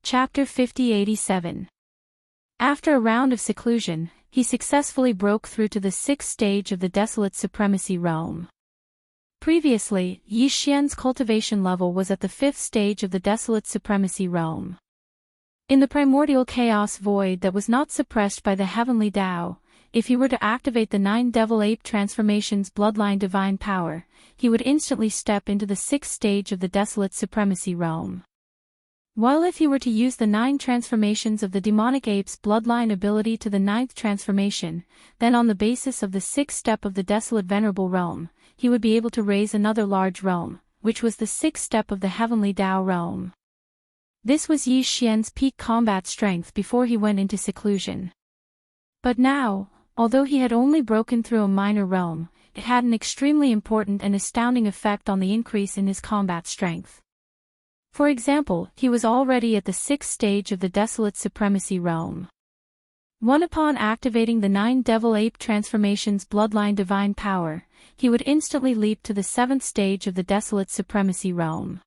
Chapter 5087. After a round of seclusion, he successfully broke through to the 6th stage of the Desolate Supremacy realm. Previously, Yi Xian's cultivation level was at the 5th stage of the Desolate Supremacy realm. In the primordial chaos void that was not suppressed by the heavenly Tao, if he were to activate the 9 Devil Ape transformations bloodline divine power, he would instantly step into the 6th stage of the Desolate Supremacy realm. While if he were to use the 9 transformations of the demonic ape's bloodline ability to the 9th transformation, then on the basis of the 6th step of the Desolate Venerable realm, he would be able to raise another large realm, which was the 6th step of the Heavenly Tao realm. This was Yi Xian's peak combat strength before he went into seclusion. But now, although he had only broken through a minor realm, it had an extremely important and astounding effect on the increase in his combat strength. For example, he was already at the 6th stage of the Desolate Supremacy realm. Upon activating the 9 Devil Ape transformations bloodline divine power, he would instantly leap to the 7th stage of the Desolate Supremacy realm.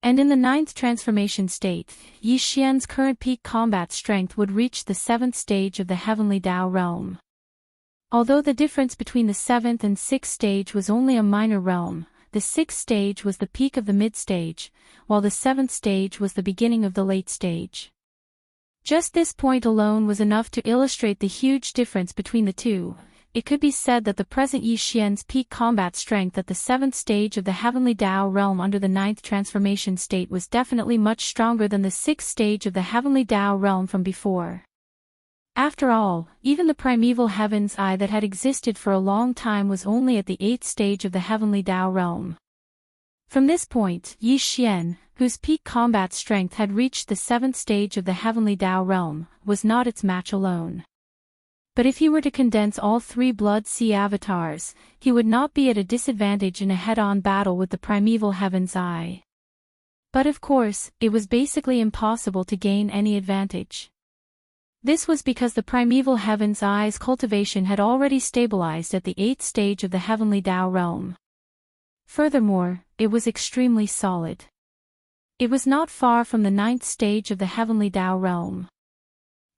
And in the 9th transformation state, Yi Xian's current peak combat strength would reach the 7th stage of the Heavenly Tao realm. Although the difference between the 7th and 6th stage was only a minor realm, the 6th stage was the peak of the mid-stage, while the 7th stage was the beginning of the late stage. Just this point alone was enough to illustrate the huge difference between the two. It could be said that the present Yi Xian's peak combat strength at the 7th stage of the Heavenly Tao realm under the 9th transformation state was definitely much stronger than the 6th stage of the Heavenly Tao realm from before. After all, even the primeval heaven's eye that had existed for a long time was only at the 8th stage of the Heavenly Tao realm. From this point, Yi Xian, whose peak combat strength had reached the 7th stage of the Heavenly Tao realm, was not its match alone. But if he were to condense all 3 Blood Sea avatars, he would not be at a disadvantage in a head-on battle with the primeval heaven's eye. But of course, it was basically impossible to gain any advantage. This was because the primeval heaven's eye's cultivation had already stabilized at the 8th stage of the Heavenly Tao realm. Furthermore, it was extremely solid. It was not far from the 9th stage of the Heavenly Tao realm.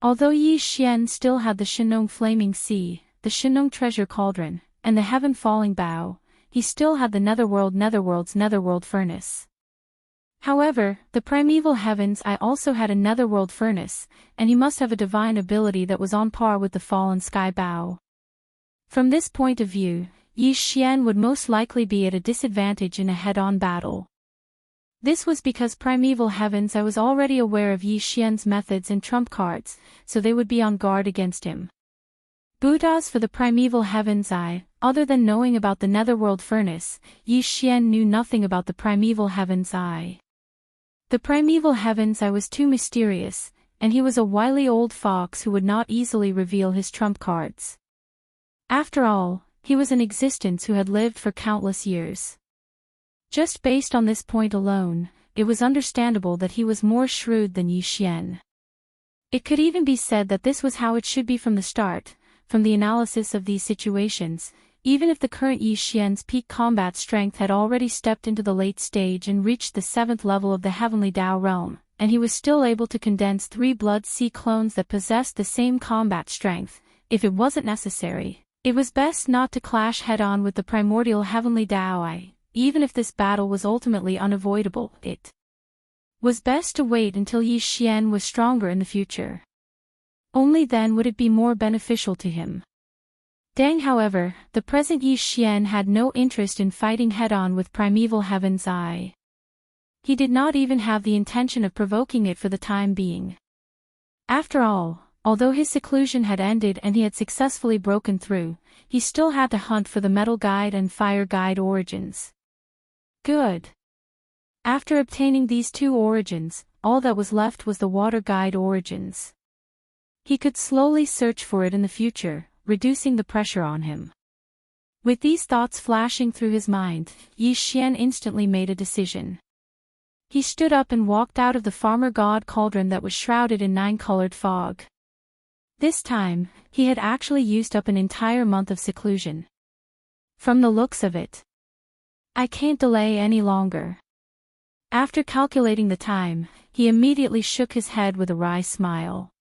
Although Yi Xian still had the Shenong Flaming Sea, the Shenong Treasure Cauldron, and the Heaven Falling Bow, he still had the Netherworld's Netherworld Furnace. However, the primeval heaven's eye also had a Netherworld Furnace, and he must have a divine ability that was on par with the Fallen Sky Bow. From this point of view, Yi Xian would most likely be at a disadvantage in a head-on battle. This was because primeval heaven's eye was already aware of Yi Xian's methods and trump cards, so they would be on guard against him. But as for the primeval heaven's eye, other than knowing about the Netherworld Furnace, Yi Xian knew nothing about the primeval heaven's eye. The primeval heaven's eye was too mysterious, and he was a wily old fox who would not easily reveal his trump cards. After all, he was an existence who had lived for countless years. Just based on this point alone, it was understandable that he was more shrewd than Yi Xian. It could even be said that this was how it should be from the start, from the analysis of these situations. Even if the current Yi Xian's peak combat strength had already stepped into the late stage and reached the 7th level of the Heavenly Tao realm, and he was still able to condense 3 Blood Sea clones that possessed the same combat strength, if it wasn't necessary, it was best not to clash head-on with the primordial Heavenly Tao Eye. Even if this battle was ultimately unavoidable, it was best to wait until Yi Xian was stronger in the future. Only then would it be more beneficial to him. However, the present Yi Xian had no interest in fighting head-on with primeval heaven's eye. He did not even have the intention of provoking it for the time being. After all, although his seclusion had ended and he had successfully broken through, he still had to hunt for the Metal Guide and Fire Guide origins. Good. After obtaining these 2 origins, all that was left was the Water Guide origins. He could slowly search for it in the future, reducing the pressure on him. With these thoughts flashing through his mind, Yi Xian instantly made a decision. He stood up and walked out of the Farmer God Cauldron that was shrouded in 9-colored fog. This time, he had actually used up an entire month of seclusion. From the looks of it, I can't delay any longer. After calculating the time, he immediately shook his head with a wry smile.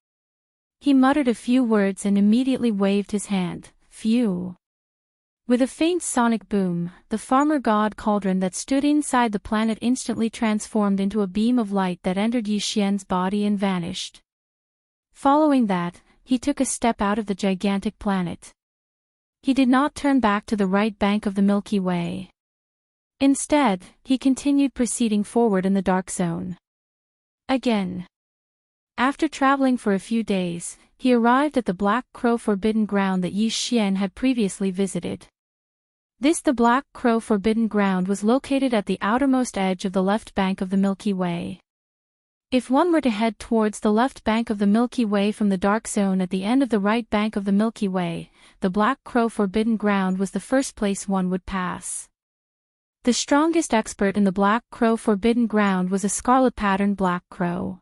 He muttered a few words and immediately waved his hand. Phew. With a faint sonic boom, the farmer god cauldron that stood inside the planet instantly transformed into a beam of light that entered Yi Xian's body and vanished. Following that, he took a step out of the gigantic planet. He did not turn back to the right bank of the Milky Way. Instead, he continued proceeding forward in the dark zone. Again. After traveling for a few days, he arrived at the Black Crow Forbidden Ground that Yi Xian had previously visited. The Black Crow Forbidden Ground was located at the outermost edge of the left bank of the Milky Way. If one were to head towards the left bank of the Milky Way from the dark zone at the end of the right bank of the Milky Way, the Black Crow Forbidden Ground was the first place one would pass. The strongest expert in the Black Crow Forbidden Ground was a scarlet-patterned black crow.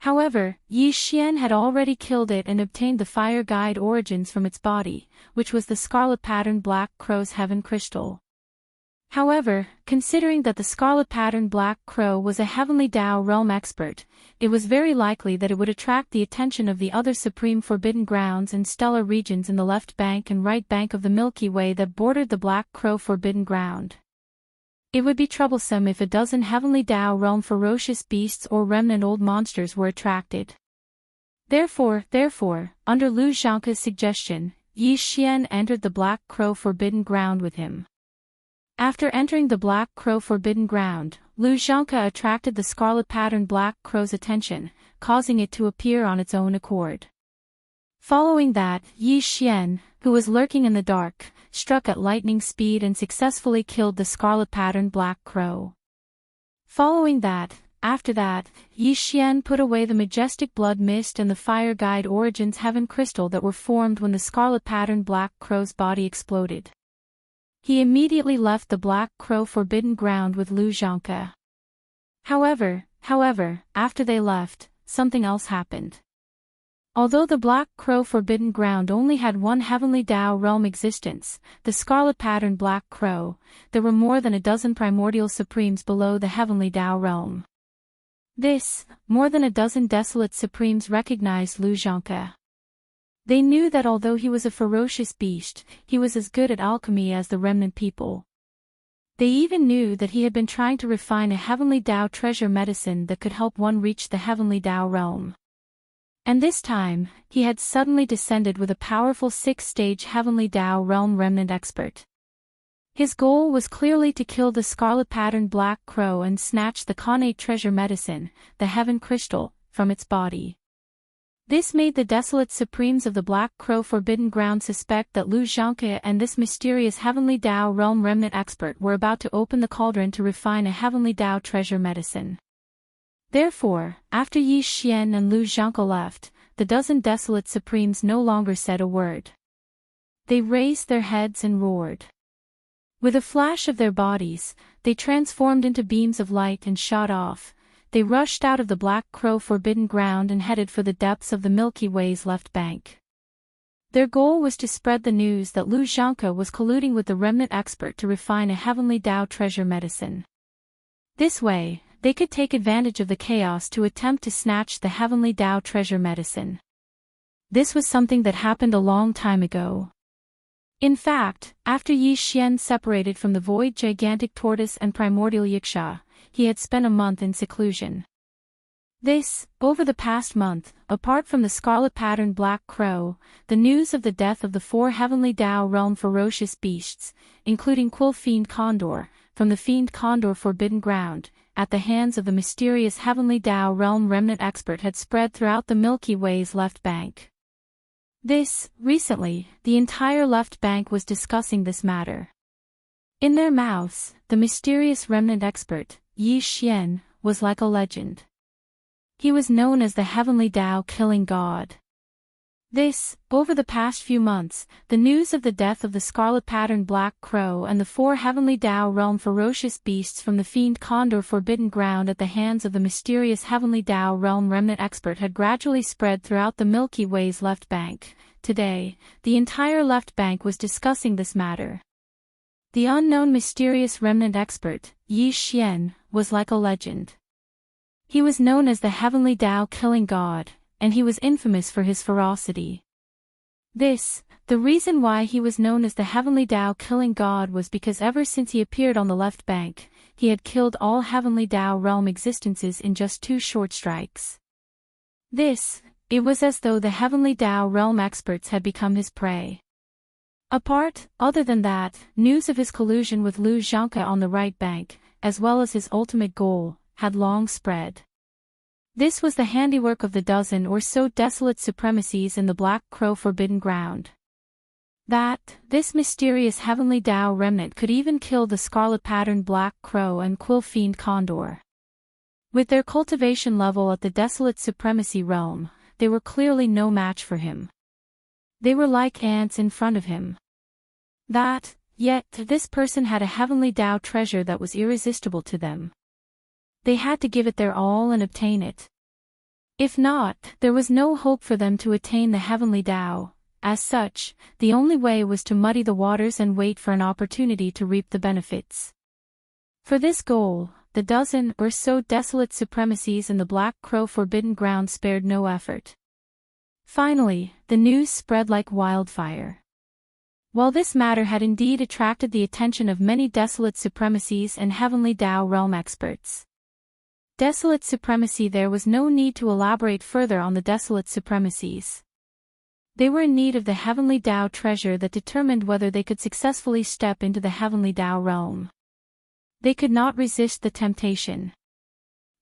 However, Yi Xian had already killed it and obtained the fire guide origins from its body, which was the scarlet-patterned black crow's heaven crystal. However, considering that the scarlet-patterned black crow was a heavenly Tao realm expert, it was very likely that it would attract the attention of the other supreme forbidden grounds and stellar regions in the left bank and right bank of the Milky Way that bordered the Black Crow Forbidden Ground. It would be troublesome if a dozen heavenly Tao realm ferocious beasts or remnant old monsters were attracted. Therefore, under Lu Zhangke's suggestion, Yi Xian entered the Black Crow Forbidden Ground with him. After entering the Black Crow Forbidden Ground, Lu Zhangke attracted the scarlet-patterned black crow's attention, causing it to appear on its own accord. Following that, Yi Xian, who was lurking in the dark, struck at lightning speed and successfully killed the scarlet-patterned black crow. After that, Yi Xian put away the majestic blood mist and the fire guide origins heaven crystal that were formed when the scarlet-patterned black crow's body exploded. He immediately left the Black Crow Forbidden Ground with Lu Zhangke. However, after they left, something else happened. Although the Black Crow Forbidden Ground only had one heavenly Tao realm existence, the scarlet-patterned black crow, there were more than a dozen primordial supremes below the heavenly Tao realm. More than a dozen desolate supremes recognized Lu Zhangke. They knew that although he was a ferocious beast, he was as good at alchemy as the remnant people. They even knew that he had been trying to refine a heavenly Tao treasure medicine that could help one reach the heavenly Tao realm. And this time, he had suddenly descended with a powerful 6th-stage heavenly Tao realm remnant expert. His goal was clearly to kill the scarlet-patterned black crow and snatch the connate treasure medicine, the heaven crystal, from its body. This made the desolate supremes of the Black Crow Forbidden Ground suspect that Lu Zhangke and this mysterious heavenly Tao realm remnant expert were about to open the cauldron to refine a heavenly Tao treasure medicine. Therefore, after Yi Xian and Lu Zhangke left, the dozen desolate supremes no longer said a word. They raised their heads and roared. With a flash of their bodies, they transformed into beams of light and shot off. They rushed out of the Black Crow Forbidden Ground and headed for the depths of the Milky Way's left bank. Their goal was to spread the news that Lu Zhangke was colluding with the remnant expert to refine a heavenly Tao treasure medicine. This way, they could take advantage of the chaos to attempt to snatch the heavenly Tao treasure medicine. This was something that happened a long time ago. In fact, after Yi Xian separated from the void gigantic tortoise and primordial yiksha, he had spent a month in seclusion. Over the past month, apart from the scarlet-patterned black crow, the news of the death of the 4 heavenly Tao realm ferocious beasts, including Quill Fiend Condor, from the Fiend Condor Forbidden Ground, at the hands of the mysterious heavenly Tao realm remnant expert had spread throughout the Milky Way's left bank. Recently, the entire left bank was discussing this matter. In their mouths, the mysterious remnant expert, Yi Xian, was like a legend. He was known as the heavenly Tao killing god. Over the past few months, the news of the death of the scarlet-patterned black crow and the 4 heavenly Tao realm ferocious beasts from the Fiend Condor Forbidden Ground at the hands of the mysterious heavenly Tao realm remnant expert had gradually spread throughout the Milky Way's left bank. Today, the entire left bank was discussing this matter. The unknown mysterious remnant expert, Yi Xian, was like a legend. He was known as the Heavenly Tao Killing God, and he was infamous for his ferocity. The reason why he was known as the Heavenly Tao Killing God was because ever since he appeared on the left bank, he had killed all Heavenly Tao realm existences in just 2 short strikes. It was as though the Heavenly Tao realm experts had become his prey. Other than that, news of his collusion with Lu Zhanke on the right bank, as well as his ultimate goal, had long spread. This was the handiwork of the dozen or so desolate supremacies in the Black Crow Forbidden Ground. This mysterious Heavenly Tao remnant could even kill the scarlet-patterned Black Crow and Quill Fiend Condor. With their cultivation level at the desolate supremacy realm, they were clearly no match for him. They were like ants in front of him. Yet this person had a Heavenly Tao treasure that was irresistible to them. They had to give it their all and obtain it. If not, there was no hope for them to attain the Heavenly Tao. As such, the only way was to muddy the waters and wait for an opportunity to reap the benefits. For this goal, the dozen or so desolate supremacies in the Black Crow Forbidden Ground spared no effort. Finally, the news spread like wildfire. While this matter had indeed attracted the attention of many desolate supremacies and Heavenly Tao realm experts. Desolate supremacy There was no need to elaborate further on the desolate supremacies. They were in need of the Heavenly Tao treasure that determined whether they could successfully step into the Heavenly Tao realm. They could not resist the temptation.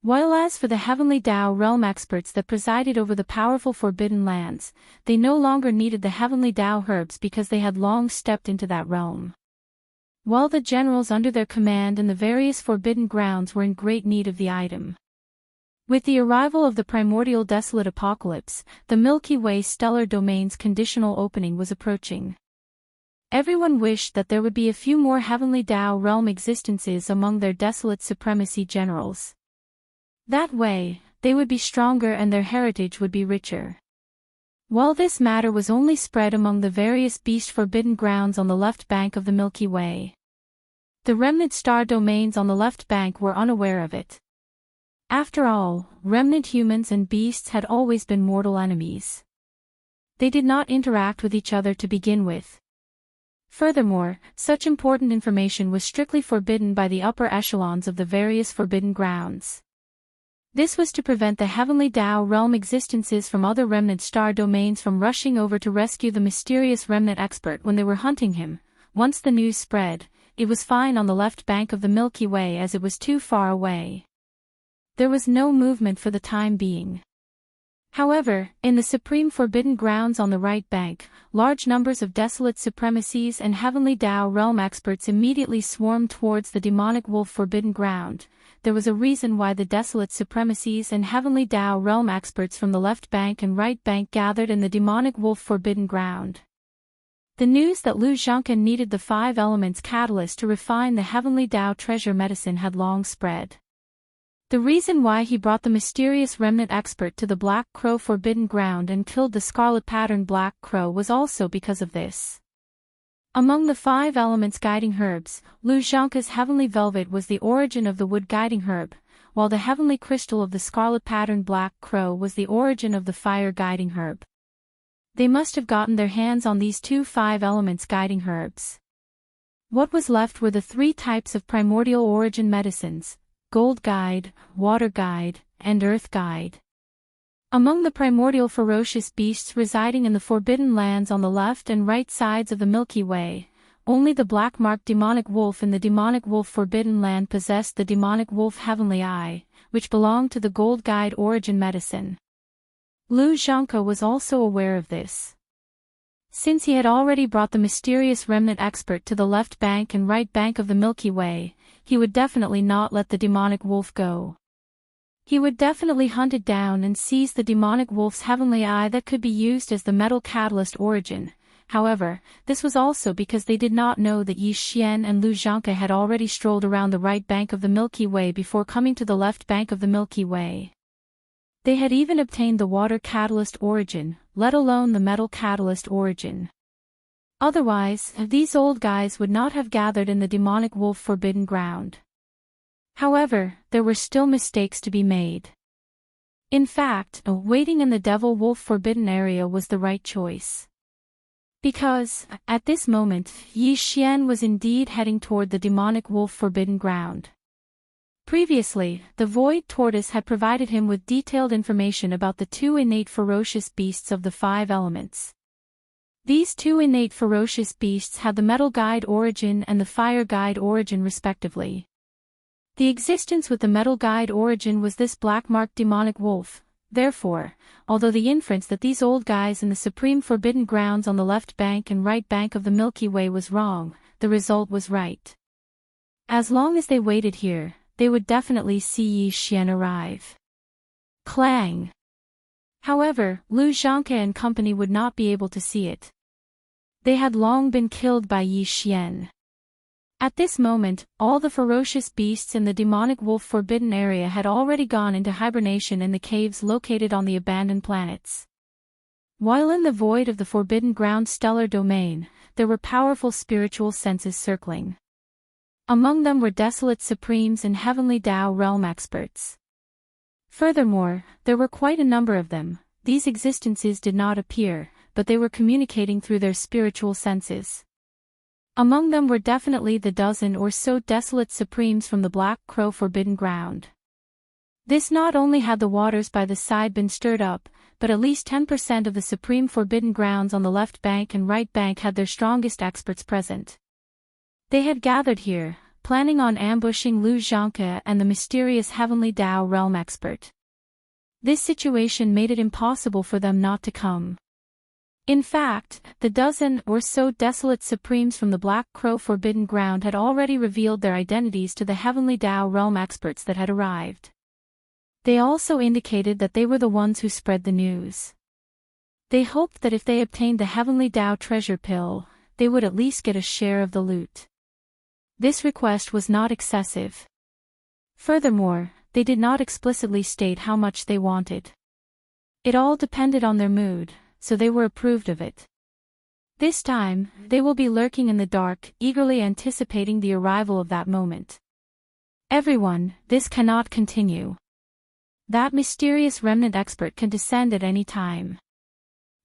While as for the Heavenly Tao realm experts that presided over the powerful Forbidden Lands, they no longer needed the Heavenly Tao herbs because they had long stepped into that realm. While the generals under their command in the various Forbidden Grounds were in great need of the item. With the arrival of the primordial desolate apocalypse, the Milky Way stellar domain's conditional opening was approaching. Everyone wished that there would be a few more Heavenly Tao realm existences among their desolate supremacy generals. That way, they would be stronger and their heritage would be richer. While this matter was only spread among the various beast Forbidden Grounds on the left bank of the Milky Way, the remnant star domains on the left bank were unaware of it. After all, remnant humans and beasts had always been mortal enemies. They did not interact with each other to begin with. Furthermore, such important information was strictly forbidden by the upper echelons of the various Forbidden Grounds. This was to prevent the Heavenly Tao realm existences from other remnant star domains from rushing over to rescue the mysterious remnant expert when they were hunting him. Once the news spread, it was fine on the left bank of the Milky Way as it was too far away. There was no movement for the time being. However, in the Supreme Forbidden Grounds on the right bank, large numbers of desolate supremacies and Heavenly Tao realm experts immediately swarmed towards the demonic wolf Forbidden Ground. There was a reason why the desolate supremacies and Heavenly Tao realm experts from the left bank and right bank gathered in the demonic wolf Forbidden Ground. The news that Lu Zhanke needed the 5 elements catalyst to refine the Heavenly Tao treasure medicine had long spread. The reason why he brought the mysterious remnant expert to the Black Crow Forbidden Ground and killed the scarlet-patterned Black Crow was also because of this. Among the 5 elements guiding herbs, Lu Zhanke's Heavenly Velvet was the origin of the wood guiding herb, while the Heavenly Crystal of the scarlet-patterned Black Crow was the origin of the fire guiding herb. They must have gotten their hands on these 2 5 elements guiding herbs. What was left were the 3 types of primordial origin medicines: Gold Guide, Water Guide, and Earth Guide. Among the primordial ferocious beasts residing in the Forbidden Lands on the left and right sides of the Milky Way, only the black-marked demonic wolf in the demonic wolf Forbidden Land possessed the demonic wolf Heavenly Eye, which belonged to the Gold Guide origin medicine. Lu Zhanke was also aware of this. Since he had already brought the mysterious remnant expert to the left bank and right bank of the Milky Way, he would definitely not let the demonic wolf go. He would definitely hunt it down and seize the demonic wolf's Heavenly Eye that could be used as the metal catalyst origin. However, this was also because they did not know that Yi Xian and Lu Zhanke had already strolled around the right bank of the Milky Way before coming to the left bank of the Milky Way. They had even obtained the water catalyst origin, let alone the metal catalyst origin. Otherwise, these old guys would not have gathered in the demonic wolf Forbidden Ground. However, there were still mistakes to be made. In fact, waiting in the Devil Wolf Forbidden Area was the right choice. Because, at this moment, Yi Xian was indeed heading toward the Demonic Wolf Forbidden Ground. Previously, the Void Tortoise had provided him with detailed information about the two innate ferocious beasts of the five elements. These two innate ferocious beasts had the Metal Guide origin and the Fire Guide origin respectively. The existence with the Metal Guide origin was this black-marked demonic wolf. Therefore, although the inference that these old guys in the supreme forbidden grounds on the left bank and right bank of the Milky Way was wrong, the result was right. As long as they waited here, they would definitely see Yi Xian arrive. Clang! However, Lu Zhangke and company would not be able to see it. They had long been killed by Yi Xian. At this moment, all the ferocious beasts in the demonic wolf forbidden area had already gone into hibernation in the caves located on the abandoned planets. While in the void of the forbidden ground stellar domain, there were powerful spiritual senses circling. Among them were desolate supremes and heavenly Tao realm experts. Furthermore, there were quite a number of them. These existences did not appear, but they were communicating through their spiritual senses. Among them were definitely the dozen or so desolate supremes from the Black Crow Forbidden Ground. This not only had the waters by the side been stirred up, but at least 10% of the supreme forbidden grounds on the left bank and right bank had their strongest experts present. They had gathered here, planning on ambushing Lu Zhangke and the mysterious heavenly Tao realm expert. This situation made it impossible for them not to come. In fact, the dozen or so desolate supremes from the Black Crow Forbidden Ground had already revealed their identities to the heavenly Tao realm experts that had arrived. They also indicated that they were the ones who spread the news. They hoped that if they obtained the heavenly Tao treasure pill, they would at least get a share of the loot. This request was not excessive. Furthermore, they did not explicitly state how much they wanted. It all depended on their mood, so they were approved of it. This time, they will be lurking in the dark, eagerly anticipating the arrival of that moment. Everyone, this cannot continue. That mysterious remnant expert can descend at any time.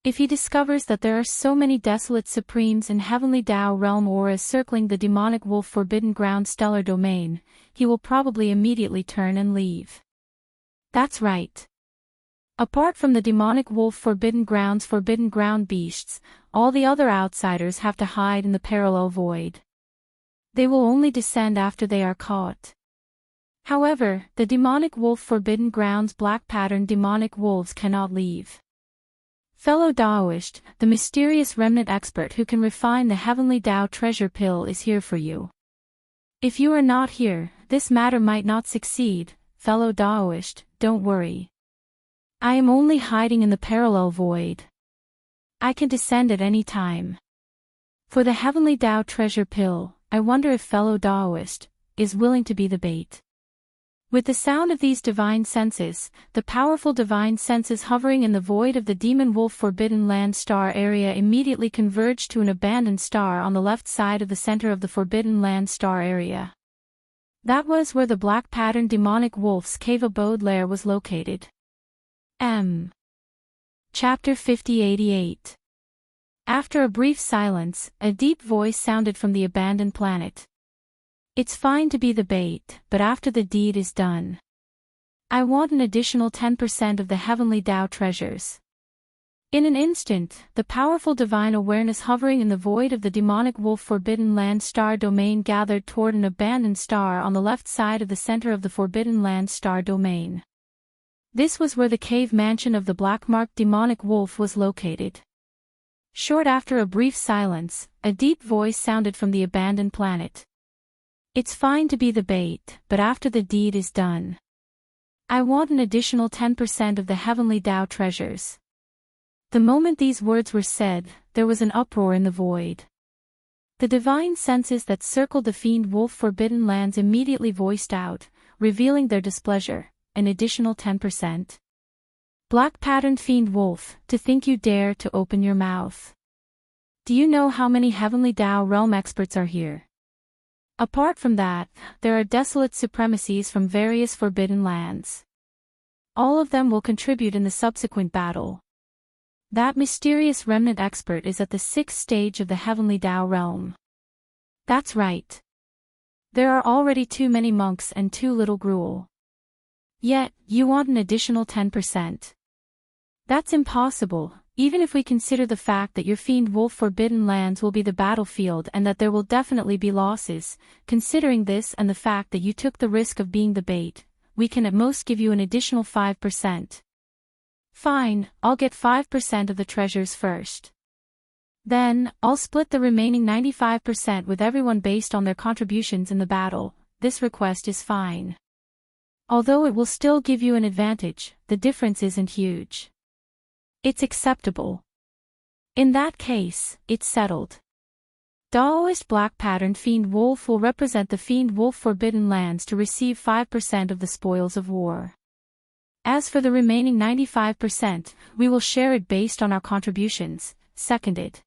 If he discovers that there are so many desolate supremes and heavenly Tao realm auras circling the demonic wolf forbidden ground stellar domain, he will probably immediately turn and leave. That's right. Apart from the demonic wolf forbidden ground beasts, all the other outsiders have to hide in the parallel void. They will only descend after they are caught. However, the demonic wolf forbidden grounds black pattern demonic wolves cannot leave. Fellow Daoist, the mysterious remnant expert who can refine the heavenly Tao treasure pill is here for you. If you are not here, this matter might not succeed. Fellow Daoist, don't worry. I am only hiding in the parallel void. I can descend at any time. For the heavenly Tao treasure pill, I wonder if fellow Daoist is willing to be the bait. With the sound of these divine senses, the powerful divine senses hovering in the void of the demon wolf forbidden land star area immediately converged to an abandoned star on the left side of the center of the forbidden land star area. That was where the black pattern demonic wolf's cave abode lair was located. Chapter 5088. After a brief silence, a deep voice sounded from the abandoned planet. It's fine to be the bait, but after the deed is done, I want an additional 10% of the heavenly Tao treasures. In an instant, the powerful divine awareness hovering in the void of the demonic wolf forbidden land star domain gathered toward an abandoned star on the left side of the center of the forbidden land star domain. This was where the cave mansion of the black-marked demonic wolf was located. Short after a brief silence, a deep voice sounded from the abandoned planet. It's fine to be the bait, but after the deed is done, I want an additional 10% of the heavenly Tao treasures. The moment these words were said, there was an uproar in the void. The divine senses that circled the fiend wolf forbidden lands immediately voiced out, revealing their displeasure, an additional 10%. Black patterned fiend wolf, to think you dare to open your mouth. Do you know how many heavenly Tao realm experts are here? Apart from that, there are desolate supremacies from various forbidden lands. All of them will contribute in the subsequent battle. That mysterious remnant expert is at the 6th stage of the Heavenly Tao realm. That's right. There are already too many monks and too little gruel. Yet, you want an additional 10%. That's impossible, even if we consider the fact that your Fiend Wolf Forbidden Lands will be the battlefield and that there will definitely be losses. Considering this and the fact that you took the risk of being the bait, we can at most give you an additional 5%. Fine, I'll get 5% of the treasures first. Then, I'll split the remaining 95% with everyone based on their contributions in the battle. This request is fine. Although it will still give you an advantage, the difference isn't huge. It's acceptable. In that case, it's settled. Daoist Black Patterned Fiend Wolf will represent the Fiend Wolf Forbidden Lands to receive 5% of the spoils of war. As for the remaining 95%, we will share it based on our contributions. Seconded.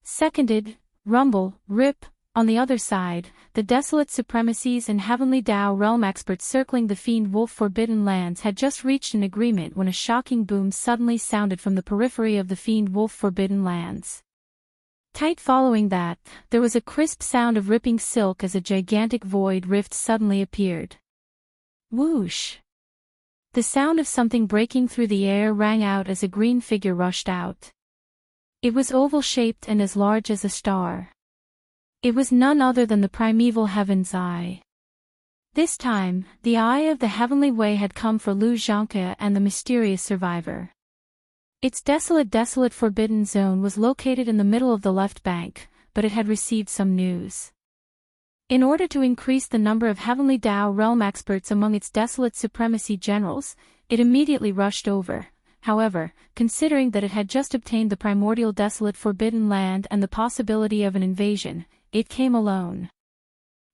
Seconded, Rumble, Rip. On the other side, the desolate supremacies and Heavenly Tao realm experts circling the Fiend Wolf Forbidden Lands had just reached an agreement when a shocking boom suddenly sounded from the periphery of the Fiend Wolf Forbidden Lands. Tight following that, there was a crisp sound of ripping silk as a gigantic void rift suddenly appeared. Whoosh! The sound of something breaking through the air rang out as a green figure rushed out. It was oval-shaped and as large as a star. It was none other than the primeval Heaven's Eye. This time, the Eye of the Heavenly Way had come for Lu Zhangke and the mysterious survivor. Its desolate forbidden zone was located in the middle of the left bank, but it had received some news. In order to increase the number of Heavenly Tao realm experts among its desolate supremacy generals, it immediately rushed over. However, considering that it had just obtained the primordial desolate forbidden land and the possibility of an invasion, it came alone.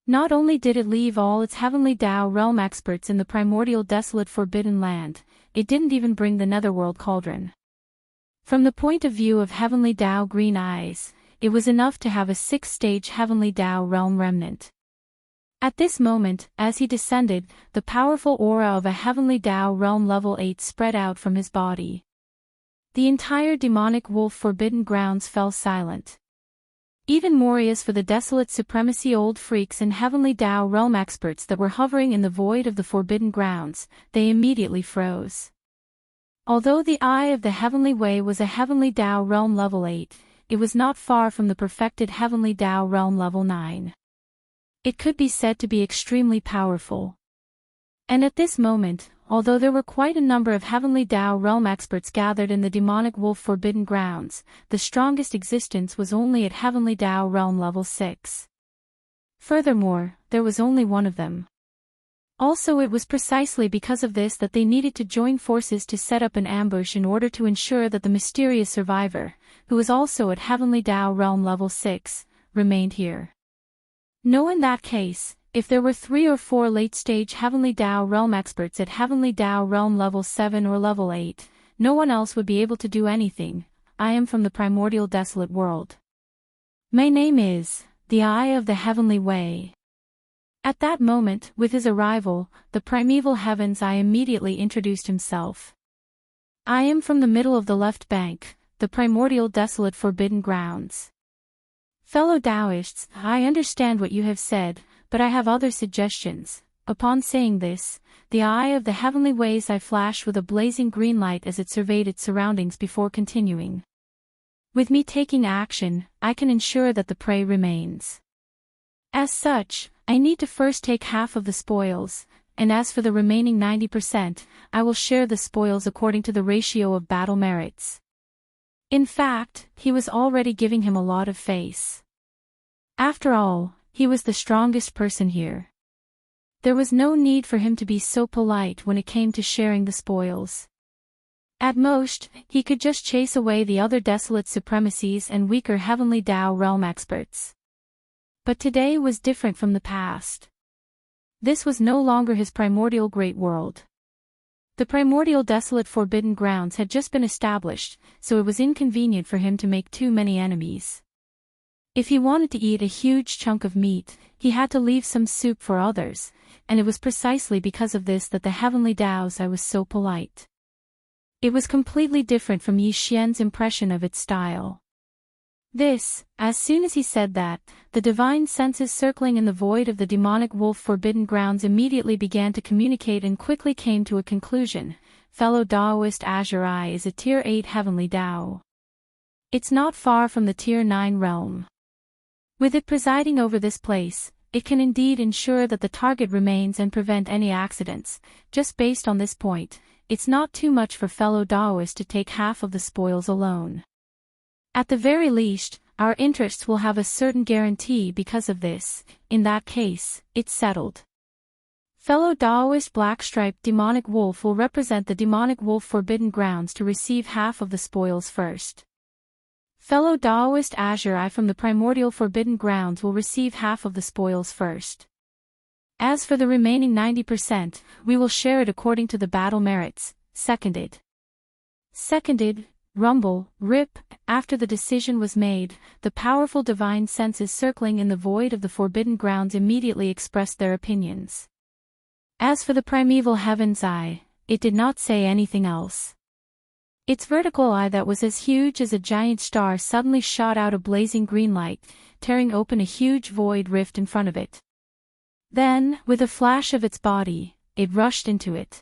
Not only did it leave all its Heavenly Tao realm experts in the primordial desolate forbidden land, it didn't even bring the Netherworld Cauldron. From the point of view of Heavenly Tao Green Eyes, it was enough to have a 6th-stage Heavenly Tao realm remnant. At this moment, as he descended, the powerful aura of a Heavenly Tao realm level 8 spread out from his body. The entire demonic wolf forbidden grounds fell silent. Even more is for the desolate supremacy old freaks and Heavenly Tao realm experts that were hovering in the void of the forbidden grounds, they immediately froze. Although the Eye of the Heavenly Way was a Heavenly Tao realm level 8, it was not far from the perfected Heavenly Tao realm level 9. It could be said to be extremely powerful. And at this moment, although there were quite a number of Heavenly Tao realm experts gathered in the demonic wolf forbidden grounds, the strongest existence was only at Heavenly Tao realm level 6. Furthermore, there was only one of them. Also, it was precisely because of this that they needed to join forces to set up an ambush in order to ensure that the mysterious survivor, who was also at Heavenly Tao realm level 6, remained here. No, in that case, if there were 3 or 4 late-stage Heavenly Tao realm experts at Heavenly Tao realm level 7 or level 8, no one else would be able to do anything. I am from the primordial desolate world. My name is the Eye of the Heavenly Way. At that moment, with his arrival, the primeval Heaven's Eye immediately introduced himself. I am from the middle of the left bank, the primordial desolate forbidden grounds. Fellow Taoists, I understand what you have said, but I have other suggestions. Upon saying this, the Eye of the Heavenly Way's eye flashed with a blazing green light as it surveyed its surroundings before continuing. With me taking action, I can ensure that the prey remains. As such, I need to first take half of the spoils, and as for the remaining 90%, I will share the spoils according to the ratio of battle merits. In fact, he was already giving him a lot of face. After all, he was the strongest person here. There was no need for him to be so polite when it came to sharing the spoils. At most, he could just chase away the other desolate supremacies and weaker Heavenly Tao realm experts. But today was different from the past. This was no longer his primordial great world. The primordial desolate forbidden grounds had just been established, so it was inconvenient for him to make too many enemies. If he wanted to eat a huge chunk of meat, he had to leave some soup for others, and it was precisely because of this that the heavenly Daozai was so polite. It was completely different from Yi Xian's impression of its style. This, as soon as he said that, the divine senses circling in the void of the demonic wolf forbidden grounds immediately began to communicate and quickly came to a conclusion. Fellow Daoist Azure Eye is a Tier 8 heavenly Dao. It's not far from the Tier 9 realm. With it presiding over this place, it can indeed ensure that the target remains and prevent any accidents. Just based on this point, it's not too much for fellow Daoists to take half of the spoils alone. At the very least, our interests will have a certain guarantee because of this. In that case, it's settled. Fellow Daoist Black-Striped Demonic Wolf will represent the Demonic Wolf Forbidden Grounds to receive half of the spoils first. Fellow Daoist Azure Eye from the Primordial Forbidden Grounds will receive half of the spoils first. As for the remaining 90%, we will share it according to the battle merits. Seconded. Seconded. Rumble, rip. After the decision was made, the powerful divine senses circling in the void of the Forbidden Grounds immediately expressed their opinions. As for the primeval heaven's eye, it did not say anything else. Its vertical eye that was as huge as a giant star suddenly shot out a blazing green light, tearing open a huge void rift in front of it. Then, with a flash of its body, it rushed into it.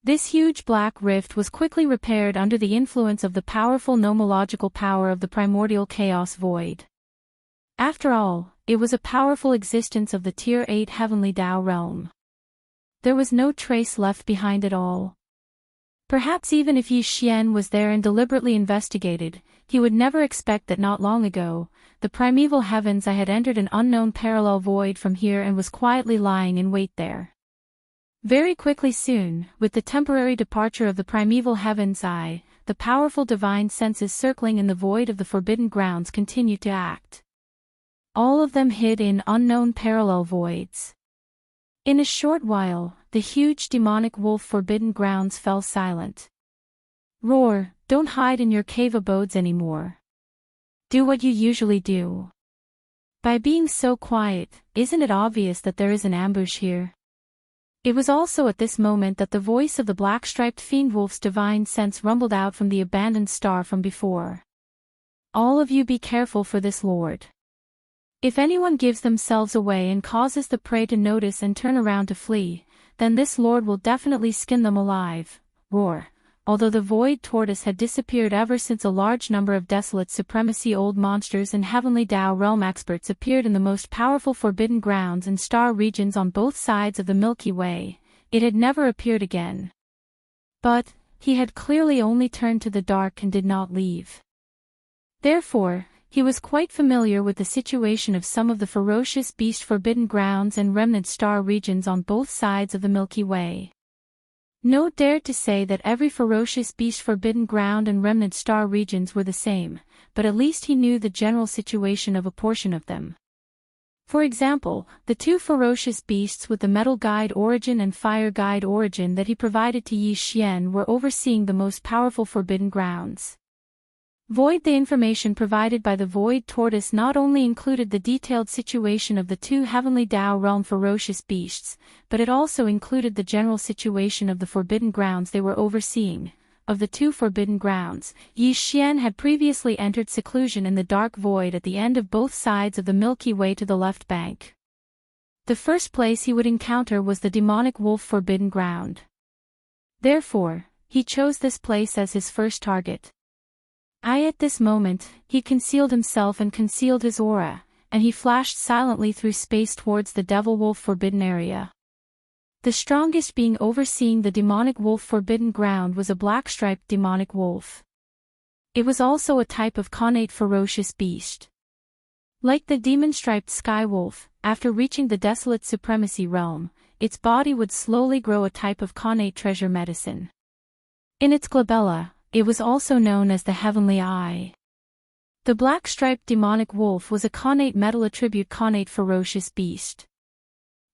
This huge black rift was quickly repaired under the influence of the powerful nomological power of the primordial chaos void. After all, it was a powerful existence of the Tier 8 heavenly Dao realm. There was no trace left behind at all. Perhaps even if Yi Xian was there and deliberately investigated, he would never expect that not long ago, the primeval heavens I had entered an unknown parallel void from here and was quietly lying in wait there. Very quickly soon, with the temporary departure of the primeval heaven's eye, the powerful divine senses circling in the void of the Forbidden Grounds continued to act. All of them hid in unknown parallel voids. In a short while, the huge demonic wolf Forbidden Grounds fell silent. Roar, don't hide in your cave abodes anymore. Do what you usually do. By being so quiet, isn't it obvious that there is an ambush here? It was also at this moment that the voice of the black-striped fiend-wolf's divine sense rumbled out from the abandoned star from before. All of you be careful for this lord. If anyone gives themselves away and causes the prey to notice and turn around to flee, then this lord will definitely skin them alive. Roar. Although the void tortoise had disappeared ever since a large number of desolate supremacy old monsters and heavenly Dao realm experts appeared in the most powerful forbidden grounds and star regions on both sides of the Milky Way, it had never appeared again. But, he had clearly only turned to the dark and did not leave. Therefore, he was quite familiar with the situation of some of the ferocious beast forbidden grounds and remnant star regions on both sides of the Milky Way. No dared to say that every ferocious beast forbidden ground and remnant star regions were the same, but at least he knew the general situation of a portion of them. For example, the two ferocious beasts with the metal guide origin and fire guide origin that he provided to Yi Xian were overseeing the most powerful forbidden grounds. The information provided by the Void Tortoise not only included the detailed situation of the two heavenly Dao realm ferocious beasts, but it also included the general situation of the forbidden grounds they were overseeing. Of the two forbidden grounds, Yi Xian had previously entered seclusion in the dark void at the end of both sides of the Milky Way to the left bank. The first place he would encounter was the demonic wolf forbidden ground. Therefore, he chose this place as his first target. At this moment, he concealed himself and concealed his aura, and he flashed silently through space towards the Devil Wolf Forbidden area. The strongest being overseeing the demonic wolf forbidden ground was a black-striped demonic wolf. It was also a type of connate ferocious beast. Like the demon-striped sky wolf, after reaching the desolate supremacy realm, its body would slowly grow a type of connate treasure medicine. In its glabella, it was also known as the Heavenly Eye. The black-striped demonic wolf was a connate metal attribute connate ferocious beast.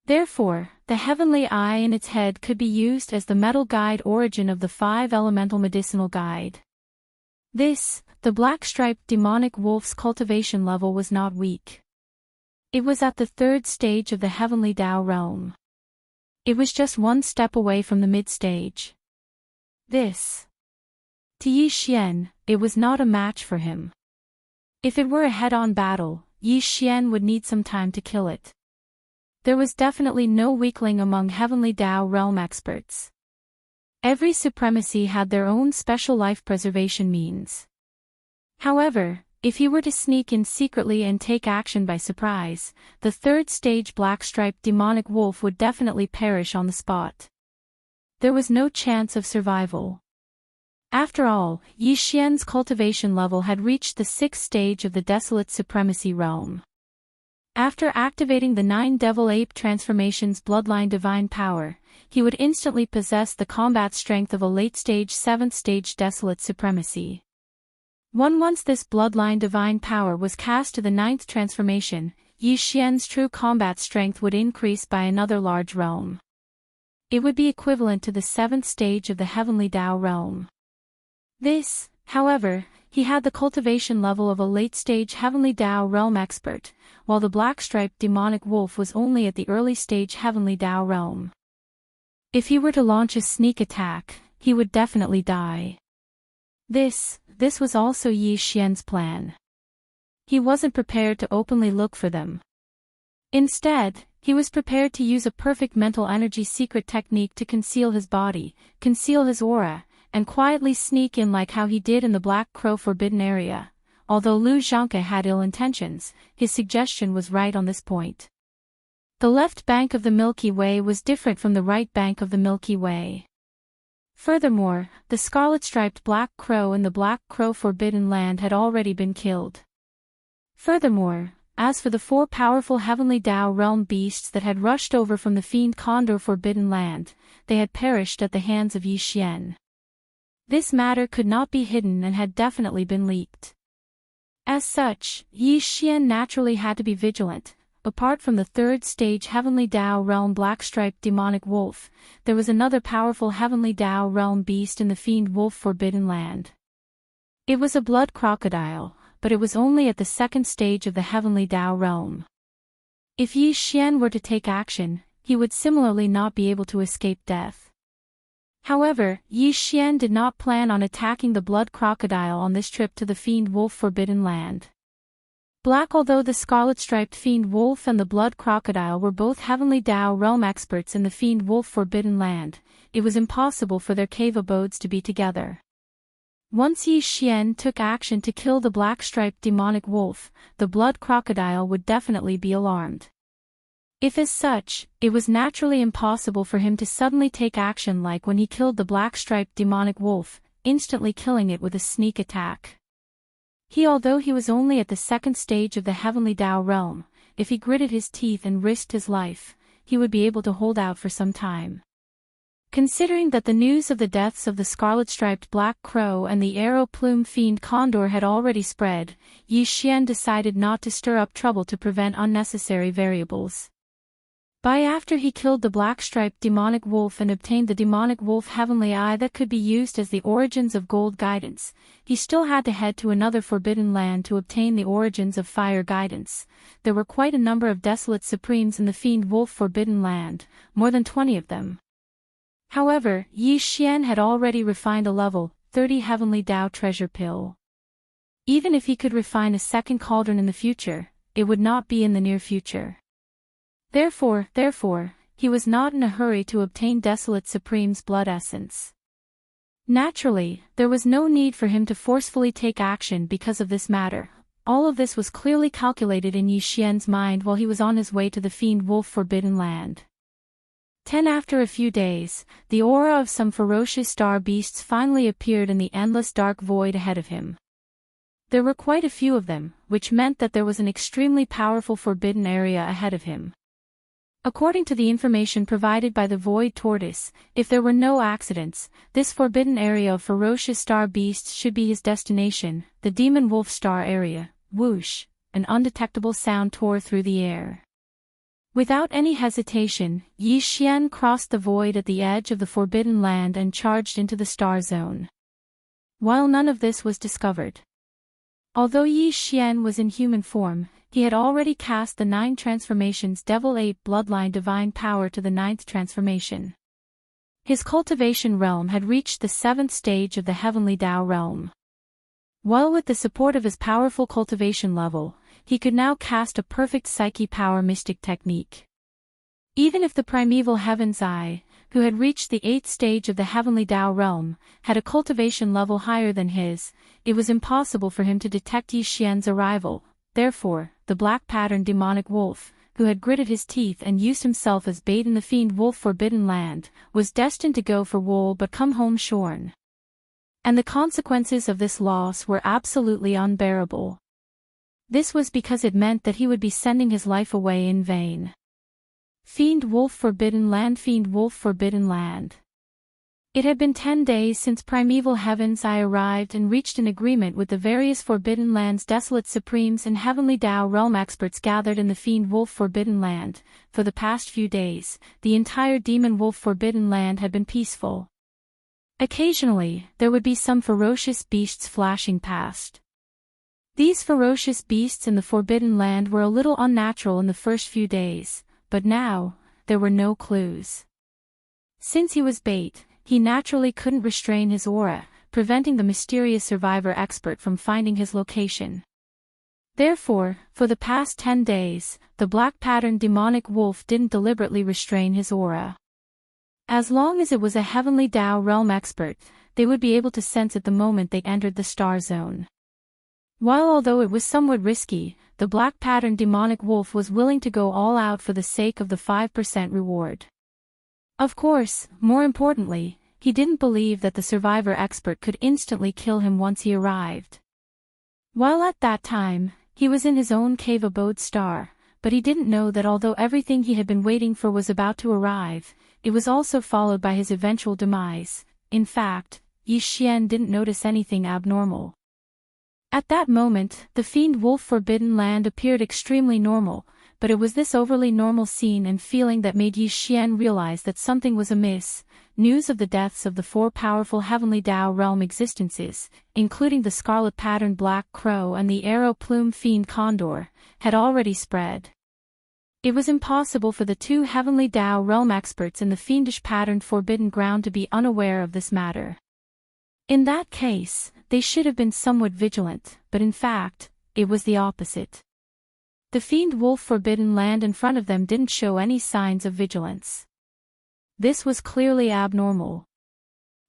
Therefore, the Heavenly Eye in its head could be used as the metal guide origin of the 5 elemental medicinal guide. The black-striped demonic wolf's cultivation level was not weak. It was at the third stage of the heavenly Dao realm. It was just one step away from the mid-stage. To Yi Xian, it was not a match for him. If it were a head-on battle, Yi Xian would need some time to kill it. There was definitely no weakling among heavenly Dao realm experts. Every supremacy had their own special life preservation means. However, if he were to sneak in secretly and take action by surprise, the third stage black-striped demonic wolf would definitely perish on the spot. There was no chance of survival. After all, Yi Xian's cultivation level had reached the sixth stage of the desolate supremacy realm. After activating the 9 Devil Ape transformations bloodline divine power, he would instantly possess the combat strength of a late-stage 7th stage desolate supremacy. Once this bloodline divine power was cast to the 9th transformation, Yi Xian's true combat strength would increase by another large realm. It would be equivalent to the 7th stage of the heavenly Dao realm. However, he had the cultivation level of a late-stage heavenly Dao realm expert, while the black-striped demonic wolf was only at the early-stage heavenly Dao realm. If he were to launch a sneak attack, he would definitely die. This was also Yi Xian's plan. He wasn't prepared to openly look for them. Instead, he was prepared to use a perfect mental energy secret technique to conceal his body, conceal his aura, and quietly sneak in like how he did in the Black Crow Forbidden Area. Although Lu Zhangke had ill intentions, his suggestion was right on this point. The left bank of the Milky Way was different from the right bank of the Milky Way. Furthermore, the scarlet-striped Black Crow in the Black Crow Forbidden Land had already been killed. Furthermore, as for the 4 powerful heavenly Dao realm beasts that had rushed over from the Fiend Condor Forbidden Land, they had perished at the hands of Yi Xian. This matter could not be hidden and had definitely been leaked. As such, Yi Xian naturally had to be vigilant. Apart from the third stage heavenly Dao realm black-striped demonic wolf, there was another powerful heavenly Dao realm beast in the Fiend Wolf Forbidden Land. It was a blood crocodile, but it was only at the second stage of the heavenly Dao realm. If Yi Xian were to take action, he would similarly not be able to escape death. However, Yi Xian did not plan on attacking the blood crocodile on this trip to the Fiend Wolf Forbidden Land. Although the scarlet-striped Fiend Wolf and the blood crocodile were both heavenly Dao realm experts in the Fiend Wolf Forbidden Land, it was impossible for their cave abodes to be together. Once Yi Xian took action to kill the black-striped demonic wolf, the blood crocodile would definitely be alarmed. If as such, it was naturally impossible for him to suddenly take action like when he killed the black-striped demonic wolf, instantly killing it with a sneak attack. Although he was only at the second stage of the heavenly Dao realm, if he gritted his teeth and risked his life, he would be able to hold out for some time. Considering that the news of the deaths of the scarlet-striped Black Crow and the arrow-plume Fiend Condor had already spread, Yi Xian decided not to stir up trouble to prevent unnecessary variables. After he killed the black-striped demonic wolf and obtained the demonic wolf heavenly eye that could be used as the origins of gold guidance, he still had to head to another forbidden land to obtain the origins of fire guidance. There were quite a number of desolate supremes in the Fiend Wolf Forbidden Land, more than 20 of them. However, Yi Xian had already refined a level 30 heavenly Dao treasure pill. Even if he could refine a second cauldron in the future, it would not be in the near future. Therefore, he was not in a hurry to obtain Desolate Supreme's blood essence. Naturally, there was no need for him to forcefully take action because of this matter. All of this was clearly calculated in Yi Xian's mind while he was on his way to the Fiend Wolf Forbidden Land. After a few days, the aura of some ferocious star beasts finally appeared in the endless dark void ahead of him. There were quite a few of them, which meant that there was an extremely powerful forbidden area ahead of him. According to the information provided by the Void Tortoise, if there were no accidents, this forbidden area of ferocious star beasts should be his destination, the Demon Wolf Star area. Whoosh! An undetectable sound tore through the air. Without any hesitation, Yi Xian crossed the void at the edge of the Forbidden Land and charged into the star zone. while none of this was discovered. Although Yi Xian was in human form, he had already cast the 9 transformations Devil 8 Bloodline Divine Power to the 9th transformation. His cultivation realm had reached the 7th stage of the Heavenly Tao realm. While with the support of his powerful cultivation level, he could now cast a perfect Psyche Power Mystic technique. Even if the primeval Heaven's Eye, who had reached the 8th stage of the Heavenly Tao realm, had a cultivation level higher than his, it was impossible for him to detect Yi Xian's arrival. Therefore, the black patterned demonic wolf, who had gritted his teeth and used himself as bait in the fiend wolf forbidden land, was destined to go for wool but come home shorn. And the consequences of this loss were absolutely unbearable. This was because it meant that he would be sending his life away in vain. Fiend wolf forbidden land, fiend wolf forbidden land. It had been 10 days since primeval Heaven's Eye arrived and reached an agreement with the various Forbidden Land's desolate supremes and Heavenly Tao realm experts gathered in the Fiend Wolf Forbidden Land. For the past few days, the entire Demon Wolf Forbidden Land had been peaceful. Occasionally, there would be some ferocious beasts flashing past. These ferocious beasts in the Forbidden Land were a little unnatural in the first few days, but now, there were no clues. Since he was bait, he naturally couldn't restrain his aura, preventing the mysterious survivor expert from finding his location. Therefore, for the past 10 days, the black-patterned demonic wolf didn't deliberately restrain his aura. As long as it was a Heavenly Tao realm expert, they would be able to sense it the moment they entered the star zone. While although it was somewhat risky, the black-patterned demonic wolf was willing to go all out for the sake of the 5% reward. Of course, more importantly, he didn't believe that the survivor expert could instantly kill him once he arrived. While at that time, he was in his own cave abode star, but he didn't know that although everything he had been waiting for was about to arrive, it was also followed by his eventual demise. In fact, Yi Xian didn't notice anything abnormal. At that moment, the Fiend Wolf Forbidden Land appeared extremely normal, but it was this overly normal scene and feeling that made Yi Xian realize that something was amiss. News of the deaths of the 4 powerful Heavenly Tao realm existences, including the scarlet-patterned black crow and the arrow-plume fiend condor, had already spread. It was impossible for the 2 Heavenly Tao realm experts in the fiendish-patterned Forbidden Ground to be unaware of this matter. In that case, they should have been somewhat vigilant, but in fact, it was the opposite. The Fiend Wolf Forbidden Land in front of them didn't show any signs of vigilance. This was clearly abnormal.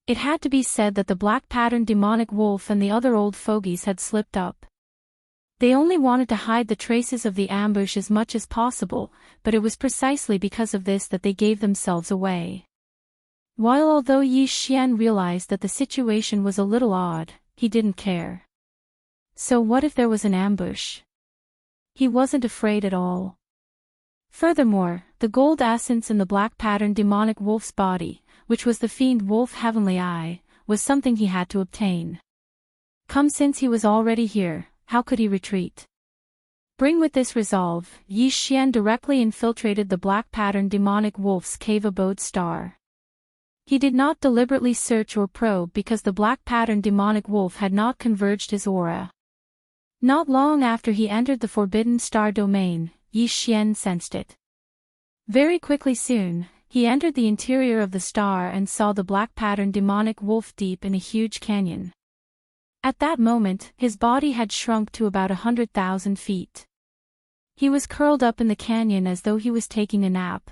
It had to be said that the black-patterned demonic wolf and the other old fogies had slipped up. They only wanted to hide the traces of the ambush as much as possible, but it was precisely because of this that they gave themselves away. While although Yi Xian realized that the situation was a little odd, he didn't care. So what if there was an ambush? He wasn't afraid at all. Furthermore, the gold essence in the black-patterned demonic wolf's body, which was the Fiend Wolf Heavenly Eye, was something he had to obtain. Since he was already here, how could he retreat? Bring with this resolve, Yi Xian directly infiltrated the black-patterned demonic wolf's cave abode star. He did not deliberately search or probe because the black-patterned demonic wolf had not converged his aura. Not long after he entered the Forbidden Star domain, Yi Xian sensed it. Very quickly soon, he entered the interior of the star and saw the black-patterned demonic wolf deep in a huge canyon. At that moment, his body had shrunk to about 100,000 feet. He was curled up in the canyon as though he was taking a nap.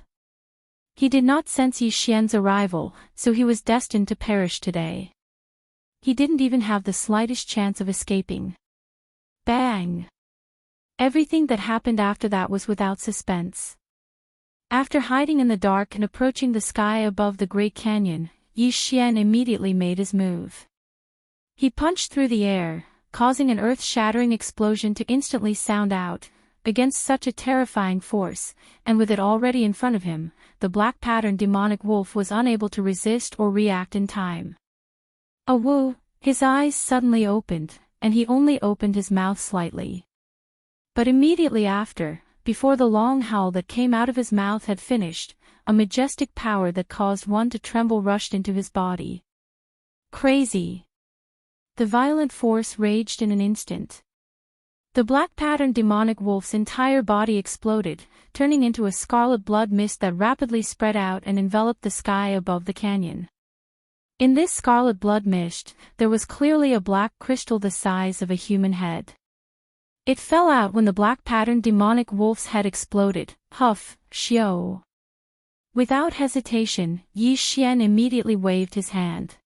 He did not sense Yi Xian's arrival, so he was destined to perish today. He didn't even have the slightest chance of escaping. Bang! Everything that happened after that was without suspense. After hiding in the dark and approaching the sky above the Great Canyon, Yi Xian immediately made his move. He punched through the air, causing an earth-shattering explosion to instantly sound out. Against such a terrifying force, and with it already in front of him, the black-patterned demonic wolf was unable to resist or react in time. Woo! His eyes suddenly opened, and he only opened his mouth slightly. But immediately after, before the long howl that came out of his mouth had finished, a majestic power that caused one to tremble rushed into his body. Crazy! The violent force raged in an instant. The black-patterned demonic wolf's entire body exploded, turning into a scarlet blood mist that rapidly spread out and enveloped the sky above the canyon. In this scarlet blood mist, there was clearly a black crystal the size of a human head. It fell out when the black-patterned demonic wolf's head exploded. Huff, shio. Without hesitation, Yi Xian immediately waved his hand.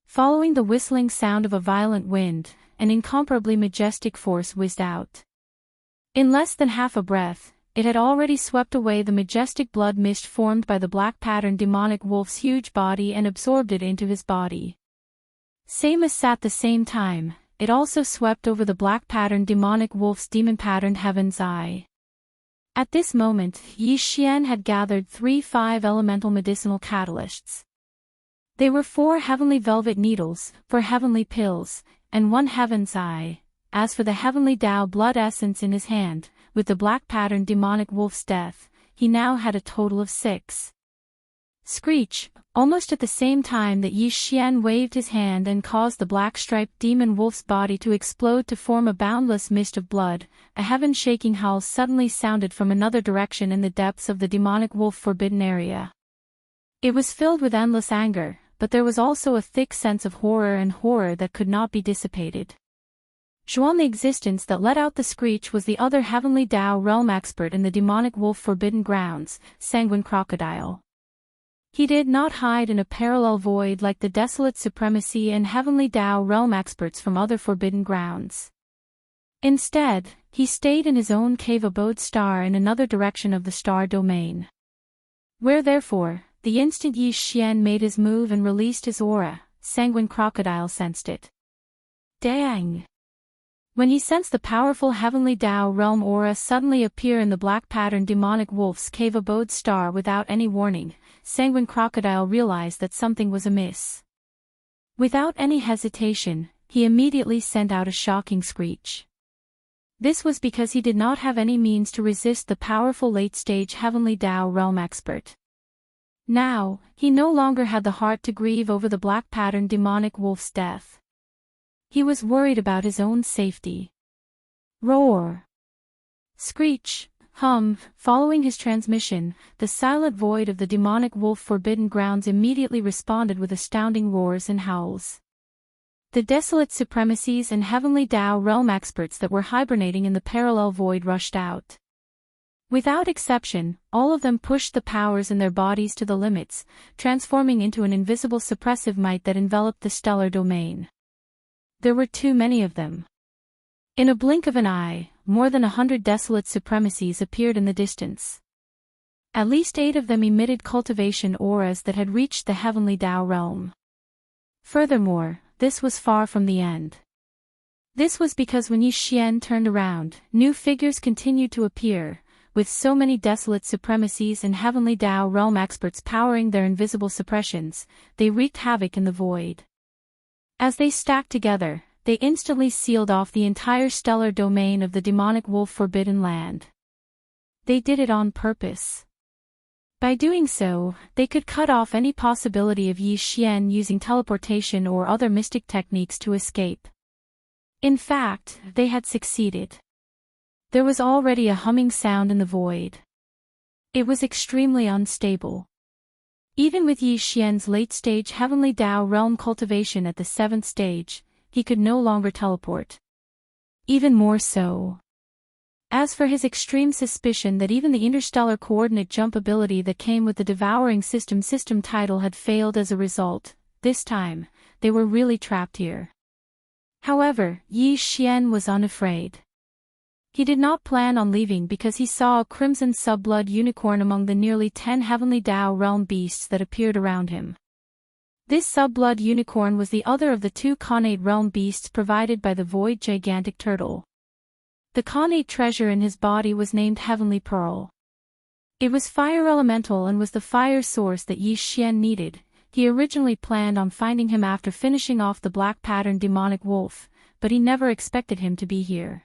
Following the whistling sound of a violent wind, an incomparably majestic force whizzed out. In less than half a breath, it had already swept away the majestic blood mist formed by the black-patterned demonic wolf's huge body and absorbed it into his body. Samus at the same time, it also swept over the black-patterned demonic wolf's demon-patterned heaven's eye. At this moment, Yi Xian had gathered 3 5-elemental medicinal catalysts. They were 4 heavenly velvet needles, 4 heavenly pills, and 1 heaven's eye. As for the heavenly Dao blood essence in his hand, with the black-patterned demonic wolf's death, he now had a total of 6. Screech, almost at the same time that Yi Xian waved his hand and caused the black-striped demon wolf's body to explode to form a boundless mist of blood, a heaven-shaking howl suddenly sounded from another direction in the depths of the demonic wolf forbidden area. It was filled with endless anger, but there was also a thick sense of horror that could not be dissipated. Zhuan, the existence that let out the screech, was the other heavenly Dao realm expert in the demonic wolf forbidden grounds, Sanguine Crocodile. He did not hide in a parallel void like the desolate supremacy and heavenly Dao realm experts from other forbidden grounds. Instead, he stayed in his own cave abode star in another direction of the star domain. Where therefore, the instant Yi Xian made his move and released his aura, Sanguine Crocodile sensed it. Dang! When he sensed the powerful heavenly Dao realm aura suddenly appear in the black-patterned demonic wolf's cave abode star without any warning, Sanguine Crocodile realized that something was amiss. Without any hesitation, he immediately sent out a shocking screech. This was because he did not have any means to resist the powerful late-stage heavenly Dao realm expert. Now, he no longer had the heart to grieve over the black-patterned demonic wolf's death. He was worried about his own safety. Roar! Screech! Hum! Following his transmission, the silent void of the demonic wolf forbidden grounds immediately responded with astounding roars and howls. The desolate supremacies and heavenly Dao realm experts that were hibernating in the parallel void rushed out. Without exception, all of them pushed the powers in their bodies to the limits, transforming into an invisible suppressive might that enveloped the stellar domain. There were too many of them. In a blink of an eye, more than 100 desolate supremacies appeared in the distance. At least 8 of them emitted cultivation auras that had reached the heavenly Dao realm. Furthermore, this was far from the end. This was because when Yi Xian turned around, new figures continued to appear, with so many desolate supremacies and heavenly Dao realm experts powering their invisible suppressions, they wreaked havoc in the void. As they stacked together, they instantly sealed off the entire stellar domain of the demonic wolf forbidden land. They did it on purpose. By doing so, they could cut off any possibility of Yi Xian using teleportation or other mystic techniques to escape. In fact, they had succeeded. There was already a humming sound in the void. It was extremely unstable. Even with Yi Xian's late-stage heavenly Dao realm cultivation at the 7th stage, he could no longer teleport. Even more so. As for his extreme suspicion that even the interstellar coordinate jump ability that came with the Devouring system title had failed as a result, this time, they were really trapped here. However, Yi Xian was unafraid. He did not plan on leaving because he saw a crimson sub-blood unicorn among the nearly 10 heavenly Dao realm beasts that appeared around him. This sub-blood unicorn was the other of the 2 connate realm beasts provided by the void gigantic turtle. The connate treasure in his body was named Heavenly Pearl. It was fire elemental and was the fire source that Yi Xian needed. He originally planned on finding him after finishing off the black-patterned demonic wolf, but he never expected him to be here.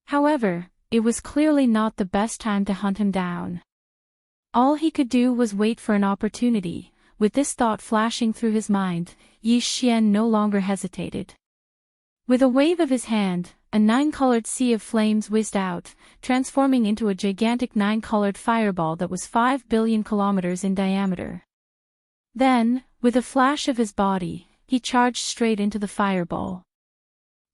However, it was clearly not the best time to hunt him down. All he could do was wait for an opportunity, with this thought flashing through his mind, Yi Xian no longer hesitated. With a wave of his hand, a 9-colored sea of flames whizzed out, transforming into a gigantic 9-colored fireball that was 5 billion kilometers in diameter. Then, with a flash of his body, he charged straight into the fireball.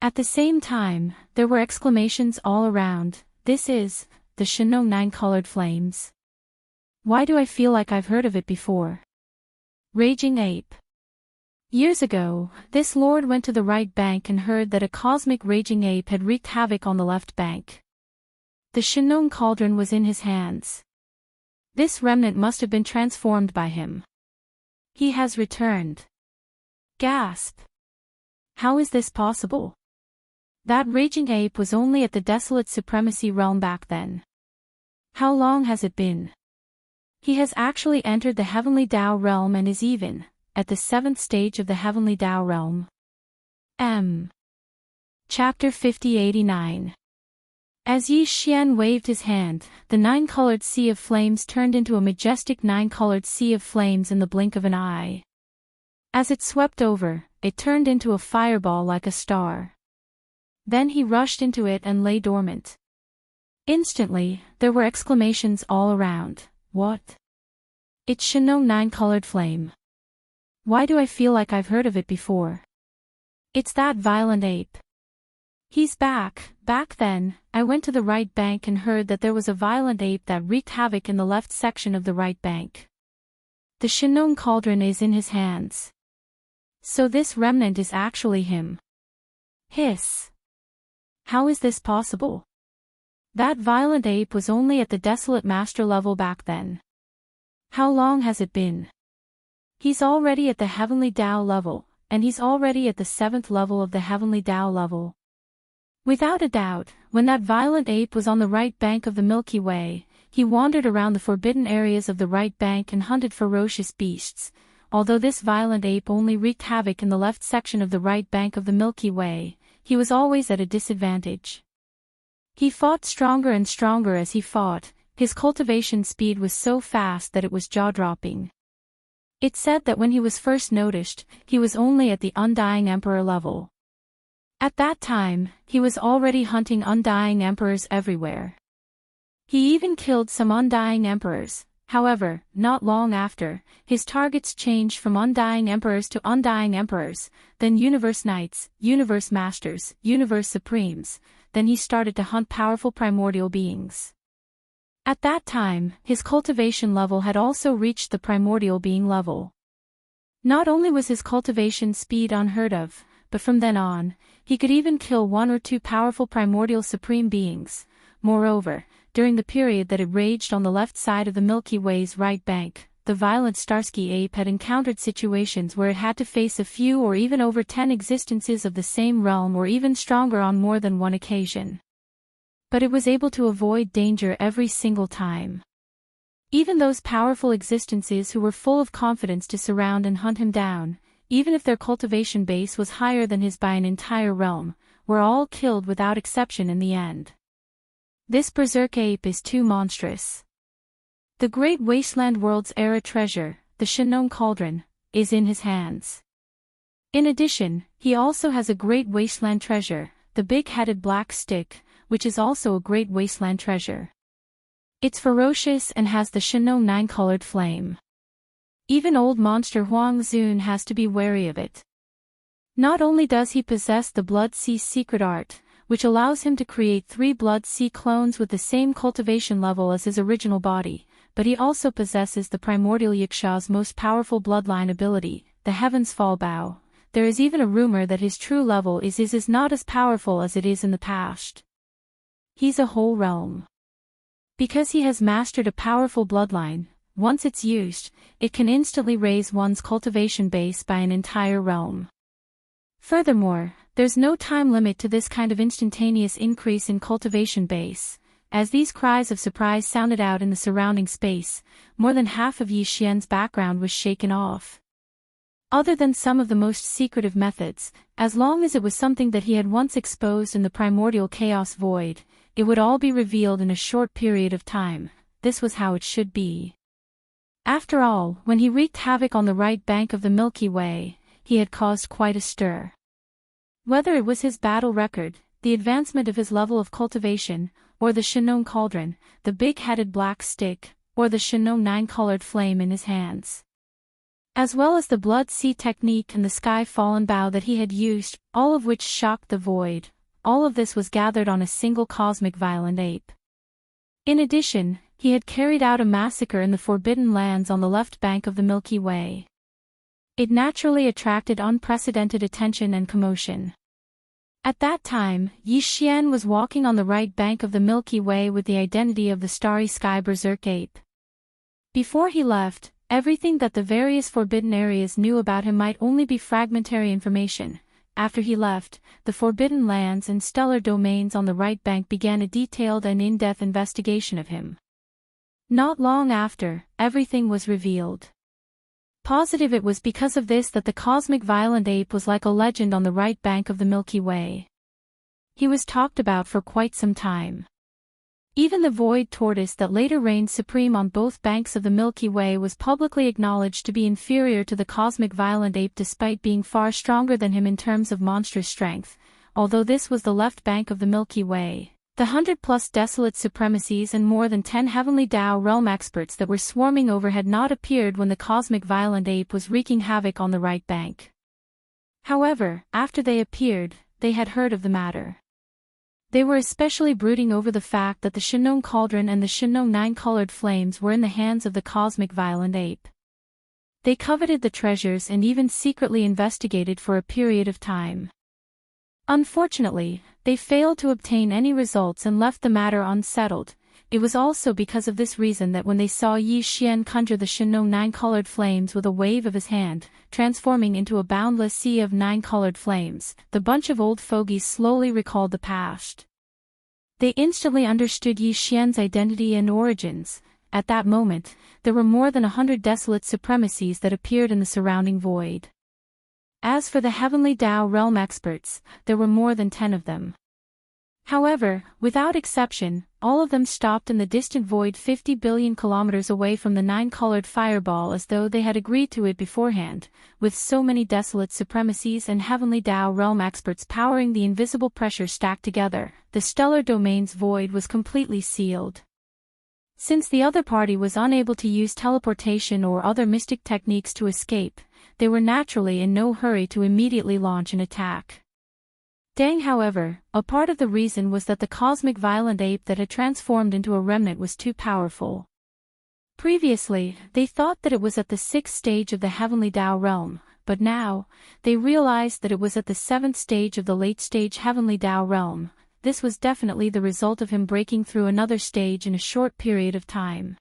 At the same time, there were exclamations all around. This is the Fictional 9-colored flames. Why do I feel like I've heard of it before? Raging Ape. Years ago, this lord went to the right bank and heard that a cosmic raging ape had wreaked havoc on the left bank. The Fictional cauldron was in his hands. This remnant must have been transformed by him. He has returned. Gasp. How is this possible? That raging ape was only at the desolate supremacy realm back then. How long has it been? He has actually entered the heavenly Tao realm and is even at the 7th stage of the heavenly Tao realm. Chapter 5089. As Yi Xian waved his hand, the 9-colored sea of flames turned into a majestic 9-colored sea of flames in the blink of an eye. As it swept over, it turned into a fireball like a star. Then he rushed into it and lay dormant. Instantly, there were exclamations all around. What? It's Fictional 9-colored flame. Why do I feel like I've heard of it before? It's that violent ape. He's back. Back then, I went to the right bank and heard that there was a violent ape that wreaked havoc in the left section of the right bank. The Fictional cauldron is in his hands. So this remnant is actually him. Hiss. How is this possible? That violent ape was only at the desolate master level back then. How long has it been? He's already at the heavenly Tao level, and he's already at the 7th level of the heavenly Tao level. Without a doubt, when that violent ape was on the right bank of the Milky Way, he wandered around the forbidden areas of the right bank and hunted ferocious beasts. Although this violent ape only wreaked havoc in the left section of the right bank of the Milky Way, he was always at a disadvantage. He fought stronger and stronger as he fought. His cultivation speed was so fast that it was jaw-dropping. It said that when he was first noticed, he was only at the Undying Emperor level. At that time, he was already hunting Undying Emperors everywhere. He even killed some Undying Emperors. However, not long after, his targets changed from Undying Emperors to Undying Emperors, then Universe Knights, Universe Masters, Universe Supremes. Then he started to hunt powerful primordial beings. At that time, his cultivation level had also reached the primordial being level. Not only was his cultivation speed unheard of, but from then on, he could even kill 1 or 2 powerful primordial supreme beings. Moreover, during the period that it raged on the left side of the Milky Way's right bank, the violent Starsky ape had encountered situations where it had to face a few or even over 10 existences of the same realm or even stronger on more than one occasion. But it was able to avoid danger every single time. Even those powerful existences who were full of confidence to surround and hunt him down, even if their cultivation base was higher than his by an entire realm, were all killed without exception in the end. This berserk ape is too monstrous. The great wasteland world's era treasure, the Fictional cauldron, is in his hands. In addition, he also has a great wasteland treasure, the big-headed black stick, which is also a great wasteland treasure. It's ferocious and has the Fictional 9-colored flame. Even old monster Huang Zun has to be wary of it. Not only does he possess the Blood Sea secret art, which allows him to create 3 Blood Sea clones with the same cultivation level as his original body, but he also possesses the primordial Yaksha's most powerful bloodline ability, the Heaven's Fall Bow. There is even a rumor that his true level is not as powerful as it is in the past. He's a whole realm. Because he has mastered a powerful bloodline, once it's used, it can instantly raise one's cultivation base by an entire realm. Furthermore, there's no time limit to this kind of instantaneous increase in cultivation base. As these cries of surprise sounded out in the surrounding space, more than half of Yi Xian's background was shaken off. Other than some of the most secretive methods, as long as it was something that he had once exposed in the primordial chaos void, it would all be revealed in a short period of time. This was how it should be. After all, when he wreaked havoc on the right bank of the Milky Way, he had caused quite a stir. Whether it was his battle record, the advancement of his level of cultivation, or the Shinon cauldron, the big-headed black stick, or the Shinon nine-colored flame in his hands, as well as the blood sea technique and the sky-fallen bow that he had used, all of which shocked the void, all of this was gathered on a single cosmic violent ape. In addition, he had carried out a massacre in the Forbidden Lands on the left bank of the Milky Way. It naturally attracted unprecedented attention and commotion. At that time, Yi Xian was walking on the right bank of the Milky Way with the identity of the Starry Sky Berserk Ape. Before he left, everything that the various forbidden areas knew about him might only be fragmentary information. After he left, the Forbidden Lands and Stellar Domains on the right bank began a detailed and in-depth investigation of him. Not long after, everything was revealed. Positive it was because of this that the cosmic violent ape was like a legend on the right bank of the Milky Way. He was talked about for quite some time. Even the void tortoise that later reigned supreme on both banks of the Milky Way was publicly acknowledged to be inferior to the cosmic violent ape despite being far stronger than him in terms of monstrous strength, although this was the left bank of the Milky Way. The 100+ desolate supremacies and more than 10 heavenly Tao realm experts that were swarming over had not appeared when the cosmic violent ape was wreaking havoc on the right bank. However, after they appeared, they had heard of the matter. They were especially brooding over the fact that the Shinon cauldron and the Shinon nine-colored flames were in the hands of the cosmic violent ape. They coveted the treasures and even secretly investigated for a period of time. Unfortunately, they failed to obtain any results and left the matter unsettled. It was also because of this reason that when they saw Yi Xian conjure the Shinon nine-colored flames with a wave of his hand, transforming into a boundless sea of nine-colored flames, the bunch of old fogies slowly recalled the past. They instantly understood Yi Xian's identity and origins. At that moment, there were more than 100 desolate supremacies that appeared in the surrounding void. As for the heavenly Tao realm experts, there were more than 10 of them. However, without exception, all of them stopped in the distant void 50 billion kilometers away from the nine-colored fireball as though they had agreed to it beforehand. With so many desolate supremacies and heavenly Tao realm experts powering the invisible pressure stacked together, the stellar domain's void was completely sealed. Since the other party was unable to use teleportation or other mystic techniques to escape, they were naturally in no hurry to immediately launch an attack. Dang, however, a part of the reason was that the cosmic violent ape that had transformed into a remnant was too powerful. Previously, they thought that it was at the 6th stage of the heavenly Tao realm, but now, they realized that it was at the 7th stage of the late-stage heavenly Tao realm. This was definitely the result of him breaking through another stage in a short period of time.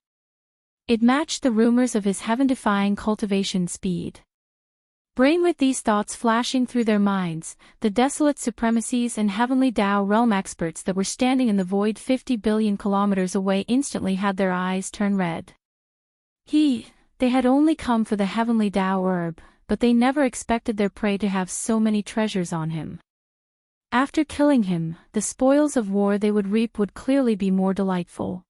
It matched the rumors of his heaven-defying cultivation speed. Brain with these thoughts flashing through their minds, the desolate supremacies and heavenly Tao realm experts that were standing in the void 50 billion kilometers away instantly had their eyes turn red. They had only come for the heavenly Tao herb, but they never expected their prey to have so many treasures on him. After killing him, the spoils of war they would reap would clearly be more delightful.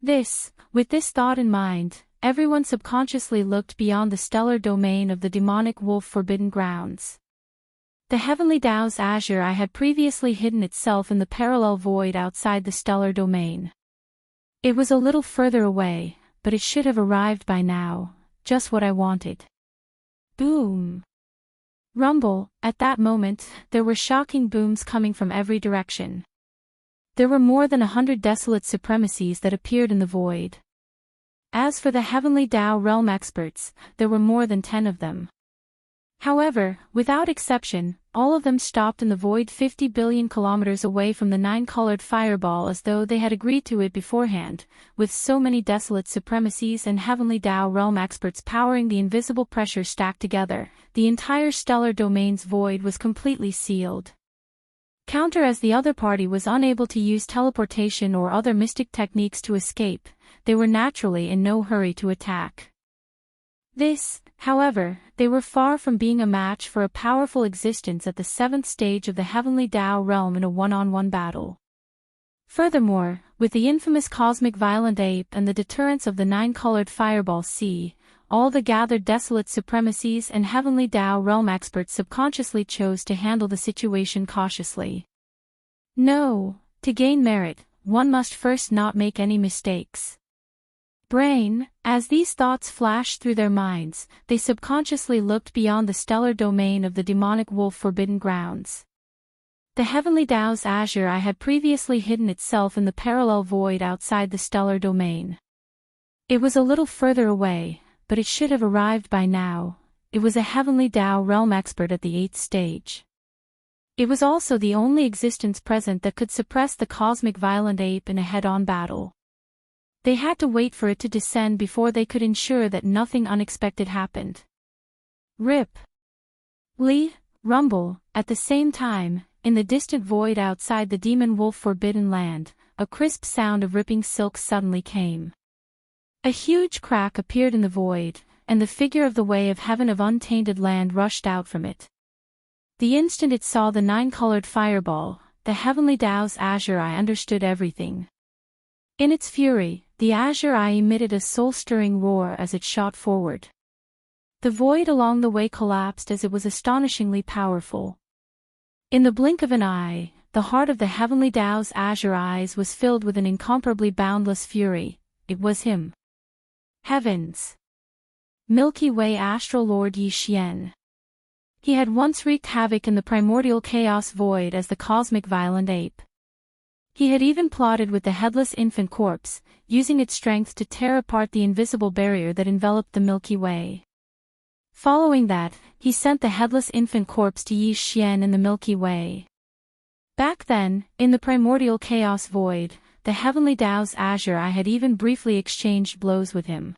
With this thought in mind, everyone subconsciously looked beyond the stellar domain of the demonic wolf forbidden grounds. The heavenly Tao's azure eye had previously hidden itself in the parallel void outside the stellar domain. It was a little further away, but it should have arrived by now, just what I wanted. Boom! Rumble. At that moment, there were shocking booms coming from every direction. There were more than 100 desolate supremacies that appeared in the void. As for the heavenly Tao realm experts, there were more than 10 of them. However, without exception, all of them stopped in the void 50 billion kilometers away from the nine-colored fireball as though they had agreed to it beforehand. With so many desolate supremacies and heavenly Tao realm experts powering the invisible pressure stacked together, the entire stellar domain's void was completely sealed. Counter as the other party was unable to use teleportation or other mystic techniques to escape, they were naturally in no hurry to attack. However, they were far from being a match for a powerful existence at the 7th stage of the heavenly Tao realm in a one-on-one battle. Furthermore, With the infamous cosmic violent ape and the deterrence of the nine-colored fireball sea, all the gathered desolate supremacies and heavenly Tao realm experts subconsciously chose to handle the situation cautiously. No, to gain merit, one must first not make any mistakes. Brain, as these thoughts flashed through their minds, they subconsciously looked beyond the stellar domain of the demonic wolf forbidden grounds. The heavenly Tao's azure eye had previously hidden itself in the parallel void outside the stellar domain. It was a little further away, but it should have arrived by now. It was a heavenly Tao realm expert at the 8th stage. It was also the only existence present that could suppress the cosmic violent ape in a head-on battle. They had to wait for it to descend before they could ensure that nothing unexpected happened. Rip. Lee, rumble, at the same time, in the distant void outside the demon wolf forbidden land, a crisp sound of ripping silk suddenly came. A huge crack appeared in the void, and the figure of the way of heaven of untainted land rushed out from it. The instant it saw the nine-colored fireball, the heavenly Tao's azure eye understood everything. In its fury, the azure eye emitted a soul-stirring roar as it shot forward. The void along the way collapsed as it was astonishingly powerful. In the blink of an eye, the heart of the heavenly Tao's azure eyes was filled with an incomparably boundless fury. It was him. Heavens! Milky Way Astral Lord Yi Xian. He had once wreaked havoc in the primordial chaos void as the cosmic violent ape. He had even plotted with the headless infant corpse, using its strength to tear apart the invisible barrier that enveloped the Milky Way. Following that, he sent the headless infant corpse to Yi Xian in the Milky Way. Back then, in the primordial chaos void, the heavenly Tao's azure eye had even briefly exchanged blows with him.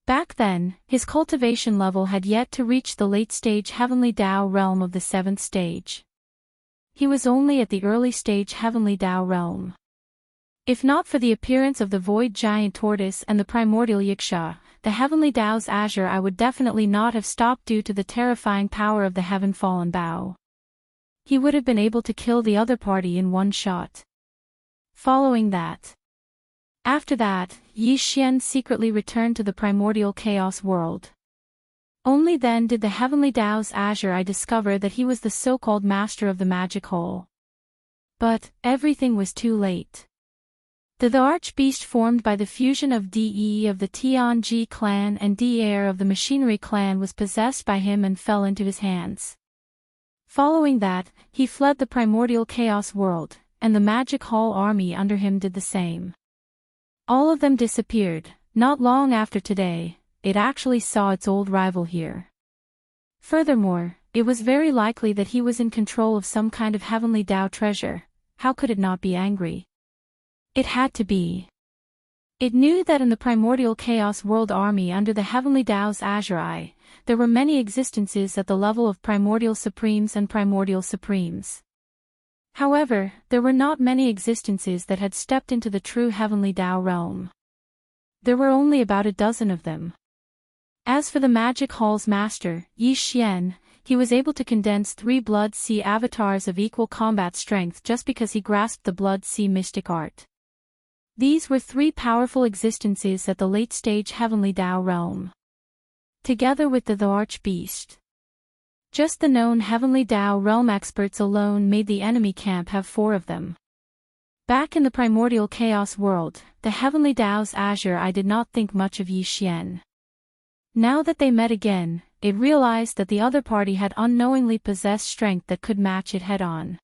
Back then, his cultivation level had yet to reach the late-stage heavenly Tao realm of the 7th stage. He was only at the early-stage heavenly Tao realm. If not for the appearance of the void giant tortoise and the primordial yiksha, the heavenly Tao's azure eye would definitely not have stopped due to the terrifying power of the heaven-fallen Bao. He would have been able to kill the other party in one shot. Following that. After that, Yi Xian secretly returned to the primordial chaos world. Only then did the heavenly Tao's azure eye discover that he was the so-called master of the magic hole. But, everything was too late. The arch-beast formed by the fusion of De of the Tianji clan and De of the machinery clan was possessed by him and fell into his hands. Following that, he fled the primordial chaos world, and the magic hall army under him did the same. All of them disappeared. Not long after today, it actually saw its old rival here. Furthermore, it was very likely that he was in control of some kind of heavenly Tao treasure. How could it not be angry? It had to be. It knew that in the primordial chaos world army under the heavenly Tao's azure eye, there were many existences at the level of primordial supremes and primordial supremes. However, there were not many existences that had stepped into the true heavenly Tao realm. There were only about a dozen of them. As for the magic hall's master, Yi Xian, he was able to condense 3 Blood Sea avatars of equal combat strength just because he grasped the Blood Sea mystic art. These were 3 powerful existences at the late-stage heavenly Tao realm. Together with the arch-beast. Just the known heavenly Tao realm experts alone made the enemy camp have 4 of them. Back in the primordial chaos world, the heavenly Tao's azure eye did not think much of Yi Xian. Now that they met again, it realized that the other party had unknowingly possessed strength that could match it head-on.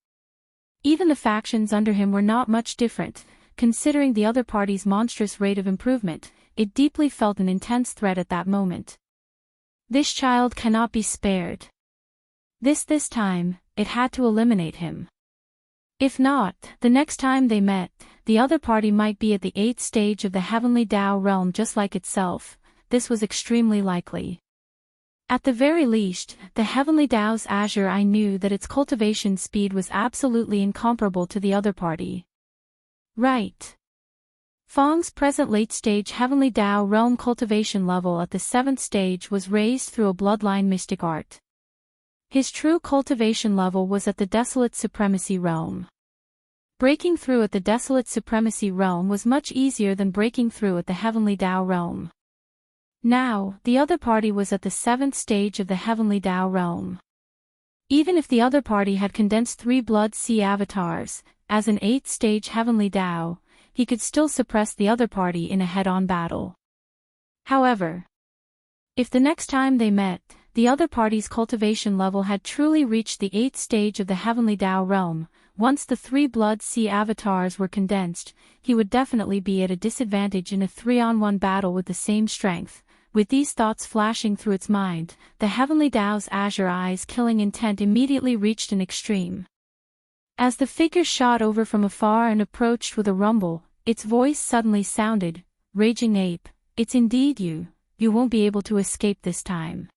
Even the factions under him were not much different. Considering the other party's monstrous rate of improvement, it deeply felt an intense threat at that moment. This child cannot be spared. This time, it had to eliminate him. If not, the next time they met, the other party might be at the 8th stage of the heavenly Tao realm just like itself. This was extremely likely. At the very least, the heavenly Tao's azure eye knew that its cultivation speed was absolutely incomparable to the other party. Right. Fang's present late-stage heavenly Tao realm cultivation level at the 7th stage was raised through a bloodline mystic art. His true cultivation level was at the desolate supremacy realm. Breaking through at the desolate supremacy realm was much easier than breaking through at the heavenly Tao realm. Now, the other party was at the 7th stage of the heavenly Tao realm. Even if the other party had condensed 3 Blood Sea avatars, as an 8th stage heavenly Tao, he could still suppress the other party in a head-on battle. However, if the next time they met, the other party's cultivation level had truly reached the 8th stage of the heavenly Tao realm, once the 3 Blood Sea avatars were condensed, he would definitely be at a disadvantage in a 3-on-1 battle with the same strength. With these thoughts flashing through its mind, the heavenly Tao's azure eyes killing intent immediately reached an extreme. As the figure shot over from afar and approached with a rumble, its voice suddenly sounded, "Raging Ape, it's indeed you, you won't be able to escape this time."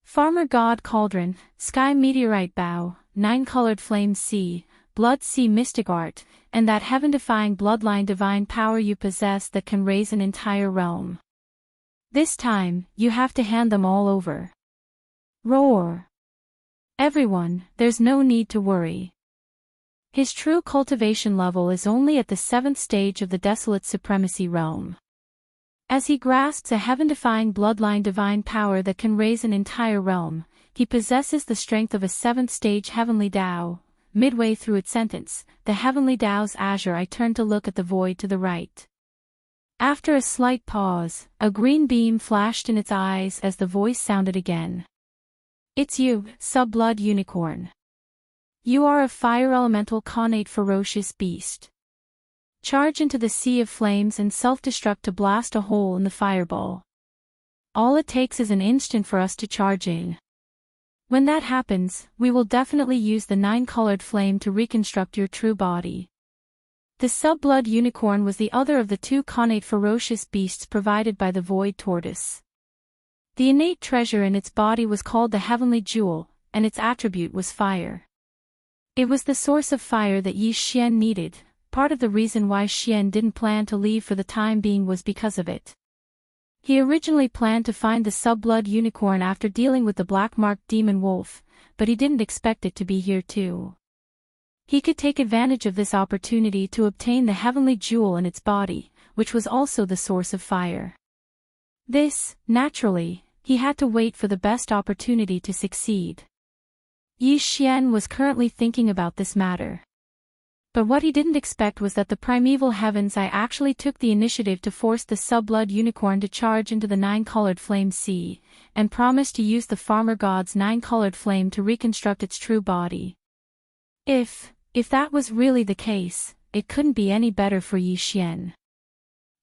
Farmer God Cauldron, Sky Meteorite Bow, 9-colored Flame Sea, Blood Sea Mystic Art, and that heaven-defying bloodline divine power you possess that can raise an entire realm. This time, you have to hand them all over. Roar! Everyone, there's no need to worry. His true cultivation level is only at the 7th stage of the desolate supremacy realm. As he grasps a heaven-defying bloodline divine power that can raise an entire realm, he possesses the strength of a 7th stage heavenly Tao. Midway through its sentence, the heavenly Tao's azure eye turned to look at the void to the right. After a slight pause, a green beam flashed in its eyes as the voice sounded again. "It's you, sub-blood unicorn. You are a fire elemental connate ferocious beast. Charge into the sea of flames and self-destruct to blast a hole in the fireball. All it takes is an instant for us to charge in. When that happens, we will definitely use the 9-colored flame to reconstruct your true body." The sub-blood unicorn was the other of the 2 connate ferocious beasts provided by the void tortoise. The innate treasure in its body was called the heavenly jewel, and its attribute was fire. It was the source of fire that Yi Xian needed. Part of the reason why Xian didn't plan to leave for the time being was because of it. He originally planned to find the sub-blood unicorn after dealing with the black-marked demon wolf, but he didn't expect it to be here too. He could take advantage of this opportunity to obtain the heavenly jewel in its body, which was also the source of fire. This, naturally, he had to wait for the best opportunity to succeed. Yi Xian was currently thinking about this matter. But what he didn't expect was that the primeval heavens eye actually took the initiative to force the sub-blood unicorn to charge into the 9-colored flame sea, and promised to use the farmer god's 9-colored flame to reconstruct its true body. If that was really the case, it couldn't be any better for Yi Xian.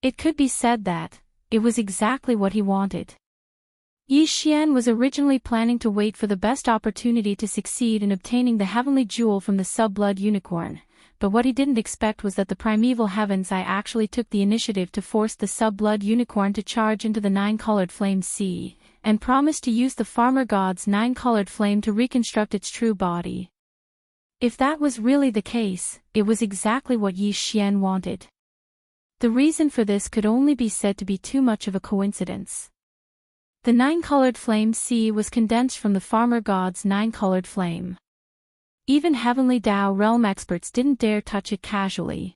It could be said that it was exactly what he wanted. Yi Xian was originally planning to wait for the best opportunity to succeed in obtaining the heavenly jewel from the sub-blood unicorn, but what he didn't expect was that the primeval heavens eye actually took the initiative to force the sub-blood unicorn to charge into the 9-colored flame sea, and promised to use the farmer god's 9-colored flame to reconstruct its true body. If that was really the case, it was exactly what Yi Xian wanted. The reason for this could only be said to be too much of a coincidence. The 9-colored flame sea was condensed from the farmer god's 9-colored flame. Even heavenly Tao realm experts didn't dare touch it casually.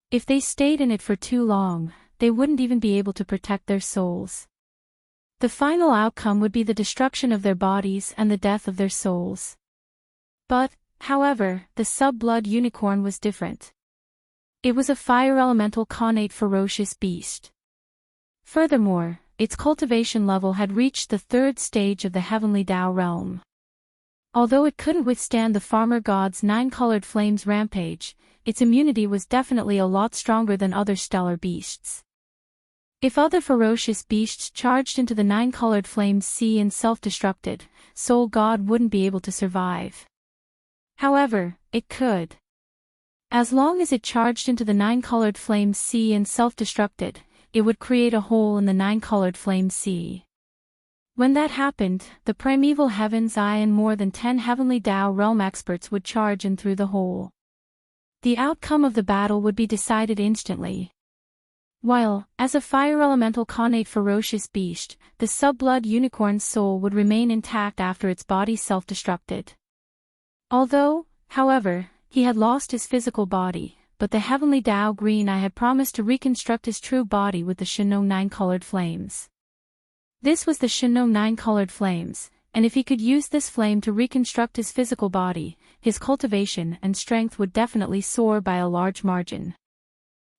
If they stayed in it for too long, they wouldn't even be able to protect their souls. The final outcome would be the destruction of their bodies and the death of their souls. But, however, the sub-blood unicorn was different. It was a fire elemental connate ferocious beast. Furthermore, its cultivation level had reached the 3rd stage of the heavenly Tao realm. Although it couldn't withstand the farmer god's 9-colored flames rampage, its immunity was definitely a lot stronger than other stellar beasts. If other ferocious beasts charged into the 9-colored flames sea and self-destructed, Soul God wouldn't be able to survive. However, it could. As long as it charged into the 9-colored flame sea and self-destructed, it would create a hole in the 9-colored flame sea. When that happened, the primeval heavens eye and more than 10 heavenly Tao realm experts would charge in through the hole. The outcome of the battle would be decided instantly. While, as a fire elemental connate ferocious beast, the sub-blood unicorn's soul would remain intact after its body self-destructed. Although, however, he had lost his physical body, but the heavenly Dao Green Eye had promised to reconstruct his true body with the Shinno 9-colored flames. This was the Shinno 9-colored flames, and if he could use this flame to reconstruct his physical body, his cultivation and strength would definitely soar by a large margin.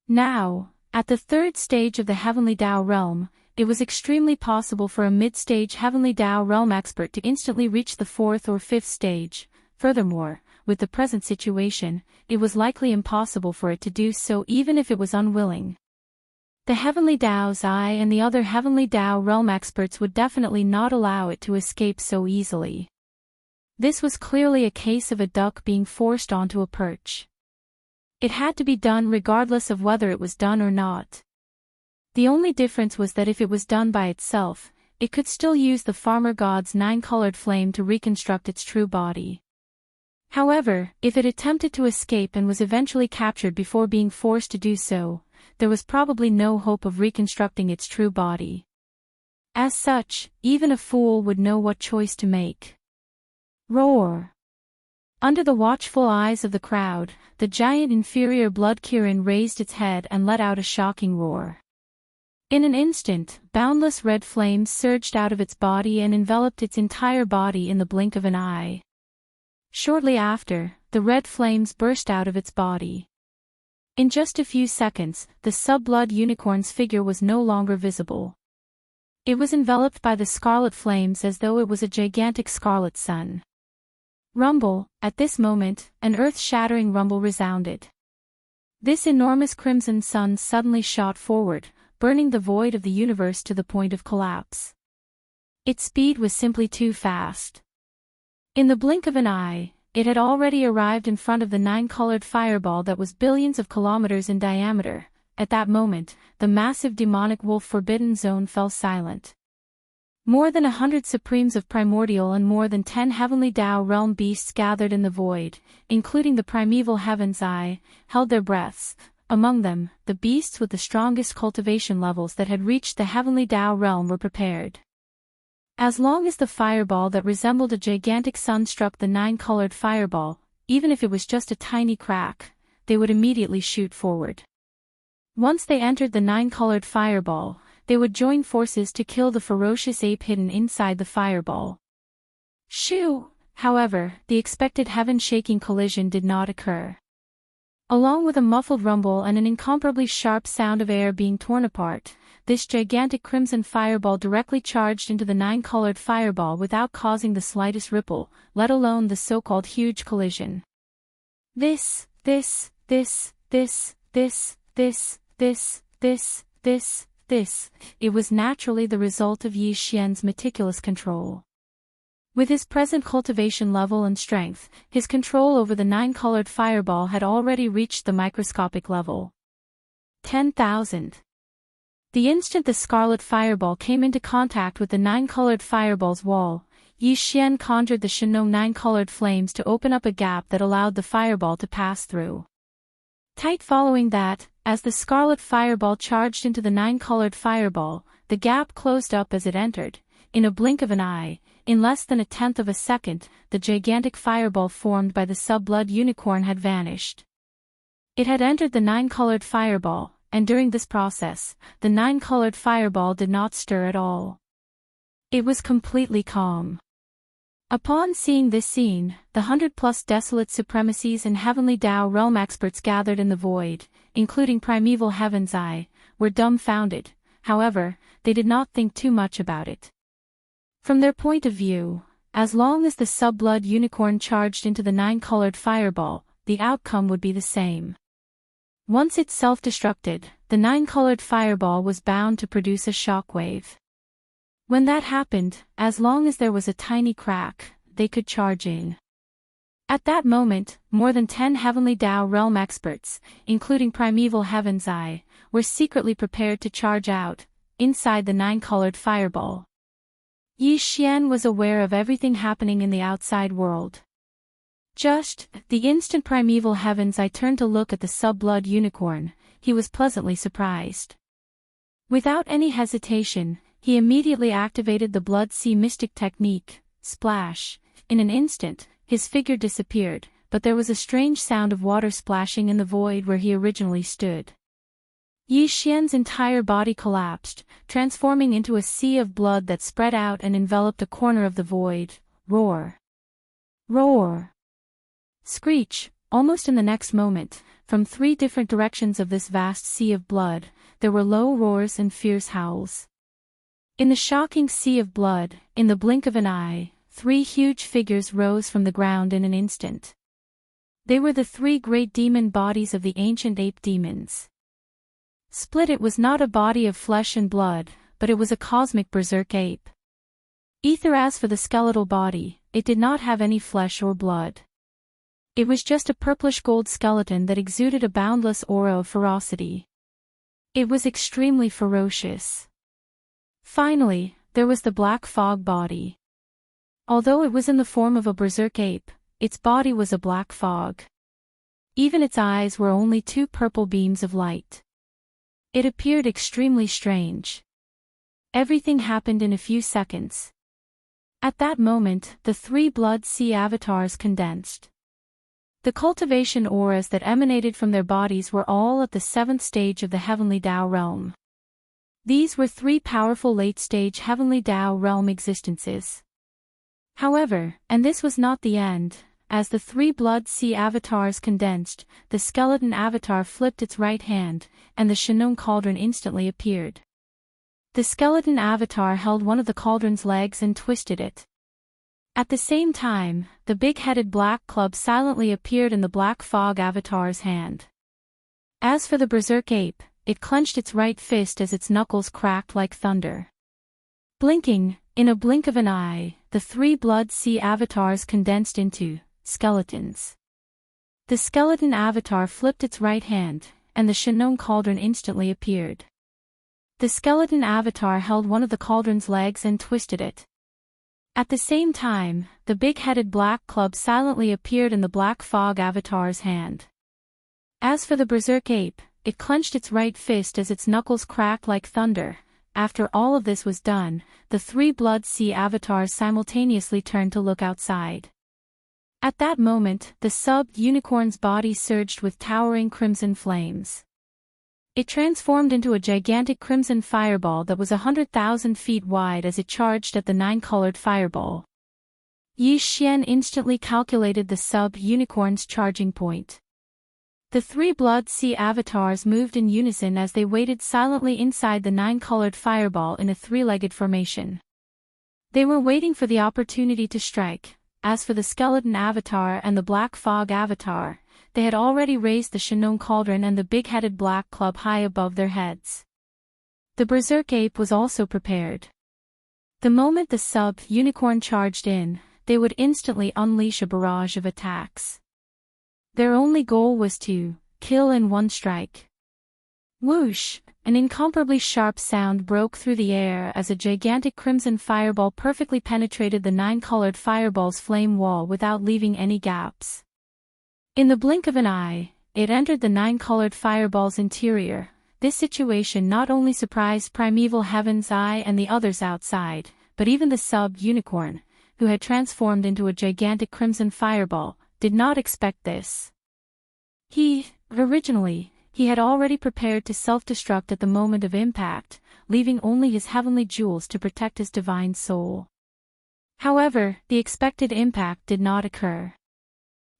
Now, at the third stage of the Heavenly Dao realm, it was extremely possible for a mid-stage Heavenly Dao realm expert to instantly reach the fourth or fifth stage. Furthermore, with the present situation, it was likely impossible for it to do so even if it was unwilling. The Heavenly Dao's Eye and the other Heavenly Dao realm experts would definitely not allow it to escape so easily. This was clearly a case of a duck being forced onto a perch. It had to be done regardless of whether it was done or not. The only difference was that if it was done by itself, it could still use the Farmer God's 9-colored flame to reconstruct its true body. However, if it attempted to escape and was eventually captured before being forced to do so, there was probably no hope of reconstructing its true body. As such, even a fool would know what choice to make. Roar! Under the watchful eyes of the crowd, the giant inferior blood Kirin raised its head and let out a shocking roar. In an instant, boundless red flames surged out of its body and enveloped its entire body in the blink of an eye. Shortly after, the red flames burst out of its body. In just a few seconds, the sub-blood unicorn's figure was no longer visible. It was enveloped by the scarlet flames as though it was a gigantic scarlet sun. Rumble! At this moment, an earth-shattering rumble resounded. This enormous crimson sun suddenly shot forward, burning the void of the universe to the point of collapse. Its speed was simply too fast. In the blink of an eye, it had already arrived in front of the 9-colored fireball that was billions of kilometers in diameter. At that moment, the massive demonic wolf forbidden zone fell silent. More than 100 supremes of primordial and more than 10 heavenly Dao realm beasts gathered in the void, including the primeval Heaven's Eye, held their breaths. Among them, the beasts with the strongest cultivation levels that had reached the heavenly Dao realm were prepared. As long as the fireball that resembled a gigantic sun struck the 9-colored fireball, even if it was just a tiny crack, they would immediately shoot forward. Once they entered the 9-colored fireball, they would join forces to kill the ferocious ape hidden inside the fireball. Shoo! However, the expected heaven-shaking collision did not occur. Along with a muffled rumble and an incomparably sharp sound of air being torn apart, this gigantic crimson fireball directly charged into the 9-colored fireball without causing the slightest ripple, let alone the so-called huge collision. This, it was naturally the result of Yi Xian's meticulous control. With his present cultivation level and strength, his control over the 9-colored fireball had already reached the microscopic level. 10,000. The instant the scarlet fireball came into contact with the 9-colored fireball's wall, Yi Xian conjured the Shinno 9-colored flames to open up a gap that allowed the fireball to pass through. Tight following that, as the scarlet fireball charged into the 9-colored fireball, the gap closed up as it entered. In a blink of an eye, in less than a tenth of a second, the gigantic fireball formed by the sub-blood unicorn had vanished. It had entered the 9-colored fireball, and during this process, the 9-colored fireball did not stir at all. It was completely calm. Upon seeing this scene, the 100+ desolate supremacies and heavenly Dao realm experts gathered in the void, including primeval Heaven's Eye, were dumbfounded. However, they did not think too much about it. From their point of view, as long as the sub-blood unicorn charged into the 9-colored fireball, the outcome would be the same. Once it self-destructed, the 9-colored fireball was bound to produce a shockwave. When that happened, as long as there was a tiny crack, they could charge in. At that moment, more than 10 heavenly Dao realm experts, including primeval Heaven's Eye, were secretly prepared to charge out, inside the 9-colored fireball. Yi Xian was aware of everything happening in the outside world. Just, the instant primeval Heaven's Eye turned to look at the sub-blood unicorn, he was pleasantly surprised. Without any hesitation, he immediately activated the Blood Sea Mystic technique, Splash. In an instant, his figure disappeared, but there was a strange sound of water splashing in the void where he originally stood. Yi Xian's entire body collapsed, transforming into a sea of blood that spread out and enveloped a corner of the void. Roar! Roar! Screech! Almost in the next moment, from 3 different directions of this vast sea of blood, there were low roars and fierce howls. In the shocking sea of blood, in the blink of an eye, 3 huge figures rose from the ground in an instant. They were the 3 great demon bodies of the ancient ape demons. Split it was not a body of flesh and blood, but it was a cosmic berserk ape. Ether. As for the skeletal body, it did not have any flesh or blood. It was just a purplish gold skeleton that exuded a boundless aura of ferocity. It was extremely ferocious. Finally, there was the black fog body. Although it was in the form of a berserk ape, its body was a black fog. Even its eyes were only 2 purple beams of light. It appeared extremely strange. Everything happened in a few seconds. At that moment, the 3 blood sea avatars condensed. The cultivation auras that emanated from their bodies were all at the 7th stage of the Heavenly Tao realm. These were 3 powerful late-stage Heavenly Tao realm existences. However, and this was not the end, as the 3 blood sea avatars condensed, the skeleton avatar flipped its right hand, and the Shannon cauldron instantly appeared. The skeleton avatar held one of the cauldron's legs and twisted it. At the same time, the big-headed black club silently appeared in the black fog avatar's hand. As for the berserk ape, it clenched its right fist as its knuckles cracked like thunder. Blinking, in a blink of an eye, the 3 blood sea avatars condensed into skeletons. The skeleton avatar flipped its right hand, and the Shannon cauldron instantly appeared. The skeleton avatar held one of the cauldron's legs and twisted it. At the same time, the big-headed black club silently appeared in the black fog avatar's hand. As for the berserk ape, it clenched its right fist as its knuckles cracked like thunder. After all of this was done, the 3 blood sea avatars simultaneously turned to look outside. At that moment, the sub-unicorn's body surged with towering crimson flames. It transformed into a gigantic crimson fireball that was 100,000 feet wide as it charged at the 9-colored fireball. Yi Xian instantly calculated the sub-unicorn's charging point. The 3 blood sea avatars moved in unison as they waited silently inside the 9-colored fireball in a 3-legged formation. They were waiting for the opportunity to strike. As for the skeleton avatar and the black fog avatar, they had already raised the Shannon cauldron and the big-headed black club high above their heads. The berserk ape was also prepared. The moment the sub-unicorn charged in, they would instantly unleash a barrage of attacks. Their only goal was to kill in one strike. Whoosh! An incomparably sharp sound broke through the air as a gigantic crimson fireball perfectly penetrated the 9-colored fireball's flame wall without leaving any gaps. In the blink of an eye, it entered the 9-colored fireball's interior. This situation not only surprised Primeval Heaven's Eye and the others outside, but even the sub-unicorn, who had transformed into a gigantic crimson fireball, did not expect this. Originally, he had already prepared to self-destruct at the moment of impact, leaving only his heavenly jewels to protect his divine soul. However, the expected impact did not occur.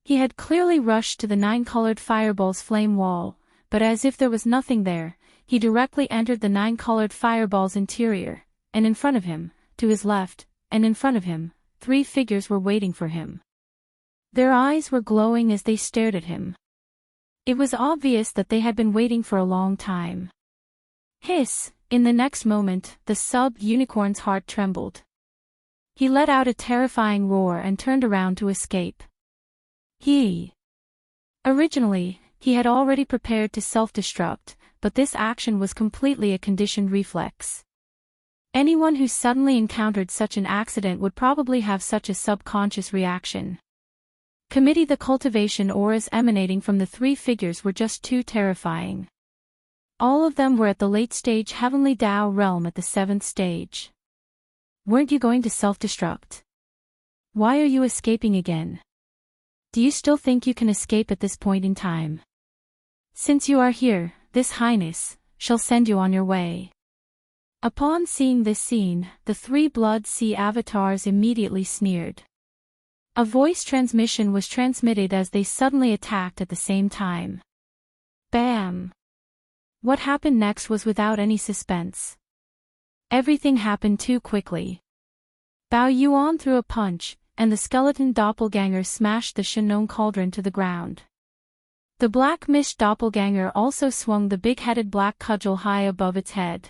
He had clearly rushed to the 9-colored fireball's flame wall, but as if there was nothing there, he directly entered the 9-colored fireball's interior, and in front of him, to his left, and in front of him, 3 figures were waiting for him. Their eyes were glowing as they stared at him. It was obvious that they had been waiting for a long time. Hiss! In the next moment, the sub-unicorn's heart trembled. He let out a terrifying roar and turned around to escape. Originally, he had already prepared to self-destruct, but this action was completely a conditioned reflex. Anyone who suddenly encountered such an accident would probably have such a subconscious reaction. The cultivation auras emanating from the 3 figures were just too terrifying. All of them were at the late-stage Heavenly Tao realm at the 7th stage. Weren't you going to self-destruct? Why are you escaping again? Do you still think you can escape at this point in time? Since you are here, This Highness shall send you on your way. Upon seeing this scene, the three Blood Sea avatars immediately sneered. A voice transmission was transmitted as they suddenly attacked at the same time. Bam! What happened next was without any suspense. Everything happened too quickly. Bao Yuan threw a punch, and the skeleton doppelganger smashed the Shannon cauldron to the ground. The black mist doppelganger also swung the big-headed black cudgel high above its head.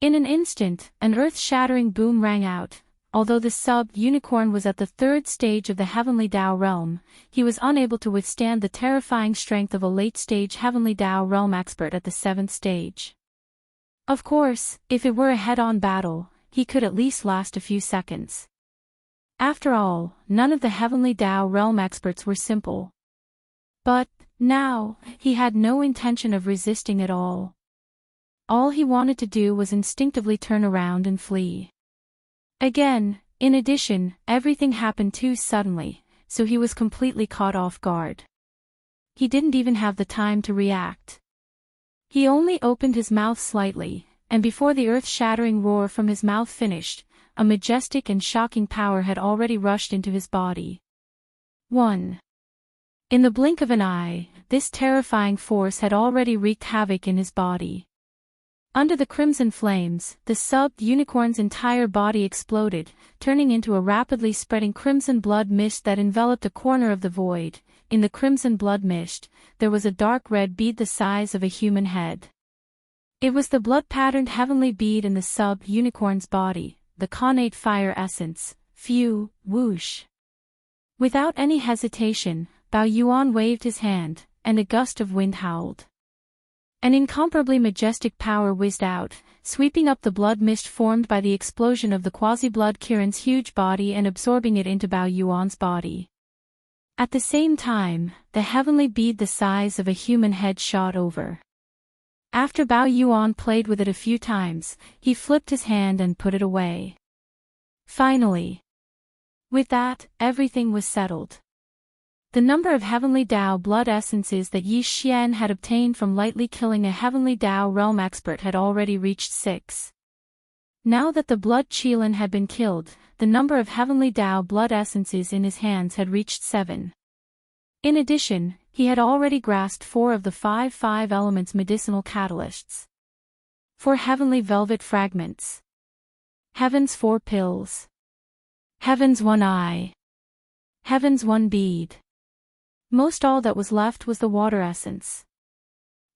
In an instant, an earth-shattering boom rang out. Although the sub-unicorn was at the third stage of the Heavenly Tao realm, he was unable to withstand the terrifying strength of a late-stage Heavenly Tao realm expert at the seventh stage. Of course, if it were a head-on battle, he could at least last a few seconds. After all, none of the Heavenly Tao realm experts were simple. But, now, he had no intention of resisting at all. All he wanted to do was instinctively turn around and flee. Again, in addition, everything happened too suddenly, so he was completely caught off guard. He didn't even have the time to react. He only opened his mouth slightly, and before the earth-shattering roar from his mouth finished, a majestic and shocking power had already rushed into his body. 1. In the blink of an eye, this terrifying force had already wreaked havoc in his body. Under the crimson flames, the sub-unicorn's entire body exploded, turning into a rapidly spreading crimson blood mist that enveloped a corner of the void. In the crimson blood mist, there was a dark red bead the size of a human head. It was the blood-patterned heavenly bead in the sub-unicorn's body, the connate fire essence. Phew, whoosh. Without any hesitation, Bao Yuan waved his hand, and a gust of wind howled. An incomparably majestic power whizzed out, sweeping up the blood mist formed by the explosion of the quasi-blood Kiran's huge body and absorbing it into Bao Yuan's body. At the same time, the heavenly bead the size of a human head shot over. After Bao Yuan played with it a few times, he flipped his hand and put it away. Finally. With that, everything was settled. The number of Heavenly Tao blood essences that Yi Xian had obtained from lightly killing a Heavenly Tao realm expert had already reached 6. Now that the blood Qilin had been killed, the number of Heavenly Tao blood essences in his hands had reached 7. In addition, he had already grasped 4 of the 5 elements medicinal catalysts. 4 heavenly velvet fragments. Heaven's 4 pills. Heaven's 1 eye. Heaven's 1 bead. Most all that was left was the water essence.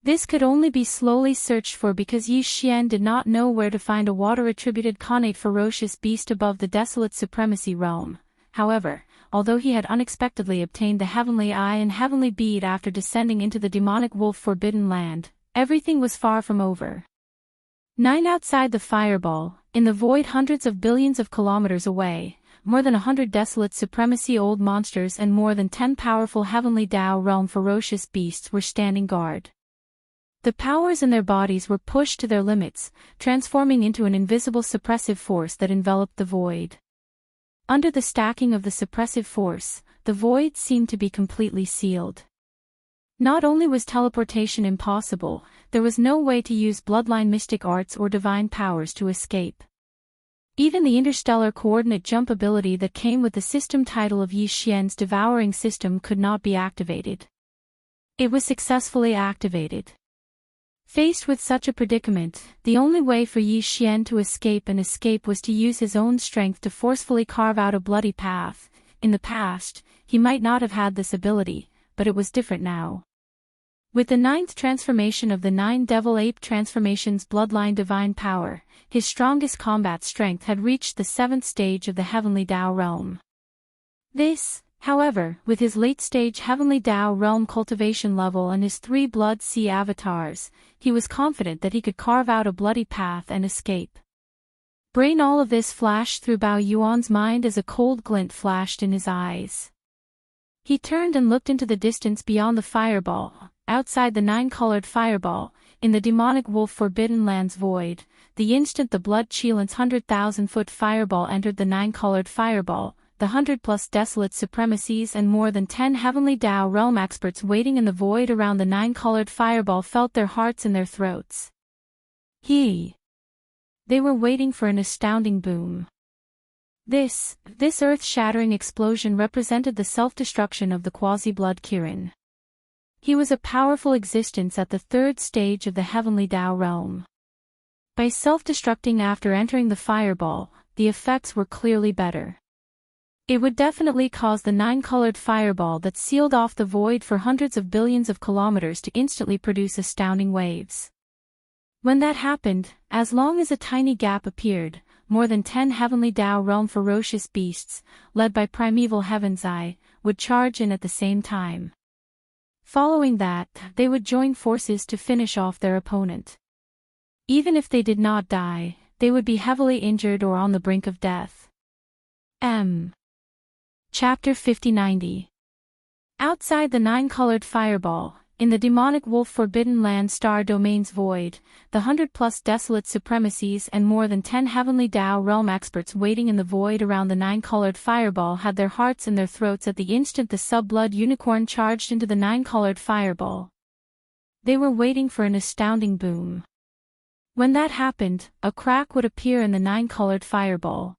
This could only be slowly searched for because Yi Xian did not know where to find a water-attributed connate ferocious beast above the desolate supremacy realm. However, although he had unexpectedly obtained the heavenly eye and heavenly bead after descending into the demonic wolf forbidden land, everything was far from over. 9 outside the fireball, in the void hundreds of billions of kilometers away, more than 100 desolate supremacy old monsters and more than 10 powerful heavenly Tao realm ferocious beasts were standing guard. The powers in their bodies were pushed to their limits, transforming into an invisible suppressive force that enveloped the void. Under the stacking of the suppressive force, the void seemed to be completely sealed. Not only was teleportation impossible, there was no way to use bloodline mystic arts or divine powers to escape. Even the interstellar coordinate jump ability that came with the system title of Yi Xian's devouring system could not be activated. It was successfully activated. Faced with such a predicament, the only way for Yi Xian to escape was to use his own strength to forcefully carve out a bloody path. In the past, he might not have had this ability, but it was different now. With the 9th transformation of the 9 Devil Ape transformations bloodline divine power, his strongest combat strength had reached the 7th stage of the Heavenly Tao realm. This, however, with his late-stage Heavenly Tao realm cultivation level and his 3 Blood Sea avatars, he was confident that he could carve out a bloody path and escape. Brain all of this flashed through Bao Yuan's mind as a cold glint flashed in his eyes. He turned and looked into the distance beyond the fireball. Outside the 9-colored fireball, in the demonic wolf forbidden land's void, the instant the blood Qilin's 100,000-foot fireball entered the 9-colored fireball, the 100+ desolate supremacies and more than 10 heavenly Tao realm experts waiting in the void around the 9-colored fireball felt their hearts in their throats. They were waiting for an astounding boom. This earth-shattering explosion represented the self-destruction of the quasi-blood Kirin. He was a powerful existence at the third stage of the heavenly Tao realm. By self-destructing after entering the fireball, the effects were clearly better. It would definitely cause the 9-colored fireball that sealed off the void for hundreds of billions of kilometers to instantly produce astounding waves. When that happened, as long as a tiny gap appeared, more than 10 heavenly Tao realm ferocious beasts, led by primeval Heaven's Eye, would charge in at the same time. Following that, they would join forces to finish off their opponent. Even if they did not die, they would be heavily injured or on the brink of death. Chapter 5090. Outside the 9-colored fireball, in the demonic wolf forbidden land star domain's void, the 100+ desolate supremacies and more than 10 heavenly Tao realm experts waiting in the void around the 9-colored fireball had their hearts in their throats at the instant the sub-blood unicorn charged into the 9-colored fireball. They were waiting for an astounding boom. When that happened, a crack would appear in the 9-colored fireball.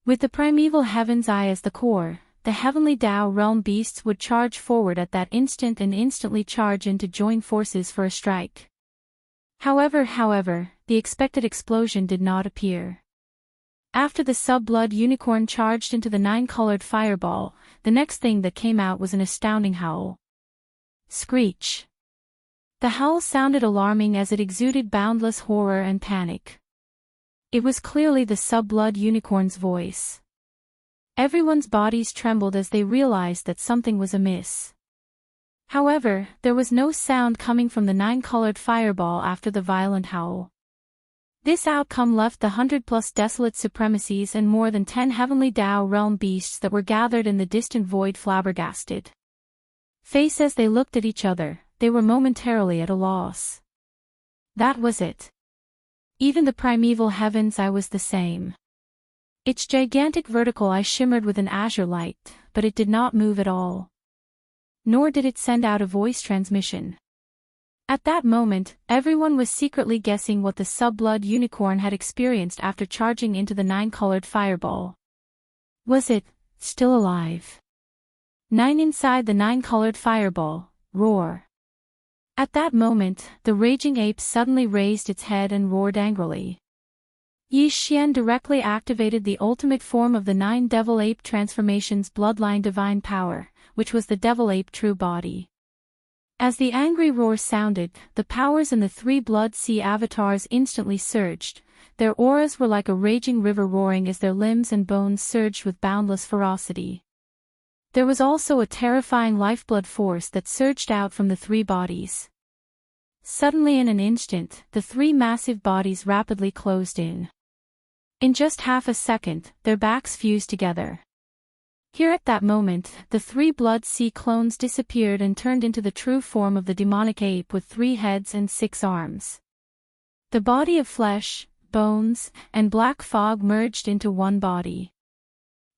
With the primeval Heaven's Eye as the core, the heavenly Tao realm beasts would charge forward at that instant and instantly charge in to join forces for a strike. However, the expected explosion did not appear. After the sub-blood unicorn charged into the 9-colored fireball, the next thing that came out was an astounding howl. Screech. The howl sounded alarming as it exuded boundless horror and panic. It was clearly the sub-blood unicorn's voice. Everyone's bodies trembled as they realized that something was amiss. However, there was no sound coming from the 9-colored fireball after the violent howl. This outcome left the 100+ desolate supremacies and more than 10 heavenly Tao realm beasts that were gathered in the distant void flabbergasted. Faced as they looked at each other, they were momentarily at a loss. That was it. Even the primeval Heaven's Eye was the same. Its gigantic vertical eye shimmered with an azure light, but it did not move at all. Nor did it send out a voice transmission. At that moment, everyone was secretly guessing what the sub-blood unicorn had experienced after charging into the 9-colored fireball. Was it still alive? 9 inside the 9-colored fireball, roar. At that moment, the raging ape suddenly raised its head and roared angrily. Yi Xian directly activated the ultimate form of the 9 Devil Ape Transformation's bloodline divine power, which was the Devil Ape True Body. As the angry roar sounded, the powers in the 3 Blood Sea avatars instantly surged. Their auras were like a raging river roaring as their limbs and bones surged with boundless ferocity. There was also a terrifying lifeblood force that surged out from the 3 bodies. Suddenly in an instant, the 3 massive bodies rapidly closed in. In just half a second, their backs fused together. Here at that moment, the 3 Blood Sea clones disappeared and turned into the true form of the demonic ape with 3 heads and 6 arms. The body of flesh, bones, and black fog merged into one body.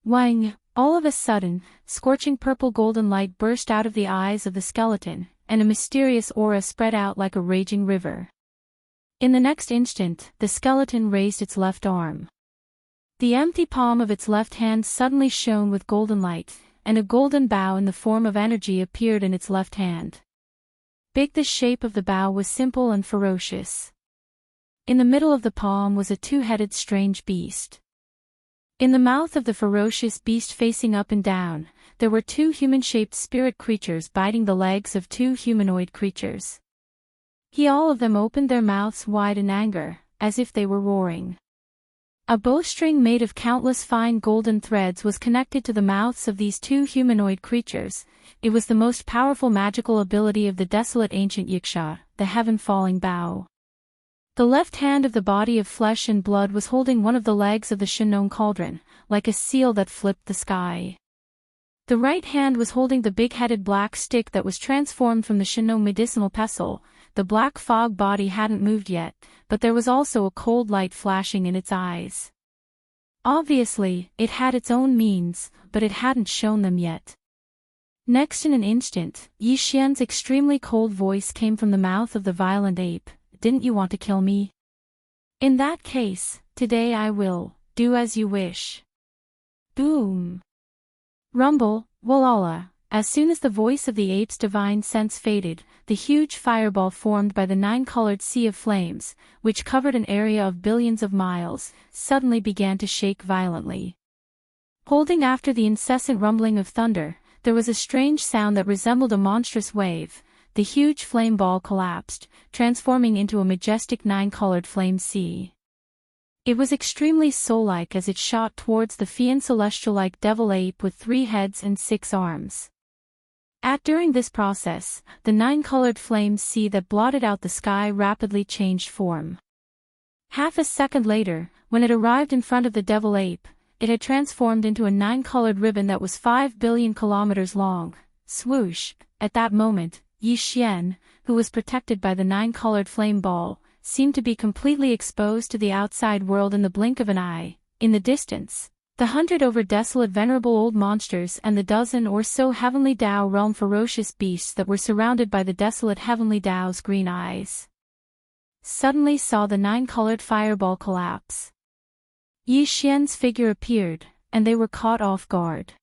Wang! All of a sudden, scorching purple golden light burst out of the eyes of the skeleton, and a mysterious aura spread out like a raging river. In the next instant, the skeleton raised its left arm. The empty palm of its left hand suddenly shone with golden light, and a golden bow in the form of energy appeared in its left hand. The shape of the bow was simple and ferocious. In the middle of the palm was a 2-headed strange beast. In the mouth of the ferocious beast facing up and down, there were 2 human-shaped spirit creatures biting the legs of 2 humanoid creatures. All of them opened their mouths wide in anger, as if they were roaring. A bowstring made of countless fine golden threads was connected to the mouths of these 2 humanoid creatures. It was the most powerful magical ability of the desolate ancient Yiksha, the heaven-falling bow. The left hand of the body of flesh and blood was holding one of the legs of the Shinnon cauldron, like a seal that flipped the sky. The right hand was holding the big-headed black stick that was transformed from the Shinnon medicinal pestle. The black fog body hadn't moved yet, but there was also a cold light flashing in its eyes. Obviously, it had its own means, but it hadn't shown them yet. Next in an instant, Yi Xian's extremely cold voice came from the mouth of the violent ape. Didn't you want to kill me? In that case, today I will, do as you wish. Boom. Rumble, Walala. As soon as the voice of the ape's divine sense faded, the huge fireball formed by the nine-colored sea of flames, which covered an area of billions of miles, suddenly began to shake violently. Holding after the incessant rumbling of thunder, there was a strange sound that resembled a monstrous wave. The huge flame ball collapsed, transforming into a majestic nine-colored flame sea. It was extremely soul-like as it shot towards the fiend celestial-like devil ape with 3 heads and 6 arms. During this process, the nine-colored flame sea that blotted out the sky rapidly changed form. Half a second later, when it arrived in front of the devil ape, it had transformed into a 9-colored ribbon that was 5 billion kilometers long. Swoosh! At that moment, Yi Xian, who was protected by the 9-colored flame ball, seemed to be completely exposed to the outside world in the blink of an eye. In the distance, the 100 over desolate venerable old monsters and the dozen or so heavenly Dao realm ferocious beasts that were surrounded by the desolate heavenly Dao's green eyes suddenly saw the 9-colored fireball collapse. Yi Xian's figure appeared, and they were caught off guard.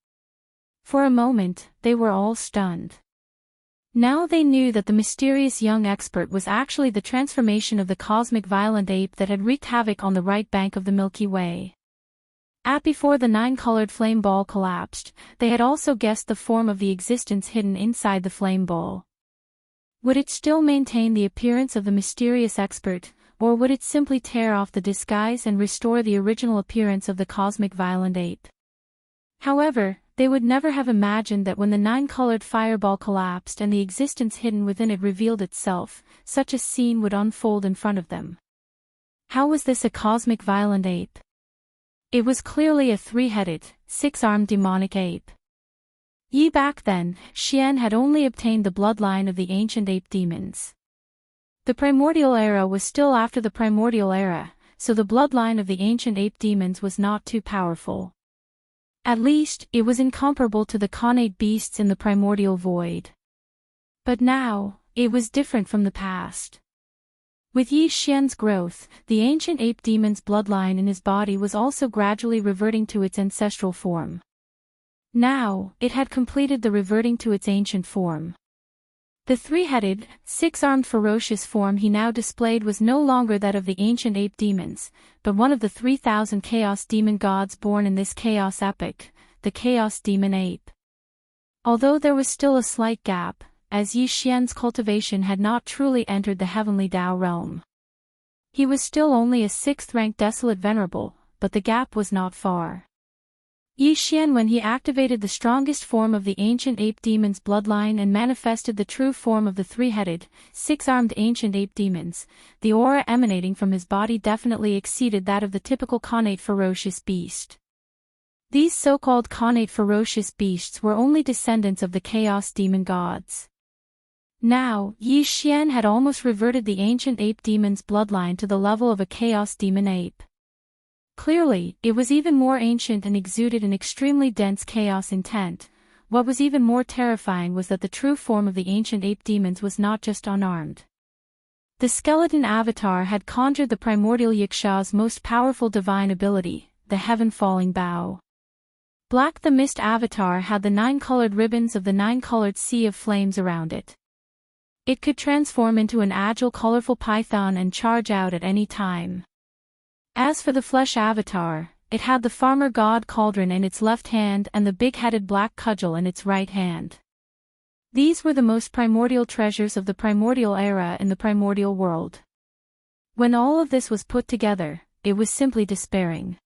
For a moment, they were all stunned. Now they knew that the mysterious young expert was actually the transformation of the cosmic violent ape that had wreaked havoc on the right bank of the Milky Way. Before the 9-colored flame ball collapsed, they had also guessed the form of the existence hidden inside the flame ball. Would it still maintain the appearance of the mysterious expert, or would it simply tear off the disguise and restore the original appearance of the cosmic violent ape? However, they would never have imagined that when the 9-colored fireball collapsed and the existence hidden within it revealed itself, such a scene would unfold in front of them. How was this a cosmic violent ape? It was clearly a 3-headed, 6-armed demonic ape. Back then, Xian had only obtained the bloodline of the ancient ape demons. The primordial era was still after the primordial era, so the bloodline of the ancient ape demons was not too powerful. At least, it was incomparable to the connate beasts in the primordial void. But now, it was different from the past. With Yi Xian's growth, the ancient ape demon's bloodline in his body was also gradually reverting to its ancestral form. Now, it had completed the reverting to its ancient form. The 3-headed, 6-armed ferocious form he now displayed was no longer that of the ancient ape demons, but one of the 3,000 chaos demon gods born in this chaos epoch, the chaos demon ape. Although there was still a slight gap, as Yi Xian's cultivation had not truly entered the heavenly Dao realm. He was still only a 6th-ranked desolate venerable, but the gap was not far. Yi Xian, when he activated the strongest form of the ancient ape demon's bloodline and manifested the true form of the 3-headed, 6-armed ancient ape demons, the aura emanating from his body definitely exceeded that of the typical connate ferocious beast. These so-called connate ferocious beasts were only descendants of the chaos demon gods. Now, Yi Xian had almost reverted the ancient ape demon's bloodline to the level of a chaos demon ape. Clearly, it was even more ancient and exuded an extremely dense chaos intent. What was even more terrifying was that the true form of the ancient ape demons was not just unarmed. The skeleton avatar had conjured the primordial Yiksha's most powerful divine ability, the heaven-falling bow. Black the Mist avatar had the 9-colored ribbons of the 9-colored sea of flames around it. It could transform into an agile colorful python and charge out at any time. As for the flesh avatar, it had the farmer god cauldron in its left hand and the big-headed black cudgel in its right hand. These were the most primordial treasures of the primordial era in the primordial world. When all of this was put together, it was simply despairing.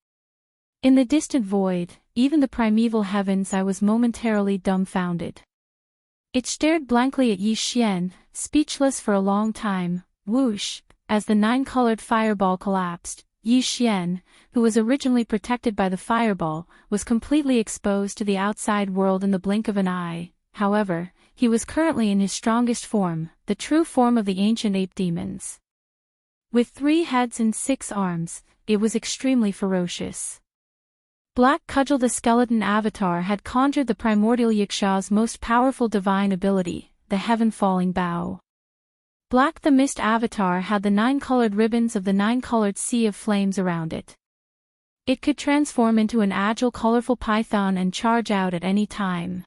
In the distant void, even the primeval heavens, I was momentarily dumbfounded. It stared blankly at Yi Xian, speechless for a long time. Whoosh! As the 9-colored fireball collapsed, Yi Xian, who was originally protected by the fireball, was completely exposed to the outside world in the blink of an eye. However, he was currently in his strongest form, the true form of the ancient ape demons. With 3 heads and 6 arms, it was extremely ferocious. Black Cudgel the skeleton avatar had conjured the primordial Yaksha's most powerful divine ability, the heaven-falling bow. Black the Mist avatar had the 9-colored ribbons of the 9-colored sea of flames around it. It could transform into an agile colorful python and charge out at any time.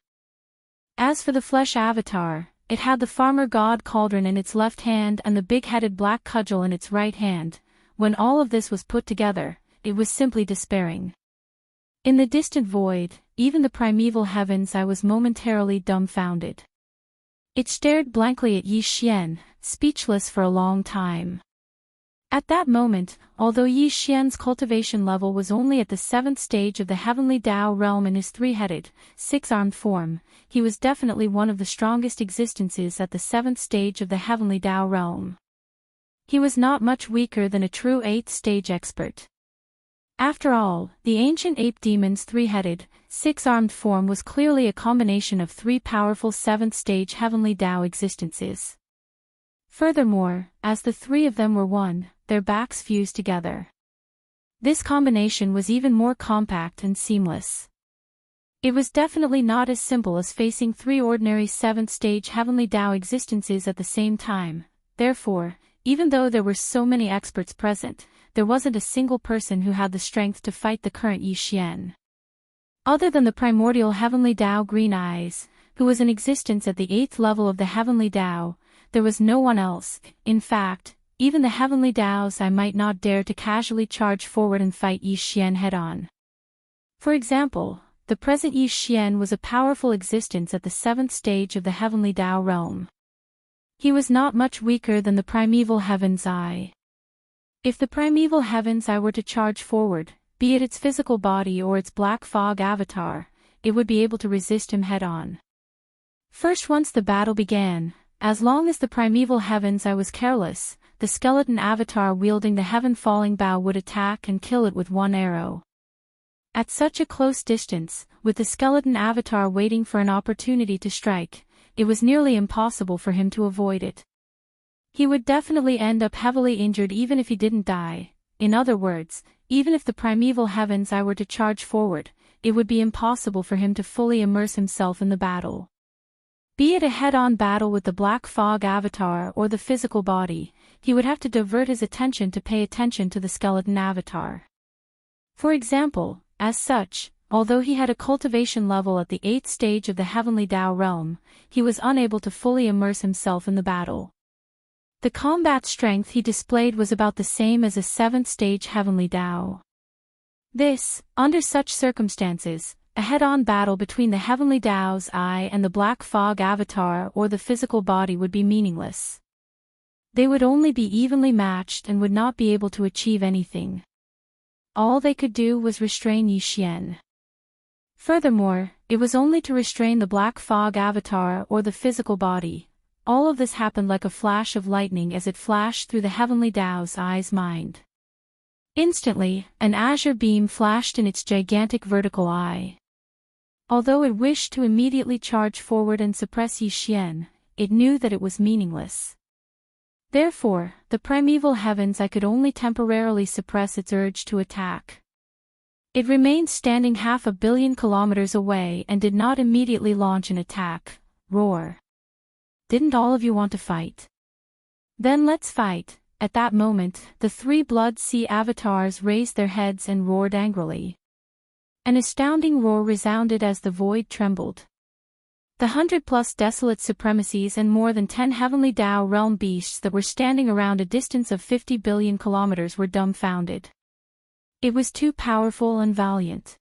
As for the Flesh avatar, it had the farmer god cauldron in its left hand and the big-headed black cudgel in its right hand. When all of this was put together, it was simply despairing. In the distant void, even the primeval heavens I was momentarily dumbfounded. It stared blankly at Yi Xian, speechless for a long time. At that moment, although Yi Xian's cultivation level was only at the 7th stage of the heavenly Tao realm in his 3-headed, 6-armed form, he was definitely one of the strongest existences at the 7th stage of the heavenly Tao realm. He was not much weaker than a true 8th stage expert. After all, the ancient ape demon's 3-headed, 6-armed form was clearly a combination of 3 powerful 7th-stage heavenly Tao existences. Furthermore, as the 3 of them were one, their backs fused together. This combination was even more compact and seamless. It was definitely not as simple as facing 3 ordinary 7th-stage heavenly Tao existences at the same time. Therefore, even though there were so many experts present, there wasn't a single person who had the strength to fight the current Yi Xian. Other than the primordial heavenly Tao Green Eyes, who was in existence at the 8th level of the heavenly Tao, there was no one else. In fact, even the heavenly Taos I might not dare to casually charge forward and fight Yi Xian head-on. For example, the present Yi Xian was a powerful existence at the 7th stage of the heavenly Tao realm. He was not much weaker than the primeval heaven's eye. If the primeval heaven's eye were to charge forward, be it its physical body or its black fog avatar, it would be able to resist him head-on. First, once the battle began, as long as the primeval heaven's eye was careless, the skeleton avatar wielding the heaven-falling bow would attack and kill it with one arrow. At such a close distance, with the skeleton avatar waiting for an opportunity to strike, it was nearly impossible for him to avoid it. He would definitely end up heavily injured even if he didn't die. In other words, even if the primeval heaven's eye were to charge forward, it would be impossible for him to fully immerse himself in the battle. Be it a head-on battle with the black fog avatar or the physical body, he would have to divert his attention to pay attention to the skeleton avatar. For example, as such, although he had a cultivation level at the 8th stage of the heavenly Tao realm, he was unable to fully immerse himself in the battle. The combat strength he displayed was about the same as a 7th stage heavenly Tao. This, under such circumstances, a head-on battle between the heavenly Tao's eye and the black fog avatar or the physical body would be meaningless. They would only be evenly matched and would not be able to achieve anything. All they could do was restrain Yi Xian. Furthermore, it was only to restrain the black fog avatar or the physical body. All of this happened like a flash of lightning as it flashed through the heavenly Tao's eye's mind. Instantly, an azure beam flashed in its gigantic vertical eye. Although it wished to immediately charge forward and suppress Yi Xian, it knew that it was meaningless. Therefore, the primeval heavens eye could only temporarily suppress its urge to attack. It remained standing 500 million kilometers away and did not immediately launch an attack. Roar. Didn't all of you want to fight? Then let's fight. At that moment, the 3 blood sea avatars raised their heads and roared angrily. An astounding roar resounded as the void trembled. The 100+ desolate supremacies and more than 10 heavenly Tao realm beasts that were standing around a distance of 50 billion kilometers were dumbfounded. It was too powerful and valiant.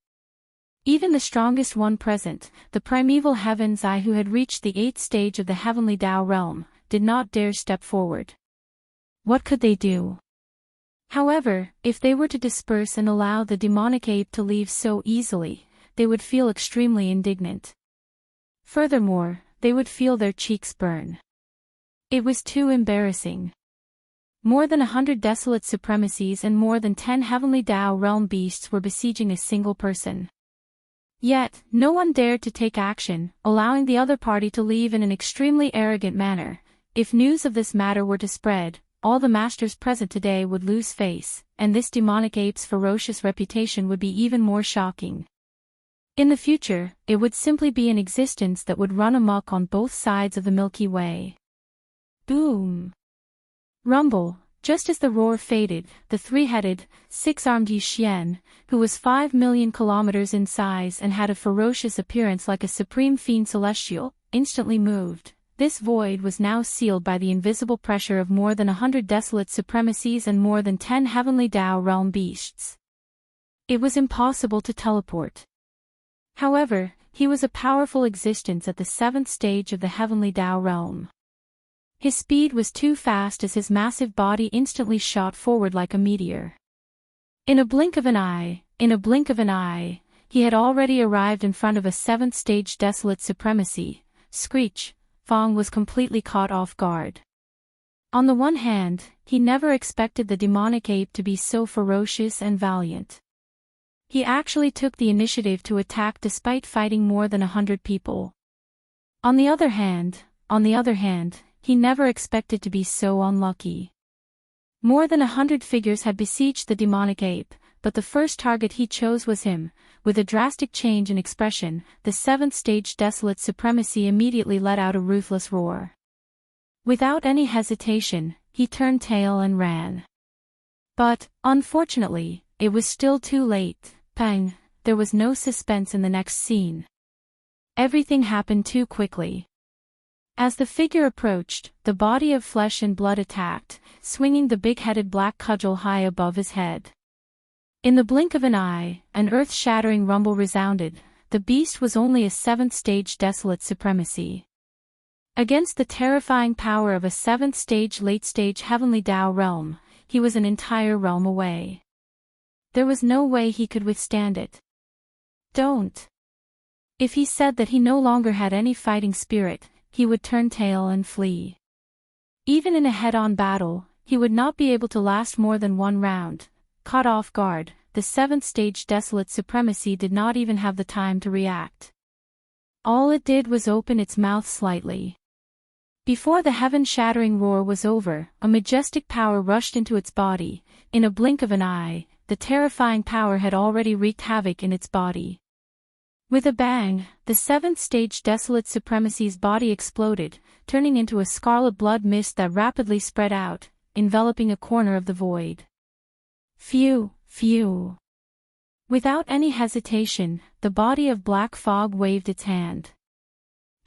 Even the strongest one present, the primeval heaven's eye who had reached the 8th stage of the heavenly Tao realm, did not dare step forward. What could they do? However, if they were to disperse and allow the demonic ape to leave so easily, they would feel extremely indignant. Furthermore, they would feel their cheeks burn. It was too embarrassing. More than 100 desolate supremacies and more than 10 heavenly Tao realm beasts were besieging a single person. Yet, no one dared to take action, allowing the other party to leave in an extremely arrogant manner. If news of this matter were to spread, all the masters present today would lose face, and this demonic ape's ferocious reputation would be even more shocking. In the future, it would simply be an existence that would run amok on both sides of the Milky Way. Boom! Rumble. Just as the roar faded, the three-headed, six-armed Yixian, who was 5 million kilometers in size and had a ferocious appearance like a supreme fiend celestial, instantly moved. This void was now sealed by the invisible pressure of more than 100 desolate supremacies and more than 10 heavenly Dao realm beasts. It was impossible to teleport. However, he was a powerful existence at the 7th stage of the heavenly Dao realm. His speed was too fast as his massive body instantly shot forward like a meteor. In a blink of an eye, he had already arrived in front of a 7th stage desolate supremacy. Screech. Fong was completely caught off guard. On the one hand, he never expected the demonic ape to be so ferocious and valiant. He actually took the initiative to attack despite fighting more than 100 people. On the other hand, he never expected to be so unlucky. More than 100 figures had besieged the demonic ape, but the first target he chose was him. With a drastic change in expression, the 7th stage desolate supremacy immediately let out a ruthless roar. Without any hesitation, he turned tail and ran. But, unfortunately, it was still too late. Pang! There was no suspense in the next scene. Everything happened too quickly. As the figure approached, the body of flesh and blood attacked, swinging the big-headed black cudgel high above his head. In the blink of an eye, an earth-shattering rumble resounded. The beast was only a 7th stage desolate supremacy. Against the terrifying power of a 7th stage late-stage heavenly Dao realm, he was an entire realm away. There was no way he could withstand it. Don't. If he said that he no longer had any fighting spirit, he would turn tail and flee. Even in a head-on battle, he would not be able to last more than one round. Caught off guard, the 7th stage desolate supremacy did not even have the time to react. All it did was open its mouth slightly. Before the heaven-shattering roar was over, a majestic power rushed into its body. In a blink of an eye, the terrifying power had already wreaked havoc in its body. With a bang, the 7th stage desolate supremacy's body exploded, turning into a scarlet blood mist that rapidly spread out, enveloping a corner of the void. Phew, phew. Without any hesitation, the body of black fog waved its hand.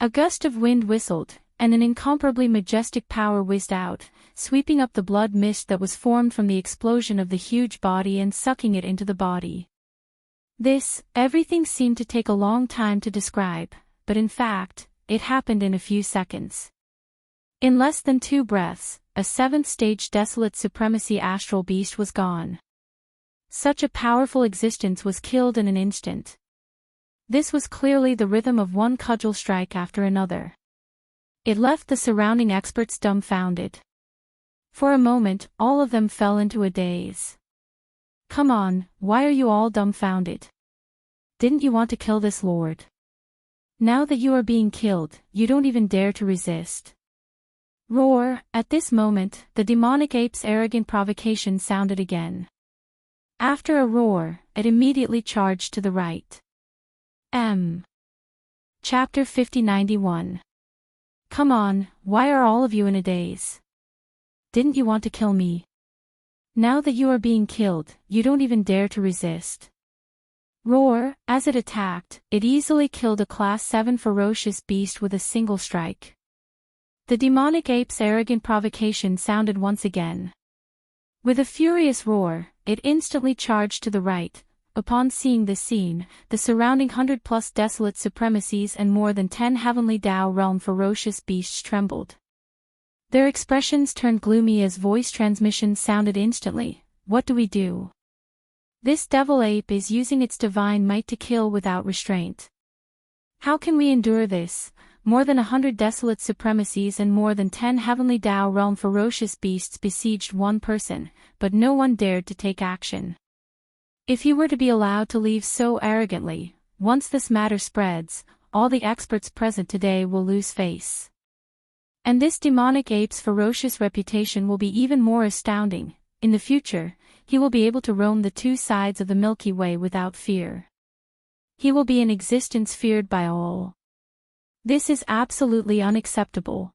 A gust of wind whistled, and an incomparably majestic power whizzed out, sweeping up the blood mist that was formed from the explosion of the huge body and sucking it into the body. Everything seemed to take a long time to describe, but in fact, it happened in a few seconds. In less than 2 breaths, a 7th stage desolate supremacy astral beast was gone. Such a powerful existence was killed in an instant. This was clearly the rhythm of one cudgel strike after another. It left the surrounding experts dumbfounded. For a moment, all of them fell into a daze. Come on, why are you all dumbfounded? Didn't you want to kill this lord? Now that you are being killed, you don't even dare to resist. Roar! At this moment, the demonic ape's arrogant provocation sounded again. After a roar, it immediately charged to the right. Chapter 5091. Come on, why are all of you in a daze? Didn't you want to kill me? Now that you are being killed, you don't even dare to resist. Roar! As it attacked, it easily killed a Class 7 ferocious beast with a single strike. The demonic ape's arrogant provocation sounded once again. With a furious roar, it instantly charged to the right. Upon seeing this scene, the surrounding 100+ desolate supremacies and more than 10 heavenly Dao realm ferocious beasts trembled. Their expressions turned gloomy as voice transmissions sounded instantly. What do we do? This devil ape is using its divine might to kill without restraint. How can we endure this? More than 100 desolate supremacies and more than 10 heavenly Dao realm ferocious beasts besieged one person, but no one dared to take action. If he were to be allowed to leave so arrogantly, once this matter spreads, all the experts present today will lose face. And this demonic ape's ferocious reputation will be even more astounding. In the future, he will be able to roam the two sides of the Milky Way without fear. He will be an existence feared by all. This is absolutely unacceptable.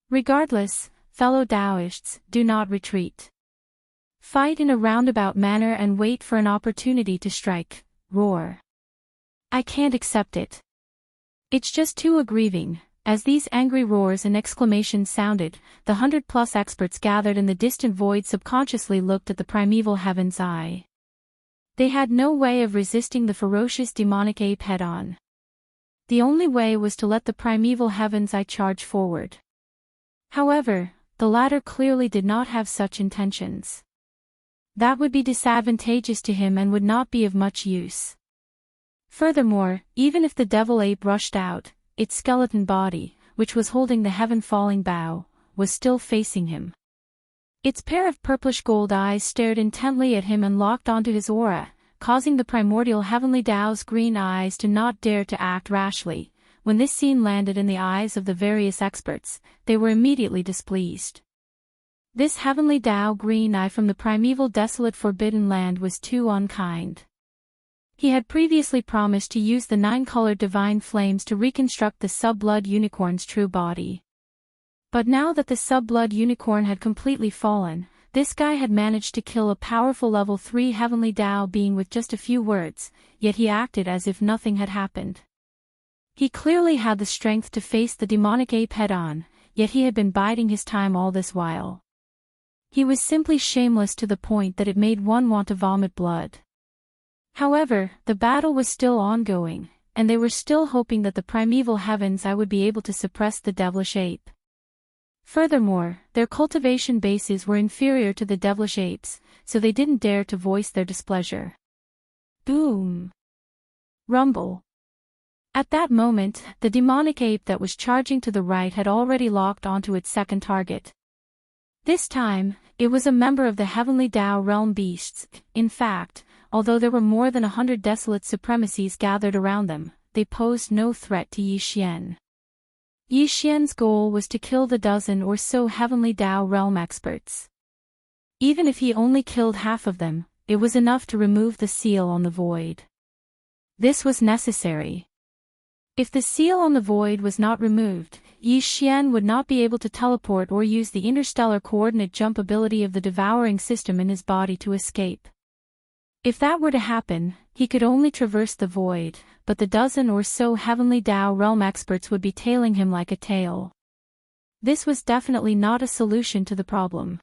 Regardless, fellow Taoists, do not retreat. Fight in a roundabout manner and wait for an opportunity to strike. Roar. I can't accept it. It's just too aggrieving. As these angry roars and exclamations sounded, the 100+ experts gathered in the distant void subconsciously looked at the primeval heaven's eye. They had no way of resisting the ferocious demonic ape head-on. The only way was to let the primeval heaven's eye charge forward. However, the latter clearly did not have such intentions. That would be disadvantageous to him and would not be of much use. Furthermore, even if the devil ape rushed out, its skeleton body, which was holding the heaven-falling bough, was still facing him. Its pair of purplish gold eyes stared intently at him and locked onto his aura, causing the primordial heavenly Tao's green eyes to not dare to act rashly. When this scene landed in the eyes of the various experts, they were immediately displeased. This heavenly Tao green eye from the primeval desolate forbidden land was too unkind. He had previously promised to use the 9-colored divine flames to reconstruct the sub-blood unicorn's true body. But now that the sub-blood unicorn had completely fallen, this guy had managed to kill a powerful level 3 heavenly Tao being with just a few words, yet he acted as if nothing had happened. He clearly had the strength to face the demonic ape head-on, yet he had been biding his time all this while. He was simply shameless to the point that it made one want to vomit blood. However, the battle was still ongoing, and they were still hoping that the primeval heaven's eye would be able to suppress the devilish ape. Furthermore, their cultivation bases were inferior to the devilish apes, so they didn't dare to voice their displeasure. Boom! Rumble! At that moment, the demonic ape that was charging to the right had already locked onto its second target. This time, it was a member of the heavenly Tao realm beasts. In fact, although there were more than 100 desolate supremacies gathered around them, they posed no threat to Yi Xian. Yi Xian's goal was to kill the dozen or so heavenly Tao realm experts. Even if he only killed half of them, it was enough to remove the seal on the void. This was necessary. If the seal on the void was not removed, Yi Xian would not be able to teleport or use the interstellar coordinate jump ability of the devouring system in his body to escape. If that were to happen, he could only traverse the void, but the dozen or so heavenly Tao realm experts would be tailing him like a tail. This was definitely not a solution to the problem.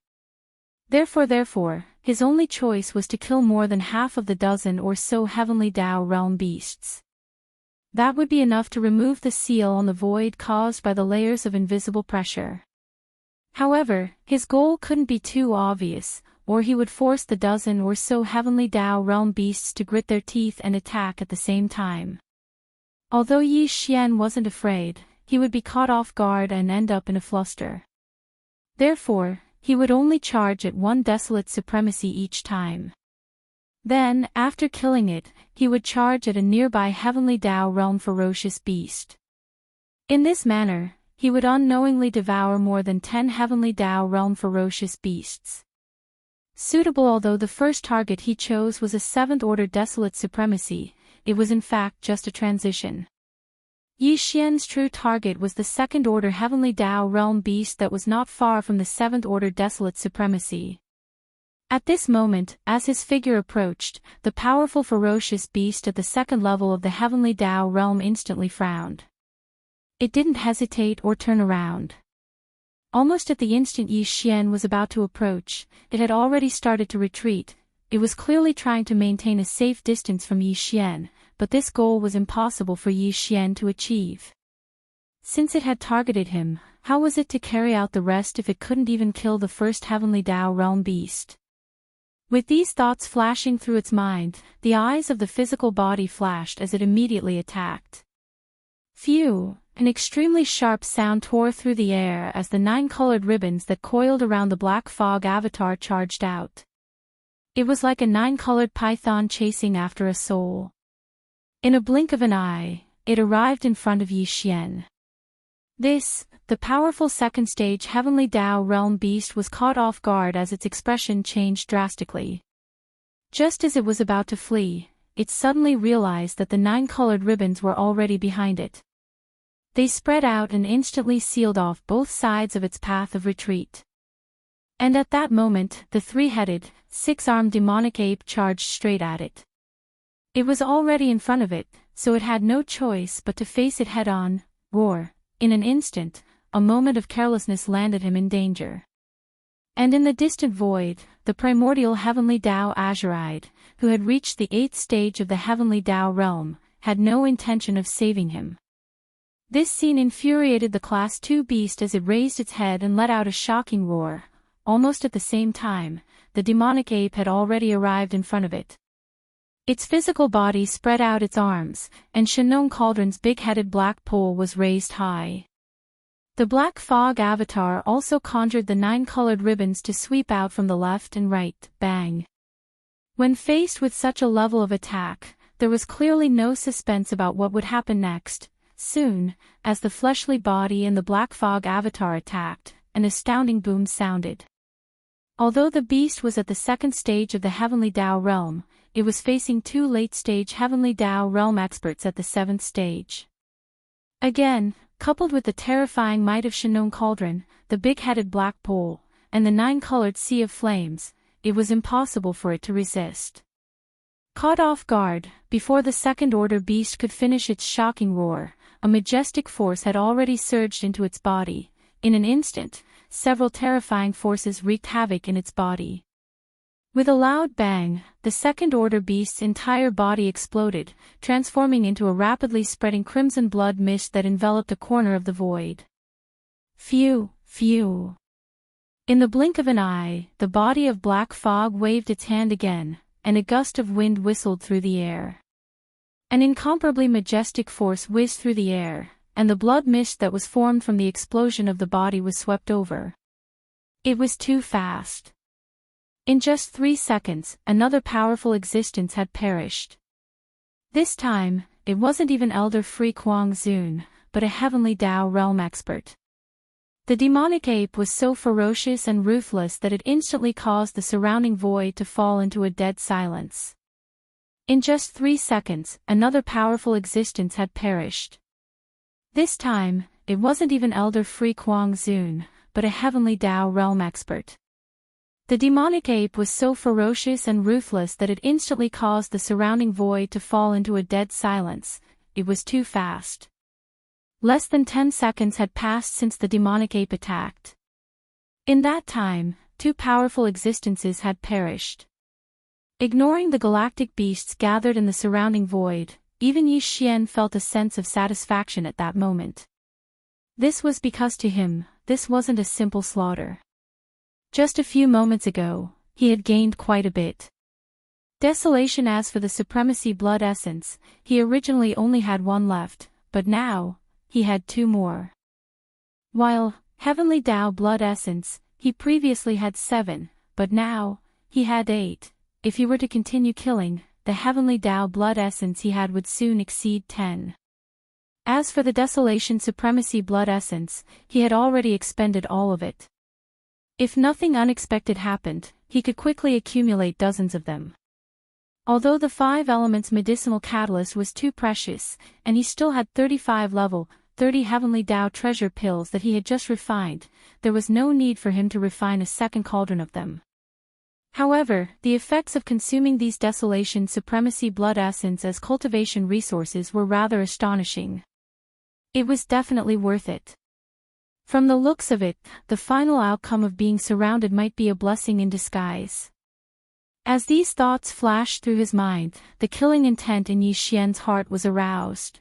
Therefore, his only choice was to kill more than half of the dozen or so heavenly Tao realm beasts. That would be enough to remove the seal on the void caused by the layers of invisible pressure. However, his goal couldn't be too obvious, or he would force the dozen or so heavenly Tao realm beasts to grit their teeth and attack at the same time. Although Yi Xian wasn't afraid, he would be caught off guard and end up in a fluster. Therefore, he would only charge at one desolate supremacy each time. Then, after killing it, he would charge at a nearby heavenly Tao realm ferocious beast. In this manner, he would unknowingly devour more than 10 heavenly Tao realm ferocious beasts. Suitable. Although the first target he chose was a 7th-order desolate supremacy, it was in fact just a transition. Yi Xian's true target was the 2nd-order heavenly Tao realm beast that was not far from the 7th-order desolate supremacy. At this moment, as his figure approached, the powerful ferocious beast at the 2nd level of the heavenly Tao realm instantly frowned. It didn't hesitate or turn around. Almost at the instant Yi Xian was about to approach, it had already started to retreat. It was clearly trying to maintain a safe distance from Yi Xian, but this goal was impossible for Yi Xian to achieve. Since it had targeted him, how was it to carry out the rest if it couldn't even kill the first heavenly Tao realm beast? With these thoughts flashing through its mind, the eyes of the physical body flashed as it immediately attacked. Phew! An extremely sharp sound tore through the air as the 9-colored ribbons that coiled around the black fog avatar charged out. It was like a 9-colored python chasing after a soul. In a blink of an eye, it arrived in front of Yi Xian. This, the powerful second stage Heavenly Tao Realm beast was caught off guard as its expression changed drastically. Just as it was about to flee, it suddenly realized that the 9 colored ribbons were already behind it. They spread out and instantly sealed off both sides of its path of retreat. And at that moment, the 3-headed, 6-armed demonic ape charged straight at it. It was already in front of it, so it had no choice but to face it head-on, or, in an instant, a moment of carelessness landed him in danger. And in the distant void, the primordial Heavenly Tao Azuride, who had reached the 8th stage of the Heavenly Tao realm, had no intention of saving him. This scene infuriated the Class 2 beast as it raised its head and let out a shocking roar. Almost at the same time, the demonic ape had already arrived in front of it. Its physical body spread out its arms, and Shannon Cauldron's big-headed black pole was raised high. The black fog avatar also conjured the 9 colored ribbons to sweep out from the left and right, bang. When faced with such a level of attack, there was clearly no suspense about what would happen next. Soon, as the fleshly body and the black fog avatar attacked, an astounding boom sounded. Although the beast was at the 2nd stage of the Heavenly Tao realm, it was facing 2 late-stage Heavenly Tao realm experts at the 7th stage. Again, coupled with the terrifying might of Shannon Cauldron, the big-headed black pole, and the 9-colored sea of flames, it was impossible for it to resist. Caught off guard, before the second-order beast could finish its shocking roar, a majestic force had already surged into its body. In an instant, several terrifying forces wreaked havoc in its body. With a loud bang, the second-order beast's entire body exploded, transforming into a rapidly spreading crimson blood mist that enveloped a corner of the void. Phew, phew. In the blink of an eye, the body of black fog waved its hand again, and a gust of wind whistled through the air. An incomparably majestic force whizzed through the air, and the blood mist that was formed from the explosion of the body was swept over. It was too fast. In just 3 seconds, another powerful existence had perished. This time, it wasn't even Elder Free Kuang Zun, but a Heavenly Tao realm expert. The demonic ape was so ferocious and ruthless that it instantly caused the surrounding void to fall into a dead silence. In just 3 seconds, another powerful existence had perished. This time, it wasn't even Elder Free Kuang Zun, but a Heavenly Tao realm expert. The demonic ape was so ferocious and ruthless that it instantly caused the surrounding void to fall into a dead silence. It was too fast. Less than 10 seconds had passed since the demonic ape attacked. In that time, 2 powerful existences had perished. Ignoring the galactic beasts gathered in the surrounding void, even Yi Xian felt a sense of satisfaction at that moment. This was because to him, this wasn't a simple slaughter. Just a few moments ago, he had gained quite a bit. Desolation. As for the Supremacy Blood Essence, he originally only had 1 left, but now, he had 2 more. While, Heavenly Tao Blood Essence, he previously had 7, but now, he had 8. If he were to continue killing, the Heavenly Tao Blood Essence he had would soon exceed 10. As for the Desolation Supremacy Blood Essence, he had already expended all of it. If nothing unexpected happened, he could quickly accumulate dozens of them. Although the 5 elements medicinal catalyst was too precious, and he still had 35 level 30 Heavenly Tao treasure pills that he had just refined, there was no need for him to refine a second cauldron of them. However, the effects of consuming these Desolation Supremacy Blood Essence as cultivation resources were rather astonishing. It was definitely worth it. From the looks of it, the final outcome of being surrounded might be a blessing in disguise. As these thoughts flashed through his mind, the killing intent in Yi Xian's heart was aroused.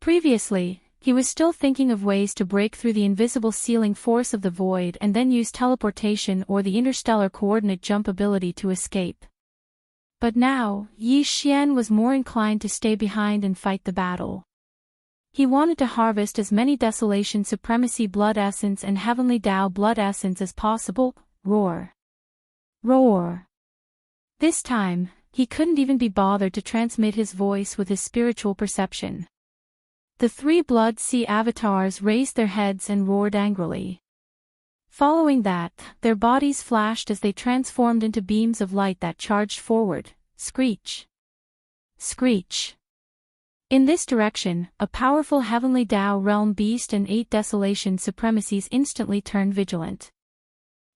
Previously, he was still thinking of ways to break through the invisible sealing force of the void and then use teleportation or the interstellar coordinate jump ability to escape. But now, Yi Xian was more inclined to stay behind and fight the battle. He wanted to harvest as many Desolation Supremacy Blood Essence and Heavenly Tao Blood Essence as possible. Roar. Roar. This time, he couldn't even be bothered to transmit his voice with his spiritual perception. The three Blood Sea avatars raised their heads and roared angrily. Following that, their bodies flashed as they transformed into beams of light that charged forward. Screech! Screech! In this direction, a powerful heavenly Tao realm beast and 8 desolation supremacies instantly turned vigilant.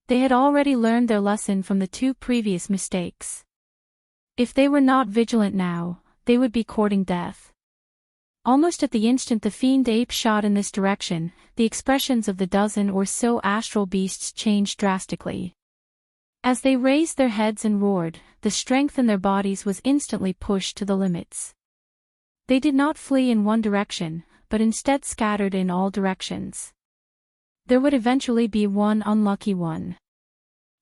They had already learned their lesson from the 2 previous mistakes. If they were not vigilant now, they would be courting death. Almost at the instant the fiend ape shot in this direction, the expressions of the dozen or so astral beasts changed drastically. As they raised their heads and roared, the strength in their bodies was instantly pushed to the limits. They did not flee in one direction, but instead scattered in all directions. There would eventually be one unlucky one.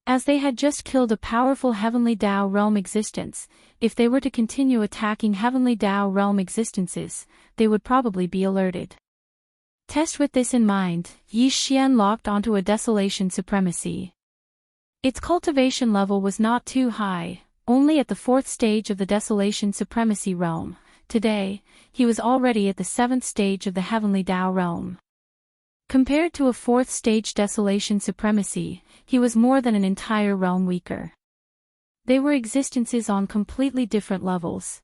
As they had just killed a powerful heavenly Tao realm existence, if they were to continue attacking heavenly Tao realm existences, they would probably be alerted. Test with this in mind, Yi Xian locked onto a desolation supremacy. Its cultivation level was not too high, only at the 4th stage of the desolation supremacy realm. Today, he was already at the 7th stage of the heavenly Tao realm. Compared to a 4th stage desolation supremacy, he was more than an entire realm weaker. They were existences on completely different levels.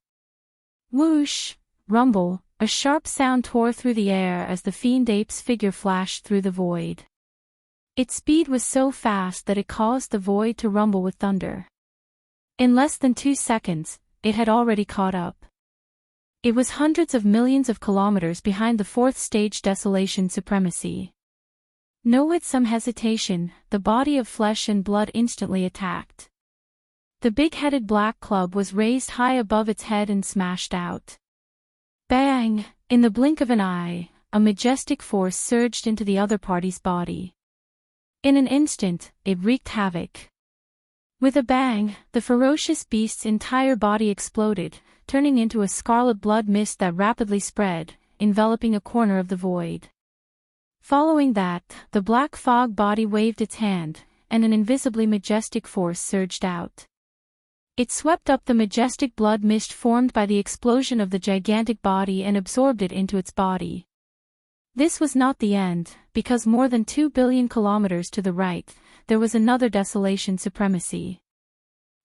Whoosh! Rumble! A sharp sound tore through the air as the fiend ape's figure flashed through the void. Its speed was so fast that it caused the void to rumble with thunder. In less than 2 seconds, it had already caught up. It was hundreds of millions of kilometers behind the 4th stage desolation supremacy. With some hesitation, the body of flesh and blood instantly attacked. The big-headed black club was raised high above its head and smashed out. Bang! In the blink of an eye, a majestic force surged into the other party's body. In an instant, it wreaked havoc. With a bang, the ferocious beast's entire body exploded, turning into a scarlet blood mist that rapidly spread, enveloping a corner of the void. Following that, the black fog body waved its hand, and an invisibly majestic force surged out. It swept up the majestic blood mist formed by the explosion of the gigantic body and absorbed it into its body. This was not the end, because more than 2 billion kilometers to the right, there was another desolation supremacy.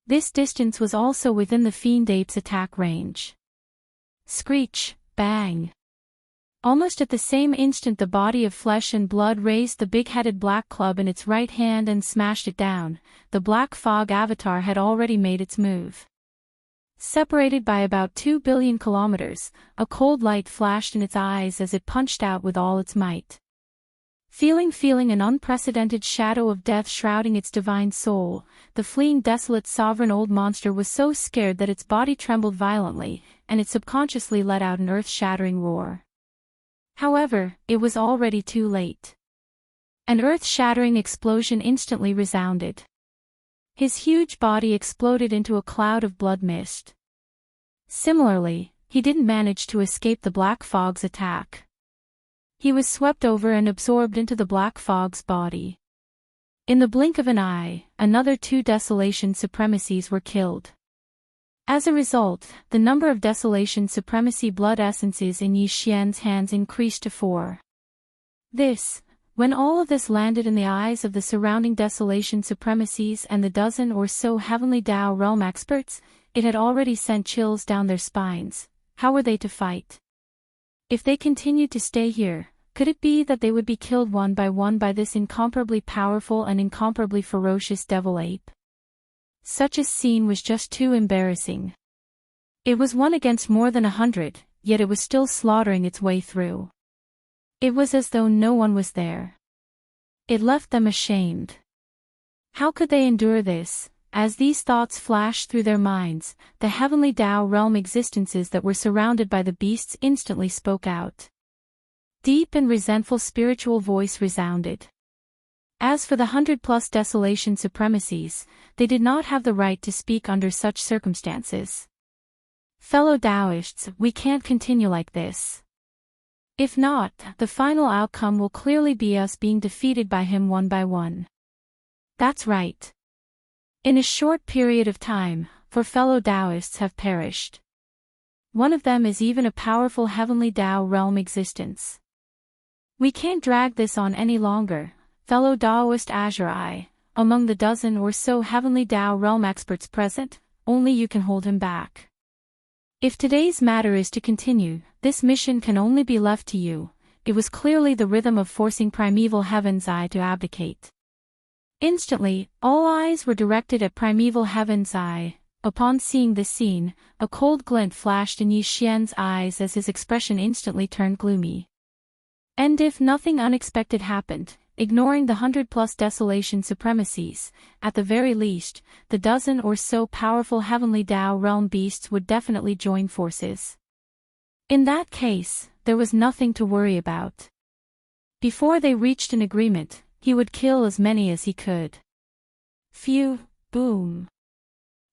This distance was also within the fiend ape's attack range. Screech! Bang! Almost at the same instant the body of flesh and blood raised the big-headed black club in its right hand and smashed it down. The black fog avatar had already made its move. Separated by about 2 billion kilometers, a cold light flashed in its eyes as it punched out with all its might. Feeling an unprecedented shadow of death shrouding its divine soul, the fleeing desolate sovereign old monster was so scared that its body trembled violently, and it subconsciously let out an earth-shattering roar. However, it was already too late. An earth-shattering explosion instantly resounded. His huge body exploded into a cloud of blood mist. Similarly, he didn't manage to escape the black fog's attack. He was swept over and absorbed into the black fog's body. In the blink of an eye, another 2 desolation supremacies were killed. As a result, the number of desolation supremacy blood essences in Yi Xian's hands increased to 4. When all of this landed in the eyes of the surrounding desolation supremacies and the dozen or so heavenly Tao realm experts, it had already sent chills down their spines. How were they to fight? If they continued to stay here, could it be that they would be killed one by this incomparably powerful and incomparably ferocious devil ape? Such a scene was just too embarrassing. It was 1 against more than 100, yet it was still slaughtering its way through. It was as though no one was there. It left them ashamed. How could they endure this? As these thoughts flashed through their minds, the heavenly Tao realm existences that were surrounded by the beasts instantly spoke out. Deep and resentful spiritual voice resounded. As for the 100+ desolation supremacies, they did not have the right to speak under such circumstances. Fellow Taoists, we can't continue like this. If not, the final outcome will clearly be us being defeated by him one by one. That's right. In a short period of time, 4 fellow Taoists have perished. One of them is even a powerful heavenly Tao realm existence. We can't drag this on any longer, fellow Taoist Azure Eye. Among the dozen or so heavenly Tao realm experts present, only you can hold him back. If today's matter is to continue, this mission can only be left to you. It was clearly the rhythm of forcing Primeval Heaven's Eye to abdicate. Instantly, all eyes were directed at Primeval Heaven's Eye. Upon seeing this scene, a cold glint flashed in Yi Xian's eyes as his expression instantly turned gloomy. And if nothing unexpected happened, ignoring the 100+ desolation supremacies, at the very least, the dozen or so powerful heavenly Tao realm beasts would definitely join forces. In that case, there was nothing to worry about. Before they reached an agreement, he would kill as many as he could. Phew, boom.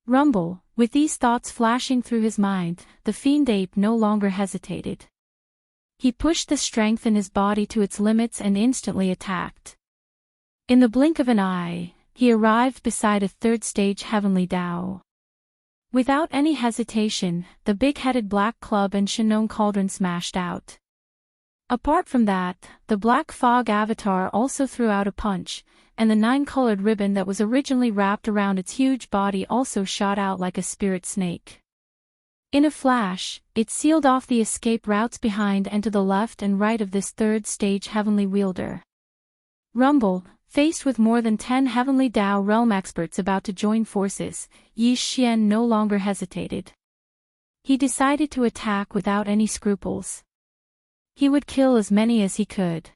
Rumble, with these thoughts flashing through his mind, the fiend ape no longer hesitated. He pushed the strength in his body to its limits and instantly attacked. In the blink of an eye, he arrived beside a third-stage heavenly Tao. Without any hesitation, the big-headed black club and Fictional cauldron smashed out. Apart from that, the black fog avatar also threw out a punch, and the 9-colored ribbon that was originally wrapped around its huge body also shot out like a spirit snake. In a flash, it sealed off the escape routes behind and to the left and right of this third-stage heavenly wielder. Rumble, faced with more than 10 heavenly Tao realm experts about to join forces, Yi Xian no longer hesitated. He decided to attack without any scruples. He would kill as many as he could.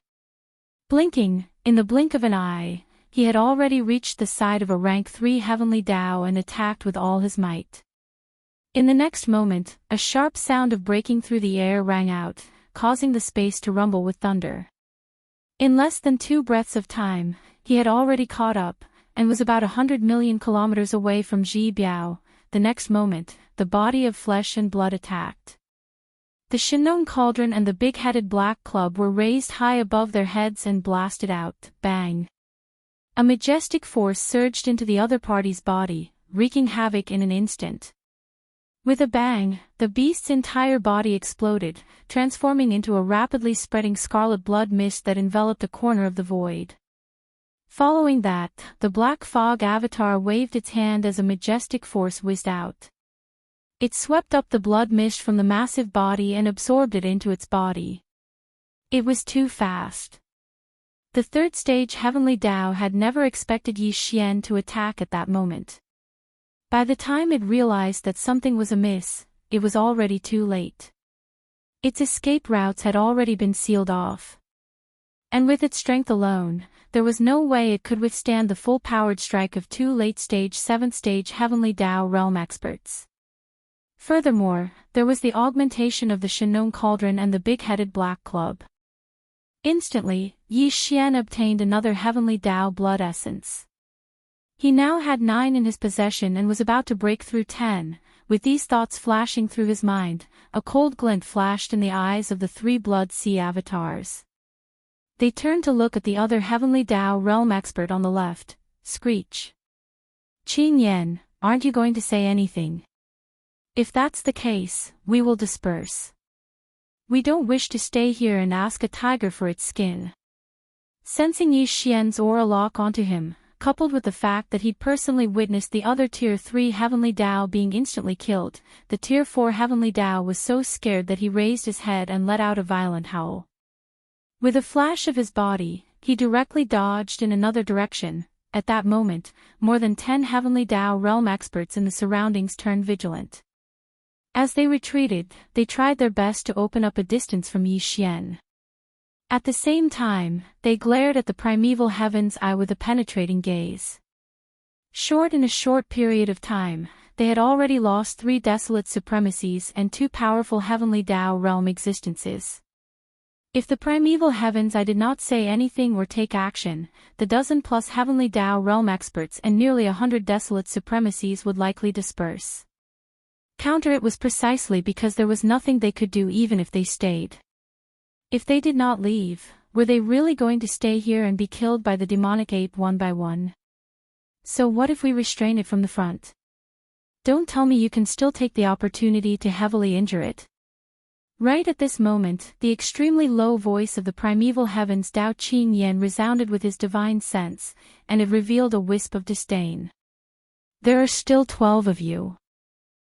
Blinking, in the blink of an eye, he had already reached the side of a rank 3 heavenly Tao and attacked with all his might. In the next moment, a sharp sound of breaking through the air rang out, causing the space to rumble with thunder. In less than 2 breaths of time, he had already caught up, and was about 100 million kilometers away from Ji Biao. The next moment, the body of flesh and blood attacked. The Fictional cauldron and the big-headed black club were raised high above their heads and blasted out, bang. A majestic force surged into the other party's body, wreaking havoc in an instant. With a bang, the beast's entire body exploded, transforming into a rapidly spreading scarlet blood mist that enveloped a corner of the void. Following that, the black fog avatar waved its hand as a majestic force whizzed out. It swept up the blood mist from the massive body and absorbed it into its body. It was too fast. The third-stage heavenly Tao had never expected Yi Xian to attack at that moment. By the time it realized that something was amiss, it was already too late. Its escape routes had already been sealed off. And with its strength alone, there was no way it could withstand the full-powered strike of 2 late-stage 7th-stage heavenly Tao realm experts. Furthermore, there was the augmentation of the Fictional cauldron and the big-headed black club. Instantly, Yi Xian obtained another heavenly Tao blood essence. He now had 9 in his possession and was about to break through 10. With these thoughts flashing through his mind, a cold glint flashed in the eyes of the 3 Blood Sea avatars. They turned to look at the other heavenly Tao realm expert on the left, Screech. Qing Yan, aren't you going to say anything? If that's the case, we will disperse. We don't wish to stay here and ask a tiger for its skin. Sensing Yi Xian's aura lock onto him, coupled with the fact that he'd personally witnessed the other Tier 3 heavenly Tao being instantly killed, the Tier 4 heavenly Tao was so scared that he raised his head and let out a violent howl. With a flash of his body, he directly dodged in another direction. At that moment, more than 10 heavenly Tao realm experts in the surroundings turned vigilant. As they retreated, they tried their best to open up a distance from Yi Xian. At the same time, they glared at the Primeval Heaven's Eye with a penetrating gaze. In a short period of time, they had already lost 3 desolate supremacies and 2 powerful heavenly Tao realm existences. If the Primeval Heaven's Eye did not say anything or take action, the dozen-plus heavenly Tao realm experts and nearly 100 desolate supremacies would likely disperse. Counter it was precisely because there was nothing they could do even if they stayed. If they did not leave, were they really going to stay here and be killed by the demonic ape one by one? So what if we restrain it from the front? Don't tell me you can still take the opportunity to heavily injure it. Right at this moment, the extremely low voice of the primeval heavens Dao Qing Yan resounded with his divine sense, and it revealed a wisp of disdain. There are still 12 of you.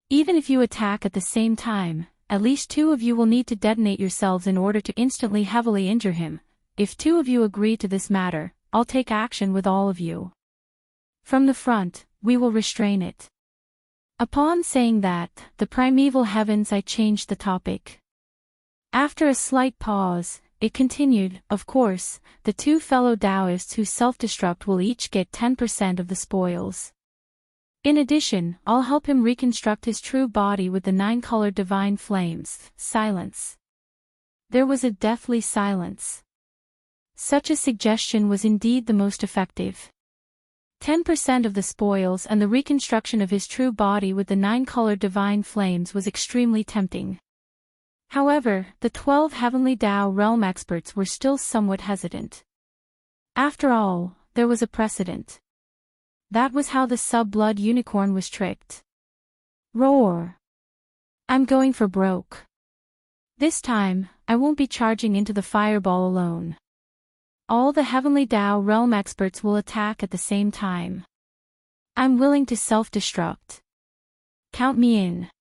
Even if you attack at the same time, at least 2 of you will need to detonate yourselves in order to instantly heavily injure him. If 2 of you agree to this matter, I'll take action with all of you. From the front, we will restrain it. Upon saying that, the primeval heavens I changed the topic. After a slight pause, it continued, of course, the 2 fellow Taoists who self-destruct will each get 10% of the spoils. In addition, I'll help him reconstruct his true body with the 9-colored divine flames. Silence. There was a deathly silence. Such a suggestion was indeed the most effective. 10% of the spoils and the reconstruction of his true body with the 9-colored divine flames was extremely tempting. However, the 12 heavenly Tao realm experts were still somewhat hesitant. After all, there was a precedent. That was how the sub-blood unicorn was tricked. Roar! I'm going for broke. This time, I won't be charging into the fireball alone. All the heavenly Tao realm experts will attack at the same time. I'm willing to self-destruct. Count me in.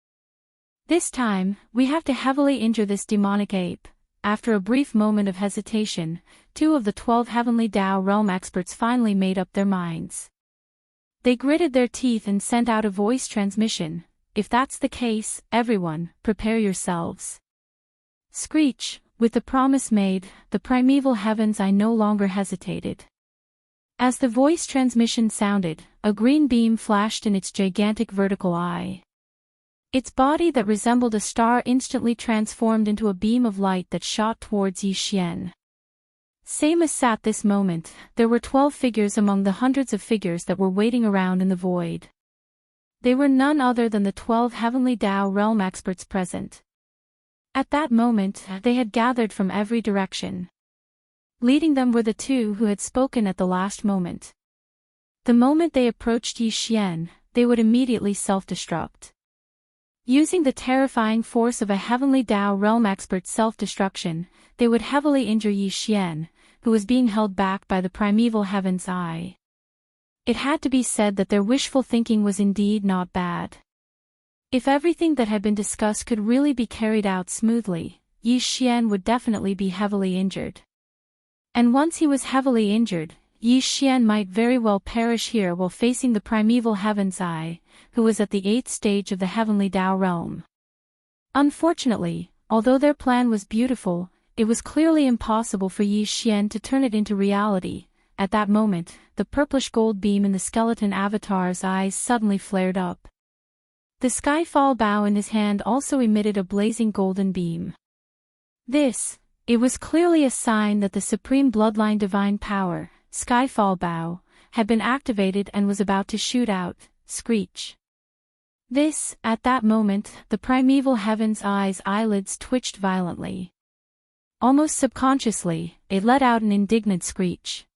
This time, we have to heavily injure this demonic ape. After a brief moment of hesitation, 2 of the 12 heavenly Tao realm experts finally made up their minds. They gritted their teeth and sent out a voice transmission. If that's the case, everyone, prepare yourselves. Screech, with the promise made, the primeval heavens I no longer hesitated. As the voice transmission sounded, a green beam flashed in its gigantic vertical eye. Its body that resembled a star instantly transformed into a beam of light that shot towards Yi Xian. Same as at this moment, there were 12 figures among the hundreds of figures that were waiting around in the void. They were none other than the 12 heavenly Tao realm experts present. At that moment, they had gathered from every direction. Leading them were the 2 who had spoken at the last moment. The moment they approached Yi Xian, they would immediately self-destruct. Using the terrifying force of a heavenly Tao realm expert's self-destruction, they would heavily injure Yi Xian, who was being held back by the primeval heaven's eye. It had to be said that their wishful thinking was indeed not bad. If everything that had been discussed could really be carried out smoothly, Yi Xian would definitely be heavily injured. And once he was heavily injured, Yi Xian might very well perish here while facing the primeval heaven's eye, who was at the 8th stage of the heavenly Tao realm. Unfortunately, although their plan was beautiful, it was clearly impossible for Yi Xian to turn it into reality. At that moment, the purplish gold beam in the skeleton avatar's eyes suddenly flared up. The skyfall bow in his hand also emitted a blazing golden beam. It was clearly a sign that the supreme bloodline divine power, Skyfall Bow, had been activated and was about to shoot out. Screech. At that moment, the primeval heaven's eyelids twitched violently. Almost subconsciously, it let out an indignant screech.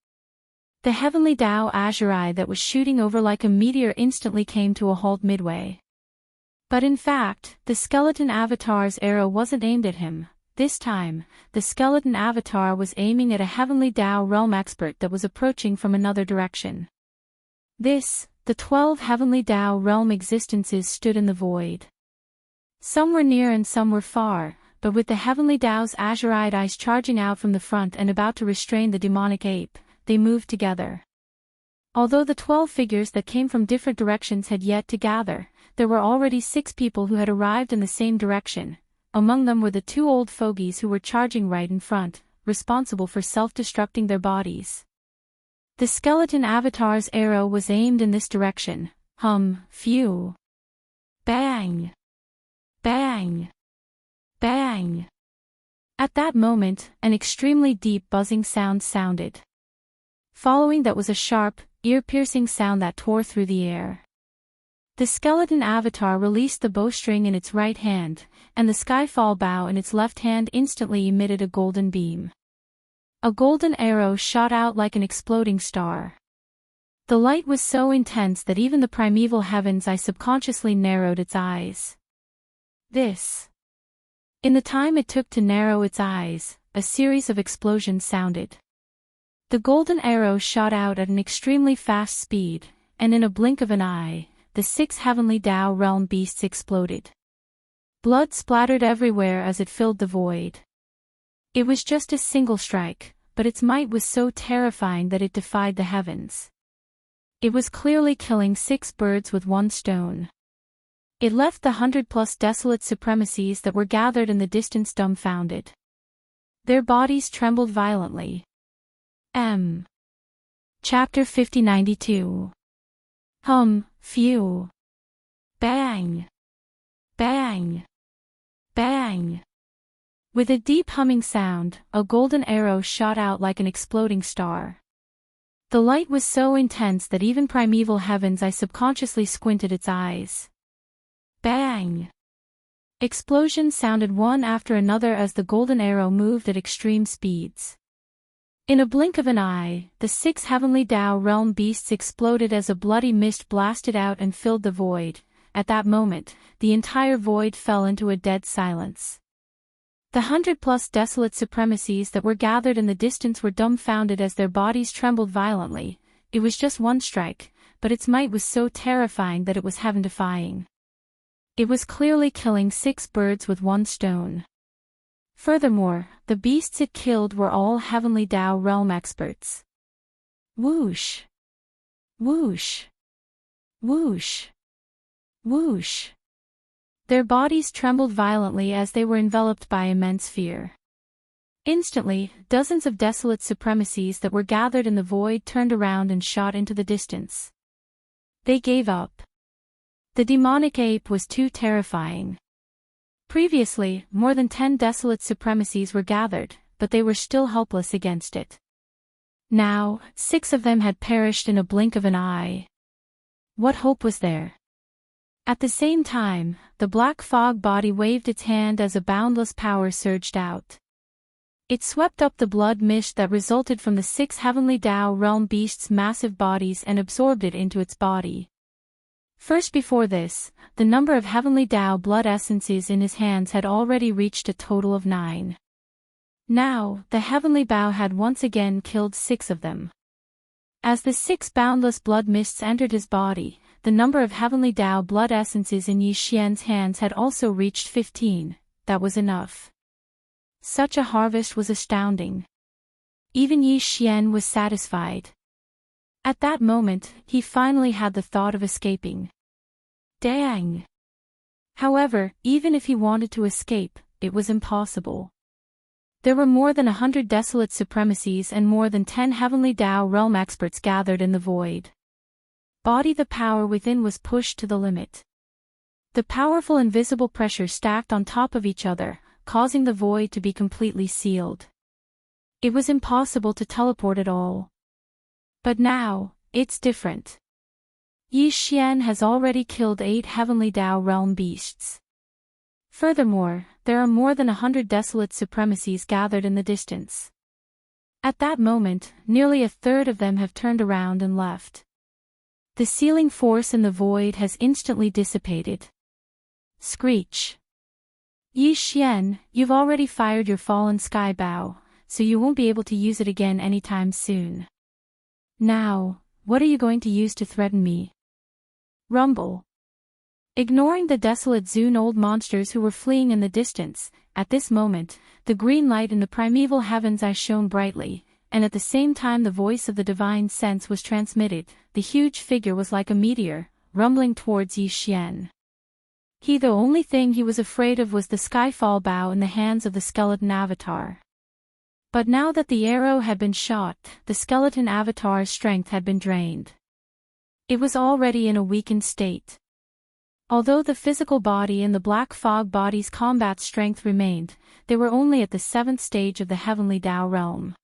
The heavenly Tao azure eye that was shooting over like a meteor instantly came to a halt midway. But in fact, the skeleton avatar's arrow wasn't aimed at him. This time, the skeleton avatar was aiming at a heavenly Tao realm expert that was approaching from another direction. The 12 heavenly Tao realm existences stood in the void. Some were near and some were far, but with the heavenly Tao's azure-eyed eyes charging out from the front and about to restrain the demonic ape, they moved together. Although the 12 figures that came from different directions had yet to gather, there were already 6 people who had arrived in the same direction. Among them were the 2 old fogies who were charging right in front, responsible for self-destructing their bodies. The skeleton avatar's arrow was aimed in this direction. Phew. Bang! Bang! Bang! At that moment, an extremely deep buzzing sound sounded. Following that was a sharp, ear-piercing sound that tore through the air. The skeleton avatar released the bowstring in its right hand, and the skyfall bow in its left hand instantly emitted a golden beam. A golden arrow shot out like an exploding star. The light was so intense that even the primeval heavens I subconsciously narrowed its eyes. In the time it took to narrow its eyes, a series of explosions sounded. The golden arrow shot out at an extremely fast speed, and in a blink of an eye, the 6 heavenly Tao realm beasts exploded. Blood splattered everywhere as it filled the void. It was just a single strike, but its might was so terrifying that it defied the heavens. It was clearly killing 6 birds with 1 stone. It left the 100+ desolate supremacies that were gathered in the distance dumbfounded. Their bodies trembled violently. Chapter 5092. Phew. Bang. Bang. Bang. With a deep humming sound, a golden arrow shot out like an exploding star. The light was so intense that even primeval heavens I subconsciously squinted its eyes. Bang! Explosions sounded one after another as the golden arrow moved at extreme speeds. In a blink of an eye, the 6 heavenly Tao realm beasts exploded as a bloody mist blasted out and filled the void. At that moment, the entire void fell into a dead silence. The 100+ desolate supremacies that were gathered in the distance were dumbfounded as their bodies trembled violently. It was just 1 strike, but its might was so terrifying that it was heaven-defying. It was clearly killing 6 birds with 1 stone. Furthermore, the beasts it killed were all heavenly Tao realm experts. Whoosh! Whoosh! Whoosh! Whoosh! Their bodies trembled violently as they were enveloped by immense fear. Instantly, dozens of desolate supremacies that were gathered in the void turned around and shot into the distance. They gave up. The demonic ape was too terrifying. Previously, more than 10 desolate supremacies were gathered, but they were still helpless against it. Now, 6 of them had perished in a blink of an eye. What hope was there? At the same time, the black fog body waved its hand as a boundless power surged out. It swept up the blood mist that resulted from the 6 heavenly Tao realm beasts' massive bodies and absorbed it into its body. First before this, the number of heavenly Tao blood essences in his hands had already reached a total of 9. Now, the heavenly Bao had once again killed 6 of them. As the 6 boundless blood mists entered his body, the number of heavenly Tao blood essences in Yi Xian's hands had also reached 15. That was enough. Such a harvest was astounding. Even Yi Xian was satisfied. At that moment, he finally had the thought of escaping. Dang! However, even if he wanted to escape, it was impossible. There were more than 100 desolate supremacies and more than 10 heavenly Tao realm experts gathered in the void. The power within was pushed to the limit. The powerful invisible pressure stacked on top of each other, causing the void to be completely sealed. It was impossible to teleport at all. But now, it's different. Yi Xian has already killed 8 heavenly Tao realm beasts. Furthermore, there are more than 100 desolate supremacies gathered in the distance. At that moment, nearly a third of them have turned around and left. The sealing force in the void has instantly dissipated. Screech. Yi Xian, you've already fired your fallen sky bow, so you won't be able to use it again anytime soon. Now, what are you going to use to threaten me? Rumble. Ignoring the desolate Zune old monsters who were fleeing in the distance, at this moment, the green light in the primeval heaven's eye shone brightly, and at the same time the voice of the divine sense was transmitted. The huge figure was like a meteor, rumbling towards Yi Xian. The only thing he was afraid of was the skyfall bow in the hands of the skeleton avatar. But now that the arrow had been shot, the skeleton avatar's strength had been drained. It was already in a weakened state. Although the physical body and the black fog body's combat strength remained, they were only at the 7th stage of the heavenly Tao realm.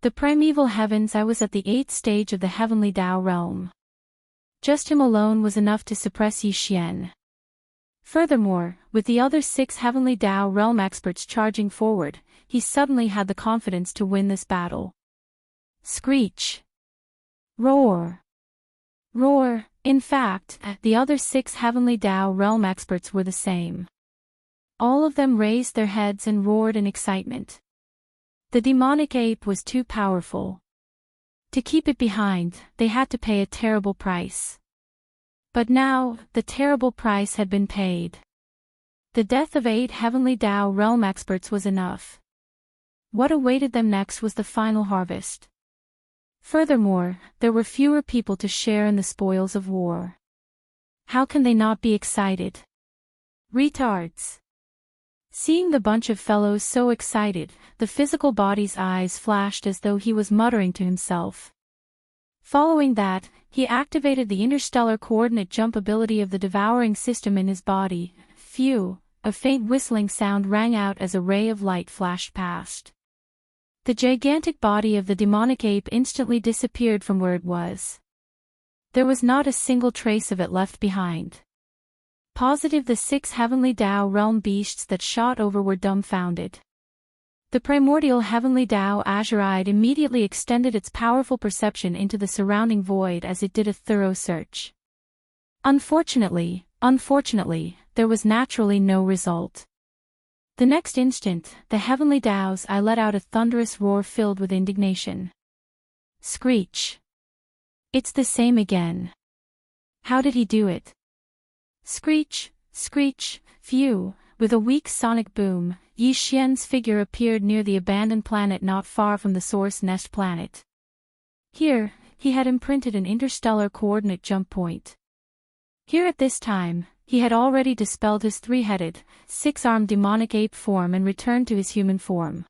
The primeval heavens I was at the 8th stage of the heavenly Tao realm. Just him alone was enough to suppress Yi Xian. Furthermore, with the other 6 heavenly Tao realm experts charging forward, he suddenly had the confidence to win this battle. Screech. Roar. Roar. In fact, the other 6 Heavenly Tao Realm experts were the same. All of them raised their heads and roared in excitement. The demonic ape was too powerful. To keep it behind, they had to pay a terrible price. But now, the terrible price had been paid. The death of 8 Heavenly Tao Realm experts was enough. What awaited them next was the final harvest. Furthermore, there were fewer people to share in the spoils of war. How can they not be excited? Retards. Seeing the bunch of fellows so excited, the physical body's eyes flashed as though he was muttering to himself. Following that, he activated the interstellar coordinate jump ability of the devouring system in his body. Phew, a faint whistling sound rang out as a ray of light flashed past. The gigantic body of the demonic ape instantly disappeared from where it was. There was not a single trace of it left behind. Positive the 6 Heavenly Tao Realm beasts that shot over were dumbfounded. The primordial Heavenly Tao Azurite immediately extended its powerful perception into the surrounding void as it did a thorough search. Unfortunately, there was naturally no result. The next instant, the Heavenly Tao's eye let out a thunderous roar filled with indignation. Screech. It's the same again. How did he do it? Screech, screech, phew. With a weak sonic boom, Yi Xian's figure appeared near the abandoned planet not far from the Source Nest planet. Here, he had imprinted an interstellar coordinate jump point. Here at this time, he had already dispelled his 3-headed, 6-armed demonic ape form and returned to his human form.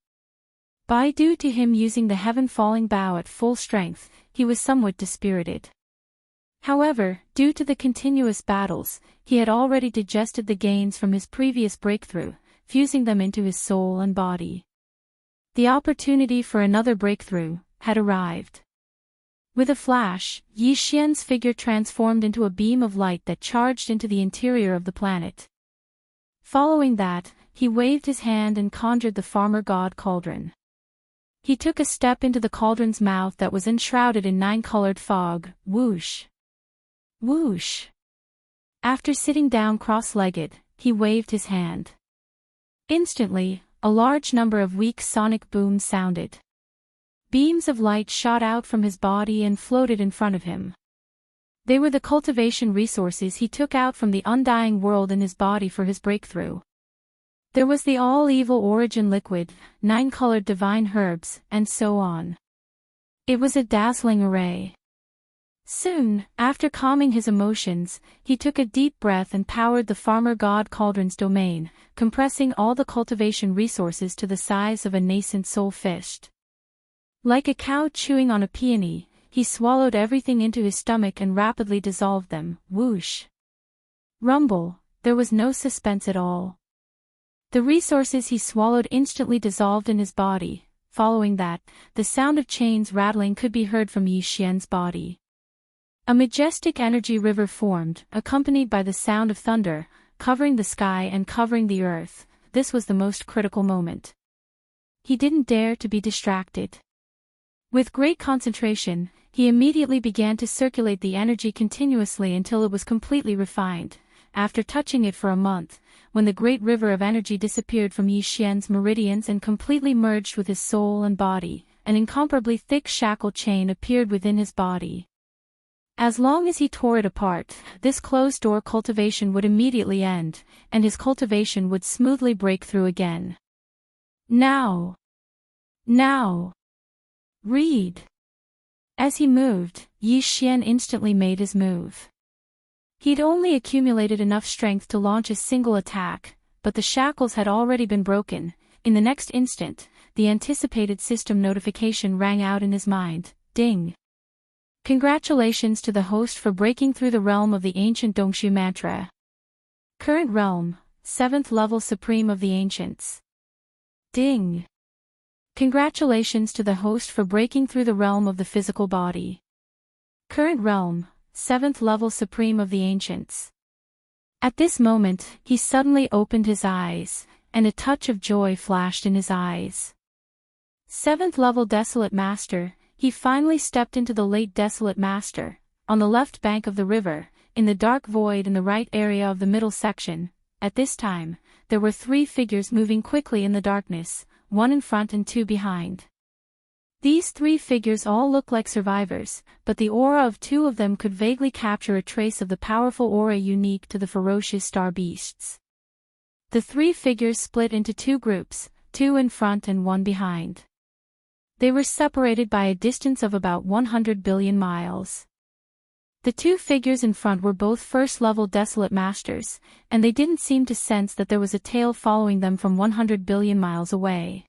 Due to him using the heaven-falling bow at full strength, he was somewhat dispirited. However, due to the continuous battles, he had already digested the gains from his previous breakthrough, fusing them into his soul and body. The opportunity for another breakthrough had arrived. With a flash, Yi Xian's figure transformed into a beam of light that charged into the interior of the planet. Following that, he waved his hand and conjured the farmer god cauldron. He took a step into the cauldron's mouth that was enshrouded in 9-colored fog. Whoosh! Whoosh! After sitting down cross-legged, he waved his hand. Instantly, a large number of weak sonic booms sounded. Beams of light shot out from his body and floated in front of him. They were the cultivation resources he took out from the undying world in his body for his breakthrough. There was the all-evil origin liquid, 9-colored divine herbs, and so on. It was a dazzling array. Soon, after calming his emotions, he took a deep breath and powered the farmer god cauldron's domain, compressing all the cultivation resources to the size of a nascent soul-fish. Like a cow chewing on a peony, he swallowed everything into his stomach and rapidly dissolved them. Whoosh! Rumble, there was no suspense at all. The resources he swallowed instantly dissolved in his body. Following that, the sound of chains rattling could be heard from Yi Xian's body. A majestic energy river formed, accompanied by the sound of thunder, covering the sky and covering the earth. This was the most critical moment. He didn't dare to be distracted. With great concentration, he immediately began to circulate the energy continuously until it was completely refined. After touching it for a month, when the great river of energy disappeared from Yi Xian's meridians and completely merged with his soul and body, an incomparably thick shackle chain appeared within his body. As long as he tore it apart, this closed-door cultivation would immediately end, and his cultivation would smoothly break through again. Now! Read! As he moved, Yi Xian instantly made his move. He'd only accumulated enough strength to launch a single attack, but the shackles had already been broken. In the next instant, the anticipated system notification rang out in his mind. Ding! Congratulations to the host for breaking through the realm of the ancient Dongshu mantra. Current realm, 7th level supreme of the ancients. Ding! Congratulations to the host for breaking through the realm of the physical body. Current realm, 7th level supreme of the ancients. At this moment, he suddenly opened his eyes, and a touch of joy flashed in his eyes. 7th level desolate master, he finally stepped into the late desolate master. on the left bank of the river, in the dark void in the right area of the middle section. At this time, there were 3 figures moving quickly in the darkness, 1 in front and 2 behind. These 3 figures all looked like survivors, but the aura of 2 of them could vaguely capture a trace of the powerful aura unique to the ferocious star beasts. The 3 figures split into 2 groups, 2 in front and 1 behind. They were separated by a distance of about 100 billion miles. The 2 figures in front were both first-level Desolate Masters, and they didn't seem to sense that there was a tail following them from 100 billion miles away.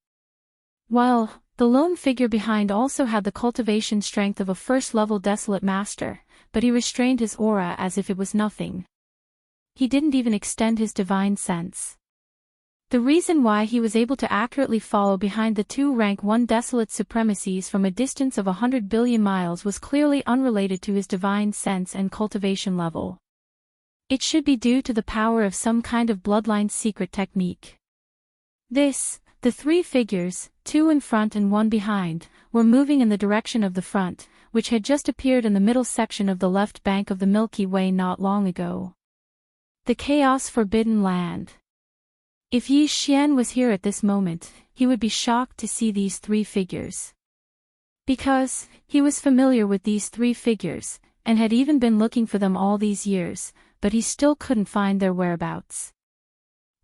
While the lone figure behind also had the cultivation strength of a first-level Desolate Master, but he restrained his aura as if it was nothing. He didn't even extend his divine sense. The reason why he was able to accurately follow behind the 2 rank 1 Desolate Supremacies from a distance of 100 billion miles was clearly unrelated to his divine sense and cultivation level. It should be due to the power of some kind of bloodline secret technique. The 3 figures, 2 in front and 1 behind, were moving in the direction of the front, which had just appeared in the middle section of the left bank of the Milky Way not long ago. The Chaos Forbidden Land. If Yi Xian was here at this moment, he would be shocked to see these 3 figures. Because he was familiar with these 3 figures, and had even been looking for them all these years, but he still couldn't find their whereabouts.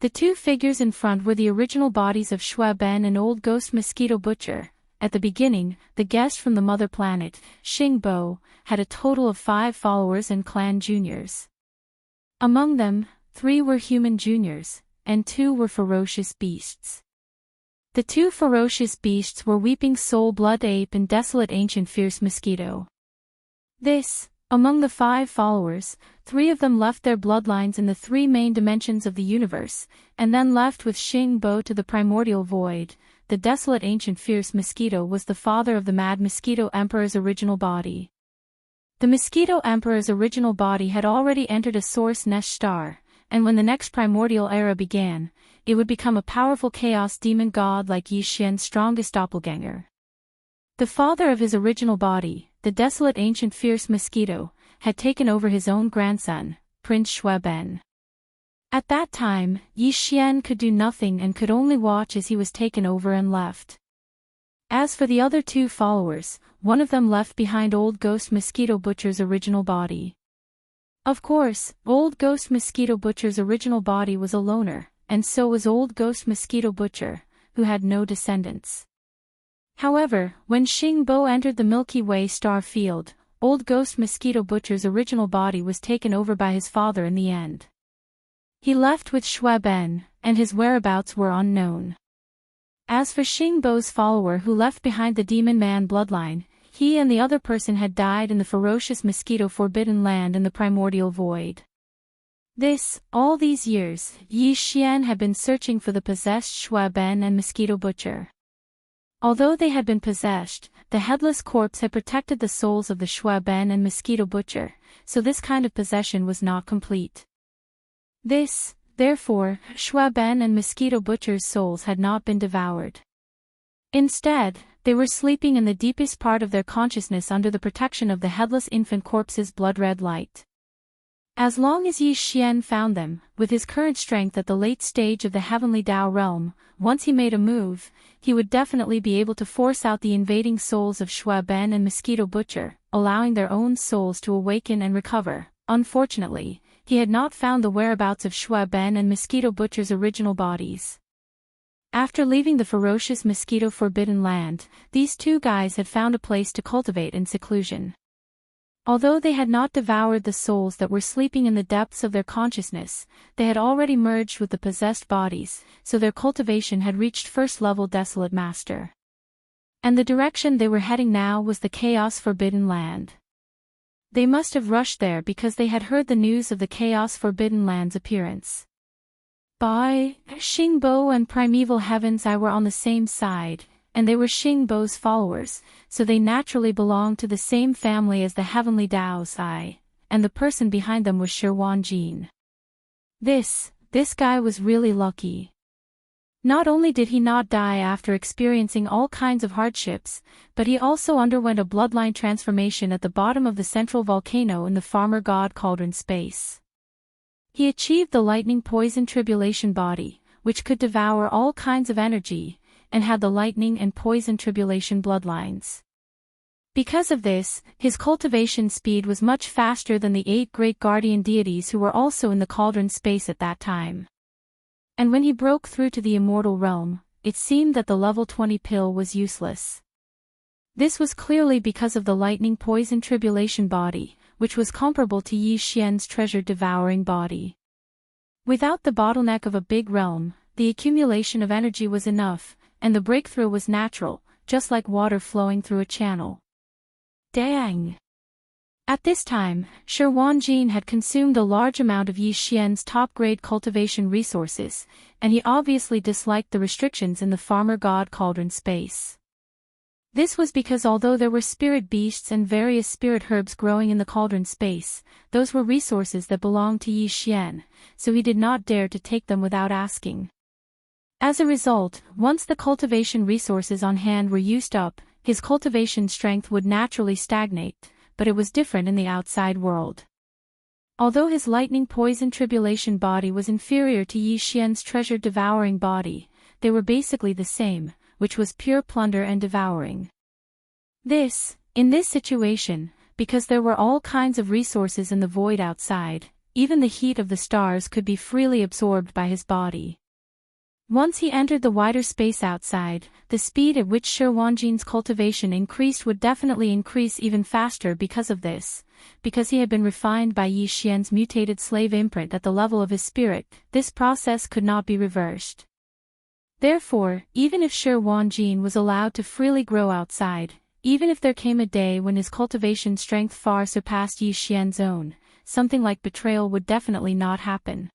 The 2 figures in front were the original bodies of Shui Ben and Old Ghost Mosquito Butcher. At the beginning, the guest from the mother planet, Xing Bo, had a total of 5 followers and clan juniors. Among them, 3 were human juniors, and 2 were ferocious beasts. The 2 ferocious beasts were Weeping Soul Blood Ape and Desolate Ancient Fierce Mosquito. Among the 5 followers, 3 of them left their bloodlines in the 3 main dimensions of the universe, and then left with Xing Bo to the primordial void. The Desolate Ancient Fierce Mosquito was the father of the Mad Mosquito Emperor's original body. The Mosquito Emperor's original body had already entered a source Nesh star, and when the next primordial era began, it would become a powerful chaos demon god like Yi Xian's strongest doppelganger. The father of his original body, the Desolate Ancient Fierce Mosquito, had taken over his own grandson, Prince Shui Ben. At that time, Yi Xian could do nothing and could only watch as he was taken over and left. As for the other 2 followers, one of them left behind Old Ghost Mosquito Butcher's original body. Of course, Old Ghost Mosquito Butcher's original body was a loner, and so was Old Ghost Mosquito Butcher, who had no descendants. However, when Xing Bo entered the Milky Way star field, Old Ghost Mosquito Butcher's original body was taken over by his father in the end. He left with Shui Ben, and his whereabouts were unknown. As for Xing Bo's follower who left behind the Demon Man bloodline, he and the other person had died in the ferocious Mosquito Forbidden Land in the primordial void. All these years, Yi Xian had been searching for the possessed Shui Ben and Mosquito Butcher. Although they had been possessed, the headless corpse had protected the souls of the Shui Ben and Mosquito Butcher, so this kind of possession was not complete. Therefore, Shui Ben and Mosquito Butcher's souls had not been devoured. Instead, they were sleeping in the deepest part of their consciousness under the protection of the headless infant corpse's blood-red light. As long as Yi Xian found them, with his current strength at the late stage of the Heavenly Tao realm, once he made a move, he would definitely be able to force out the invading souls of Shui Ben and Mosquito Butcher, allowing their own souls to awaken and recover. Unfortunately, he had not found the whereabouts of Shui Ben and Mosquito Butcher's original bodies. After leaving the ferocious Mosquito Forbidden Land, these 2 guys had found a place to cultivate in seclusion. Although they had not devoured the souls that were sleeping in the depths of their consciousness, they had already merged with the possessed bodies, so their cultivation had reached first-level Desolate Master. And the direction they were heading now was the Chaos Forbidden Land. They must have rushed there because they had heard the news of the Chaos Forbidden Land's appearance. By Xing Bo and Primeval Heavens I were on the same side, and they were Xing Bo's followers, so they naturally belonged to the same family as the Heavenly Tao's I, and the person behind them was Shi Wanjin. This guy was really lucky. Not only did he not die after experiencing all kinds of hardships, but he also underwent a bloodline transformation at the bottom of the central volcano in the farmer god cauldron space. He achieved the lightning poison tribulation body, which could devour all kinds of energy, and had the lightning and poison tribulation bloodlines. Because of this, his cultivation speed was much faster than the 8 great guardian deities who were also in the cauldron space at that time. And when he broke through to the immortal realm, it seemed that the level 20 pill was useless. This was clearly because of the lightning poison tribulation body, which was comparable to Yi Xian's treasure devouring body. Without the bottleneck of a big realm, the accumulation of energy was enough, and the breakthrough was natural, just like water flowing through a channel. Dang! At this time, Shi Wanjin had consumed a large amount of Yi Xian's top-grade cultivation resources, and he obviously disliked the restrictions in the farmer god cauldron space. This was because although there were spirit beasts and various spirit herbs growing in the cauldron space, those were resources that belonged to Yi Xian, so he did not dare to take them without asking. As a result, once the cultivation resources on hand were used up, his cultivation strength would naturally stagnate, but it was different in the outside world. Although his lightning poison tribulation body was inferior to Yi Xian's treasure devouring body, they were basically the same, which was pure plunder and devouring. In this situation, because there were all kinds of resources in the void outside, even the heat of the stars could be freely absorbed by his body. Once he entered the wider space outside, the speed at which Shi Wanjin's cultivation increased would definitely increase even faster because of this. Because he had been refined by Yi Xian's mutated slave imprint at the level of his spirit, this process could not be reversed. Therefore, even if Shi Wanjin was allowed to freely grow outside, even if there came a day when his cultivation strength far surpassed Yi Xian's own, something like betrayal would definitely not happen.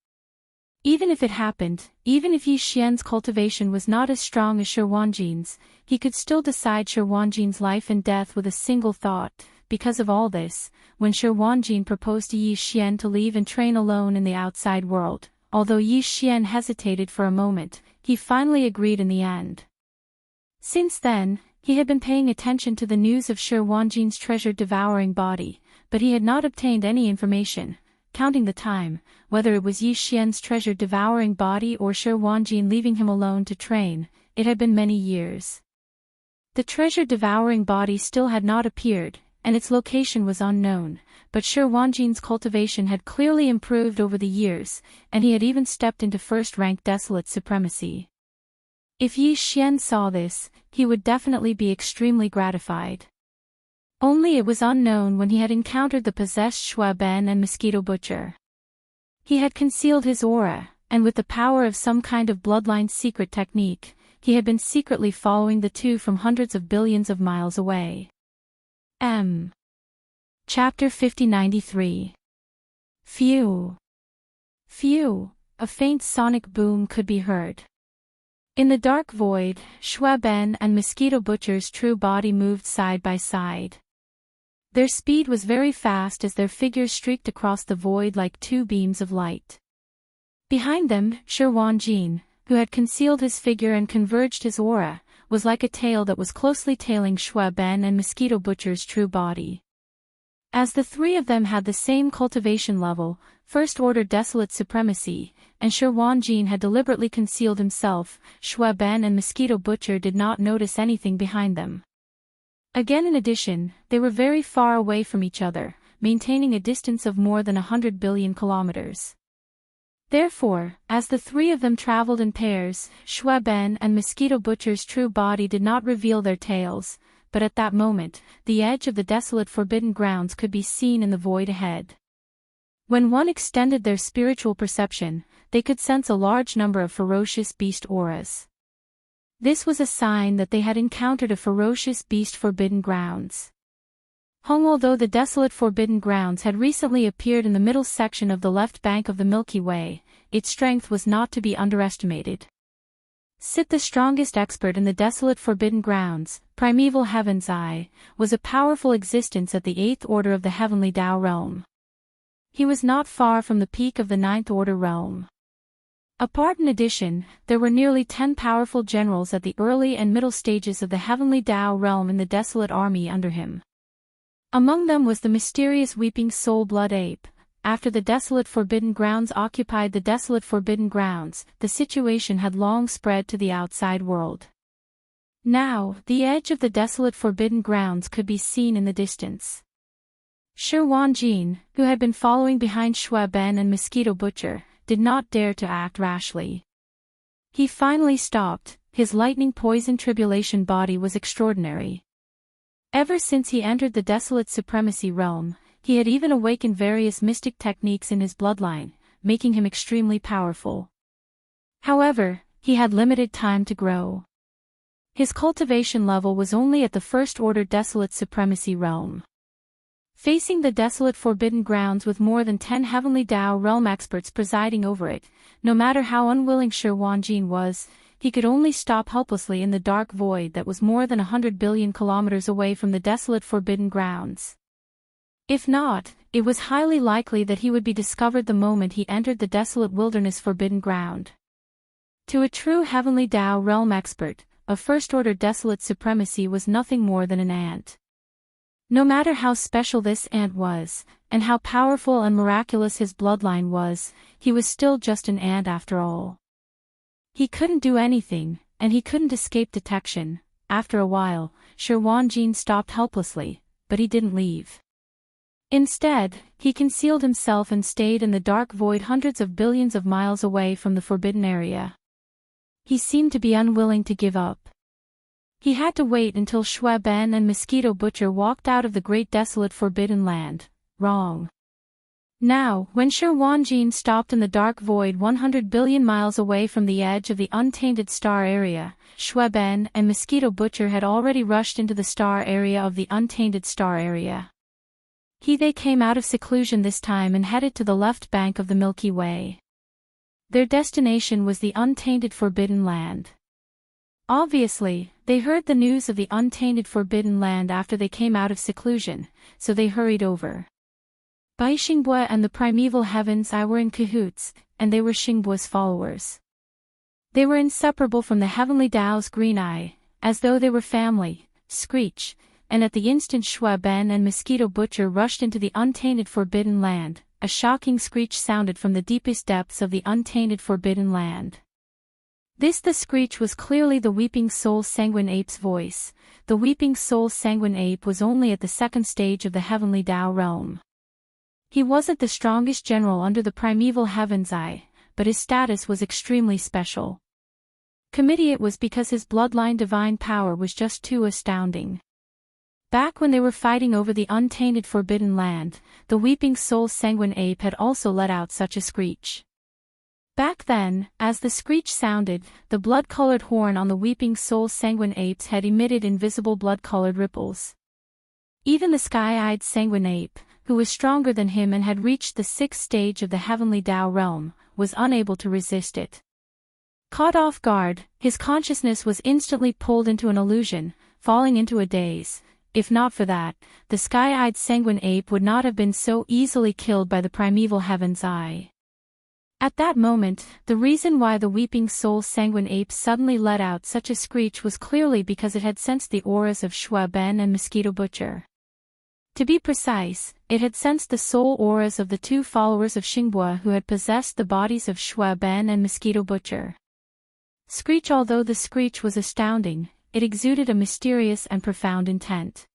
Even if it happened, even if Yi Xian's cultivation was not as strong as Shi Wanjin's, he could still decide Shi Wanjin's life and death with a single thought. Because of all this, when Shi Wanjin proposed to Yi Xian to leave and train alone in the outside world, although Yi Xian hesitated for a moment, he finally agreed in the end. Since then, he had been paying attention to the news of Shi Wanjin's treasure-devouring body, but he had not obtained any information. Counting the time, whether it was Yi Xian's treasure-devouring body or Shi Wanjin leaving him alone to train, it had been many years. The treasure-devouring body still had not appeared, and its location was unknown, but Shi Wanjin's cultivation had clearly improved over the years, and he had even stepped into first-rank desolate supremacy. If Yi Xian saw this, he would definitely be extremely gratified. Only it was unknown when he had encountered the possessed Shui Ben and Mosquito Butcher. He had concealed his aura, and with the power of some kind of bloodline secret technique, he had been secretly following the two from hundreds of billions of miles away. Chapter 5093. Phew! Phew! A faint sonic boom could be heard. In the dark void, Shui Ben and Mosquito Butcher's true body moved side by side. Their speed was very fast as their figures streaked across the void like two beams of light. Behind them, Shi Wanjin, who had concealed his figure and converged his aura, was like a tail that was closely tailing Shui Ben and Mosquito Butcher's true body. As the three of them had the same cultivation level, first-order desolate supremacy, and Shi Wanjin had deliberately concealed himself, Shui Ben and Mosquito Butcher did not notice anything behind them. Again, in addition, they were very far away from each other, maintaining a distance of more than 100 billion kilometers. Therefore, as the three of them traveled in pairs, Shui Ben and Mosquito Butcher's true body did not reveal their tails, but at that moment, the edge of the desolate forbidden grounds could be seen in the void ahead. When one extended their spiritual perception, they could sense a large number of ferocious beast auras. This was a sign that they had encountered a ferocious beast forbidden grounds. Although the desolate forbidden grounds had recently appeared in the middle section of the left bank of the Milky Way, its strength was not to be underestimated. Sit, the strongest expert in the desolate forbidden grounds, primeval Heaven's Eye, was a powerful existence at the 8th order of the heavenly Tao realm. He was not far from the peak of the 9th order realm. Apart in addition, there were nearly 10 powerful generals at the early and middle stages of the heavenly Tao realm in the desolate army under him. Among them was the mysterious Weeping Soul Blood Ape. After the desolate Forbidden Grounds occupied the desolate Forbidden Grounds, the situation had long spread to the outside world. Now, the edge of the desolate Forbidden Grounds could be seen in the distance. Shi Wanjin, who had been following behind Shui Ben and Mosquito Butcher, did not dare to act rashly. He finally stopped. His lightning-poisoned tribulation body was extraordinary. Ever since he entered the desolate supremacy realm, he had even awakened various mystic techniques in his bloodline, making him extremely powerful. However, he had limited time to grow. His cultivation level was only at the first-order desolate supremacy realm. Facing the desolate Forbidden Grounds with more than 10 heavenly Tao realm experts presiding over it, no matter how unwilling Shi Wanjin was, he could only stop helplessly in the dark void that was more than 100 billion kilometers away from the desolate Forbidden Grounds. If not, it was highly likely that he would be discovered the moment he entered the desolate wilderness Forbidden Ground. To a true heavenly Tao realm expert, a first-order desolate supremacy was nothing more than an ant. No matter how special this ant was, and how powerful and miraculous his bloodline was, he was still just an ant after all. He couldn't do anything, and he couldn't escape detection. After a while, Shi Wanjin stopped helplessly, but he didn't leave. Instead, he concealed himself and stayed in the dark void hundreds of billions of miles away from the forbidden area. He seemed to be unwilling to give up. He had to wait until Shui Ben and Mosquito Butcher walked out of the great desolate forbidden land. Wrong. Now, when Shi Wanjin stopped in the dark void 100 billion miles away from the edge of the untainted star area, Shui Ben and Mosquito Butcher had already rushed into the star area of the untainted star area. They came out of seclusion this time and headed to the left bank of the Milky Way. Their destination was the untainted forbidden land. Obviously, they heard the news of the untainted forbidden land after they came out of seclusion, so they hurried over. Bai Xingbue and the primeval heavens were in cahoots, and they were Xingbue's followers. They were inseparable from the heavenly Tao's green eye, as though they were family. Screech, and at the instant Shui Ben and Mosquito Butcher rushed into the untainted forbidden land, a shocking screech sounded from the deepest depths of the untainted forbidden land. The screech was clearly the Weeping Soul Sanguine Ape's voice. The Weeping Soul Sanguine Ape was only at the second stage of the heavenly Tao realm. He wasn't the strongest general under the primeval heaven's eye, but his status was extremely special. Committee it was because his bloodline divine power was just too astounding. Back when they were fighting over the untainted forbidden land, the Weeping Soul Sanguine Ape had also let out such a screech. Back then, as the screech sounded, the blood-colored horn on the Weeping Soul Sanguine Ape's head emitted invisible blood-colored ripples. Even the sky-eyed Sanguine Ape, who was stronger than him and had reached the sixth stage of the heavenly Tao realm, was unable to resist it. Caught off guard, his consciousness was instantly pulled into an illusion, falling into a daze. If not for that, the sky-eyed Sanguine Ape would not have been so easily killed by the primeval heaven's eye. At that moment, the reason why the Weeping Soul Sanguine Ape suddenly let out such a screech was clearly because it had sensed the auras of Shui Ben and Mosquito Butcher. To be precise, it had sensed the soul auras of the two followers of Xingbue who had possessed the bodies of Shui Ben and Mosquito Butcher. Screech. Although the screech was astounding, it exuded a mysterious and profound intent.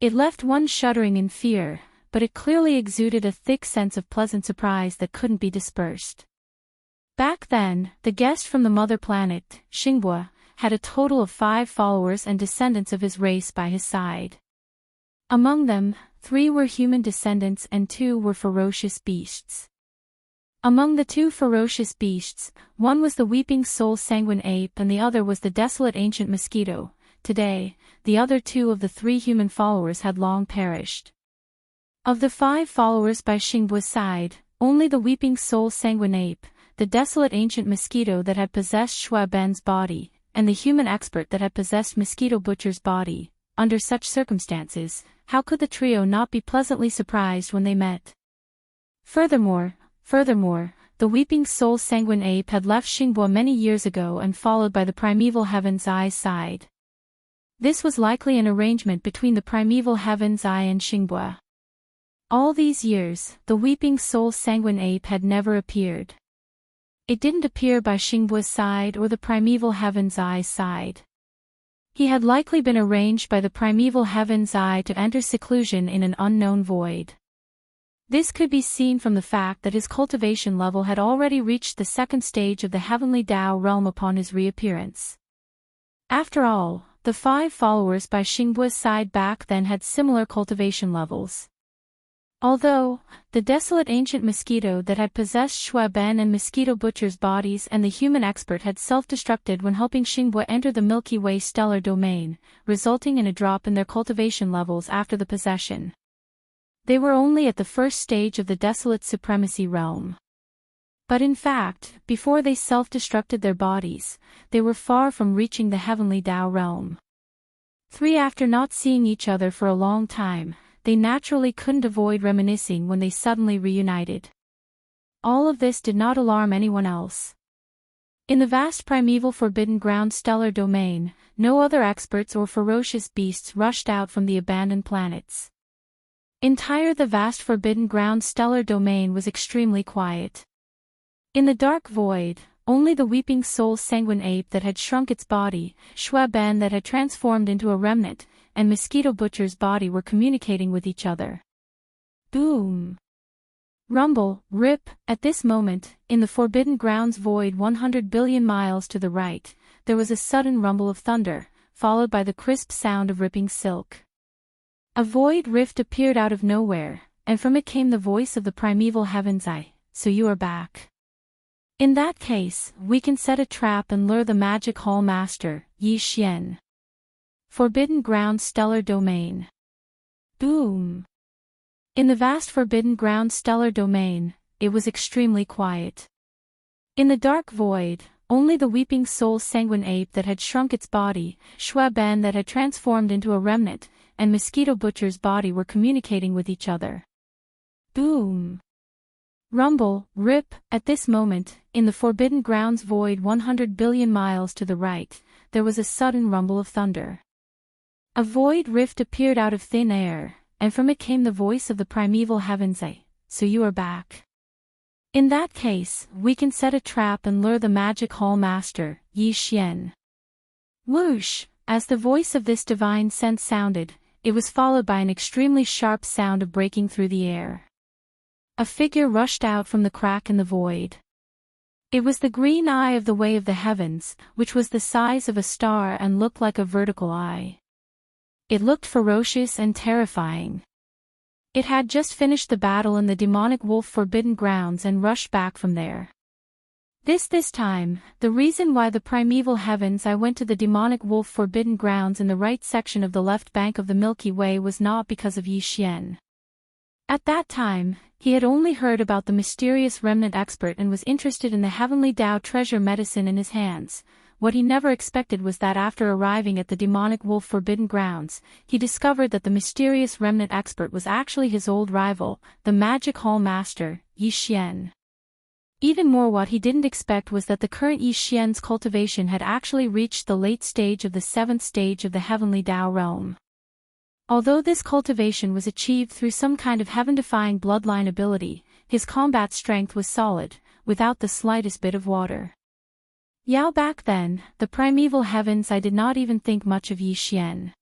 It left one shuddering in fear, but it clearly exuded a thick sense of pleasant surprise that couldn't be dispersed. Back then, the guest from the mother planet, Xingbue, had a total of 5 followers and descendants of his race by his side. Among them, 3 were human descendants and 2 were ferocious beasts. Among the 2 ferocious beasts, one was the Weeping Soul Sanguine Ape and the other was the desolate ancient mosquito. Today, the other 2 of the 3 human followers had long perished. Of the 5 followers by Xingbue's side, only the Weeping Soul Sanguine Ape, the desolate ancient mosquito that had possessed Shui Ben's body, and the human expert that had possessed Mosquito Butcher's body. Under such circumstances, how could the trio not be pleasantly surprised when they met? Furthermore, the weeping soul sanguine ape had left Xingbua many years ago and followed by the primeval Heaven's Eye's side. This was likely an arrangement between the primeval Heaven's Eye and Xingbua. All these years, the weeping soul sanguine ape had never appeared. It didn't appear by Xingbua's side or the primeval Heaven's Eye's side. He had likely been arranged by the primeval Heaven's Eye to enter seclusion in an unknown void. This could be seen from the fact that his cultivation level had already reached the second stage of the heavenly Tao realm upon his reappearance. After all, the 5 followers by Xingbua's side back then had similar cultivation levels. Although, the desolate ancient mosquito that had possessed Xue Ben and Mosquito Butcher's bodies and the human expert had self-destructed when helping Xingbua enter the Milky Way stellar domain, resulting in a drop in their cultivation levels after the possession. They were only at the first stage of the desolate supremacy realm. But in fact, before they self-destructed their bodies, they were far from reaching the heavenly Tao realm. 3 After not seeing each other for a long time, they naturally couldn't avoid reminiscing when they suddenly reunited. All of this did not alarm anyone else. In the vast primeval forbidden ground stellar domain, no other experts or ferocious beasts rushed out from the abandoned planets. The vast forbidden ground stellar domain was extremely quiet. In the dark void, only the weeping soul sanguine ape that had shrunk its body, Xue Ben that had transformed into a remnant, and Mosquito Butcher's body were communicating with each other. Boom! Rumble, rip, at this moment, in the forbidden grounds void 100 billion miles to the right, there was a sudden rumble of thunder, followed by the crisp sound of ripping silk. A void rift appeared out of nowhere, and from it came the voice of the primeval Heaven's Eye, "So you are back. In that case, we can set a trap and lure the magic hall master, Yi Xian." Forbidden ground stellar domain. Boom! In the vast forbidden ground stellar domain, it was extremely quiet. In the dark void, only the weeping soul sanguine ape that had shrunk its body, Xue Ben that had transformed into a remnant, and Mosquito Butcher's body were communicating with each other. Boom! Rumble, rip, at this moment, in the forbidden grounds void 100 billion miles to the right, there was a sudden rumble of thunder. A void rift appeared out of thin air, and from it came the voice of the primeval Heaven's Eye, "So you are back. In that case, we can set a trap and lure the magic hall master, Yi Xian." Whoosh! As the voice of this divine sense sounded, it was followed by an extremely sharp sound of breaking through the air. A figure rushed out from the crack in the void. It was the green eye of the Way of the Heavens, which was the size of a star and looked like a vertical eye. It looked ferocious and terrifying. It had just finished the battle in the demonic wolf forbidden grounds and rushed back from there. This time, the reason why the primeval Heavens Eye went to the demonic wolf forbidden grounds in the right section of the left bank of the Milky Way was not because of Yi Xian. At that time, he had only heard about the mysterious remnant expert and was interested in the heavenly Tao treasure medicine in his hands. What he never expected was that after arriving at the demonic wolf forbidden grounds, he discovered that the mysterious remnant expert was actually his old rival, the magic hall master, Yi Xian. Even more, what he didn't expect was that the current Yi Xian's cultivation had actually reached the late stage of the 7th stage of the heavenly Tao realm. Although this cultivation was achieved through some kind of heaven-defying bloodline ability, his combat strength was solid, without the slightest bit of water. Back then, the primeval Heavens Eye did not even think much of Yi Xian.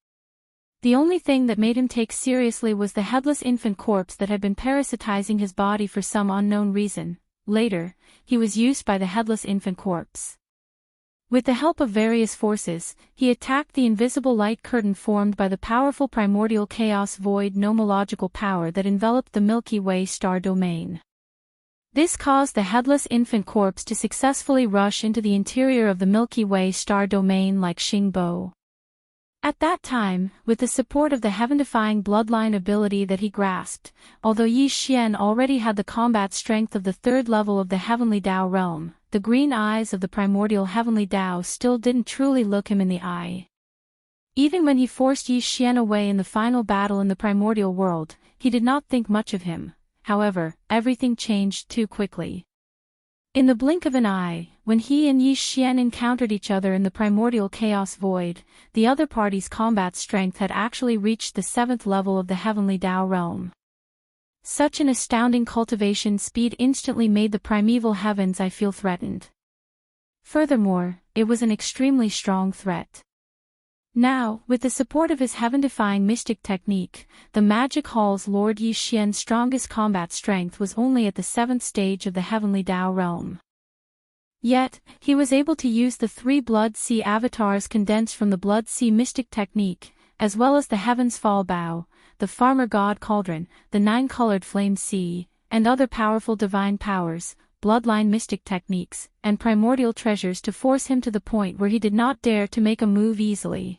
The only thing that made him take seriously was the headless infant corpse that had been parasitizing his body for some unknown reason. Later, he was used by the headless infant corpse. With the help of various forces, he attacked the invisible light curtain formed by the powerful primordial chaos void nomological power that enveloped the Milky Way star domain. This caused the headless infant corpse to successfully rush into the interior of the Milky Way star domain like Xingbo. At that time, with the support of the heaven-defying bloodline ability that he grasped, although Yi Xian already had the combat strength of the 3rd level of the heavenly Tao realm, the green eyes of the primordial heavenly Tao still didn't truly look him in the eye. Even when he forced Yi Xian away in the final battle in the primordial world, he did not think much of him. However, everything changed too quickly. In the blink of an eye, when he and Yi Xian encountered each other in the primordial chaos void, the other party's combat strength had actually reached the 7th level of the heavenly Tao realm. Such an astounding cultivation speed instantly made the primeval heavens feel threatened. Furthermore, it was an extremely strong threat. Now, with the support of his heaven-defying mystic technique, the magic hall's Lord Yi Xian's strongest combat strength was only at the 7th stage of the heavenly Tao realm. Yet, he was able to use the 3 Blood Sea avatars condensed from the Blood Sea mystic technique, as well as the Heaven's Fall Bow, the Farmer God Cauldron, the 9-colored Flame Sea, and other powerful divine powers, bloodline mystic techniques, and primordial treasures to force him to the point where he did not dare to make a move easily.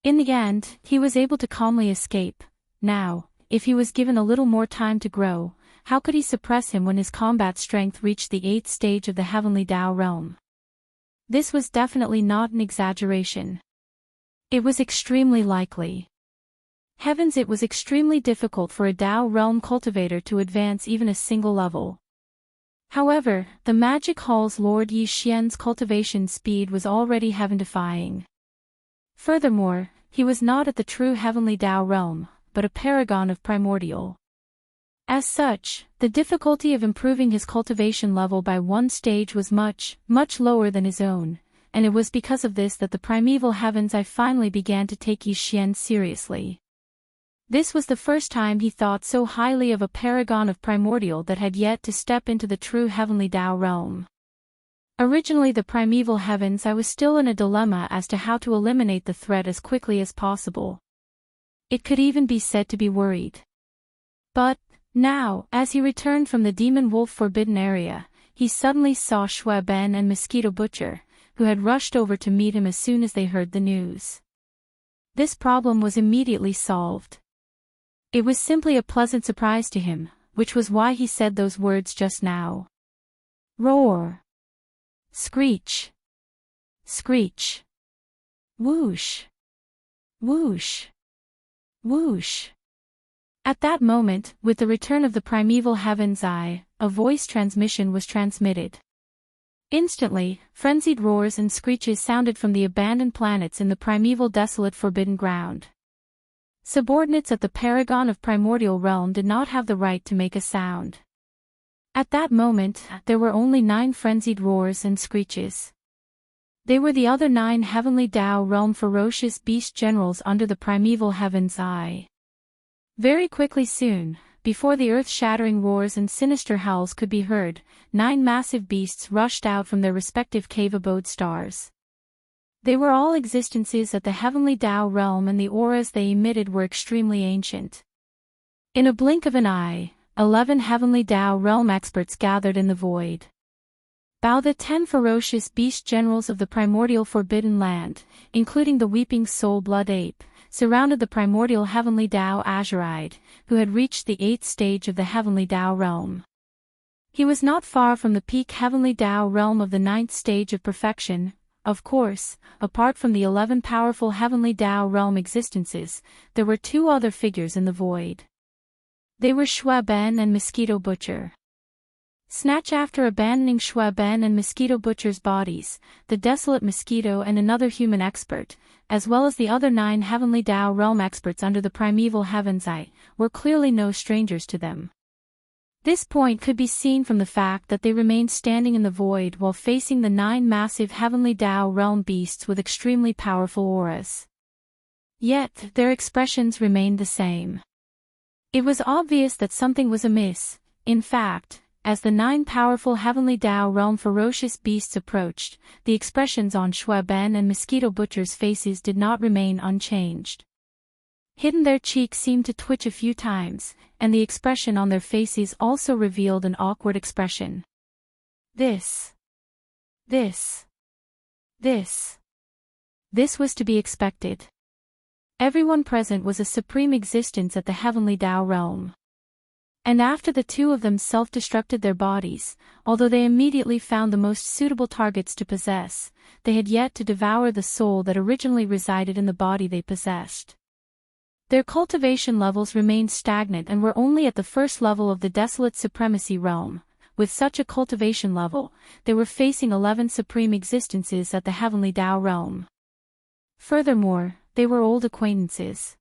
In the end, he was able to calmly escape. Now, if he was given a little more time to grow, how could he suppress him when his combat strength reached the 8th stage of the heavenly Tao realm? This was definitely not an exaggeration. It was extremely likely. Heavens, it was extremely difficult for a Tao realm cultivator to advance even a single level. However, the magic hall's Lord Yi Xian's cultivation speed was already heaven-defying. Furthermore, he was not at the true heavenly Tao realm, but a paragon of primordial. As such, the difficulty of improving his cultivation level by 1 stage was much, much lower than his own, and it was because of this that the primeval heavens finally began to take Yi Xian seriously. This was the first time he thought so highly of a paragon of primordial that had yet to step into the true heavenly Tao realm. Originally, the primeval heavens was still in a dilemma as to how to eliminate the threat as quickly as possible. It could even be said to be worried. But, now, as he returned from the Demon Wolf Forbidden Area, he suddenly saw Shui Ben and Mosquito Butcher, who had rushed over to meet him as soon as they heard the news. This problem was immediately solved. It was simply a pleasant surprise to him, which was why he said those words just now. Roar! Screech! Screech! Whoosh! Whoosh! Whoosh! At that moment, with the return of the primeval heavens a voice transmission was transmitted. Instantly, frenzied roars and screeches sounded from the abandoned planets in the primeval desolate forbidden ground. Subordinates at the paragon of primordial realm did not have the right to make a sound. At that moment, there were only 9 frenzied roars and screeches. They were the other 9 heavenly Tao realm ferocious beast generals under the primeval heavens eye. Very quickly soon, before the earth-shattering roars and sinister howls could be heard, 9 massive beasts rushed out from their respective cave abode stars. They were all existences at the heavenly Tao realm, and the auras they emitted were extremely ancient. In a blink of an eye, 11 heavenly Tao realm experts gathered in the void. Bow, the 10 ferocious beast generals of the primordial forbidden land, including the weeping soul blood ape, surrounded the primordial heavenly Tao Azuride, who had reached the 8th stage of the heavenly Tao realm. He was not far from the peak heavenly Tao realm of the 9th stage of perfection. Of course, apart from the 11 powerful heavenly Tao realm existences, there were 2 other figures in the void. They were Shui Ben and Mosquito Butcher. Snatch after abandoning Shui Ben and Mosquito Butcher's bodies, the desolate mosquito and another human expert, as well as the other 9 heavenly Tao realm experts under the primeval heavens were clearly no strangers to them. This point could be seen from the fact that they remained standing in the void while facing the 9 massive heavenly Tao realm beasts with extremely powerful auras. Yet, their expressions remained the same. It was obvious that something was amiss. In fact, as the 9 powerful heavenly Tao realm ferocious beasts approached, the expressions on Shui Ben and Mosquito Butcher's faces did not remain unchanged. Hidden, their cheeks seemed to twitch a few times, and the expression on their faces also revealed an awkward expression. This was to be expected. Everyone present was a supreme existence at the heavenly Tao realm. And after the 2 of them self-destructed their bodies, although they immediately found the most suitable targets to possess, they had yet to devour the soul that originally resided in the body they possessed. Their cultivation levels remained stagnant and were only at the 1st level of the desolate supremacy realm, with such a cultivation level, they were facing 11 supreme existences at the heavenly Tao realm. Furthermore, they were old acquaintances.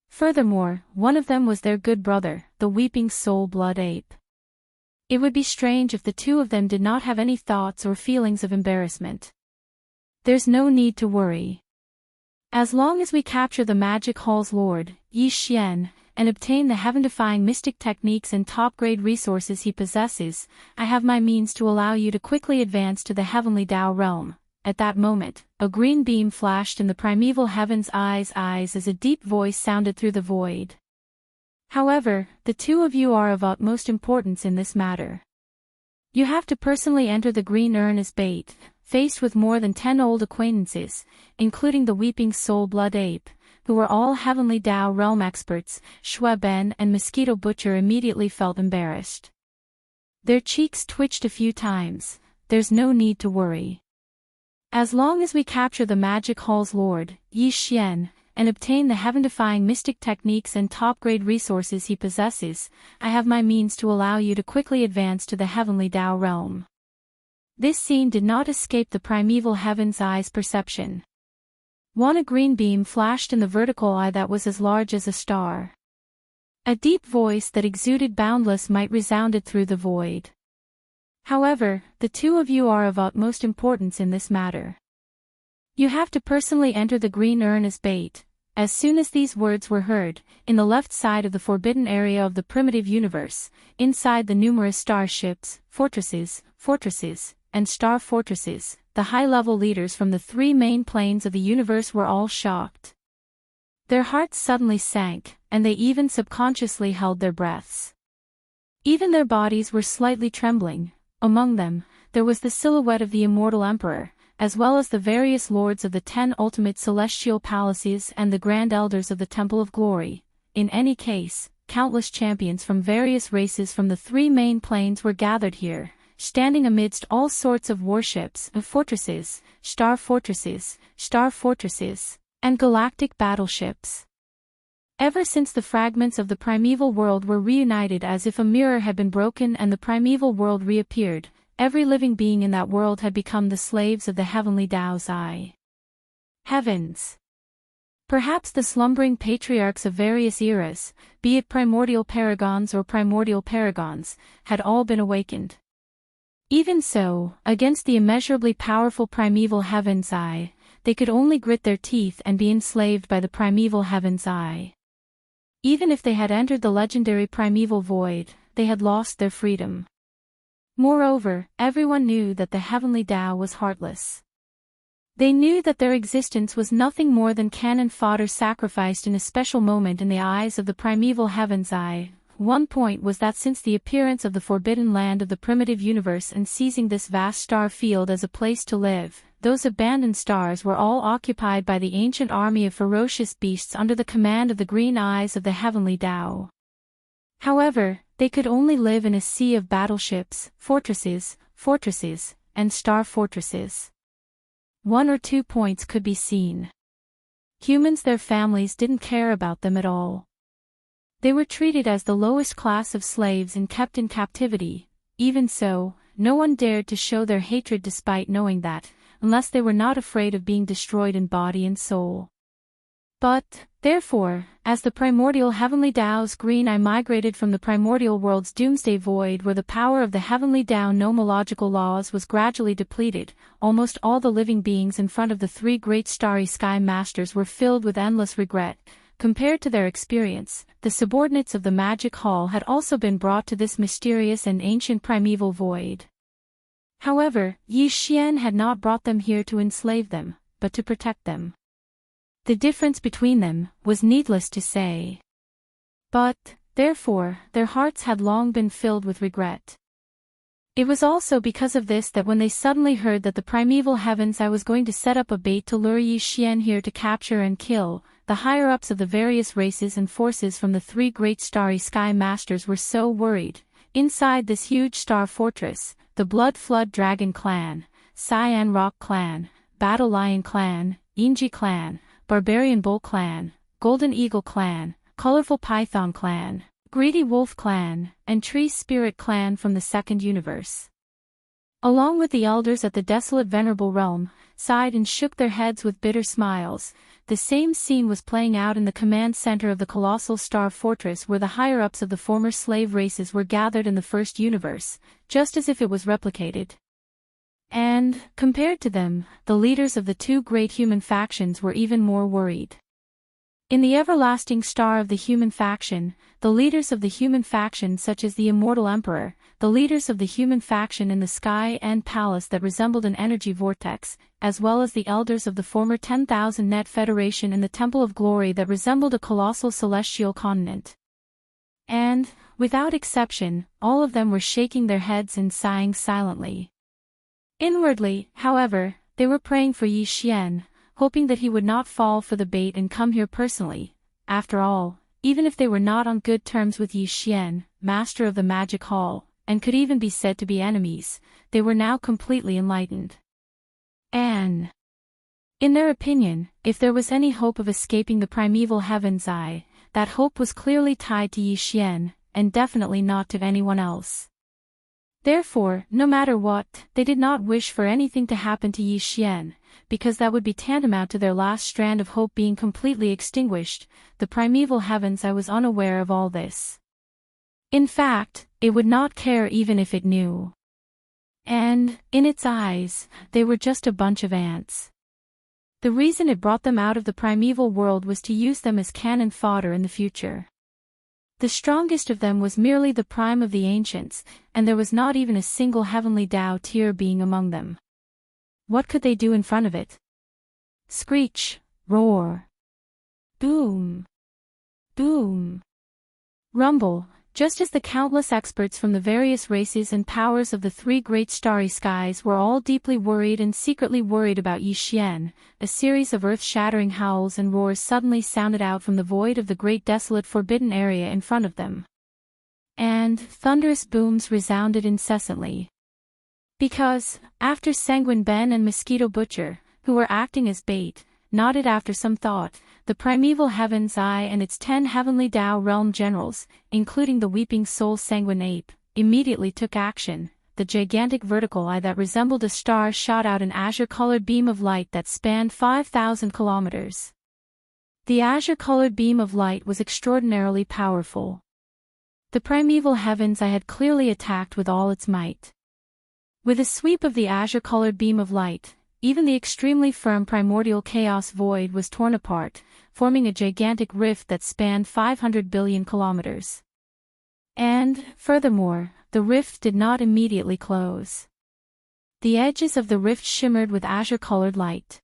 Furthermore, one of them was their good brother, the weeping soul blood ape. It would be strange if the two of them did not have any thoughts or feelings of embarrassment. There's no need to worry. As long as we capture the Magic Hall's Lord, Yi Xian, and obtain the heaven-defying mystic techniques and top-grade resources he possesses, I have my means to allow you to quickly advance to the heavenly Tao realm. At that moment, a green beam flashed in the primeval heaven's eyes as a deep voice sounded through the void. However, the two of you are of utmost importance in this matter. You have to personally enter the green urn as bait, faced with more than 10 old acquaintances, including the weeping soul blood ape, who were all heavenly Tao realm experts. Shui Ben and Mosquito Butcher immediately felt embarrassed. Their cheeks twitched a few times. There's no need to worry. As long as we capture the Magic Hall's Lord, Yi Xian, and obtain the heaven-defying mystic techniques and top-grade resources he possesses, I have my means to allow you to quickly advance to the heavenly Tao realm. This scene did not escape the primeval heaven's eye's perception. A green beam flashed in the vertical eye that was as large as a star. A deep voice that exuded boundless might resounded through the void. However, the two of you are of utmost importance in this matter. You have to personally enter the green urn as bait. As soon as these words were heard, in the left side of the forbidden area of the primitive universe, inside the numerous starships, fortresses, and star fortresses, the high-level leaders from the three main planes of the universe were all shocked. Their hearts suddenly sank, and they even subconsciously held their breaths. Even their bodies were slightly trembling. Among them, there was the silhouette of the immortal emperor, as well as the various lords of the 10 ultimate celestial palaces and the grand elders of the Temple of Glory. In any case, countless champions from various races from the three main planes were gathered here, standing amidst all sorts of warships, fortresses, and galactic battleships. Ever since the fragments of the primeval world were reunited as if a mirror had been broken and the primeval world reappeared, every living being in that world had become the slaves of the heavenly Tao's eye. Heavens! Perhaps the slumbering patriarchs of various eras, be it primordial paragons or primordial paragons, had all been awakened. Even so, against the immeasurably powerful primeval heaven's eye, they could only grit their teeth and be enslaved by the primeval heaven's eye. Even if they had entered the legendary primeval void, they had lost their freedom. Moreover, everyone knew that the heavenly Tao was heartless. They knew that their existence was nothing more than cannon fodder sacrificed in a special moment in the eyes of the primeval heaven's eye. One point was that since the appearance of the forbidden land of the primitive universe and seizing this vast star field as a place to live, those abandoned stars were all occupied by the ancient army of ferocious beasts under the command of the green eyes of the heavenly Tao. However, they could only live in a sea of battleships, fortresses, and star fortresses. 1 or 2 points could be seen. Humans, their families didn't care about them at all. They were treated as the lowest class of slaves and kept in captivity. Even so, no one dared to show their hatred despite knowing that, unless they were not afraid of being destroyed in body and soul. But, therefore, as the primordial heavenly Tao's green eye migrated from the primordial world's doomsday void where the power of the heavenly Tao nomological laws was gradually depleted, almost all the living beings in front of the three great starry sky masters were filled with endless regret. Compared to their experience, the subordinates of the Magic Hall had also been brought to this mysterious and ancient primeval void. However, Yi Xian had not brought them here to enslave them, but to protect them. The difference between them was needless to say. But, therefore, their hearts had long been filled with regret. It was also because of this that when they suddenly heard that the primeval heavens I was going to set up a bait to lure Yi Xian here to capture and kill, the higher-ups of the various races and forces from the three great starry sky masters were so worried. Inside this huge star fortress, the Blood Flood Dragon Clan, Cyan Rock Clan, Battle Lion Clan, Inji Clan, Barbarian Bull Clan, Golden Eagle Clan, Colorful Python Clan, Greedy Wolf Clan, and Tree Spirit Clan from the Second Universe. Along with the elders at the desolate venerable realm, sighed and shook their heads with bitter smiles. The same scene was playing out in the command center of the colossal star fortress where the higher-ups of the former slave races were gathered in the first universe, just as if it was replicated. And, compared to them, the leaders of the two great human factions were even more worried. In the everlasting star of the human faction, the leaders of the human faction such as the Immortal Emperor, the leaders of the human faction in the sky and palace that resembled an energy vortex, as well as the elders of the former 10,000 Net Federation in the Temple of Glory that resembled a colossal celestial continent. And, without exception, all of them were shaking their heads and sighing silently. Inwardly, however, they were praying for Yi Xian, hoping that he would not fall for the bait and come here personally. After all, even if they were not on good terms with Yi Xian, master of the Magic Hall, and could even be said to be enemies, they were now completely enlightened. And, in their opinion, if there was any hope of escaping the primeval heaven's eye, that hope was clearly tied to Yi Xian, and definitely not to anyone else. Therefore, no matter what, they did not wish for anything to happen to Yi Xian, because that would be tantamount to their last strand of hope being completely extinguished. The primeval heavens I was unaware of all this. In fact, it would not care even if it knew. And, in its eyes, they were just a bunch of ants. The reason it brought them out of the primeval world was to use them as cannon fodder in the future. The strongest of them was merely the prime of the ancients, and there was not even a single heavenly Tao tier being among them. What could they do in front of it? Screech, roar, boom, boom, rumble, just as the countless experts from the various races and powers of the three great starry skies were all deeply worried and secretly worried about Yi Xian. A series of earth-shattering howls and roars suddenly sounded out from the void of the great desolate forbidden area in front of them. And thunderous booms resounded incessantly. Because, after Sanguine Ben and Mosquito Butcher, who were acting as bait, nodded after some thought, the primeval heaven's eye and its 10 heavenly Tao realm generals, including the weeping soul Sanguine Ape, immediately took action. The gigantic vertical eye that resembled a star shot out an azure-colored beam of light that spanned 5,000 kilometers. The azure-colored beam of light was extraordinarily powerful. The primeval heavens eye had clearly attacked with all its might. With a sweep of the azure-colored beam of light, even the extremely firm primordial chaos void was torn apart, forming a gigantic rift that spanned 500 billion kilometers. And, furthermore, the rift did not immediately close. The edges of the rift shimmered with azure-colored light.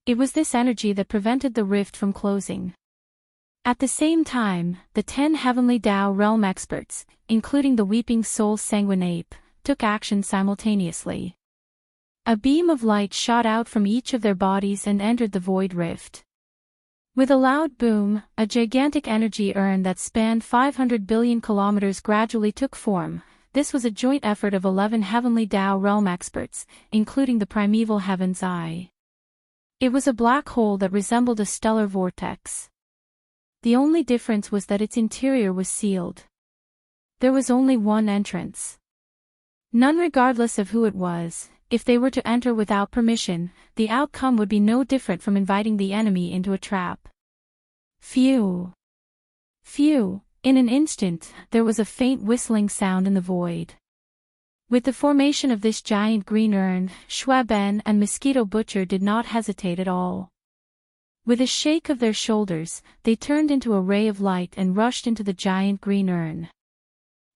It was this energy that prevented the rift from closing. At the same time, the 10 heavenly Tao realm experts, including the weeping soul Sanguine Ape, took action simultaneously. A beam of light shot out from each of their bodies and entered the void rift. With a loud boom, a gigantic energy urn that spanned 500 billion kilometers gradually took form. This was a joint effort of 11 heavenly Tao realm experts, including the primeval heaven's eye. It was a black hole that resembled a stellar vortex. The only difference was that its interior was sealed. There was only one entrance. None regardless of who it was. If they were to enter without permission, the outcome would be no different from inviting the enemy into a trap. Phew! Phew! In an instant, there was a faint whistling sound in the void. With the formation of this giant green urn, Schwaben and Mosquito Butcher did not hesitate at all. With a shake of their shoulders, they turned into a ray of light and rushed into the giant green urn.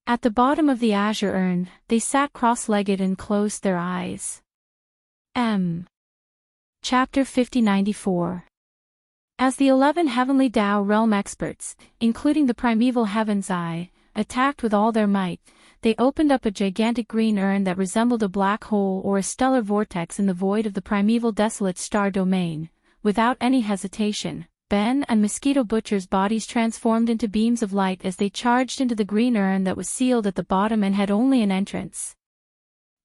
At the bottom of the azure urn, they sat cross-legged and closed their eyes. Chapter 5094. As the 11 heavenly Tao realm experts, including the primeval heaven's eye, attacked with all their might, they opened up a gigantic green urn that resembled a black hole or a stellar vortex in the void of the primeval desolate star domain. Without any hesitation, Ben and Mosquito Butcher's bodies transformed into beams of light as they charged into the green urn that was sealed at the bottom and had only an entrance.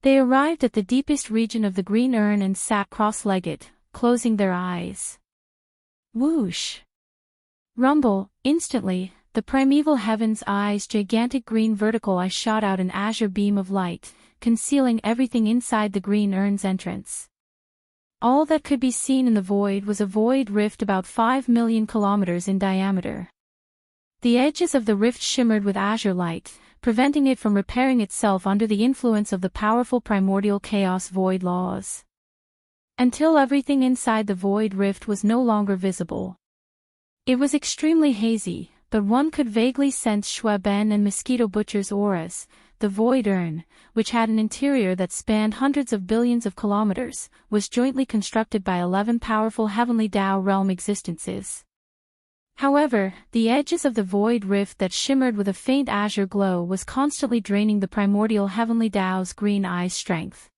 They arrived at the deepest region of the green urn and sat cross-legged, closing their eyes. Whoosh! Rumble! Instantly, the primeval heaven's eye's gigantic green vertical eye shot out an azure beam of light, concealing everything inside the green urn's entrance. All that could be seen in the void was a void rift about 5 million kilometers in diameter. The edges of the rift shimmered with azure light, preventing it from repairing itself under the influence of the powerful primordial chaos void laws. Until everything inside the void rift was no longer visible. It was extremely hazy, but one could vaguely sense Schwaben and Mosquito Butcher's auras. The void urn, which had an interior that spanned hundreds of billions of kilometers, was jointly constructed by 11 powerful heavenly Tao realm existences. However, the edges of the void rift that shimmered with a faint azure glow was constantly draining the primordial heavenly Tao's green eye's strength.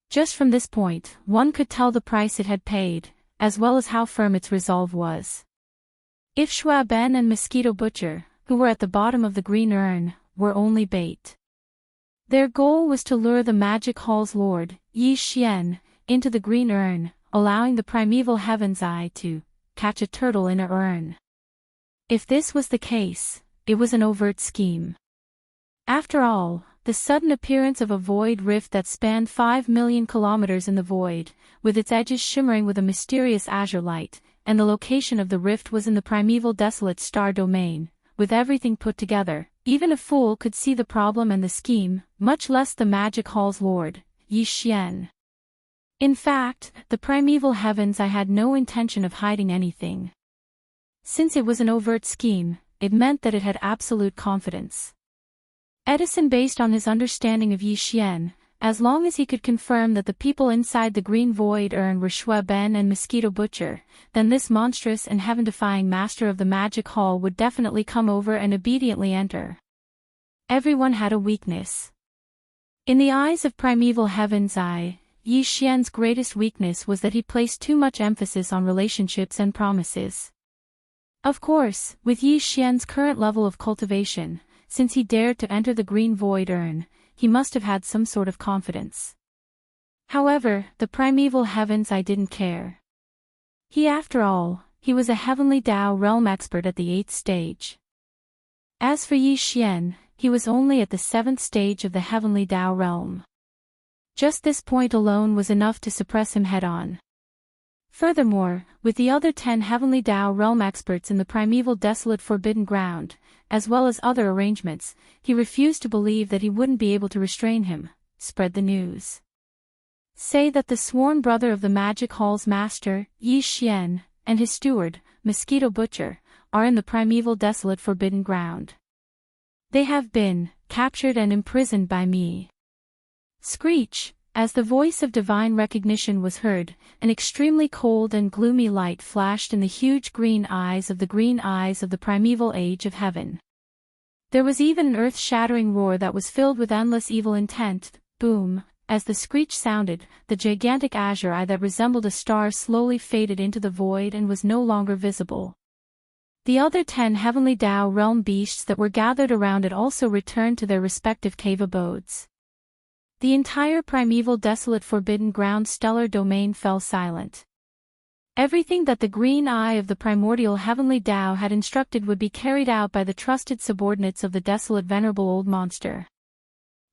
Just from this point, one could tell the price it had paid, as well as how firm its resolve was. If Schwaben and Mosquito Butcher, who were at the bottom of the green urn, were only bait. Their goal was to lure the magic hall's lord, Yi Xian, into the green urn, allowing the primeval heaven's eye to catch a turtle in a urn. If this was the case, it was an overt scheme. After all, the sudden appearance of a void rift that spanned 5 million kilometers in the void, with its edges shimmering with a mysterious azure light, and the location of the rift was in the primeval desolate star domain, with everything put together, even a fool could see the problem and the scheme, much less the magic hall's lord, Yi Xian. In fact, the primeval heavens I had no intention of hiding anything. Since it was an overt scheme, it meant that it had absolute confidence. Edison based on his understanding of Yi Xian, as long as he could confirm that the people inside the green void urn were Schwaben and Mosquito Butcher, then this monstrous and heaven-defying master of the magic hall would definitely come over and obediently enter. Everyone had a weakness. In the eyes of primeval heaven's eye, Yi Xian's greatest weakness was that he placed too much emphasis on relationships and promises. Of course, with Yi Xian's current level of cultivation, since he dared to enter the green void urn, he must have had some sort of confidence. However, the primeval heavens I didn't care. After all, he was a heavenly Tao realm expert at the 8th stage. As for Yi Xian, he was only at the 7th stage of the heavenly Tao realm. Just this point alone was enough to suppress him head-on. Furthermore, with the other 10 heavenly Tao realm experts in the primeval desolate forbidden ground, as well as other arrangements, he refused to believe that he wouldn't be able to restrain him. Spread the news. Say that the sworn brother of the magic hall's master, Yi Xian, and his steward, Mosquito Butcher, are in the primeval desolate forbidden ground. They have been captured and imprisoned by me. Screech. As the voice of divine recognition was heard, an extremely cold and gloomy light flashed in the huge green eyes of the primeval age of heaven. There was even an earth-shattering roar that was filled with endless evil intent. Boom! As the screech sounded, the gigantic azure eye that resembled a star slowly faded into the void and was no longer visible. The other 10 heavenly Tao realm beasts that were gathered around it also returned to their respective cave abodes. The entire primeval desolate forbidden ground stellar domain fell silent. Everything that the green eye of the primordial heavenly Tao had instructed would be carried out by the trusted subordinates of the desolate venerable old monster.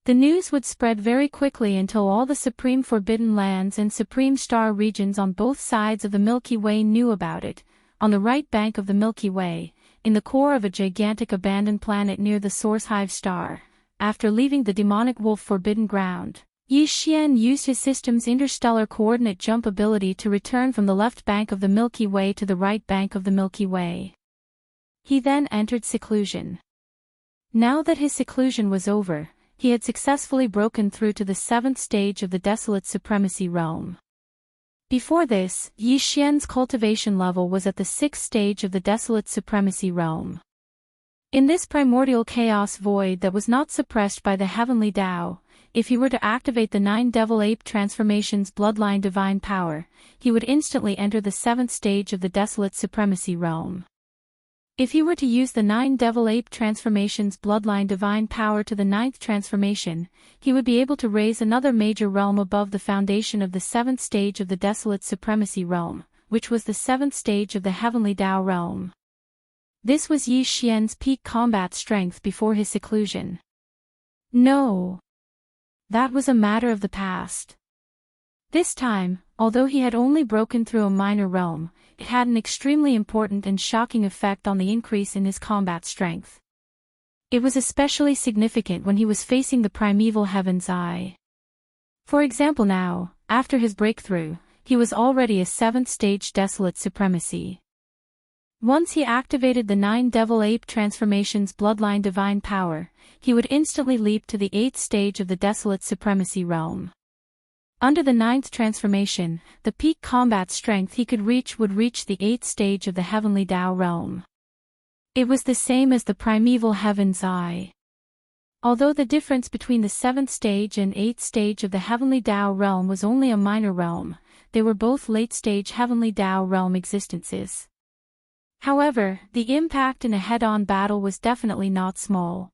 The news would spread very quickly until all the supreme forbidden lands and supreme star regions on both sides of the Milky Way knew about it. On the right bank of the Milky Way, in the core of a gigantic abandoned planet near the Source Hive star, after leaving the demonic wolf forbidden ground, Yi Xian used his system's interstellar coordinate jump ability to return from the left bank of the Milky Way to the right bank of the Milky Way. He then entered seclusion. Now that his seclusion was over, he had successfully broken through to the 7th stage of the desolate supremacy realm. Before this, Yi Xian's cultivation level was at the 6th stage of the desolate supremacy realm. In this primordial chaos void that was not suppressed by the heavenly Tao, if he were to activate the 9 devil ape transformations bloodline divine power, he would instantly enter the 7th stage of the desolate supremacy realm. If he were to use the 9 devil ape transformations bloodline divine power to the 9th transformation, he would be able to raise another major realm above the foundation of the 7th stage of the desolate supremacy realm, which was the 7th stage of the heavenly Tao realm. This was Yi Xian's peak combat strength before his seclusion. No. That was a matter of the past. This time, although he had only broken through a minor realm, it had an extremely important and shocking effect on the increase in his combat strength. It was especially significant when he was facing the primeval Heaven's Eye. For example now, after his breakthrough, he was already a 7th stage Desolate Supremacy. Once he activated the 9 Devil Ape Transformations Bloodline Divine Power, he would instantly leap to the 8th stage of the Desolate Supremacy realm. Under the 9th transformation, the peak combat strength he could reach would reach the 8th stage of the Heavenly Tao realm. It was the same as the primeval Heaven's Eye. Although the difference between the 7th stage and 8th stage of the Heavenly Tao realm was only a minor realm, they were both late-stage Heavenly Tao realm existences. However, the impact in a head-on battle was definitely not small.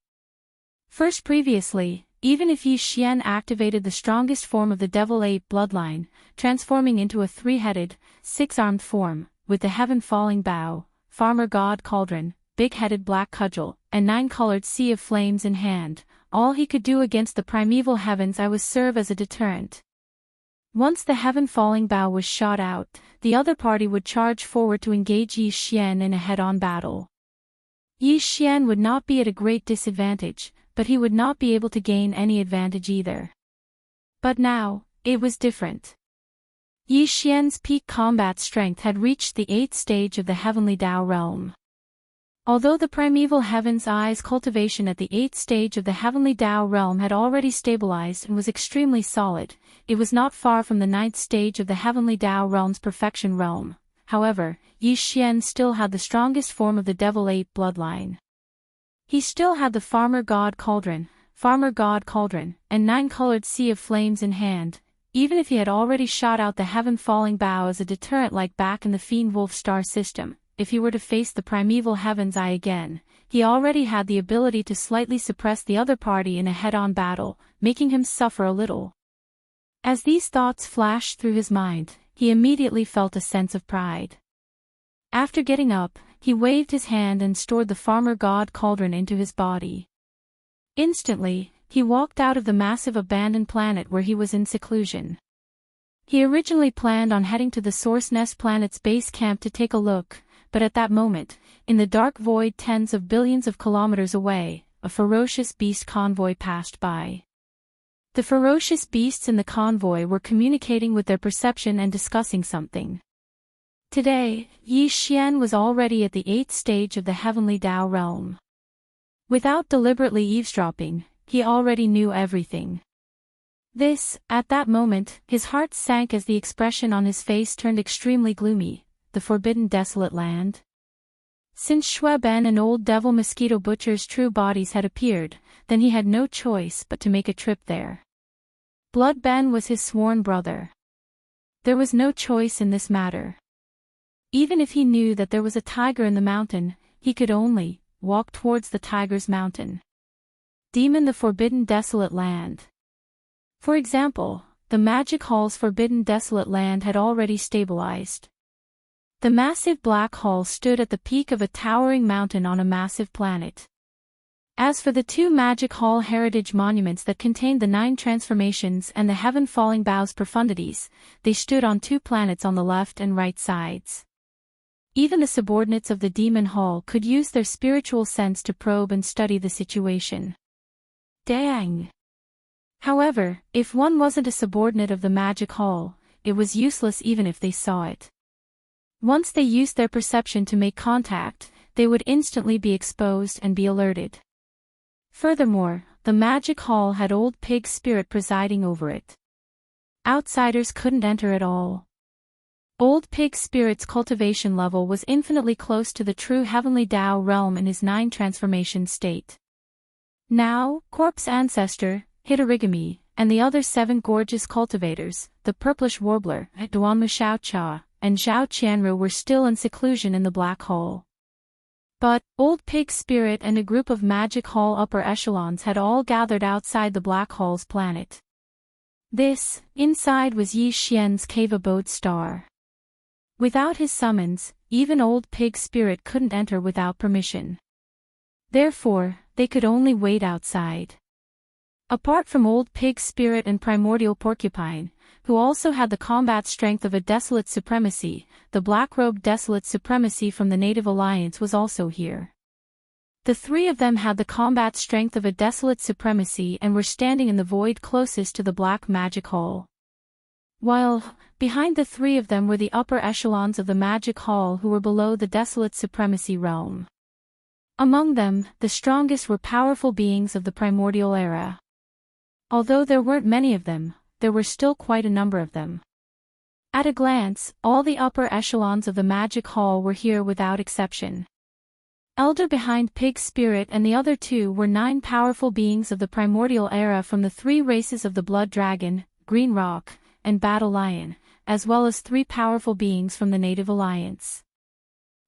First previously, even if Yi Xian activated the strongest form of the Devil Ape bloodline, transforming into a 3-headed, 6-armed form, with the heaven-falling bow, farmer god cauldron, big-headed black cudgel, and 9-colored sea of flames in hand, all he could do against the primeval Heaven's Eye was serve as a deterrent. Once the heaven-falling bow was shot out, the other party would charge forward to engage Yi Xian in a head-on battle. Yi Xian would not be at a great disadvantage, but he would not be able to gain any advantage either. But now, it was different. Yi Xian's peak combat strength had reached the 8th stage of the Heavenly Tao realm. Although the primeval Heaven's Eye's cultivation at the 8th stage of the Heavenly Tao realm had already stabilized and was extremely solid, it was not far from the 9th stage of the Heavenly Tao realm's perfection realm. However, Yi Xian still had the strongest form of the Devil Ape bloodline. He still had the farmer god cauldron, and 9-colored sea of flames in hand, even if he had already shot out the heaven-falling bow as a deterrent like back in the Fiend Wolf star system. If he were to face the primeval Heaven's Eye again, he already had the ability to slightly suppress the other party in a head-on battle, making him suffer a little. As these thoughts flashed through his mind, he immediately felt a sense of pride. After getting up, he waved his hand and stored the farmer god cauldron into his body. Instantly, he walked out of the massive abandoned planet where he was in seclusion. He originally planned on heading to the Source Nest planet's base camp to take a look, but at that moment, in the dark void tens of billions of kilometers away, a ferocious beast convoy passed by. The ferocious beasts in the convoy were communicating with their perception and discussing something. Today, Yi Xian was already at the 8th stage of the Heavenly Tao realm. Without deliberately eavesdropping, he already knew everything. At that moment, his heart sank as the expression on his face turned extremely gloomy. The Forbidden Desolate Land? Since Shui Ben and Old Devil Mosquito Butcher's true bodies had appeared, then he had no choice but to make a trip there. Blood Ben was his sworn brother. There was no choice in this matter. Even if he knew that there was a tiger in the mountain, he could only walk towards the tiger's mountain. Demon the Forbidden Desolate Land. For example, the Magic Hall's Forbidden Desolate Land had already stabilized. The massive black hall stood at the peak of a towering mountain on a massive planet. As for the 2 Magic Hall heritage monuments that contained the 9 transformations and the heaven-falling bow's profundities, they stood on 2 planets on the left and right sides. Even the subordinates of the Demon Hall could use their spiritual sense to probe and study the situation. Dang! However, if one wasn't a subordinate of the Magic Hall, it was useless even if they saw it. Once they used their perception to make contact, they would instantly be exposed and be alerted. Furthermore, the Magic Hall had Old Pig Spirit presiding over it. Outsiders couldn't enter at all. Old Pig Spirit's cultivation level was infinitely close to the true Heavenly Tao realm in his 9 transformation state. Now, Corpse Ancestor, Hitorigami, and the other 7 gorgeous cultivators, the Purplish Warbler, Duanmu Xiaocha, and Zhao Qianru were still in seclusion in the Black Hole. But, Old Pig Spirit and a group of Magic Hall upper echelons had all gathered outside the Black Hole's planet. Inside was Yi Xian's cave abode star. Without his summons, even Old Pig Spirit couldn't enter without permission. Therefore, they could only wait outside. Apart from Old Pig Spirit and Primordial Porcupine, who also had the combat strength of a Desolate Supremacy, the Black-Robed Desolate Supremacy from the Native Alliance was also here. The three of them had the combat strength of a Desolate Supremacy and were standing in the void closest to the Black Magic Hall. While, behind the three of them were the upper echelons of the Magic Hall who were below the Desolate Supremacy realm. Among them, the strongest were powerful beings of the Primordial Era. Although there weren't many of them, there were still quite a number of them. At a glance, all the upper echelons of the Magic Hall were here without exception. Elder behind Pig Spirit and the other two were 9 powerful beings of the Primordial Era from the 3 races of the Blood Dragon, Green Rock, and Battle Lion, as well as 3 powerful beings from the Native Alliance.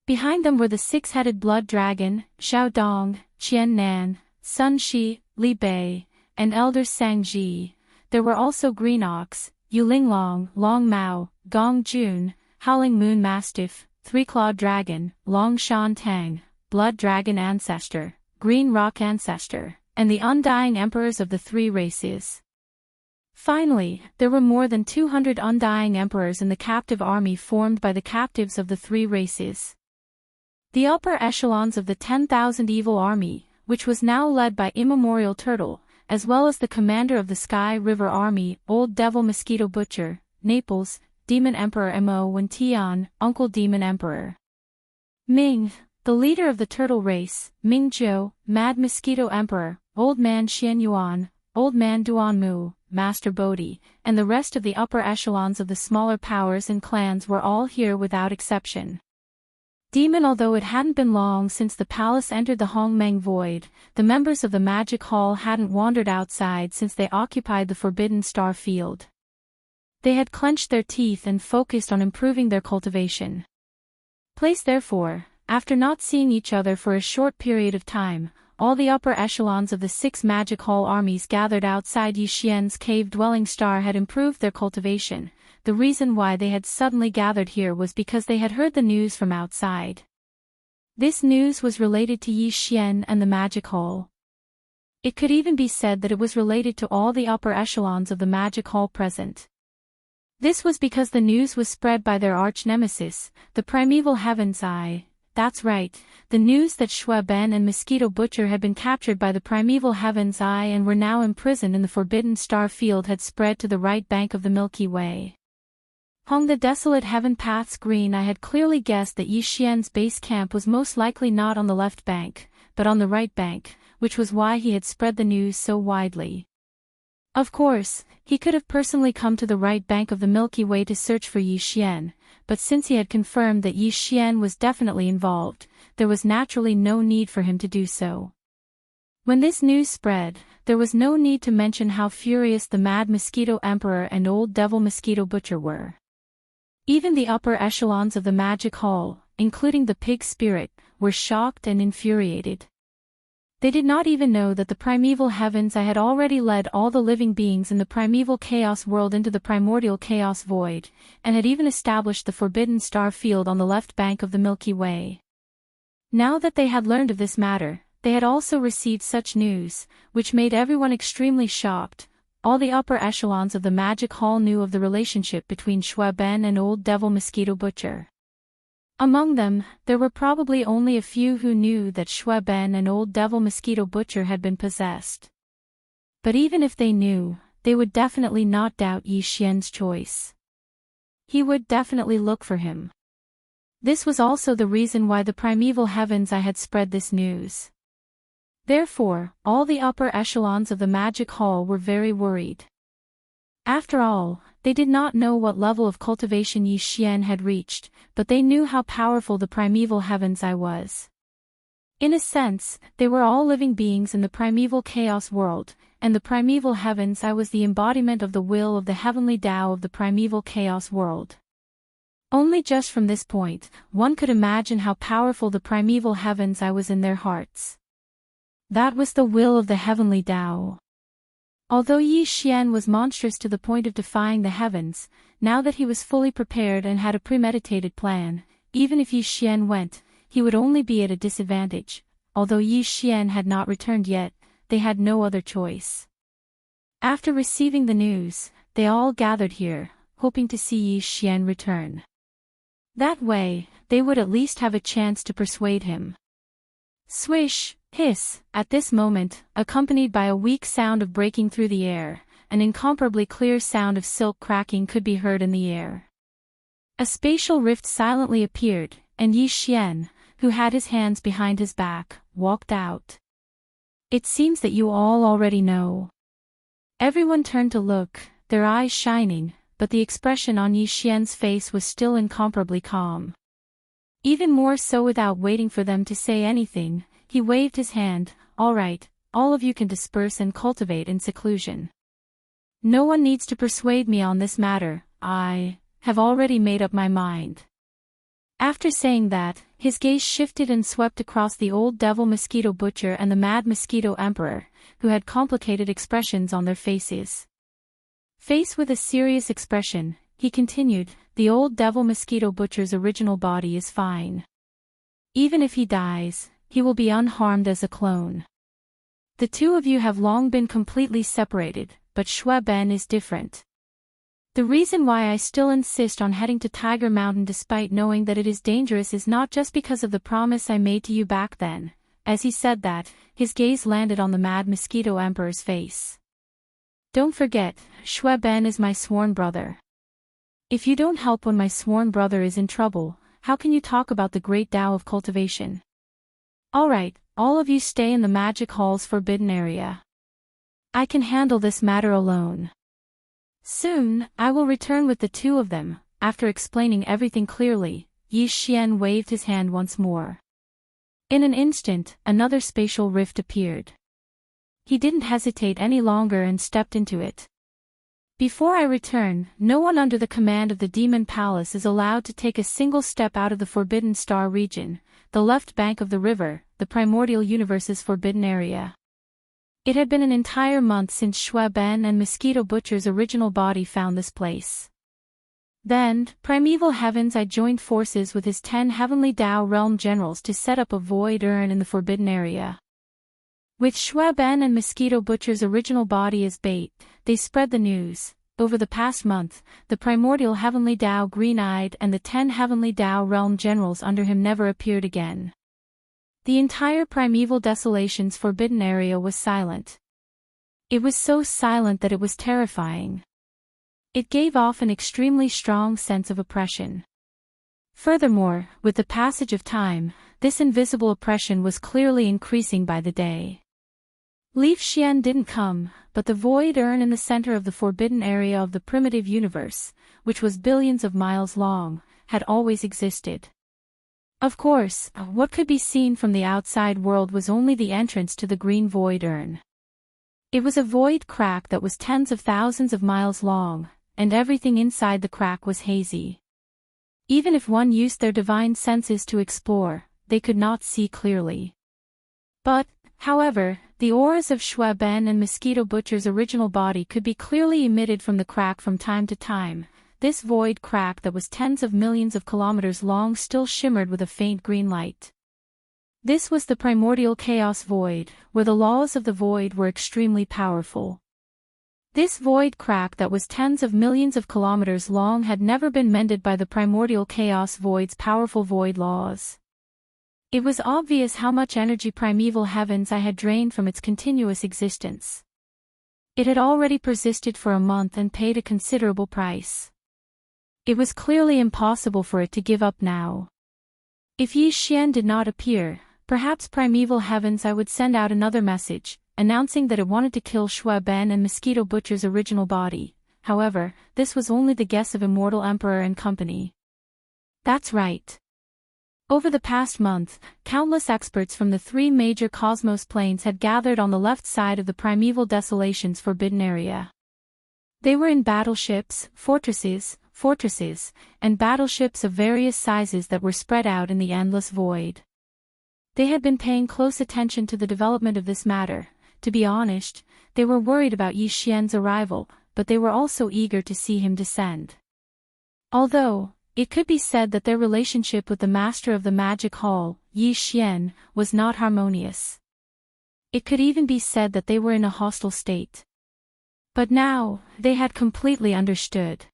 Behind them were the 6-headed Blood Dragon, Xiao Dong, Qian Nan, Sun Shi, Li Bei, and Elder Sang Ji. There were also Green Ox, Yuling Long, Long Mao, Gong Jun, Howling Moon Mastiff, 3-Clawed Dragon, Long Shan Tang, Blood Dragon Ancestor, Green Rock Ancestor, and the Undying Emperors of the 3 races. Finally, there were more than 200 Undying Emperors in the captive army formed by the captives of the 3 races. The upper echelons of the 10,000 Evil Army, which was now led by Immemorial Turtle, as well as the commander of the Sky River Army, Old Devil Mosquito Butcher, Naples, Demon Emperor Mo Wen Tian, Uncle Demon Emperor. Ming, the leader of the Turtle race, Ming Zhou, Mad Mosquito Emperor, Old Man Xian Yuan, Old Man Duan Mu, Master Bodhi, and the rest of the upper echelons of the smaller powers and clans were all here without exception. Demon. Although it hadn't been long since the palace entered the Hongmeng Void, the members of the Magic Hall hadn't wandered outside since they occupied the Forbidden Star Field. They had clenched their teeth and focused on improving their cultivation. Place therefore, after not seeing each other for a short period of time, all the upper echelons of the 6 Magic Hall armies gathered outside Yi Xian's cave-dwelling star had improved their cultivation. The reason why they had suddenly gathered here was because they had heard the news from outside. This news was related to Yi Xian and the Magic Hall. It could even be said that it was related to all the upper echelons of the Magic Hall present. This was because the news was spread by their arch-nemesis, the Primeval Heaven's Eye. That's right, the news that Shui Ben and Mosquito Butcher had been captured by the Primeval Heaven's Eye and were now imprisoned in the Forbidden Star Field had spread to the right bank of the Milky Way. Hung the desolate heaven paths green. I had clearly guessed that Yi Xian's base camp was most likely not on the left bank, but on the right bank, which was why he had spread the news so widely. Of course, he could have personally come to the right bank of the Milky Way to search for Yi Xian, but since he had confirmed that Yi Xian was definitely involved, there was naturally no need for him to do so. When this news spread, there was no need to mention how furious the Mad Mosquito Emperor and Old Devil Mosquito Butcher were. Even the upper echelons of the Magic Hall, including the Pig Spirit, were shocked and infuriated. They did not even know that the Primeval Heavens I had already led all the living beings in the Primeval Chaos World into the Primordial Chaos Void, and had even established the Forbidden Star Field on the left bank of the Milky Way. Now that they had learned of this matter, they had also received such news, which made everyone extremely shocked. All the upper echelons of the Magic Hall knew of the relationship between Shui Ben and Old Devil Mosquito Butcher. Among them, there were probably only a few who knew that Shui Ben and Old Devil Mosquito Butcher had been possessed. But even if they knew, they would definitely not doubt Yi Xian's choice. He would definitely look for him. This was also the reason why the Primeval Heavens I had spread this news. Therefore, all the upper echelons of the Magic Hall were very worried. After all, they did not know what level of cultivation Yi Xian had reached, but they knew how powerful the Primeval Heavens I was. In a sense, they were all living beings in the Primeval Chaos World, and the Primeval Heavens I was the embodiment of the will of the heavenly Tao of the Primeval Chaos World. Only just from this point, one could imagine how powerful the Primeval Heavens I was in their hearts. That was the will of the heavenly Tao. Although Yi Xian was monstrous to the point of defying the heavens, now that he was fully prepared and had a premeditated plan, even if Yi Xian went, he would only be at a disadvantage. Although Yi Xian had not returned yet, they had no other choice. After receiving the news, they all gathered here, hoping to see Yi Xian return. That way, they would at least have a chance to persuade him. Swish, hiss, at this moment, accompanied by a weak sound of breaking through the air, an incomparably clear sound of silk cracking could be heard in the air. A spatial rift silently appeared, and Yi Xian, who had his hands behind his back, walked out. It seems that you all already know. Everyone turned to look, their eyes shining, but the expression on Yi Xian's face was still incomparably calm. Even more so, without waiting for them to say anything, he waved his hand. All right, all of you can disperse and cultivate in seclusion. No one needs to persuade me on this matter, I have already made up my mind. After saying that, his gaze shifted and swept across the old devil mosquito butcher and the mad mosquito emperor, who had complicated expressions on their faces. Faced with a serious expression, he continued, the old devil mosquito butcher's original body is fine. Even if he dies, he will be unharmed as a clone. The two of you have long been completely separated, but Xue Ben is different. The reason why I still insist on heading to Tiger Mountain despite knowing that it is dangerous is not just because of the promise I made to you back then. As he said that, his gaze landed on the mad mosquito emperor's face. Don't forget, Xue Ben is my sworn brother. If you don't help when my sworn brother is in trouble, how can you talk about the great Tao of cultivation? Alright, all of you stay in the Magic Hall's forbidden area. I can handle this matter alone. Soon, I will return with the two of them. After explaining everything clearly, Yi Xian waved his hand once more. In an instant, another spatial rift appeared. He didn't hesitate any longer and stepped into it. Before I return, no one under the command of the Demon Palace is allowed to take a single step out of the Forbidden Star region, the left bank of the river, the primordial universe's forbidden area. It had been an entire month since Xue Ben and Mosquito Butcher's original body found this place. Then, primeval heavens, I joined forces with his 10 heavenly Tao realm generals to set up a void urn in the forbidden area. With Xue Ben and Mosquito Butcher's original body as bait, they spread the news. Over the past month, the primordial heavenly Tao Green-Eyed and the 10 heavenly Tao realm generals under him never appeared again. The entire primeval desolation's forbidden area was silent. It was so silent that it was terrifying. It gave off an extremely strong sense of oppression. Furthermore, with the passage of time, this invisible oppression was clearly increasing by the day. Leaf Xian didn't come, but the void urn in the center of the forbidden area of the primitive universe, which was billions of miles long, had always existed. Of course, what could be seen from the outside world was only the entrance to the green void urn. It was a void crack that was tens of thousands of miles long, and everything inside the crack was hazy. Even if one used their divine senses to explore, they could not see clearly. But, however, the auras of Xue Ben and Mosquito Butcher's original body could be clearly emitted from the crack from time to time. This void crack that was tens of millions of kilometers long still shimmered with a faint green light. This was the primordial chaos void, where the laws of the void were extremely powerful. This void crack that was tens of millions of kilometers long had never been mended by the primordial chaos void's powerful void laws. It was obvious how much energy primeval heavens I had drained from its continuous existence. It had already persisted for a month and paid a considerable price. It was clearly impossible for it to give up now. If Yi Xian did not appear, perhaps primeval heavens I would send out another message, announcing that it wanted to kill Xue Ben and Mosquito Butcher's original body. However, this was only the guess of Immortal Emperor and company. That's right. Over the past month, countless experts from the 3 major cosmos planes had gathered on the left side of the primeval desolation's forbidden area. They were in battleships, fortresses, and battleships of various sizes that were spread out in the endless void. They had been paying close attention to the development of this matter. To be honest, They were worried about Yi Xian's arrival, but they were also eager to see him descend. Although, it could be said that their relationship with the master of the magic hall, Yi Xian, was not harmonious. It could even be said that they were in a hostile state. But now, they had completely understood.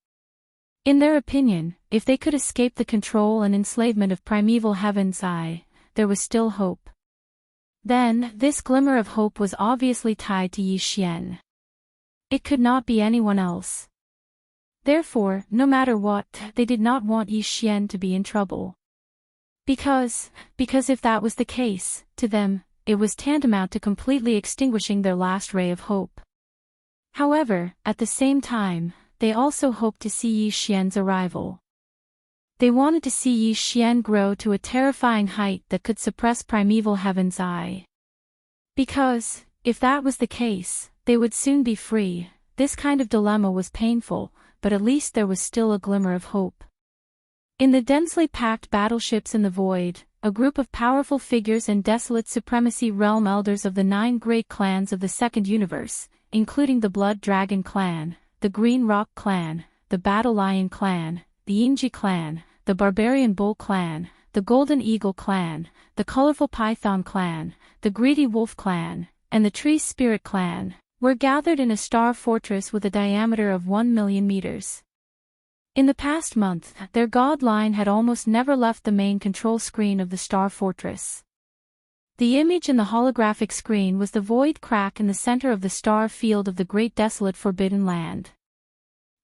In their opinion, if they could escape the control and enslavement of primeval heaven's eye, there was still hope. Then, this glimmer of hope was obviously tied to Yi Xian. It could not be anyone else. Therefore, no matter what, they did not want Yi Xian to be in trouble. Because if that was the case, to them, it was tantamount to completely extinguishing their last ray of hope. However, at the same time, they also hoped to see Yi Xian's arrival. They wanted to see Yi Xian grow to a terrifying height that could suppress primeval heaven's eye. Because, if that was the case, they would soon be free. This kind of dilemma was painful, but at least there was still a glimmer of hope. In the densely packed battleships in the void, a group of powerful figures and desolate supremacy realm elders of the 9 great clans of the Second Universe, including the Blood Dragon clan, the Green Rock clan, the Battle Lion clan, the Yingji clan, the Barbarian Bull clan, the Golden Eagle clan, the Colorful Python clan, the Greedy Wolf clan, and the Tree Spirit clan, were gathered in a star fortress with a diameter of 1 million meters. In the past month, their god line had almost never left the main control screen of the star fortress. The image in the holographic screen was the void crack in the center of the star field of the great desolate forbidden land.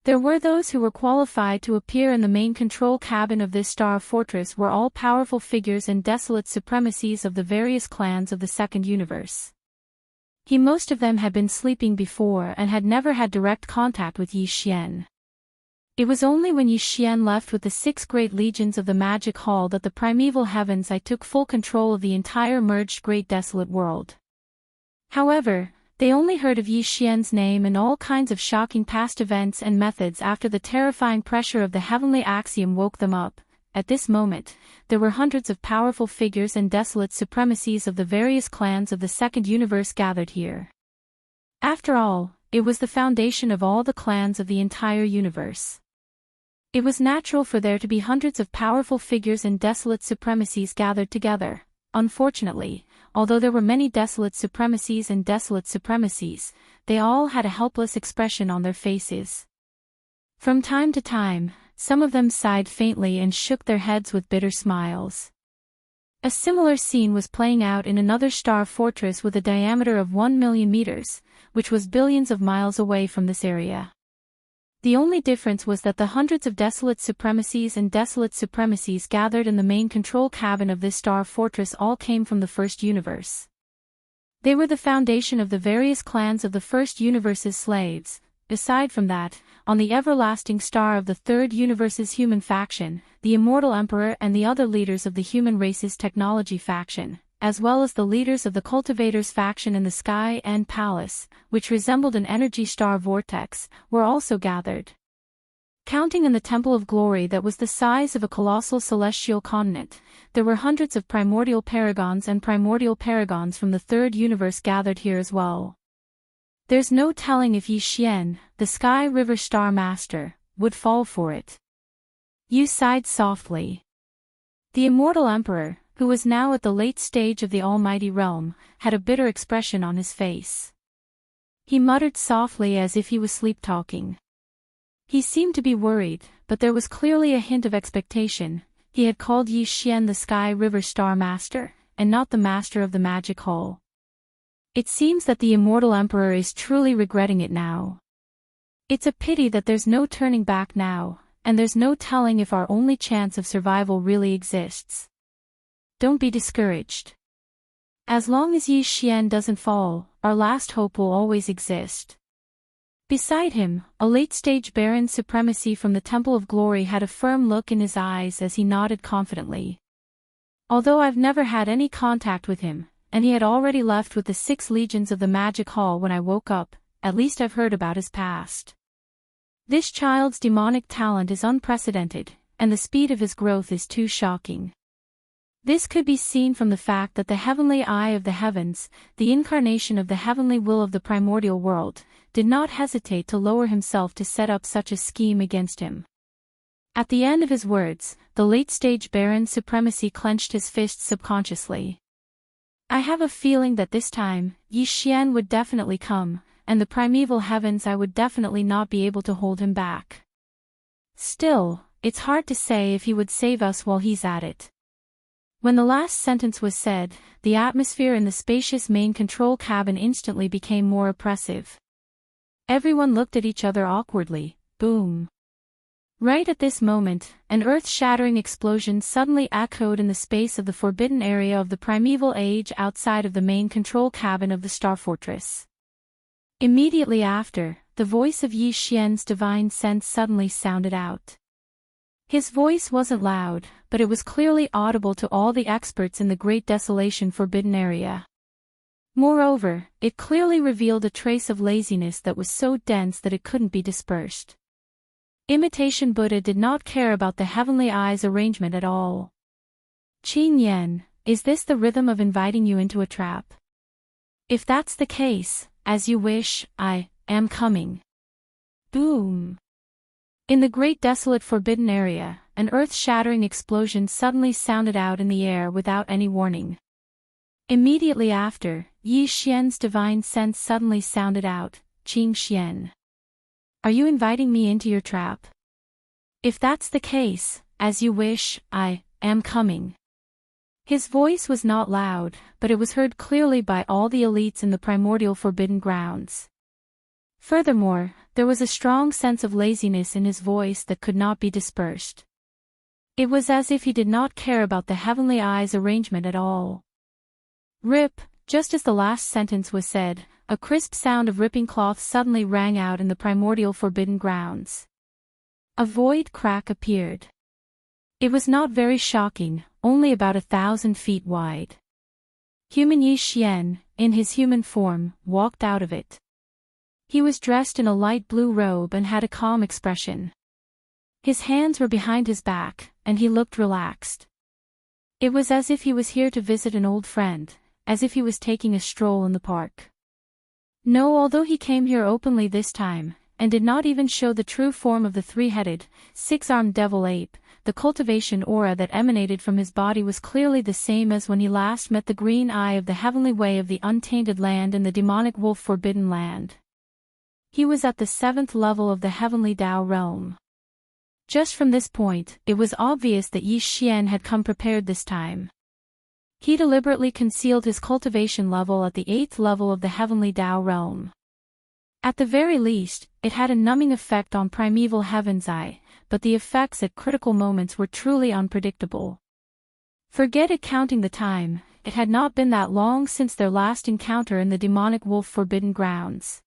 There were those who were qualified to appear in the main control cabin of this star fortress were all powerful figures and desolate supremacies of the various clans of the Second Universe. Most of them had been sleeping before and had never had direct contact with Yi Xian. It was only when Yi Xian left with the 6 great legions of the Magic Hall that the primeval heavens I took full control of the entire merged great desolate world. However, they only heard of Yi Xian's name and all kinds of shocking past events and methods after the terrifying pressure of the heavenly axiom woke them up. At this moment, there were hundreds of powerful figures and desolate supremacies of the various clans of the Second Universe gathered here. After all, it was the foundation of all the clans of the entire universe. It was natural for there to be hundreds of powerful figures and desolate supremacies gathered together. Unfortunately, although there were many desolate supremacies and desolate supremacies, they all had a helpless expression on their faces. From time to time, some of them sighed faintly and shook their heads with bitter smiles. A similar scene was playing out in another star fortress with a diameter of 1 million meters, which was billions of miles away from this area. The only difference was that the hundreds of desolate supremacies and desolate supremacies gathered in the main control cabin of this star fortress all came from the First Universe. They were the foundation of the various clans of the First Universe's slaves. Aside from that, on the everlasting star of the Third Universe's human faction, the Immortal Emperor and the other leaders of the human race's technology faction, as well as the leaders of the Cultivators faction in the Sky End Palace, which resembled an energy star vortex, were also gathered. Counting in the Temple of Glory that was the size of a colossal celestial continent, there were hundreds of primordial paragons and primordial paragons from the Third Universe gathered here as well. There's no telling if Yi Xian, the Sky River Star Master, would fall for it. Yu sighed softly. The Immortal Emperor, who was now at the late stage of the Almighty Realm, had a bitter expression on his face. He muttered softly as if he was sleep-talking. He seemed to be worried, but there was clearly a hint of expectation. He had called Yi Xian the Sky River Star Master, and not the Master of the Magic Hall. It seems that the Immortal Emperor is truly regretting it now. It's a pity that there's no turning back now, and there's no telling if our only chance of survival really exists. Don't be discouraged. As long as Yi Xian doesn't fall, our last hope will always exist. Beside him, a late-stage Baron Supremacy from the Temple of Glory had a firm look in his eyes as he nodded confidently. Although I've never had any contact with him, and he had already left with the 6 legions of the Magic Hall when I woke up, at least I've heard about his past. This child's demonic talent is unprecedented, and the speed of his growth is too shocking. This could be seen from the fact that the heavenly eye of the heavens, the incarnation of the heavenly will of the primordial world, did not hesitate to lower himself to set up such a scheme against him. At the end of his words, the late-stage Baron Supremacy clenched his fists subconsciously. I have a feeling that this time, Yi Xian would definitely come, and the primeval heavens I would definitely not be able to hold him back. Still, it's hard to say if he would save us while he's at it. When the last sentence was said, the atmosphere in the spacious main control cabin instantly became more oppressive. Everyone looked at each other awkwardly. Boom. Right at this moment, an earth-shattering explosion suddenly echoed in the space of the forbidden area of the primeval age outside of the main control cabin of the Star Fortress. Immediately after, the voice of Yi Xian's divine sense suddenly sounded out. His voice wasn't loud, but it was clearly audible to all the experts in the Great Desolation Forbidden Area. Moreover, it clearly revealed a trace of laziness that was so dense that it couldn't be dispersed. Imitation Buddha did not care about the heavenly eye's arrangement at all. Qing Yan, is this the rhythm of inviting you into a trap? If that's the case, as you wish, I am coming. Boom. In the great desolate forbidden area, an earth-shattering explosion suddenly sounded out in the air without any warning. Immediately after, Yi Xian's divine sense suddenly sounded out, Qing Xian. Are you inviting me into your trap? If that's the case, as you wish, I am coming. His voice was not loud, but it was heard clearly by all the elites in the primordial forbidden grounds. Furthermore, there was a strong sense of laziness in his voice that could not be dispersed. It was as if he did not care about the heavenly eye's arrangement at all. Rip, just as the last sentence was said, a crisp sound of ripping cloth suddenly rang out in the primordial forbidden grounds. A void crack appeared. It was not very shocking, only about 1,000 feet wide. Human Yi Xian, in his human form, walked out of it. He was dressed in a light blue robe and had a calm expression. His hands were behind his back, and he looked relaxed. It was as if he was here to visit an old friend, as if he was taking a stroll in the park. No, although he came here openly this time, and did not even show the true form of the three-headed, six-armed devil ape, the cultivation aura that emanated from his body was clearly the same as when he last met the green eye of the heavenly way of the untainted land and the demonic wolf forbidden land. He was at the 7th level of the heavenly Tao realm. Just from this point, it was obvious that Yi Xian had come prepared this time. He deliberately concealed his cultivation level at the 8th level of the heavenly Tao realm. At the very least, it had a numbing effect on primeval heaven's eye, but the effects at critical moments were truly unpredictable. Forget it counting the time, it had not been that long since their last encounter in the demonic wolf forbidden grounds.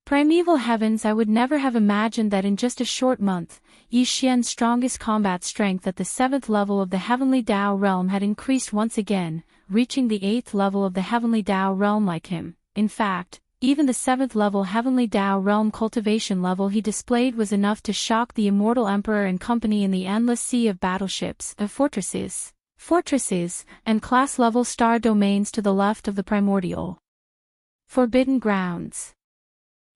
Primeval heavens, I would never have imagined that in just a short month, Yi Xian's strongest combat strength at the 7th level of the heavenly Tao realm had increased once again, reaching the 8th level of the heavenly Tao realm like him. In fact, even the 7th level heavenly Tao realm cultivation level he displayed was enough to shock the immortal emperor and company in the endless sea of battleships, of fortresses, and class-level star domains to the left of the primordial forbidden grounds.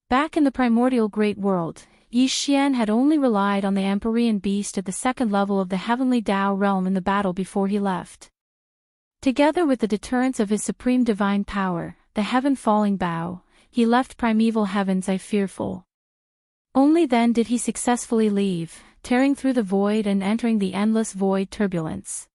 Back in the primordial great world, Yi Xian had only relied on the Empyrean beast at the 2nd level of the heavenly Tao realm in the battle before he left. Together with the deterrence of his supreme divine power, the heaven-falling bow, he left primeval heavens fearful. Only then did he successfully leave, tearing through the void and entering the endless void turbulence.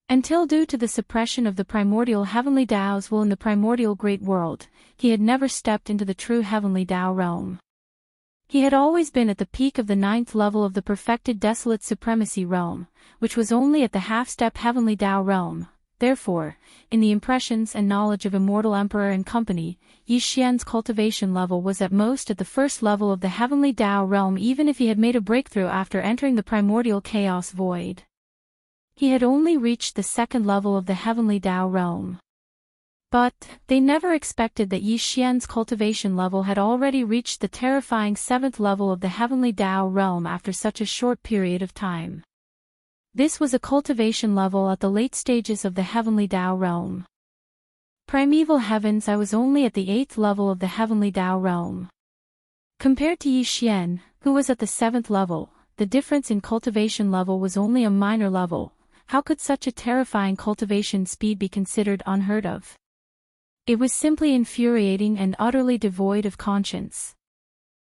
Until due to the suppression of the primordial heavenly Tao's will in the primordial great world, he had never stepped into the true heavenly Tao realm. He had always been at the peak of the 9th level of the perfected desolate supremacy realm, which was only at the half-step heavenly Tao realm. Therefore, in the impressions and knowledge of immortal emperor and company, Yi Xian's cultivation level was at most at the 1st level of the heavenly Tao realm even if he had made a breakthrough after entering the primordial chaos void. He had only reached the 2nd level of the heavenly Tao realm. But, they never expected that Yi Xian's cultivation level had already reached the terrifying 7th level of the heavenly Tao realm after such a short period of time. This was a cultivation level at the late stages of the Heavenly Tao realm. Primeval Heavens, I was only at the 8th level of the Heavenly Tao realm. Compared to Yi Xian, who was at the 7th level, the difference in cultivation level was only a minor level. How could such a terrifying cultivation speed be considered unheard of? It was simply infuriating and utterly devoid of conscience.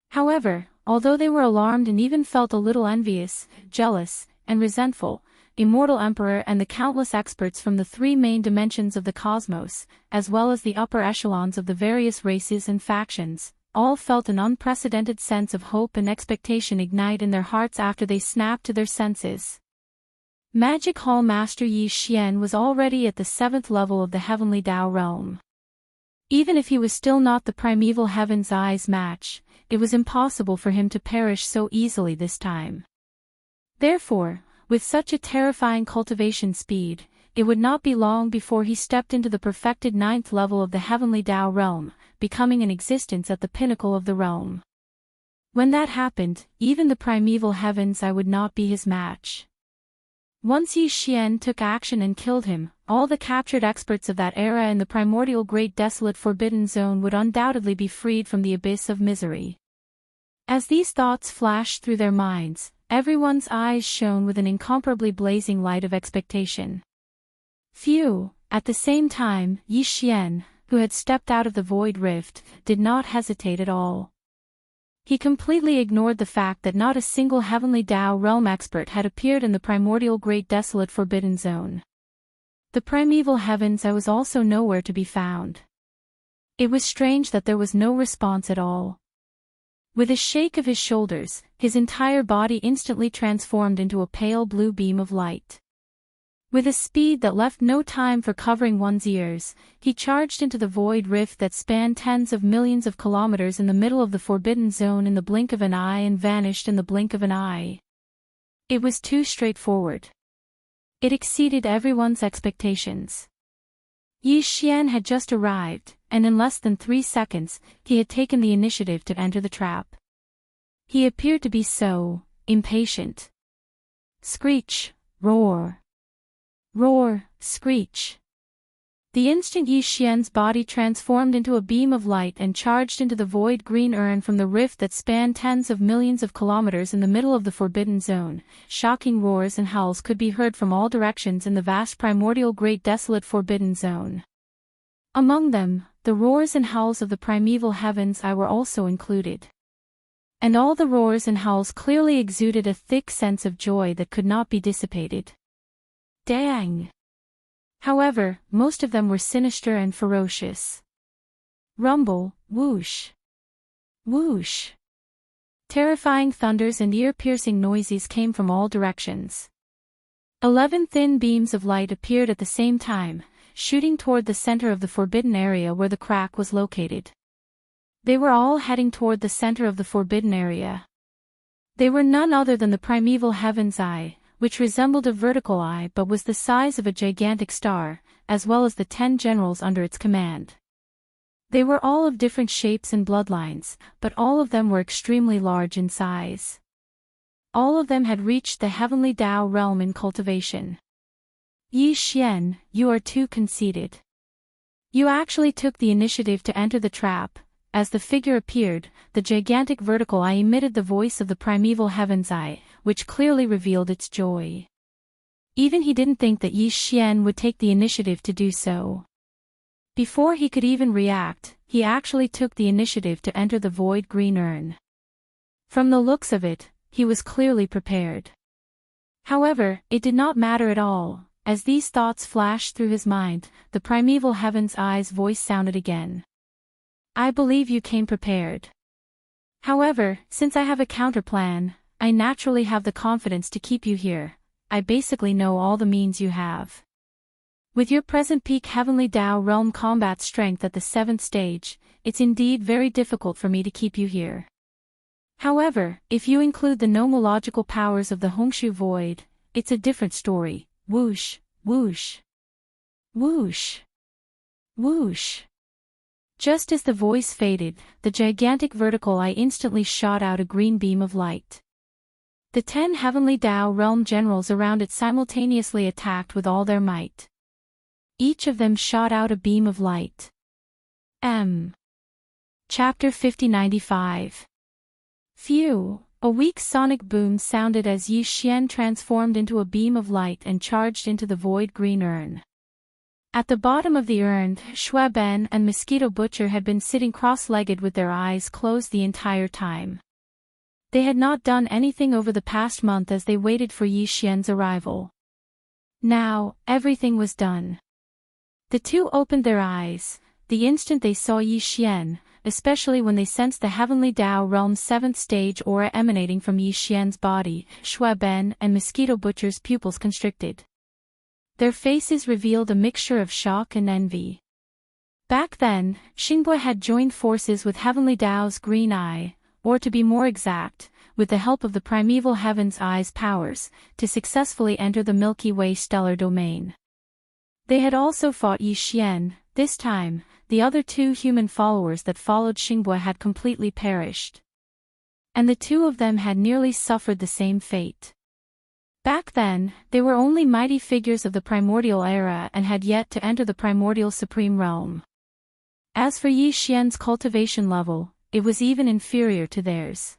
However, although they were alarmed and even felt a little envious, jealous, and resentful, Immortal Emperor and the countless experts from the 3 main dimensions of the cosmos, as well as the upper echelons of the various races and factions, all felt an unprecedented sense of hope and expectation ignite in their hearts after they snapped to their senses. Magic Hall Master Yi Xian was already at the 7th level of the Heavenly Tao realm. Even if he was still not the Primeval Heaven's Eye's match, it was impossible for him to perish so easily this time. Therefore, with such a terrifying cultivation speed, it would not be long before he stepped into the perfected 9th level of the Heavenly Tao realm, becoming an existence at the pinnacle of the realm. When that happened, even the Primeval Heaven's Eye would not be his match. Once Yi Xian took action and killed him, all the captured experts of that era in the primordial great desolate forbidden zone would undoubtedly be freed from the abyss of misery. As these thoughts flashed through their minds, everyone's eyes shone with an incomparably blazing light of expectation. Phew! At the same time, Yi Xian, who had stepped out of the void rift, did not hesitate at all. He completely ignored the fact that not a single Heavenly Tao realm expert had appeared in the primordial great desolate forbidden zone. The Primeval Heaven's Eye was also nowhere to be found. It was strange that there was no response at all. With a shake of his shoulders, his entire body instantly transformed into a pale blue beam of light. With a speed that left no time for covering one's ears, he charged into the void rift that spanned tens of millions of kilometers in the middle of the forbidden zone in the blink of an eye and vanished in the blink of an eye. It was too straightforward. It exceeded everyone's expectations. Yi Xian had just arrived, and in less than 3 seconds, he had taken the initiative to enter the trap. He appeared to be so impatient. Screech, roar. Roar, screech. The instant Yi Xian's body transformed into a beam of light and charged into the void green urn from the rift that spanned tens of millions of kilometers in the middle of the forbidden zone, shocking roars and howls could be heard from all directions in the vast primordial great desolate forbidden zone. Among them, the roars and howls of the Primeval Heaven's Eye were also included. And all the roars and howls clearly exuded a thick sense of joy that could not be dissipated. Dang! However, most of them were sinister and ferocious. Rumble, whoosh. Whoosh. Terrifying thunders and ear-piercing noises came from all directions. 11 thin beams of light appeared at the same time, shooting toward the center of the forbidden area where the crack was located. They were all heading toward the center of the forbidden area. They were none other than the Primeval Heaven's Eye, which resembled a vertical eye but was the size of a gigantic star, as well as the 10 generals under its command. They were all of different shapes and bloodlines, but all of them were extremely large in size. All of them had reached the Heavenly Tao realm in cultivation. Yi Xian, you are too conceited. You actually took the initiative to enter the trap. As the figure appeared, the gigantic vertical eye emitted the voice of the Primeval Heaven's Eye, which clearly revealed its joy. Even he didn't think that Yi Xian would take the initiative to do so. Before he could even react, he actually took the initiative to enter the void green urn. From the looks of it, he was clearly prepared. However, it did not matter at all. As these thoughts flashed through his mind, the Primeval Heaven's Eye's voice sounded again. I believe you came prepared. However, since I have a counterplan, I naturally have the confidence to keep you here. I basically know all the means you have. With your present peak Heavenly Tao realm combat strength at the 7th stage, it's indeed very difficult for me to keep you here. However, if you include the nomological powers of the Hongshu Void, it's a different story. Whoosh, whoosh. Whoosh. Whoosh. Just as the voice faded, the gigantic vertical eye instantly shot out a green beam of light. The 10 heavenly Tao realm generals around it simultaneously attacked with all their might. Each of them shot out a beam of light. Chapter 5095. Phew! A weak sonic boom sounded as Yi Xian transformed into a beam of light and charged into the void green urn. At the bottom of the urn, Shui Ben and Mosquito Butcher had been sitting cross-legged with their eyes closed the entire time. They had not done anything over the past month as they waited for Yi Xian's arrival. Now, everything was done. The two opened their eyes, the instant they saw Yi Xian, especially when they sensed the Heavenly Tao Realm's 7th stage aura emanating from Yi Xian's body. Shui Ben and Mosquito Butcher's pupils constricted. Their faces revealed a mixture of shock and envy. Back then, Xingbei had joined forces with Heavenly Tao's Green Eye, or to be more exact, with the help of the Primeval Heaven's Eye's powers, to successfully enter the Milky Way stellar domain. They had also fought Yi Xian. This time, the other two human followers that followed Xingbei had completely perished. And the two of them had nearly suffered the same fate. Back then, they were only mighty figures of the primordial era and had yet to enter the primordial supreme realm. As for Yi Xian's cultivation level, it was even inferior to theirs.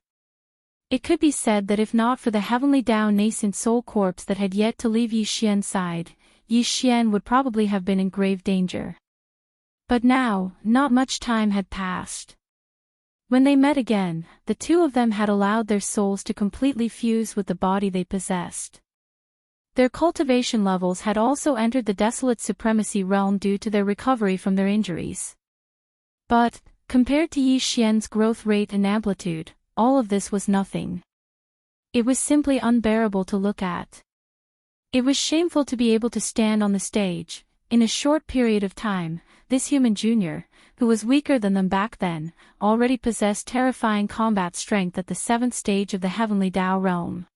It could be said that if not for the Heavenly Tao nascent soul corpse that had yet to leave Yi Xian's side, Yi Xian would probably have been in grave danger. But now, not much time had passed. When they met again, the two of them had allowed their souls to completely fuse with the body they possessed. Their cultivation levels had also entered the desolate supremacy realm due to their recovery from their injuries. But, compared to Yi Xian's growth rate and amplitude, all of this was nothing. It was simply unbearable to look at. It was shameful to be able to stand on the stage. In a short period of time, this human junior, who was weaker than them back then, already possessed terrifying combat strength at the 7th stage of the Heavenly Tao realm.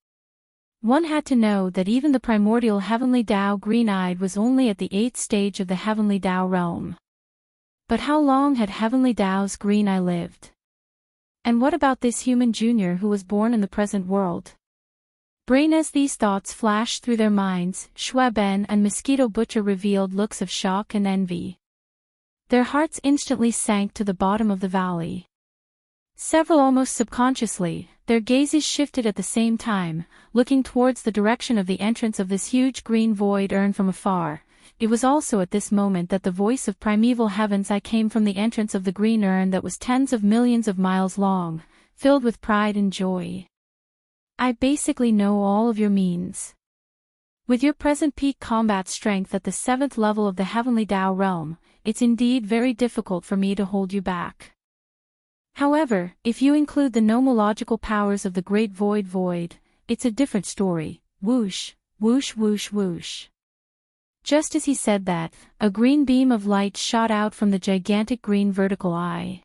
One had to know that even the primordial Heavenly Tao Green-Eyed was only at the 8th stage of the Heavenly Tao realm. But how long had Heavenly Tao's Green Eye lived? And what about this human junior who was born in the present world? Brain as these thoughts flashed through their minds, Shui Ben and Mosquito Butcher revealed looks of shock and envy. Their hearts instantly sank to the bottom of the valley. Several almost subconsciously, their gazes shifted at the same time, looking towards the direction of the entrance of this huge green void urn from afar. It was also at this moment that the voice of Primeval Heaven's Eye came from the entrance of the green urn that was tens of millions of miles long, filled with pride and joy. I basically know all of your means. With your present peak combat strength at the 7th level of the Heavenly Tao realm, it's indeed very difficult for me to hold you back. However, if you include the nomological powers of the Great Void, it's a different story. Whoosh, whoosh whoosh whoosh. Just as he said that, a green beam of light shot out from the gigantic green vertical eye.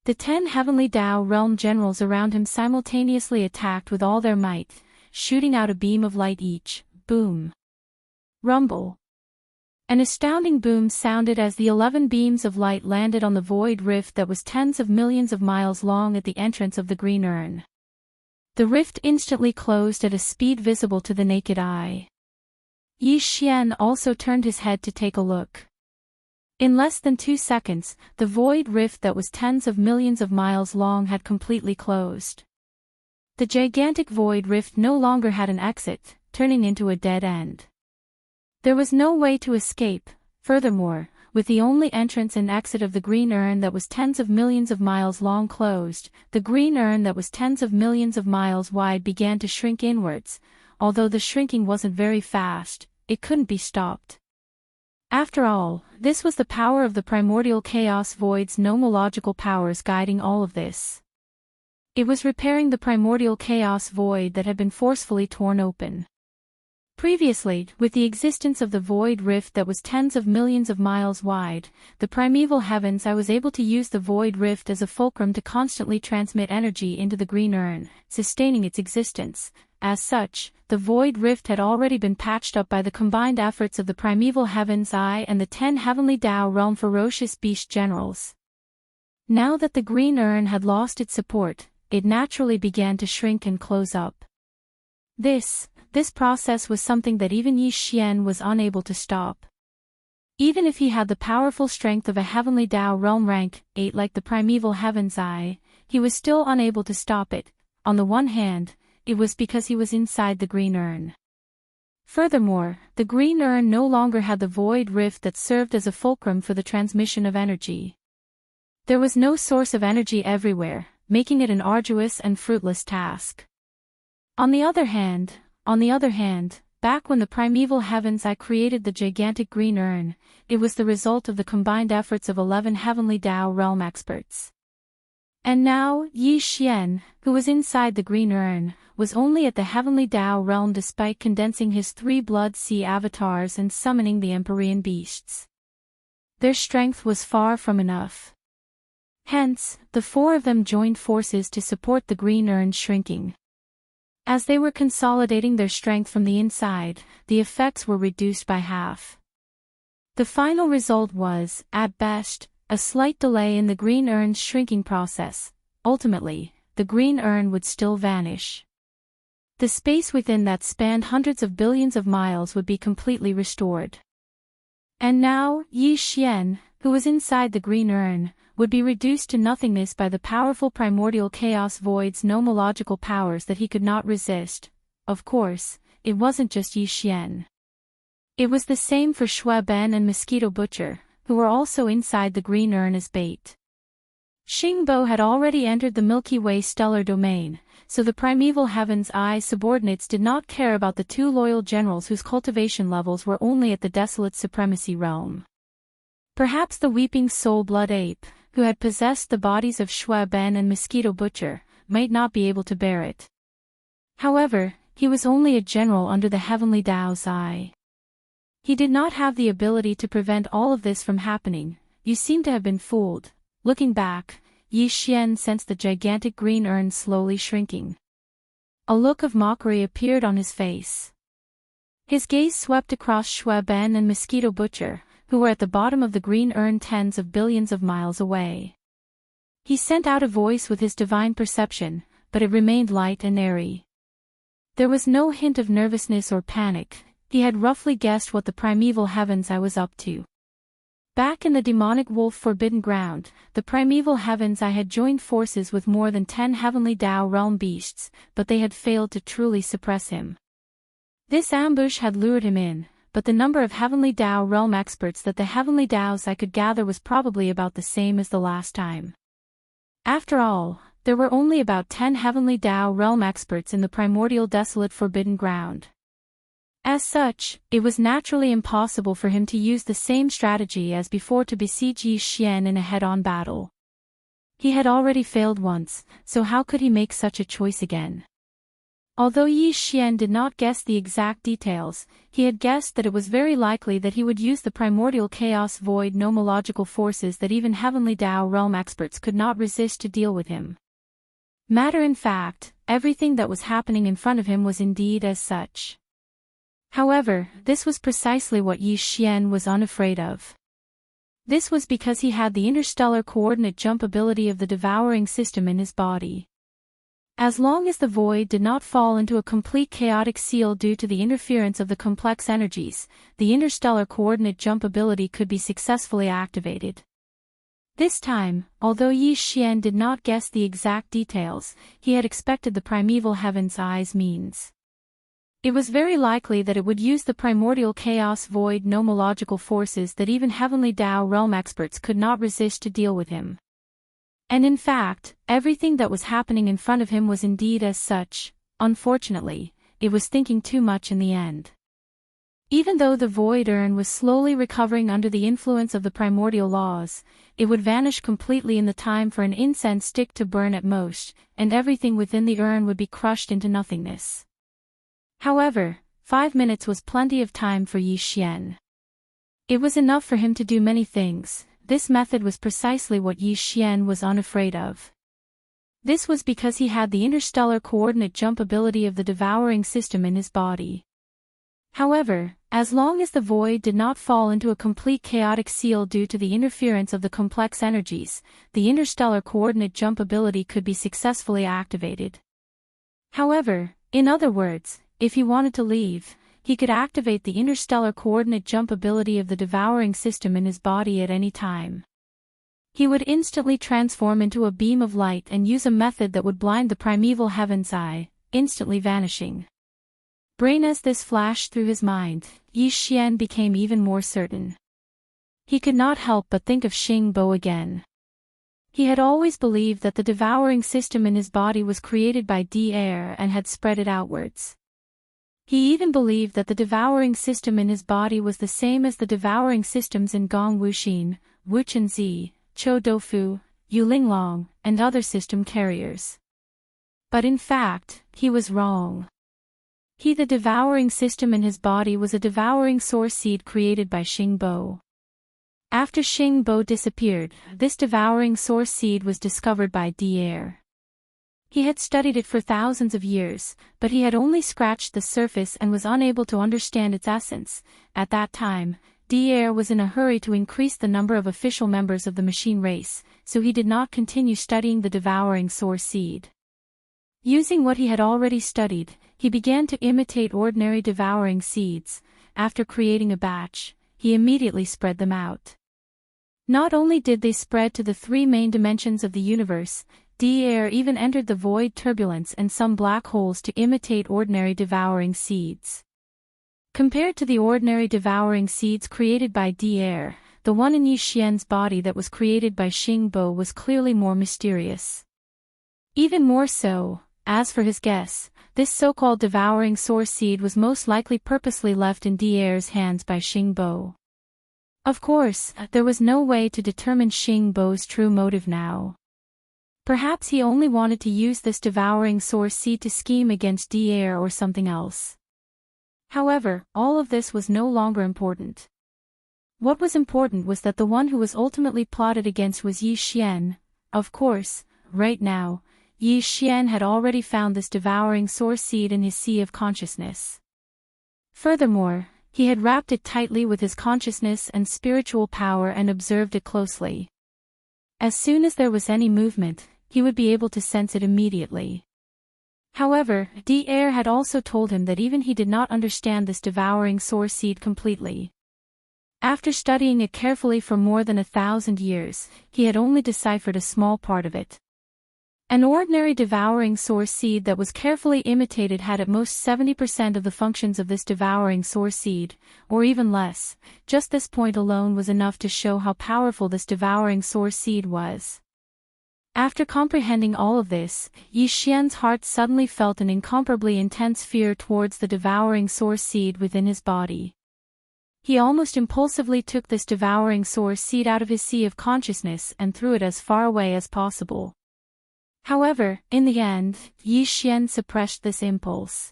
The 10 Heavenly Tao realm generals around him simultaneously attacked with all their might, shooting out a beam of light each. Boom. Rumble. An astounding boom sounded as the 11 beams of light landed on the void rift that was tens of millions of miles long at the entrance of the green urn. The rift instantly closed at a speed visible to the naked eye. Yi Xian also turned his head to take a look. In less than 2 seconds, the void rift that was tens of millions of miles long had completely closed. The gigantic void rift no longer had an exit, turning into a dead end. There was no way to escape. Furthermore, with the only entrance and exit of the green urn that was tens of millions of miles long closed, the green urn that was tens of millions of miles wide began to shrink inwards. Although the shrinking wasn't very fast, it couldn't be stopped. After all, this was the power of the primordial chaos void's nomological powers guiding all of this. It was repairing the primordial chaos void that had been forcefully torn open. Previously, with the existence of the void rift that was tens of millions of miles wide, the primeval heavens I was able to use the void rift as a fulcrum to constantly transmit energy into the green urn, sustaining its existence. As such, the void rift had already been patched up by the combined efforts of the Primeval Heaven's Eye and the 10 Heavenly Tao Realm Ferocious Beast Generals. Now that the green urn had lost its support, it naturally began to shrink and close up. This process was something that even Yi Xian was unable to stop. Even if he had the powerful strength of a heavenly Tao realm rank 8 like the primeval heaven's eye, he was still unable to stop it. On the one hand, it was because he was inside the green urn. Furthermore, the green urn no longer had the void rift that served as a fulcrum for the transmission of energy. There was no source of energy everywhere, making it an arduous and fruitless task. On the other hand, back when the primeval heavens I created the gigantic green urn, it was the result of the combined efforts of 11 heavenly Tao realm experts. And now, Yi Xian, who was inside the green urn, was only at the heavenly Tao realm despite condensing his 3 blood sea avatars and summoning the Empyrean beasts. Their strength was far from enough. Hence, the 4 of them joined forces to support the green urn's shrinking. As they were consolidating their strength from the inside, the effects were reduced by half. The final result was, at best, a slight delay in the green urn's shrinking process. Ultimately, the green urn would still vanish. The space within that spanned hundreds of billions of miles would be completely restored. And now, Yi Xian, who was inside the green urn, would be reduced to nothingness by the powerful primordial chaos void's nomological powers that he could not resist. Of course, it wasn't just Yi Xian. It was the same for Shui Ben and Mosquito Butcher, who were also inside the green urn as bait. Xingbo had already entered the Milky Way stellar domain, so the primeval heaven's eye subordinates did not care about the 2 loyal generals whose cultivation levels were only at the desolate supremacy realm. Perhaps the weeping soul blood ape, who had possessed the bodies of Shui Ben and Mosquito Butcher, might not be able to bear it. However, he was only a general under the heavenly Tao's eye. He did not have the ability to prevent all of this from happening. You seem to have been fooled. Looking back, Yi Xian sensed the gigantic green urn slowly shrinking. A look of mockery appeared on his face. His gaze swept across Shui Ben and Mosquito Butcher, who were at the bottom of the green urn tens of billions of miles away. He sent out a voice with his divine perception, but it remained light and airy. There was no hint of nervousness or panic. He had roughly guessed what the primeval heavens I was up to. Back in the demonic wolf forbidden ground, the primeval heavens I had joined forces with more than 10 heavenly Tao realm beasts, but they had failed to truly suppress him. This ambush had lured him in, but the number of heavenly Tao realm experts that the heavenly Taos I could gather was probably about the same as the last time. After all, there were only about 10 heavenly Tao realm experts in the primordial desolate forbidden ground. As such, it was naturally impossible for him to use the same strategy as before to besiege Yi Xian in a head-on battle. He had already failed once, so how could he make such a choice again? Although Yi Xian did not guess the exact details, he had guessed that it was very likely that he would use the primordial chaos void nomological forces that even heavenly Tao realm experts could not resist to deal with him. Matter in fact, everything that was happening in front of him was indeed as such. However, this was precisely what Yi Xian was unafraid of. This was because he had the interstellar coordinate jump ability of the devouring system in his body. As long as the void did not fall into a complete chaotic seal due to the interference of the complex energies, the interstellar coordinate jump ability could be successfully activated. This time, although Yi Xian did not guess the exact details, he had expected the primeval heaven's eye's means. It was very likely that it would use the primordial chaos void nomological forces that even heavenly Tao realm experts could not resist to deal with him. And in fact, everything that was happening in front of him was indeed as such. Unfortunately, it was thinking too much in the end. Even though the void urn was slowly recovering under the influence of the primordial laws, it would vanish completely in the time for an incense stick to burn at most, and everything within the urn would be crushed into nothingness. However, 5 minutes was plenty of time for Yi Xian. It was enough for him to do many things. This method was precisely what Yi Xian was unafraid of. This was because he had the interstellar coordinate jump ability of the devouring system in his body. However, as long as the void did not fall into a complete chaotic seal due to the interference of the complex energies, the interstellar coordinate jump ability could be successfully activated. However, in other words, if he wanted to leave, he could activate the interstellar coordinate jump ability of the devouring system in his body at any time. He would instantly transform into a beam of light and use a method that would blind the primeval heaven's eye, instantly vanishing. Brain as this flashed through his mind, Yi Xian became even more certain. He could not help but think of Xing Bo again. He had always believed that the devouring system in his body was created by Air and had spread it outwards. He even believed that the devouring system in his body was the same as the devouring systems in Gong Wuxin, Wuchenzi, Chou Doufu, Yulinglong, and other system carriers. But in fact, he was wrong. The devouring system in his body was a devouring source seed created by Xing Bo. After Xing Bo disappeared, this devouring source seed was discovered by Air. He had studied it for thousands of years, but he had only scratched the surface and was unable to understand its essence. At that time, Air was in a hurry to increase the number of official members of the machine race, so he did not continue studying the devouring source seed. Using what he had already studied, he began to imitate ordinary devouring seeds. After creating a batch, he immediately spread them out. Not only did they spread to the three main dimensions of the universe, Air even entered the void turbulence and some black holes to imitate ordinary devouring seeds. Compared to the ordinary devouring seeds created by Air, the one in Yi Xian's body that was created by Xing Bo was clearly more mysterious. Even more so, as for his guess, this so-called devouring source seed was most likely purposely left in Air's hands by Xing Bo. Of course, there was no way to determine Xing Bo's true motive now. Perhaps he only wanted to use this devouring source seed to scheme against Air or something else. However, all of this was no longer important. What was important was that the one who was ultimately plotted against was Yi Xian. Of course, right now, Yi Xian had already found this devouring source seed in his sea of consciousness. Furthermore, he had wrapped it tightly with his consciousness and spiritual power and observed it closely. As soon as there was any movement, he would be able to sense it immediately. However, Air had also told him that even he did not understand this devouring source seed completely. After studying it carefully for more than 1,000 years, he had only deciphered a small part of it. An ordinary devouring source seed that was carefully imitated had at most 70% of the functions of this devouring source seed, or even less. Just this point alone was enough to show how powerful this devouring source seed was. After comprehending all of this, Yi Xian's heart suddenly felt an incomparably intense fear towards the devouring source seed within his body. He almost impulsively took this devouring source seed out of his sea of consciousness and threw it as far away as possible. However, in the end, Yi Xian suppressed this impulse.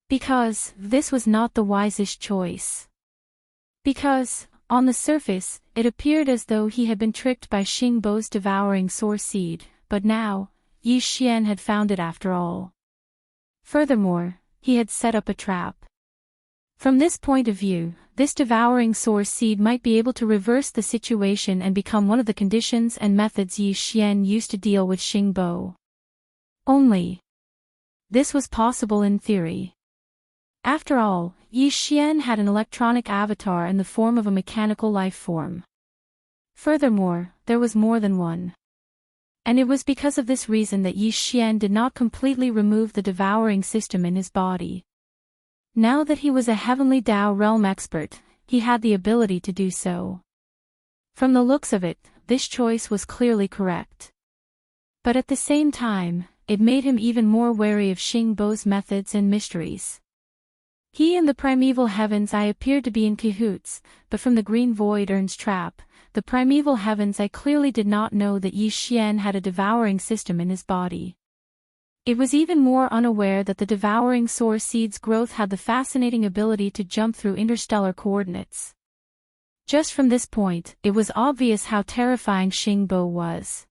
Because this was not the wisest choice. Because, on the surface, it appeared as though he had been tricked by Xing Bo's devouring source seed, but now, Yi Xian had found it after all. Furthermore, he had set up a trap. From this point of view, this devouring source seed might be able to reverse the situation and become one of the conditions and methods Yi Xian used to deal with Xing Bo. Only. This was possible in theory. After all, Yi Xian had an electronic avatar in the form of a mechanical life form. Furthermore, there was more than one. And it was because of this reason that Yi Xian did not completely remove the devouring system in his body. Now that he was a heavenly Dao realm expert, he had the ability to do so. From the looks of it, this choice was clearly correct. But at the same time, it made him even more wary of Xing Bo's methods and mysteries. He and the primeval heaven's eye appeared to be in cahoots, but from the green void Urn's trap, the primeval heaven's eye clearly did not know that Yi Xian had a devouring system in his body. It was even more unaware that the devouring source seed's growth had the fascinating ability to jump through interstellar coordinates. Just from this point, it was obvious how terrifying Xing Bo was.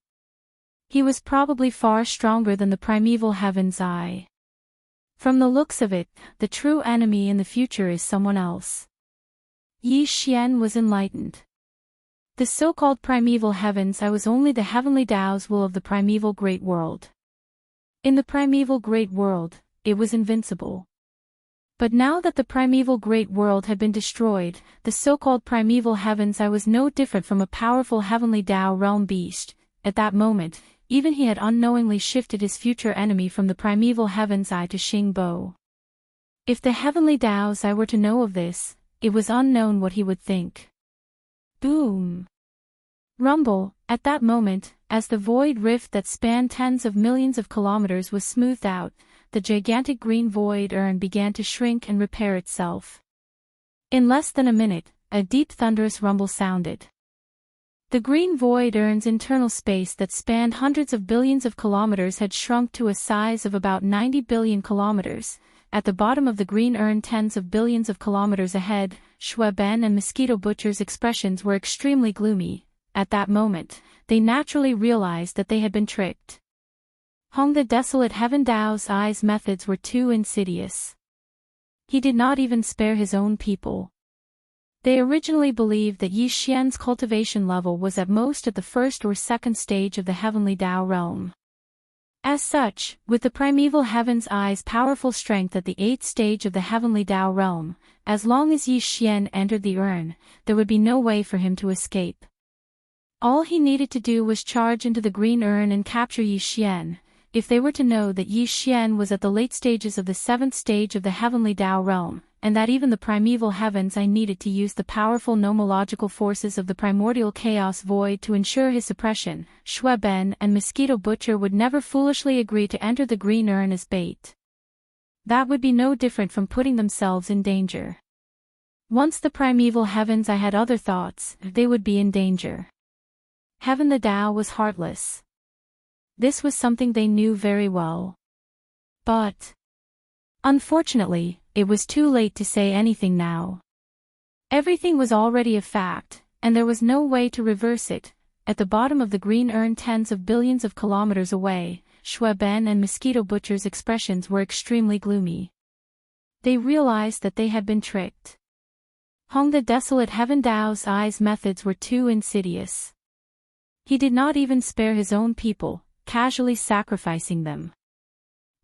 He was probably far stronger than the primeval heaven's eye. From the looks of it, the true enemy in the future is someone else. Yi Xian was enlightened. The so-called primeval heaven's eye was only the heavenly Dao's will of the primeval great world. In the primeval great world, it was invincible. But now that the primeval great world had been destroyed, the so-called primeval heavens, I was no different from a powerful heavenly Tao realm beast. At that moment, even he had unknowingly shifted his future enemy from the primeval heavens I to Xingbo. If the heavenly Tao's I were to know of this, it was unknown what he would think. Boom! Rumble, at that moment, as the void rift that spanned tens of millions of kilometers was smoothed out, the gigantic green void urn began to shrink and repair itself. In less than a minute, a deep thunderous rumble sounded. The green void urn's internal space that spanned hundreds of billions of kilometers had shrunk to a size of about 90 billion kilometers. At the bottom of the green urn, tens of billions of kilometers ahead, Shueben and Mosquito Butcher's expressions were extremely gloomy. At that moment, they naturally realized that they had been tricked. Hong the desolate Heaven Dao's eyes methods were too insidious. He did not even spare his own people. They originally believed that Yi Xian's cultivation level was at most at the first or second stage of the heavenly Dao realm. As such, with the primeval Heaven's Eye's powerful strength at the 8th stage of the heavenly Dao realm, as long as Yi Xian entered the urn, there would be no way for him to escape. All he needed to do was charge into the green urn and capture Yi Xian. If they were to know that Yi Xian was at the late stages of the 7th stage of the heavenly Dao realm, and that even the primeval Heavens I needed to use the powerful nomological forces of the primordial chaos void to ensure his suppression, Shueben and Mosquito Butcher would never foolishly agree to enter the green urn as bait. That would be no different from putting themselves in danger. Once the primeval Heavens I had other thoughts, they would be in danger. Heaven the Dao was heartless. This was something they knew very well. But unfortunately, it was too late to say anything now. Everything was already a fact, and there was no way to reverse it. At the bottom of the green urn, tens of billions of kilometers away, Shueben and Mosquito Butcher's expressions were extremely gloomy. They realized that they had been tricked. Hong the desolate Heaven Dao's eyes methods were too insidious. He did not even spare his own people, casually sacrificing them.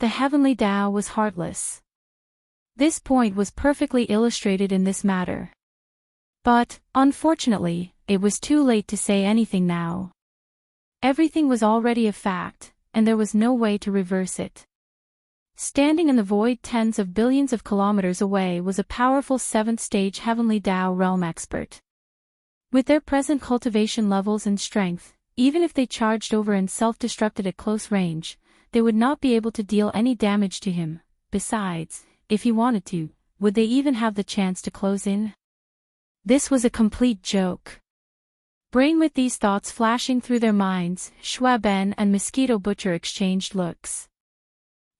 The heavenly Dao was heartless. This point was perfectly illustrated in this matter. But, unfortunately, it was too late to say anything now. Everything was already a fact, and there was no way to reverse it. Standing in the void tens of billions of kilometers away was a powerful 7th stage heavenly Dao realm expert. With their present cultivation levels and strength, even if they charged over and self-destructed at close range, they would not be able to deal any damage to him. Besides, if he wanted to, would they even have the chance to close in? This was a complete joke. Brain with these thoughts flashing through their minds, Shueben and Mosquito Butcher exchanged looks.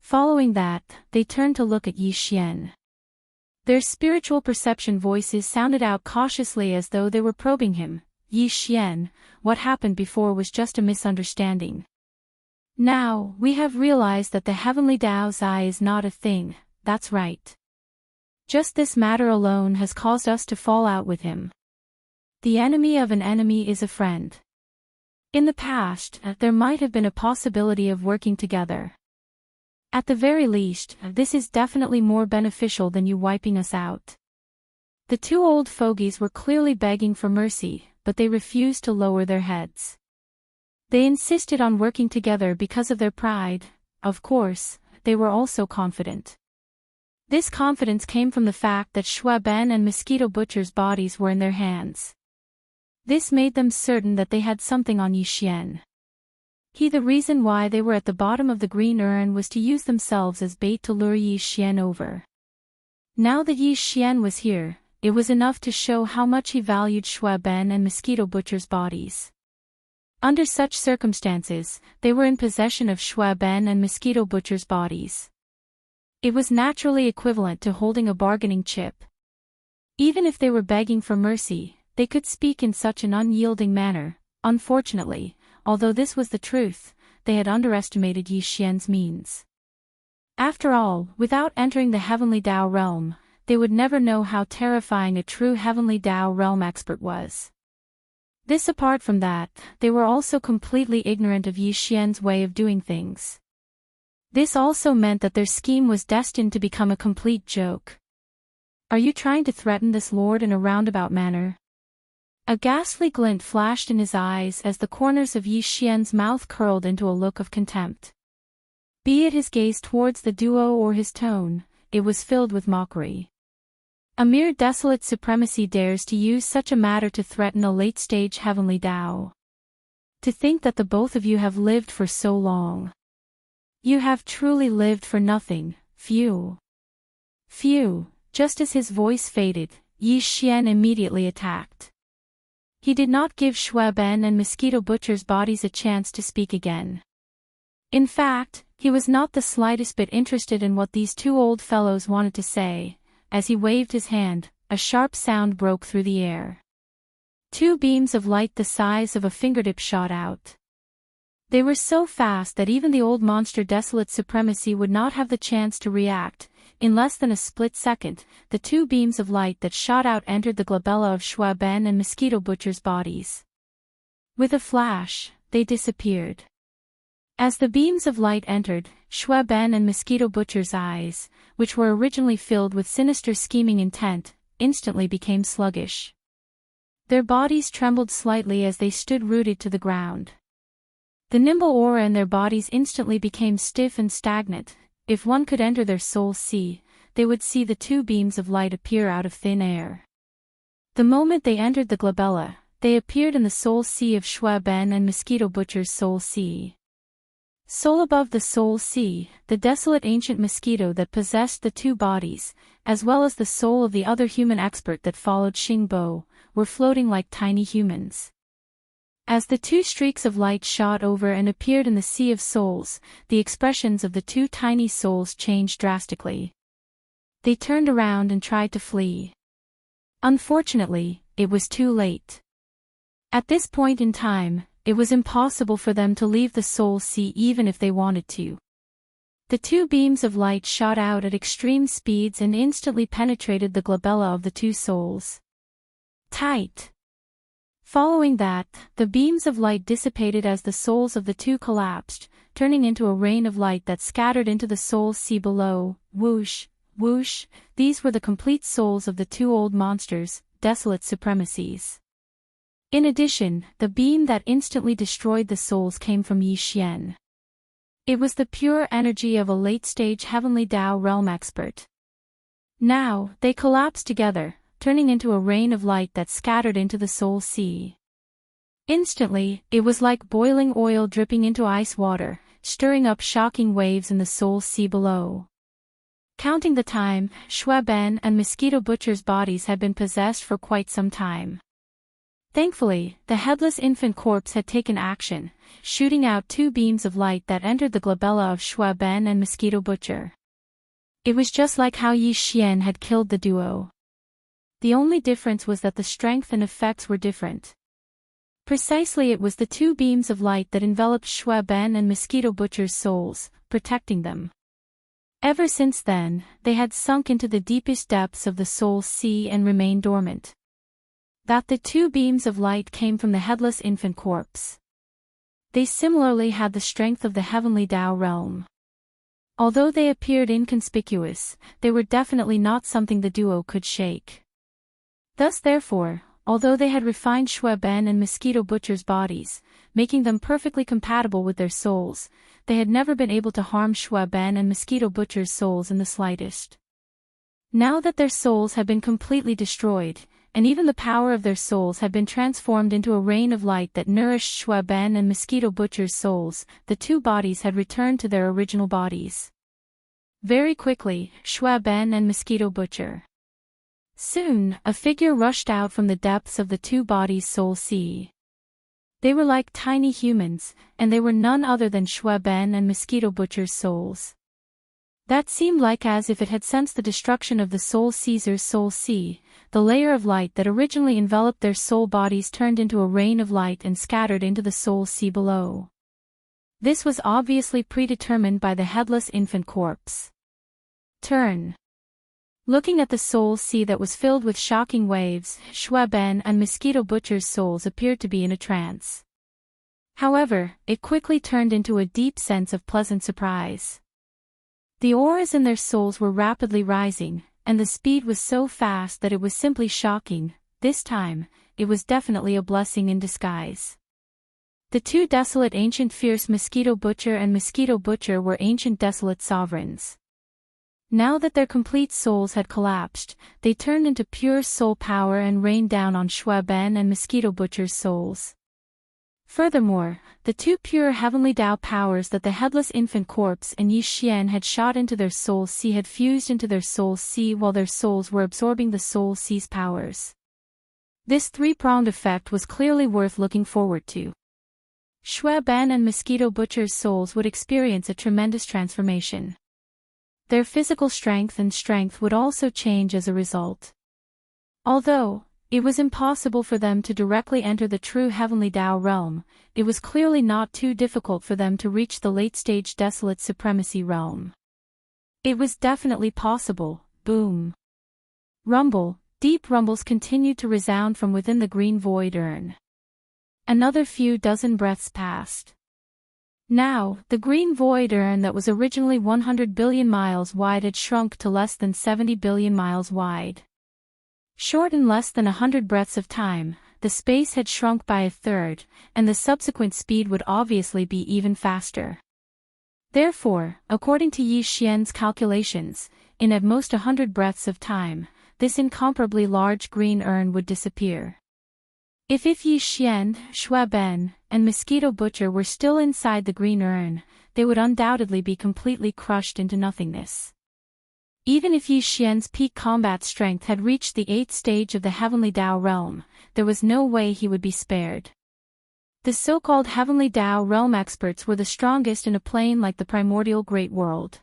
Following that, they turned to look at Yi Xian. Their spiritual perception voices sounded out cautiously as though they were probing him. Yi Xian, what happened before was just a misunderstanding. Now, we have realized that the heavenly Dao's eye is not a thing, that's right. Just this matter alone has caused us to fall out with him. The enemy of an enemy is a friend. In the past, there might have been a possibility of working together. At the very least, this is definitely more beneficial than you wiping us out. The two old fogies were clearly begging for mercy, but they refused to lower their heads. They insisted on working together because of their pride. Of course, they were also confident. This confidence came from the fact that Shueben and Mosquito Butcher's bodies were in their hands. This made them certain that they had something on Yi Xian. The reason why they were at the bottom of the green urn was to use themselves as bait to lure Yi Xian over. Now that Yi Xian was here, it was enough to show how much he valued Shueben and Mosquito Butcher's bodies. Under such circumstances, they were in possession of Shueben and Mosquito Butcher's bodies. It was naturally equivalent to holding a bargaining chip. Even if they were begging for mercy, they could speak in such an unyielding manner. Unfortunately, although this was the truth, they had underestimated Yi Xian's means. After all, without entering the heavenly Dao realm, they would never know how terrifying a true heavenly Dao realm expert was. This apart from that, they were also completely ignorant of Yi Xian's way of doing things. This also meant that their scheme was destined to become a complete joke. Are you trying to threaten this lord in a roundabout manner? A ghastly glint flashed in his eyes as the corners of Yi Xian's mouth curled into a look of contempt. Be it his gaze towards the duo or his tone, it was filled with mockery. A mere desolate supremacy dares to use such a matter to threaten a late-stage heavenly Tao. To think that the both of you have lived for so long. You have truly lived for nothing, few. Few. Just as his voice faded, Yi Xian immediately attacked. He did not give Shui Ben and Mosquito Butcher's bodies a chance to speak again. In fact, he was not the slightest bit interested in what these two old fellows wanted to say. As he waved his hand, a sharp sound broke through the air. Two beams of light the size of a fingertip shot out. They were so fast that even the old monster Desolate Supremacy would not have the chance to react. In less than a split second, the two beams of light that shot out entered the glabella of Shui Ben and Mosquito Butcher's bodies. With a flash, they disappeared. As the beams of light entered, Shui Ben and Mosquito Butcher's eyes, which were originally filled with sinister scheming intent, instantly became sluggish. Their bodies trembled slightly as they stood rooted to the ground. The nimble aura in their bodies instantly became stiff and stagnant. If one could enter their soul sea, they would see the two beams of light appear out of thin air. The moment they entered the glabella, they appeared in the soul sea of Shui Ben and Mosquito Butcher's soul sea. Soul above the soul sea, the desolate ancient mosquito that possessed the two bodies, as well as the soul of the other human expert that followed Xingbo, were floating like tiny humans. As the two streaks of light shot over and appeared in the sea of souls, the expressions of the two tiny souls changed drastically. They turned around and tried to flee. Unfortunately, it was too late. At this point in time, it was impossible for them to leave the soul sea even if they wanted to. The two beams of light shot out at extreme speeds and instantly penetrated the glabella of the two souls. Tight. Following that, the beams of light dissipated as the souls of the two collapsed, turning into a rain of light that scattered into the soul sea below. Whoosh, whoosh, these were the complete souls of the two old monsters, Desolate Supremacies. In addition, the beam that instantly destroyed the souls came from Yi Xian. It was the pure energy of a late-stage heavenly Tao realm expert. Now, they collapsed together, turning into a rain of light that scattered into the soul sea. Instantly, it was like boiling oil dripping into ice water, stirring up shocking waves in the soul sea below. Counting the time, Shui Ben and Mosquito Butcher's bodies had been possessed for quite some time. Thankfully, the headless infant corpse had taken action, shooting out two beams of light that entered the glabella of Shui Ben and Mosquito Butcher. It was just like how Yi Xian had killed the duo. The only difference was that the strength and effects were different. Precisely, it was the two beams of light that enveloped Shui Ben and Mosquito Butcher's souls, protecting them. Ever since then, they had sunk into the deepest depths of the soul sea and remained dormant. That the two beams of light came from the headless infant corpse. They similarly had the strength of the heavenly Tao realm. Although they appeared inconspicuous, they were definitely not something the duo could shake. Thus therefore, although they had refined Shui Ben and Mosquito Butcher's bodies, making them perfectly compatible with their souls, they had never been able to harm Shui Ben and Mosquito Butcher's souls in the slightest. Now that their souls had been completely destroyed, and even the power of their souls had been transformed into a rain of light that nourished Shui Ben and Mosquito Butcher's souls, the two bodies had returned to their original bodies. Very quickly, Shui Ben and Mosquito Butcher. Soon, a figure rushed out from the depths of the two bodies' soul sea. They were like tiny humans, and they were none other than Shui Ben and Mosquito Butcher's souls. That seemed like as if it had sensed the destruction of the Soul Caesar's soul sea, the layer of light that originally enveloped their soul bodies turned into a rain of light and scattered into the soul sea below. This was obviously predetermined by the headless infant corpse. Turn. Looking at the soul sea that was filled with shocking waves, Shui Ben and Mosquito Butcher's souls appeared to be in a trance. However, it quickly turned into a deep sense of pleasant surprise. The auras in their souls were rapidly rising, and the speed was so fast that it was simply shocking. This time, it was definitely a blessing in disguise. The two desolate ancient fierce Mosquito Butcher and Mosquito Butcher were ancient desolate sovereigns. Now that their complete souls had collapsed, they turned into pure soul power and rained down on Shui Ben and Mosquito Butcher's souls. Furthermore, the two pure heavenly Tao powers that the headless infant corpse and Yi Xian had shot into their soul sea had fused into their soul sea while their souls were absorbing the soul sea's powers. This three-pronged effect was clearly worth looking forward to. Shui Ben and Mosquito Butcher's souls would experience a tremendous transformation. Their physical strength would also change as a result. Although it was impossible for them to directly enter the true heavenly Tao realm, it was clearly not too difficult for them to reach the late-stage desolate supremacy realm. It was definitely possible. Boom. Rumble. Deep rumbles continued to resound from within the green void urn. Another few dozen breaths passed. Now, the green void urn that was originally 100 billion miles wide had shrunk to less than 70 billion miles wide. Short in less than 100 breaths of time, the space had shrunk by a third, and the subsequent speed would obviously be even faster. Therefore, according to Yi Xian's calculations, in at most 100 breaths of time, this incomparably large green urn would disappear. If Yi Xian, Shui Ben, and Mosquito Butcher were still inside the green urn, they would undoubtedly be completely crushed into nothingness. Even if Yi Xian's peak combat strength had reached the 8th stage of the heavenly Tao realm, there was no way he would be spared. The so-called heavenly Tao realm experts were the strongest in a plane like the primordial great world.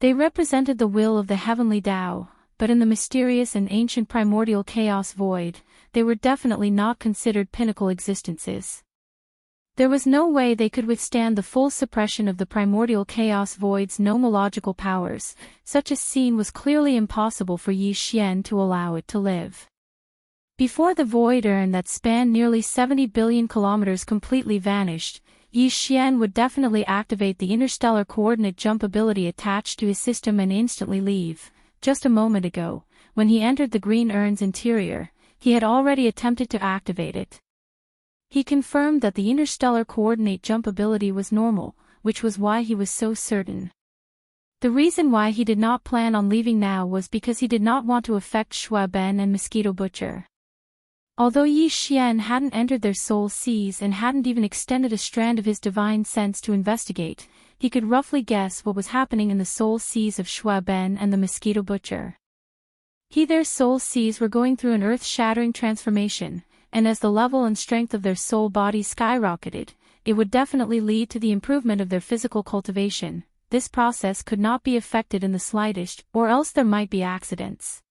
They represented the will of the heavenly Tao, but in the mysterious and ancient primordial chaos void, they were definitely not considered pinnacle existences. There was no way they could withstand the full suppression of the primordial chaos void's nomological powers. Such a scene was clearly impossible for Yi Xian to allow it to live. Before the void urn that spanned nearly 70 billion kilometers completely vanished, Yi Xian would definitely activate the interstellar coordinate jump ability attached to his system and instantly leave. Just a moment ago, when he entered the green urn's interior, he had already attempted to activate it. He confirmed that the interstellar coordinate jump ability was normal, which was why he was so certain. The reason why he did not plan on leaving now was because he did not want to affect Shui Ben and Mosquito Butcher. Although Yi Xian hadn't entered their soul seas and hadn't even extended a strand of his divine sense to investigate, he could roughly guess what was happening in the soul seas of Shui Ben and the Mosquito Butcher. Their soul seas were going through an earth-shattering transformation, and as the level and strength of their soul bodies skyrocketed, it would definitely lead to the improvement of their physical cultivation. This process could not be affected in the slightest, or else there might be accidents.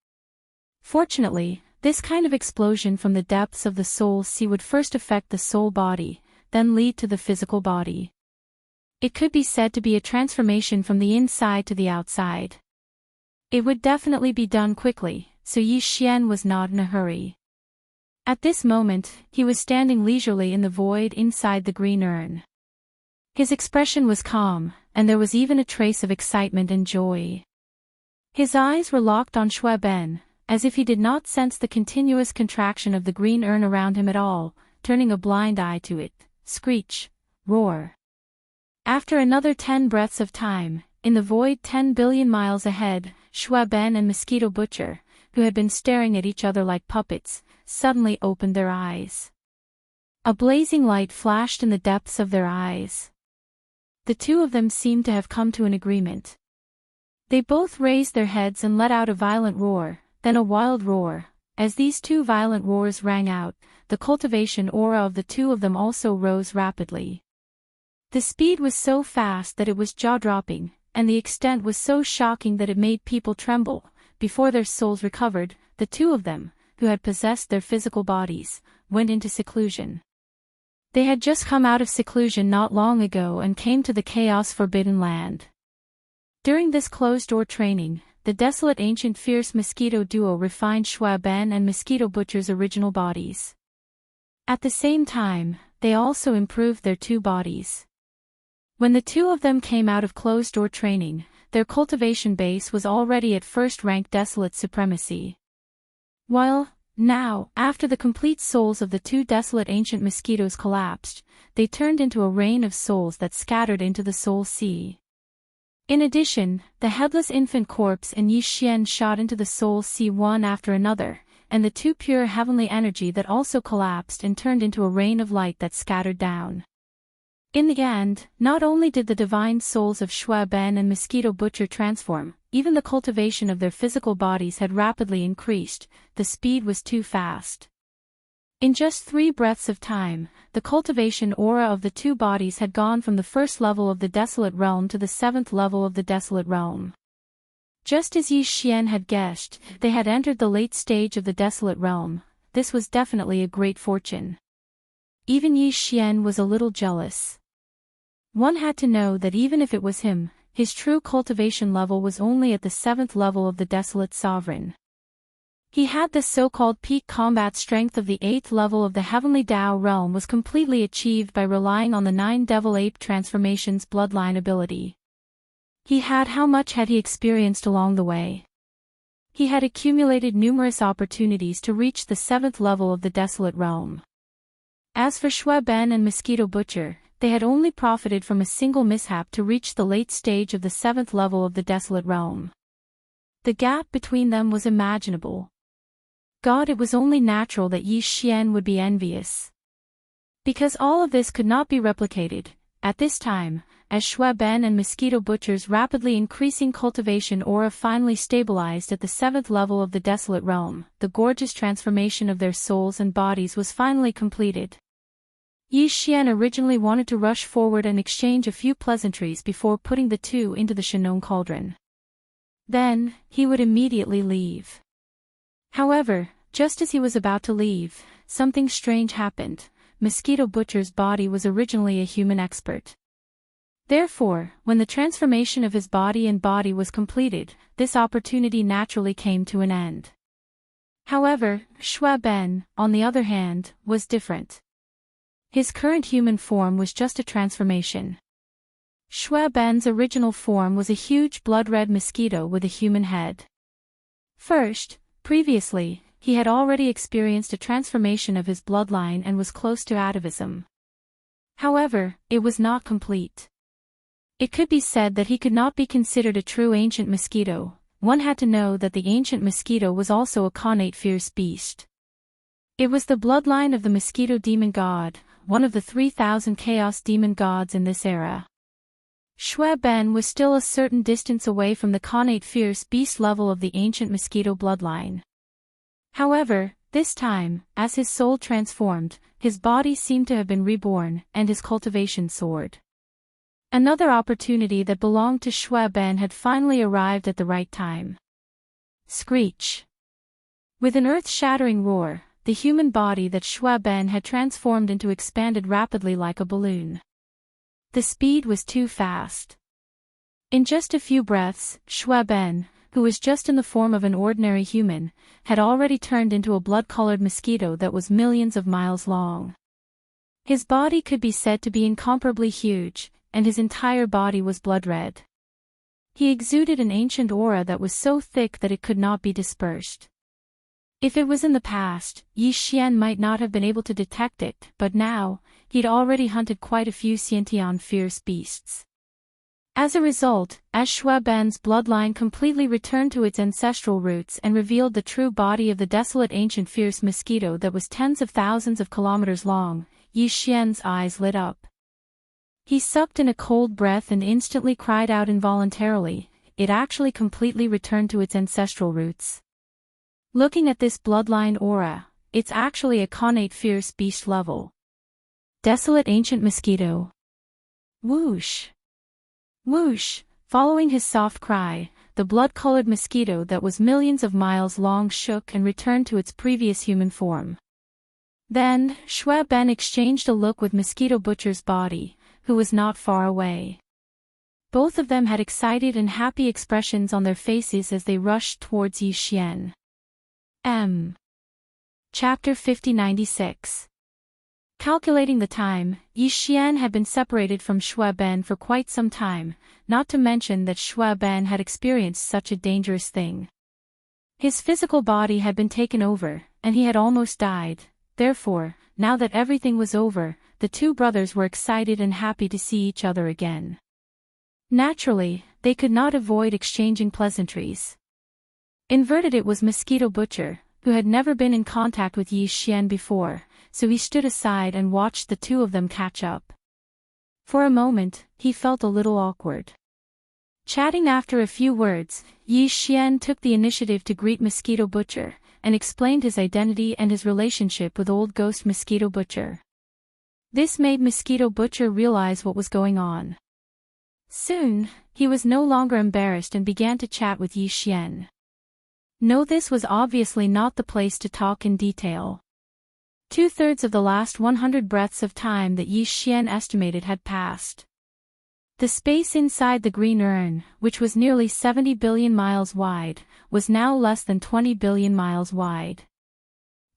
Fortunately, this kind of explosion from the depths of the soul sea would first affect the soul body, then lead to the physical body. It could be said to be a transformation from the inside to the outside. It would definitely be done quickly, so Yi Xian was not in a hurry. At this moment, he was standing leisurely in the void inside the green urn. His expression was calm, and there was even a trace of excitement and joy. His eyes were locked on Shui Ben, as if he did not sense the continuous contraction of the green urn around him at all, turning a blind eye to it. Screech. Roar. After another 10 breaths of time, in the void 10 billion miles ahead, Shui Ben and Mosquito Butcher, who had been staring at each other like puppets, suddenly opened their eyes. A blazing light flashed in the depths of their eyes. The two of them seemed to have come to an agreement. They both raised their heads and let out a violent roar, then a wild roar. As these two violent roars rang out, the cultivation aura of the two of them also rose rapidly. The speed was so fast that it was jaw-dropping, and the extent was so shocking that it made people tremble. Before their souls recovered, the two of them, who had possessed their physical bodies, went into seclusion. They had just come out of seclusion not long ago and came to the chaos-forbidden land. During this closed-door training, the desolate ancient fierce mosquito duo refined Shui Ben and Mosquito Butcher's original bodies. At the same time, they also improved their two bodies. When the two of them came out of closed-door training, their cultivation base was already at first-rank desolate supremacy. While, now, after the complete souls of the two desolate ancient mosquitoes collapsed, they turned into a rain of souls that scattered into the soul sea. In addition, the headless infant corpse and Yi Xian shot into the soul sea one after another, and the two pure heavenly energy that also collapsed and turned into a rain of light that scattered down. In the end, not only did the divine souls of Shui Ben and Mosquito Butcher transform, even the cultivation of their physical bodies had rapidly increased, the speed was too fast. In just 3 breaths of time, the cultivation aura of the two bodies had gone from the first level of the desolate realm to the 7th level of the desolate realm. Just as Yi Xian had guessed, they had entered the late stage of the desolate realm. This was definitely a great fortune. Even Yi Xian was a little jealous. One had to know that even if it was him, his true cultivation level was only at the 7th level of the desolate sovereign. He had the so-called peak combat strength of the 8th level of the heavenly Tao realm was completely achieved by relying on the 9 devil ape transformations bloodline ability. How much had he experienced along the way? He had accumulated numerous opportunities to reach the 7th level of the desolate realm. As for Shui Ben and Mosquito Butcher, they had only profited from a single mishap to reach the late stage of the 7th level of the desolate realm. The gap between them was imaginable. God, it was only natural that Yi Xian would be envious. Because all of this could not be replicated, at this time, as Shui Ben and Mosquito Butcher's rapidly increasing cultivation aura finally stabilized at the 7th level of the desolate realm, the gorgeous transformation of their souls and bodies was finally completed. Yi Xian originally wanted to rush forward and exchange a few pleasantries before putting the two into the Shannon cauldron. Then, he would immediately leave. However, just as he was about to leave, something strange happened. Mosquito Butcher's body was originally a human expert. Therefore, when the transformation of his body was completed, this opportunity naturally came to an end. However, Shui Ben, on the other hand, was different. His current human form was just a transformation. Shui Ben's original form was a huge blood-red mosquito with a human head. Previously, he had already experienced a transformation of his bloodline and was close to atavism. However, it was not complete. It could be said that he could not be considered a true ancient mosquito. One had to know that the ancient mosquito was also a connate fierce beast. It was the bloodline of the mosquito demon god, one of the 3,000 chaos demon gods in this era. Shui Ben was still a certain distance away from the connate fierce beast level of the ancient mosquito bloodline. However, this time, as his soul transformed, his body seemed to have been reborn, and his cultivation soared. Another opportunity that belonged to Shui Ben had finally arrived at the right time. Screech! With an earth-shattering roar, the human body that Shui Ben had transformed into expanded rapidly like a balloon. The speed was too fast. In just a few breaths, Shui Ben, who was just in the form of an ordinary human, had already turned into a blood-colored mosquito that was millions of miles long. His body could be said to be incomparably huge, and his entire body was blood-red. He exuded an ancient aura that was so thick that it could not be dispersed. If it was in the past, Yi Xian might not have been able to detect it, but now, he'd already hunted quite a few Xiantian fierce beasts. As a result, as Shui Ben's bloodline completely returned to its ancestral roots and revealed the true body of the desolate ancient fierce mosquito that was tens of thousands of kilometers long, Yi Xian's eyes lit up. He sucked in a cold breath and instantly cried out involuntarily. It actually completely returned to its ancestral roots. Looking at this bloodline aura, it's actually a connate fierce beast level. Desolate ancient mosquito. Whoosh! Whoosh! Following his soft cry, the blood-colored mosquito that was millions of miles long shook and returned to its previous human form. Then, Shui Ben exchanged a look with Mosquito Butcher's body, who was not far away. Both of them had excited and happy expressions on their faces as they rushed towards Yi Xian. Chapter 5096. Calculating the time, Yi Xian had been separated from Xue Ben for quite some time, not to mention that Xue Ben had experienced such a dangerous thing. His physical body had been taken over, and he had almost died. Therefore, now that everything was over, the two brothers were excited and happy to see each other again. Naturally, they could not avoid exchanging pleasantries. Inverted it was Mosquito Butcher, who had never been in contact with Yi Xian before, so he stood aside and watched the two of them catch up. For a moment, he felt a little awkward. Chatting after a few words, Yi Xian took the initiative to greet Mosquito Butcher, and explained his identity and his relationship with Old Ghost Mosquito Butcher. This made Mosquito Butcher realize what was going on. Soon, he was no longer embarrassed and began to chat with Yi Xian. No, this was obviously not the place to talk in detail. 2/3 of the last 100 breaths of time that Yi Xian estimated had passed. The space inside the green urn, which was nearly 70 billion miles wide, was now less than 20 billion miles wide.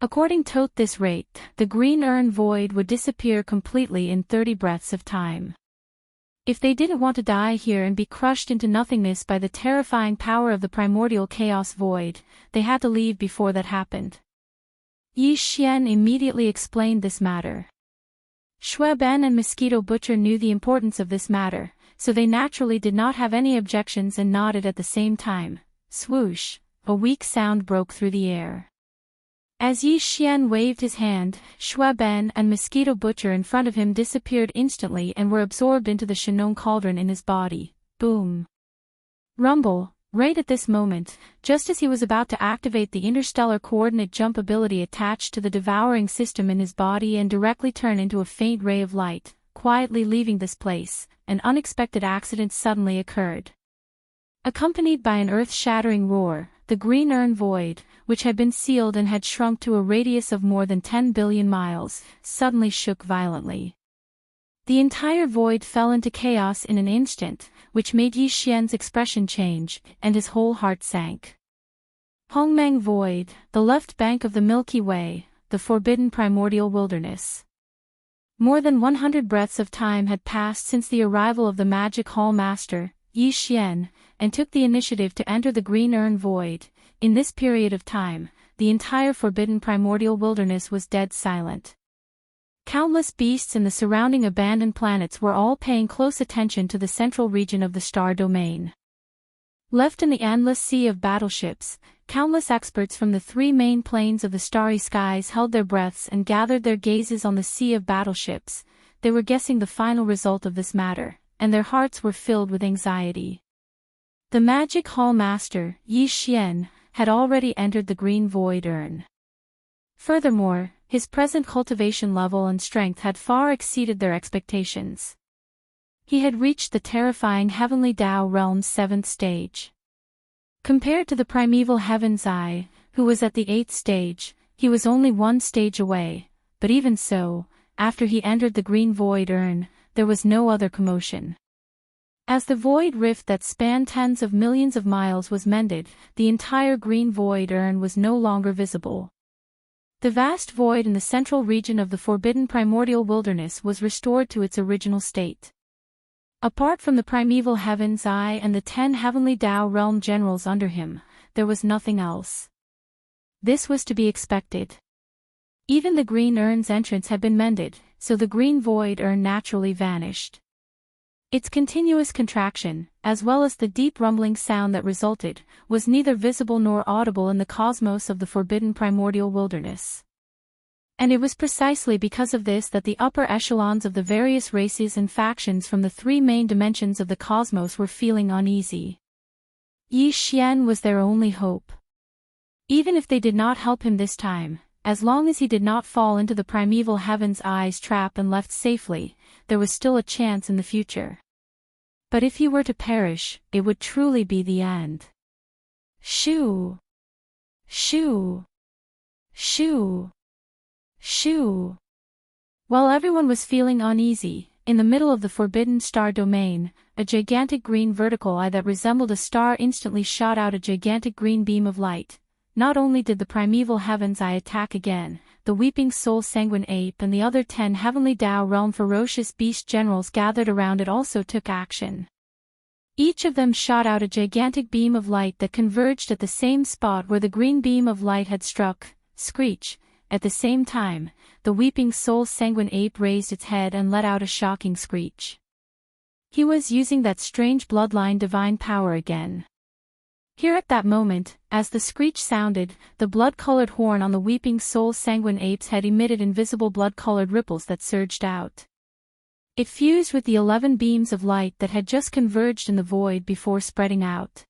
According to this rate, the green urn void would disappear completely in 30 breaths of time. If they didn't want to die here and be crushed into nothingness by the terrifying power of the primordial chaos void, they had to leave before that happened. Yi Xian immediately explained this matter. Xue Ben and Mosquito Butcher knew the importance of this matter, so they naturally did not have any objections and nodded at the same time. Swoosh, a weak sound broke through the air. As Yi Xian waved his hand, Xue Ben and Mosquito Butcher in front of him disappeared instantly and were absorbed into the Shanong cauldron in his body. Boom. Rumble. Right at this moment, just as he was about to activate the interstellar coordinate jump ability attached to the devouring system in his body and directly turn into a faint ray of light, quietly leaving this place, an unexpected accident suddenly occurred. Accompanied by an earth-shattering roar, the green urn void, which had been sealed and had shrunk to a radius of more than 10 billion miles, suddenly shook violently. The entire void fell into chaos in an instant, which made Yi Xian's expression change, and his whole heart sank. Hongmeng Void, the left bank of the Milky Way, the forbidden primordial wilderness. More than 100 breaths of time had passed since the arrival of the Magic Hall Master, Yi Xian, and took the initiative to enter the green urn void. In this period of time, the entire forbidden primordial wilderness was dead silent. Countless beasts in the surrounding abandoned planets were all paying close attention to the central region of the star domain. Left in the endless sea of battleships, countless experts from the three main planes of the starry skies held their breaths and gathered their gazes on the sea of battleships. They were guessing the final result of this matter, and their hearts were filled with anxiety. The Magic Hall Master, Yi Xian, had already entered the green void urn. Furthermore, his present cultivation level and strength had far exceeded their expectations. He had reached the terrifying Heavenly Tao Realm's 7th stage. Compared to the primeval Heaven's Eye, who was at the 8th stage, he was only 1 stage away, but even so, after he entered the green void urn, there was no other commotion. As the void rift that spanned tens of millions of miles was mended, the entire green void urn was no longer visible. The vast void in the central region of the forbidden primordial wilderness was restored to its original state. Apart from the primeval Heaven's Eye and the 10 Heavenly Tao Realm generals under him, there was nothing else. This was to be expected. Even the green urn's entrance had been mended, so the green void urn naturally vanished. Its continuous contraction, as well as the deep rumbling sound that resulted, was neither visible nor audible in the cosmos of the forbidden primordial wilderness. And it was precisely because of this that the upper echelons of the various races and factions from the 3 main dimensions of the cosmos were feeling uneasy. Yi Xian was their only hope. Even if they did not help him this time, as long as he did not fall into the primeval Heaven's Eye's trap and left safely, there was still a chance in the future. But if he were to perish, it would truly be the end. Shoo! Shoo! Shoo! Shoo! While everyone was feeling uneasy, in the middle of the forbidden star domain, a gigantic green vertical eye that resembled a star instantly shot out a gigantic green beam of light. Not only did the primeval Heaven's Eye attack again, the Weeping Soul Sanguine Ape and the other 10 Heavenly Dao Realm Ferocious Beast generals gathered around it also took action. Each of them shot out a gigantic beam of light that converged at the same spot where the green beam of light had struck. Screech. At the same time, the Weeping Soul Sanguine Ape raised its head and let out a shocking screech. He was using that strange bloodline divine power again. Here at that moment, as the screech sounded, the blood-colored horn on the Weeping Soul Sanguine Ape's head emitted invisible blood-colored ripples that surged out. It fused with the 11 beams of light that had just converged in the void before spreading out.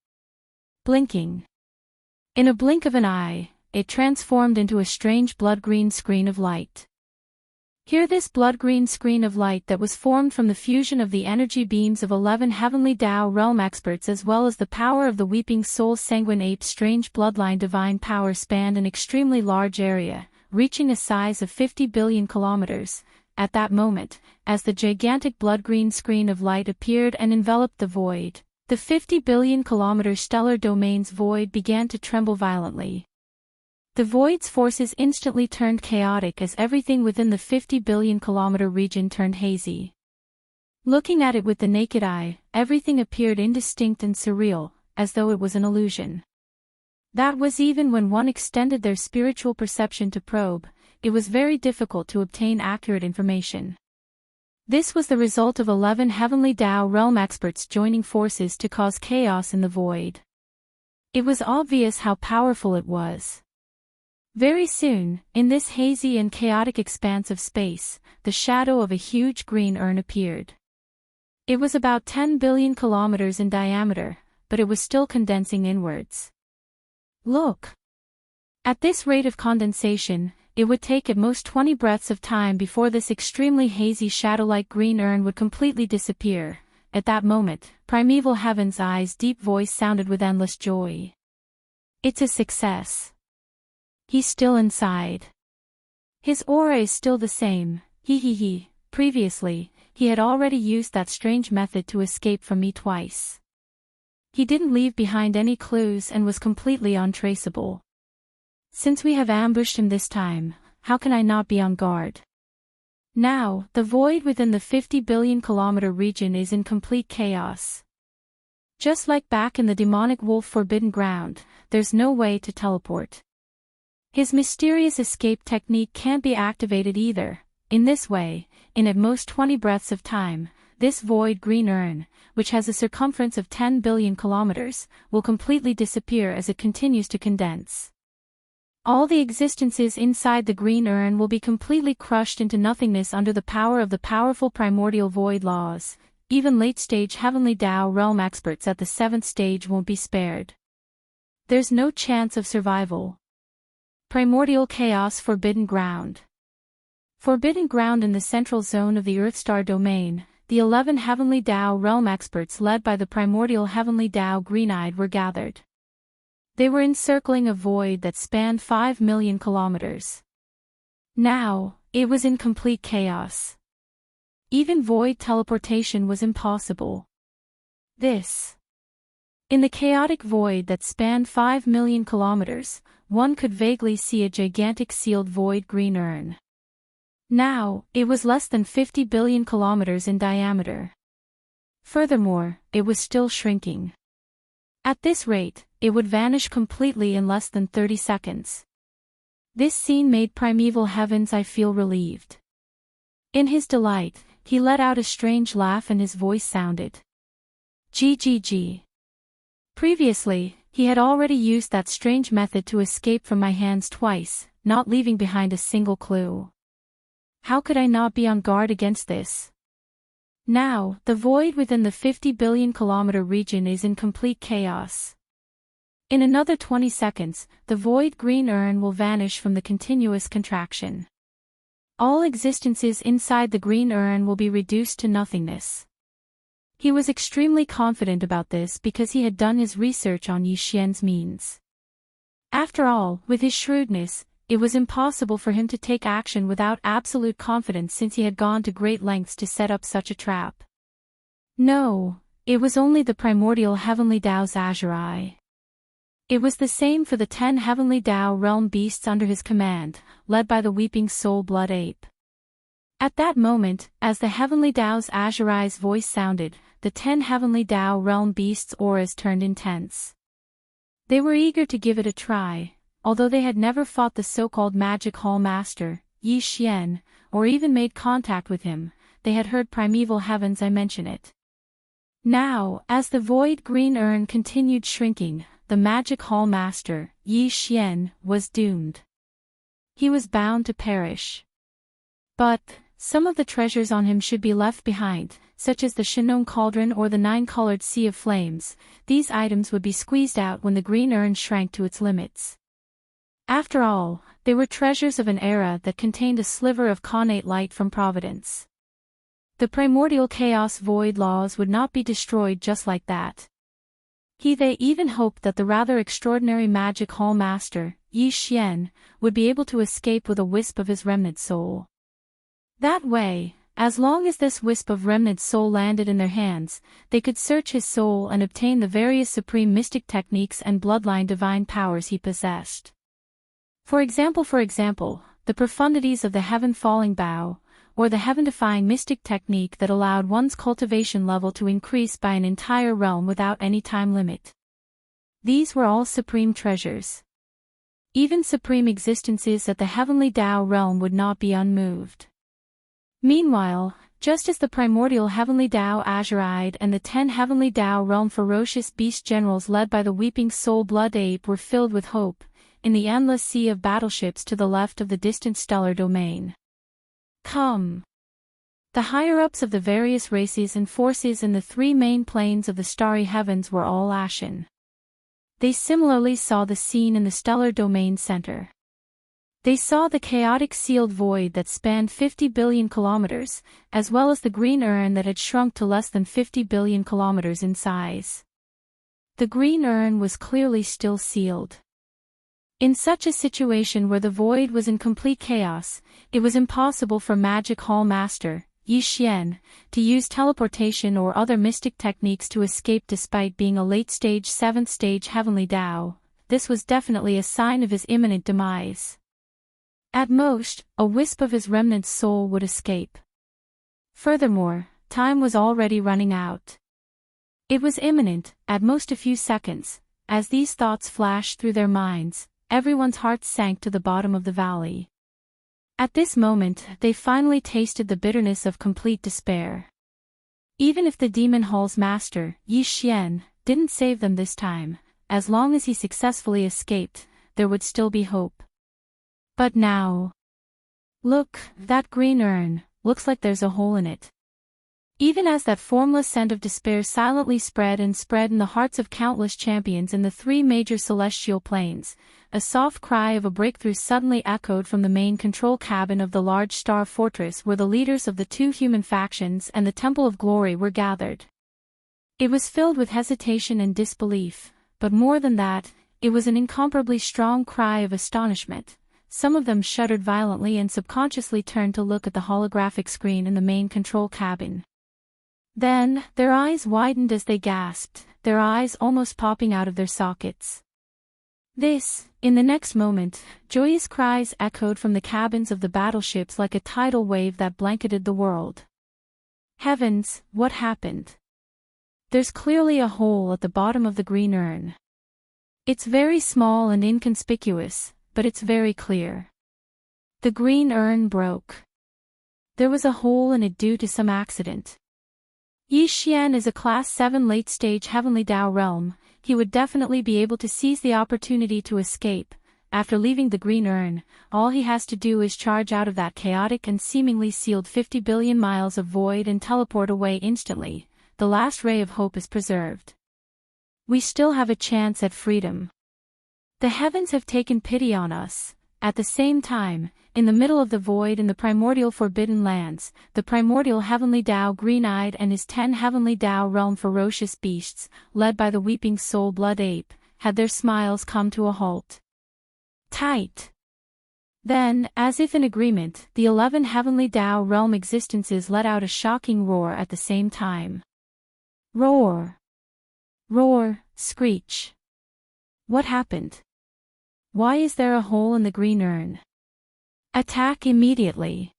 Blinking. In a blink of an eye, it transformed into a strange blood-green screen of light. Here this blood-green screen of light that was formed from the fusion of the energy beams of 11 Heavenly Dao Realm experts as well as the power of the Weeping Soul Sanguine Ape's strange bloodline divine power spanned an extremely large area, reaching a size of 50 billion kilometers. At that moment, as the gigantic blood-green screen of light appeared and enveloped the void, the 50 billion kilometer stellar domain's void began to tremble violently. The void's forces instantly turned chaotic as everything within the 50 billion kilometer region turned hazy. Looking at it with the naked eye, everything appeared indistinct and surreal, as though it was an illusion. That was even when one extended their spiritual perception to probe. It was very difficult to obtain accurate information. This was the result of 11 Heavenly Dao Realm experts joining forces to cause chaos in the void. It was obvious how powerful it was. Very soon, in this hazy and chaotic expanse of space, the shadow of a huge green urn appeared. It was about 10 billion kilometers in diameter, but it was still condensing inwards. Look! At this rate of condensation, it would take at most 20 breaths of time before this extremely hazy shadow-like green urn would completely disappear. At that moment, Primeval Heaven's eyes' deep voice sounded with endless joy. It's a success. He's still inside. His aura is still the same, he. Previously, he had already used that strange method to escape from me twice. He didn't leave behind any clues and was completely untraceable. Since we have ambushed him this time, how can I not be on guard? Now, the void within the 50 billion kilometer region is in complete chaos. Just like back in the demonic wolf forbidden ground, there's no way to teleport. His mysterious escape technique can't be activated either. In this way, in at most 20 breaths of time, this void green urn, which has a circumference of 10 billion kilometers, will completely disappear as it continues to condense. All the existences inside the green urn will be completely crushed into nothingness under the power of the powerful primordial void laws. Even late-stage Heavenly Dao Realm experts at the 7th stage won't be spared. There's no chance of survival. Primordial Chaos Forbidden Ground. Forbidden ground in the central zone of the Earthstar domain, the 11 Heavenly Dao Realm experts led by the primordial Heavenly Dao Green-Eyed were gathered. They were encircling a void that spanned 5 million kilometers. Now, it was in complete chaos. Even void teleportation was impossible. In the chaotic void that spanned 5 million kilometers, one could vaguely see a gigantic sealed void green urn. Now, it was less than 50 billion kilometers in diameter. Furthermore, it was still shrinking. At this rate, it would vanish completely in less than 30 seconds. This scene made Primeval Heaven's eye feel relieved. In his delight, he let out a strange laugh and his voice sounded. GGG. Previously, he had already used that strange method to escape from my hands twice, not leaving behind a single clue. How could I not be on guard against this? Now, the void within the 50 billion kilometer region is in complete chaos. In another 20 seconds, the void green urn will vanish from the continuous contraction. All existences inside the green urn will be reduced to nothingness. He was extremely confident about this because he had done his research on Yi Xian's means. After all, with his shrewdness, it was impossible for him to take action without absolute confidence since he had gone to great lengths to set up such a trap. No, it was only the primordial Heavenly Dao's azure eye. It was the same for the 10 heavenly Tao realm beasts under his command, led by the weeping soul blood ape. At that moment, as the heavenly Tao's azurized voice sounded, the 10 heavenly Tao realm beasts' auras turned intense. They were eager to give it a try, although they had never fought the so-called Magic Hall Master, Yi Xian, or even made contact with him. They had heard primeval heavens mention it. Now, as the void green urn continued shrinking, the Magic Hall Master, Yi Xian, was doomed. He was bound to perish. But some of the treasures on him should be left behind, such as the Shinong Cauldron or the 9-colored Sea of Flames. These items would be squeezed out when the green urn shrank to its limits. After all, they were treasures of an era that contained a sliver of connate light from Providence. The primordial chaos void laws would not be destroyed just like that. They even hoped that the rather extraordinary Magic Hall Master, Yi Xian, would be able to escape with a wisp of his remnant soul. That way, as long as this wisp of remnant soul landed in their hands, they could search his soul and obtain the various supreme mystic techniques and bloodline divine powers he possessed. For example, the profundities of the heaven-falling bow, or the heaven-defying mystic technique that allowed one's cultivation level to increase by an entire realm without any time limit. These were all supreme treasures. Even supreme existences at the heavenly Tao realm would not be unmoved. Meanwhile, just as the primordial heavenly Tao Azuride and the 10 heavenly Tao realm ferocious beast generals led by the weeping soul blood ape were filled with hope, in the endless sea of battleships to the left of the distant stellar domain. Come. The higher-ups of the various races and forces in the 3 main planes of the starry heavens were all ashen. They similarly saw the scene in the stellar domain center. They saw the chaotic sealed void that spanned 50 billion kilometers, as well as the green urn that had shrunk to less than 50 billion kilometers in size. The green urn was clearly still sealed. In such a situation where the void was in complete chaos, it was impossible for Magic Hall Master, Yi Xian, to use teleportation or other mystic techniques to escape despite being a late-stage 7th-stage heavenly Tao. This was definitely a sign of his imminent demise. At most, a wisp of his remnant soul would escape. Furthermore, time was already running out. It was imminent, at most a few seconds. As these thoughts flashed through their minds, everyone's heart sank to the bottom of the valley. At this moment, they finally tasted the bitterness of complete despair. Even if the Demon Hall's master, Yi Xian, didn't save them this time, as long as he successfully escaped, there would still be hope. But now... Look, that green urn, looks like there's a hole in it. Even as that formless scent of despair silently spread in the hearts of countless champions in the 3 major celestial planes, a soft cry of a breakthrough suddenly echoed from the main control cabin of the large star fortress where the leaders of the 2 human factions and the Temple of Glory were gathered. It was filled with hesitation and disbelief, but more than that, it was an incomparably strong cry of astonishment. Some of them shuddered violently and subconsciously turned to look at the holographic screen in the main control cabin. Then, their eyes widened as they gasped, their eyes almost popping out of their sockets. In the next moment, joyous cries echoed from the cabins of the battleships like a tidal wave that blanketed the world. Heavens, what happened? There's clearly a hole at the bottom of the green urn. It's very small and inconspicuous, but it's very clear. The green urn broke. There was a hole in it due to some accident. Yi Xian is a Class 7 late-stage heavenly Tao realm. He would definitely be able to seize the opportunity to escape. After leaving the green urn, all he has to do is charge out of that chaotic and seemingly sealed 50 billion miles of void and teleport away instantly. The last ray of hope is preserved. We still have a chance at freedom. The heavens have taken pity on us. At the same time, in the middle of the void in the primordial forbidden lands, the primordial heavenly Tao green-eyed and his 10 heavenly Tao realm ferocious beasts, led by the weeping soul blood ape, had their smiles come to a halt. Tight. Then, as if in agreement, the 11 heavenly Tao realm existences let out a shocking roar at the same time. Roar. Roar, screech. What happened? Why is there a hole in the green urn? Attack immediately.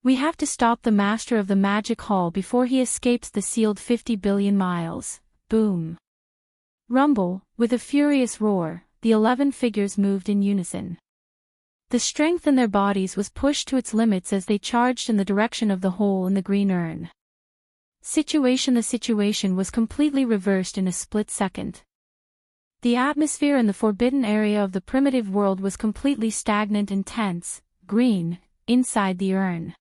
We have to stop the master of the magic hall before he escapes the sealed 50 billion miles. Boom. Rumble, with a furious roar, the 11 figures moved in unison. The strength in their bodies was pushed to its limits as they charged in the direction of the hole in the green urn. The situation was completely reversed in a split second. The atmosphere in the forbidden area of the primitive world was completely stagnant and tense, green, inside the urn.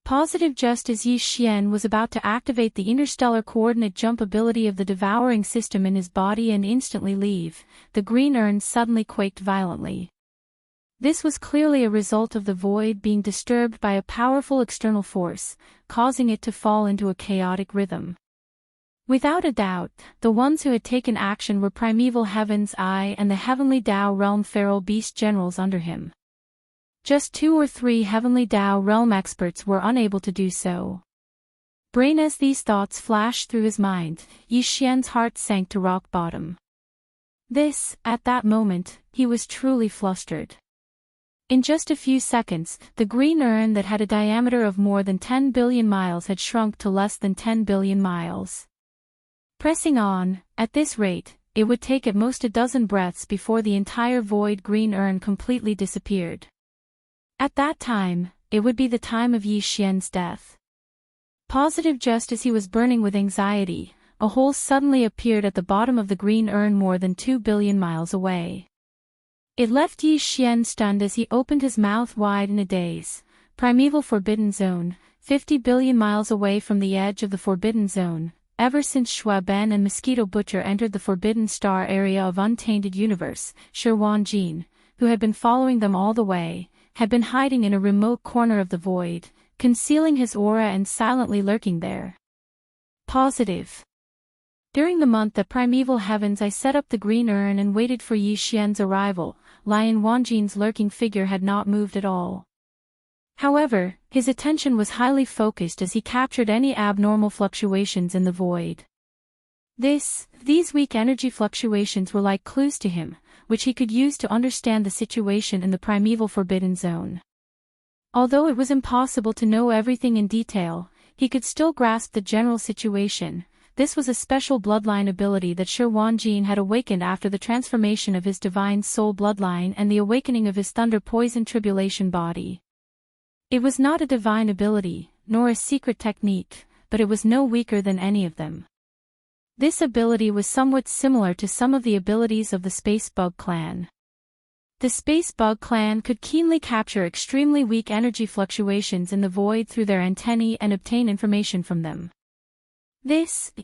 Just as Yi Xian was about to activate the interstellar coordinate jump ability of the devouring system in his body and instantly leave, the green urn suddenly quaked violently. This was clearly a result of the void being disturbed by a powerful external force, causing it to fall into a chaotic rhythm. Without a doubt, the ones who had taken action were Primeval Heaven's Eye and the Heavenly Tao Realm Feral Beast Generals under him. Just 2 or 3 Heavenly Tao Realm experts were unable to do so. As these thoughts flashed through his mind, Yi Xian's heart sank to rock bottom. At that moment, he was truly flustered. In just a few seconds, the green urn that had a diameter of more than 10 billion miles had shrunk to less than 10 billion miles. Pressing on, at this rate, it would take at most a dozen breaths before the entire void green urn completely disappeared. At that time, it would be the time of Yi Xian's death. Just as he was burning with anxiety, a hole suddenly appeared at the bottom of the green urn more than 2 billion miles away. It left Yi Xian stunned as he opened his mouth wide in a daze. Primeval Forbidden Zone, 50 billion miles away from the edge of the Forbidden Zone. Ever since Shui Ben and Mosquito Butcher entered the Forbidden Star area of Untainted Universe, Shi Wanjin, who had been following them all the way, had been hiding in a remote corner of the void, concealing his aura and silently lurking there. During the month at Primeval Heavens I set up the green urn and waited for Yi Xian's arrival. Lion Wanjin's lurking figure had not moved at all. However, his attention was highly focused as he captured any abnormal fluctuations in the void. These weak energy fluctuations were like clues to him, which he could use to understand the situation in the Primeval Forbidden Zone. Although it was impossible to know everything in detail, he could still grasp the general situation. This was a special bloodline ability that Shi Wanjin had awakened after the transformation of his divine soul bloodline and the awakening of his thunder poison tribulation body. It was not a divine ability, nor a secret technique, but it was no weaker than any of them. This ability was somewhat similar to some of the abilities of the Space Bug Clan. The Space Bug Clan could keenly capture extremely weak energy fluctuations in the void through their antennae and obtain information from them.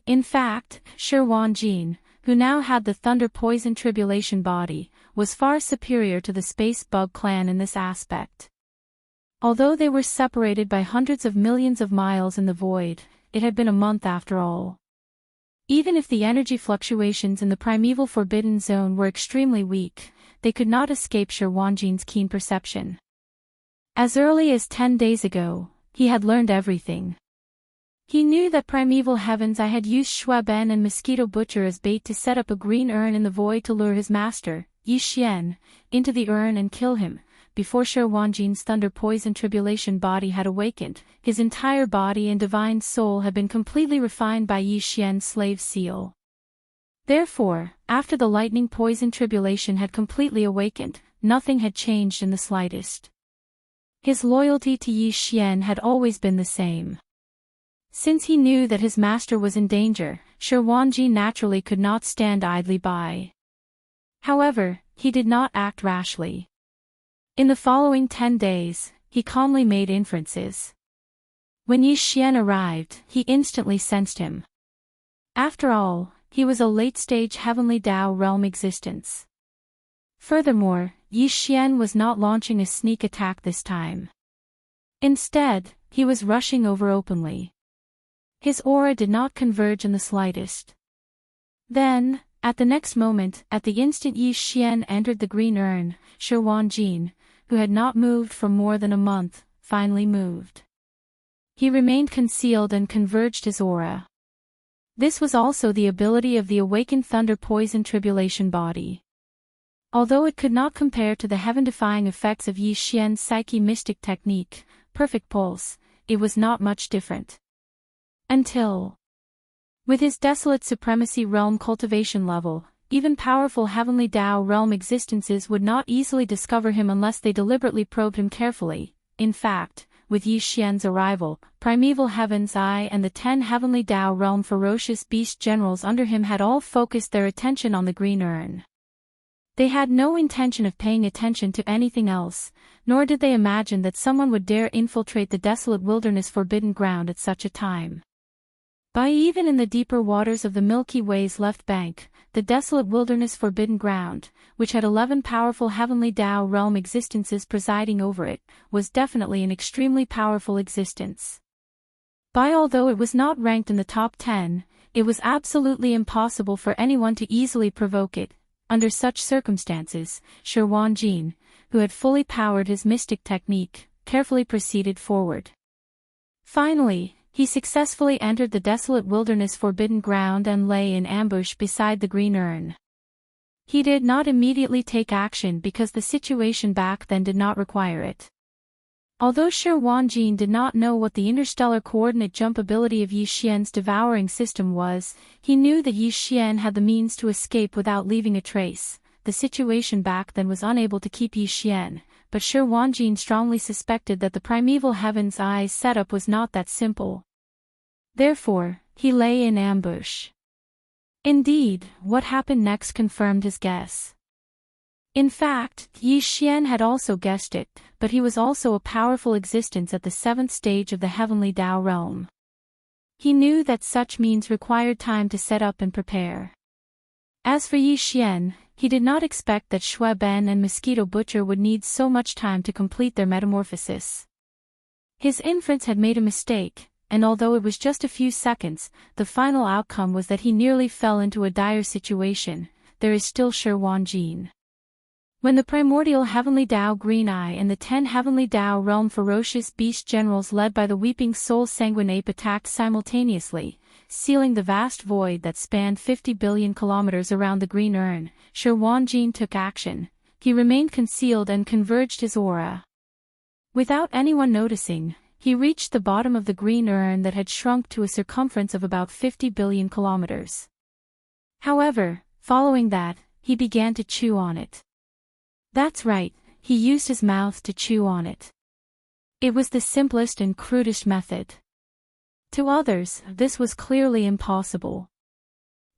In fact, Shi Wanjin, who now had the Thunder Poison Tribulation body, was far superior to the Space Bug Clan in this aspect. Although they were separated by hundreds of millions of miles in the void, it had been a month after all. Even if the energy fluctuations in the Primeval Forbidden Zone were extremely weak, they could not escape Shi Wanjin's keen perception. As early as 10 days ago, he had learned everything. He knew that Primeval Heavens I had used Shui Ben and Mosquito Butcher as bait to set up a green urn in the void to lure his master, Yi Xian, into the urn and kill him. Before Shi Wanjin's Thunder Poison Tribulation body had awakened, his entire body and divine soul had been completely refined by Yi Xian's slave seal. Therefore, after the Lightning Poison Tribulation had completely awakened, nothing had changed in the slightest. His loyalty to Yi Xian had always been the same. Since he knew that his master was in danger, Shi Wanjin naturally could not stand idly by. However, he did not act rashly. In the following 10 days, he calmly made inferences. When Yi Xian arrived, he instantly sensed him. After all, he was a late-stage Heavenly Tao realm existence. Furthermore, Yi Xian was not launching a sneak attack this time. Instead, he was rushing over openly. His aura did not converge in the slightest. Then, at the next moment, at the instant Yi Xian entered the green urn, Shi Wanjin, who had not moved for more than a month, finally moved. He remained concealed and converged his aura. This was also the ability of the awakened thunder poison tribulation body. Although it could not compare to the heaven-defying effects of Yi Xian's psyche mystic technique, perfect pulse, it was not much different. Until, with his desolate supremacy realm cultivation level, even powerful heavenly Tao realm existences would not easily discover him unless they deliberately probed him carefully. In fact, with Yi Xian's arrival, primeval heaven's eye and the 10 heavenly Tao realm ferocious beast generals under him had all focused their attention on the green urn. They had no intention of paying attention to anything else, nor did they imagine that someone would dare infiltrate the desolate wilderness forbidden ground at such a time. Even in the deeper waters of the Milky Way's left bank, the desolate wilderness forbidden ground, which had 11 powerful heavenly Tao realm existences presiding over it, was definitely an extremely powerful existence. Although it was not ranked in the top 10, it was absolutely impossible for anyone to easily provoke it. Under such circumstances, Shi Wanjin, who had fully powered his mystic technique, carefully proceeded forward. Finally, he successfully entered the desolate wilderness forbidden ground and lay in ambush beside the green urn. He did not immediately take action because the situation back then did not require it. Although Shi Wanjin did not know what the interstellar coordinate jump ability of Yi Xian's devouring system was, he knew that Yi Xian had the means to escape without leaving a trace. The situation back then was unable to keep Yi Xian, but Shi Wanjin strongly suspected that the primeval heaven's eyes setup was not that simple. Therefore, he lay in ambush. Indeed, what happened next confirmed his guess. In fact, Yi Xian had also guessed it, but he was also a powerful existence at the 7th stage of the heavenly Tao realm. He knew that such means required time to set up and prepare. As for Yi Xian, he did not expect that Shui Ben and Mosquito Butcher would need so much time to complete their metamorphosis. His inference had made a mistake, and although it was just a few seconds, the final outcome was that he nearly fell into a dire situation. There is still Shi Wanjin. When the primordial heavenly Tao Green Eye and the 10 heavenly Tao realm ferocious beast generals led by the weeping soul sanguine ape attacked simultaneously, sealing the vast void that spanned 50 billion kilometers around the green urn, Shi Wanjin took action. He remained concealed and converged his aura. Without anyone noticing, he reached the bottom of the green urn that had shrunk to a circumference of about 50 billion kilometers. However, following that, he began to chew on it. That's right, he used his mouth to chew on it. It was the simplest and crudest method. To others, this was clearly impossible.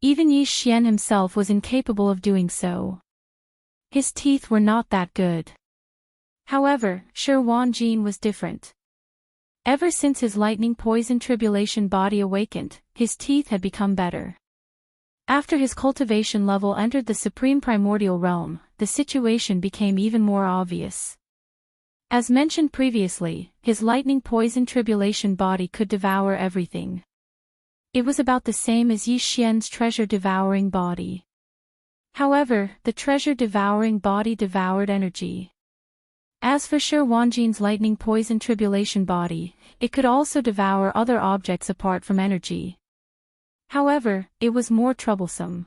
Even Yi Xian himself was incapable of doing so. His teeth were not that good. However, Shi Wanjin was different. Ever since his lightning poison tribulation body awakened, his teeth had become better. After his cultivation level entered the supreme primordial realm, the situation became even more obvious. As mentioned previously, his lightning poison tribulation body could devour everything. It was about the same as Yi Xian's treasure devouring body. However, the treasure devouring body devoured energy. As for Shi Wanjin's lightning poison tribulation body, it could also devour other objects apart from energy. However, it was more troublesome.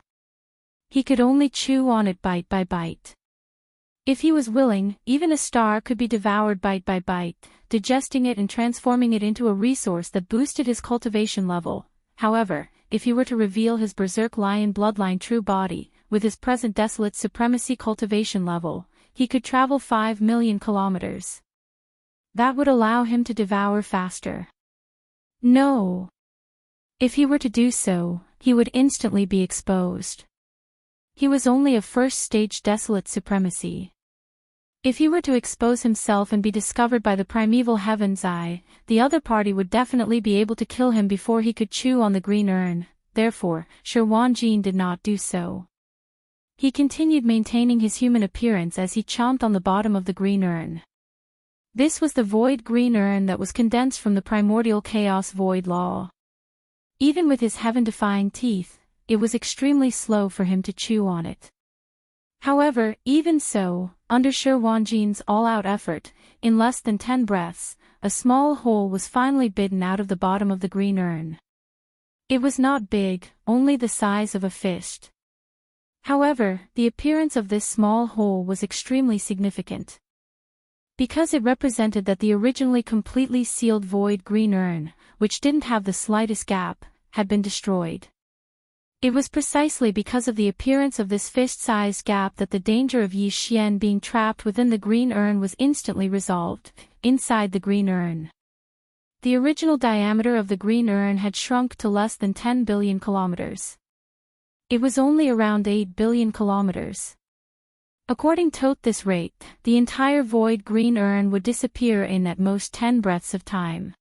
He could only chew on it bite by bite. If he was willing, even a star could be devoured bite by bite, digesting it and transforming it into a resource that boosted his cultivation level. However, if he were to reveal his berserk lion bloodline true body, with his present desolate supremacy cultivation level, he could travel 5 million kilometers. That would allow him to devour faster. No. If he were to do so, he would instantly be exposed. He was only a first-stage desolate supremacy. If he were to expose himself and be discovered by the primeval heaven's eye, the other party would definitely be able to kill him before he could chew on the green urn. Therefore, Shi Wanjin did not do so. He continued maintaining his human appearance as he chomped on the bottom of the green urn. This was the void green urn that was condensed from the primordial chaos void law. Even with his heaven-defying teeth, it was extremely slow for him to chew on it. However, even so, under Shi Wanjin's all-out effort, in less than 10 breaths, a small hole was finally bitten out of the bottom of the green urn. It was not big, only the size of a fist. However, the appearance of this small hole was extremely significant, because it represented that the originally completely sealed void green urn, which didn't have the slightest gap, had been destroyed. It was precisely because of the appearance of this fist-sized gap that the danger of Yi Xian being trapped within the green urn was instantly resolved. Inside the green urn, the original diameter of the green urn had shrunk to less than 10 billion kilometers. It was only around 8 billion kilometers. According to this rate, the entire void green urn would disappear in at most 10 breaths of time.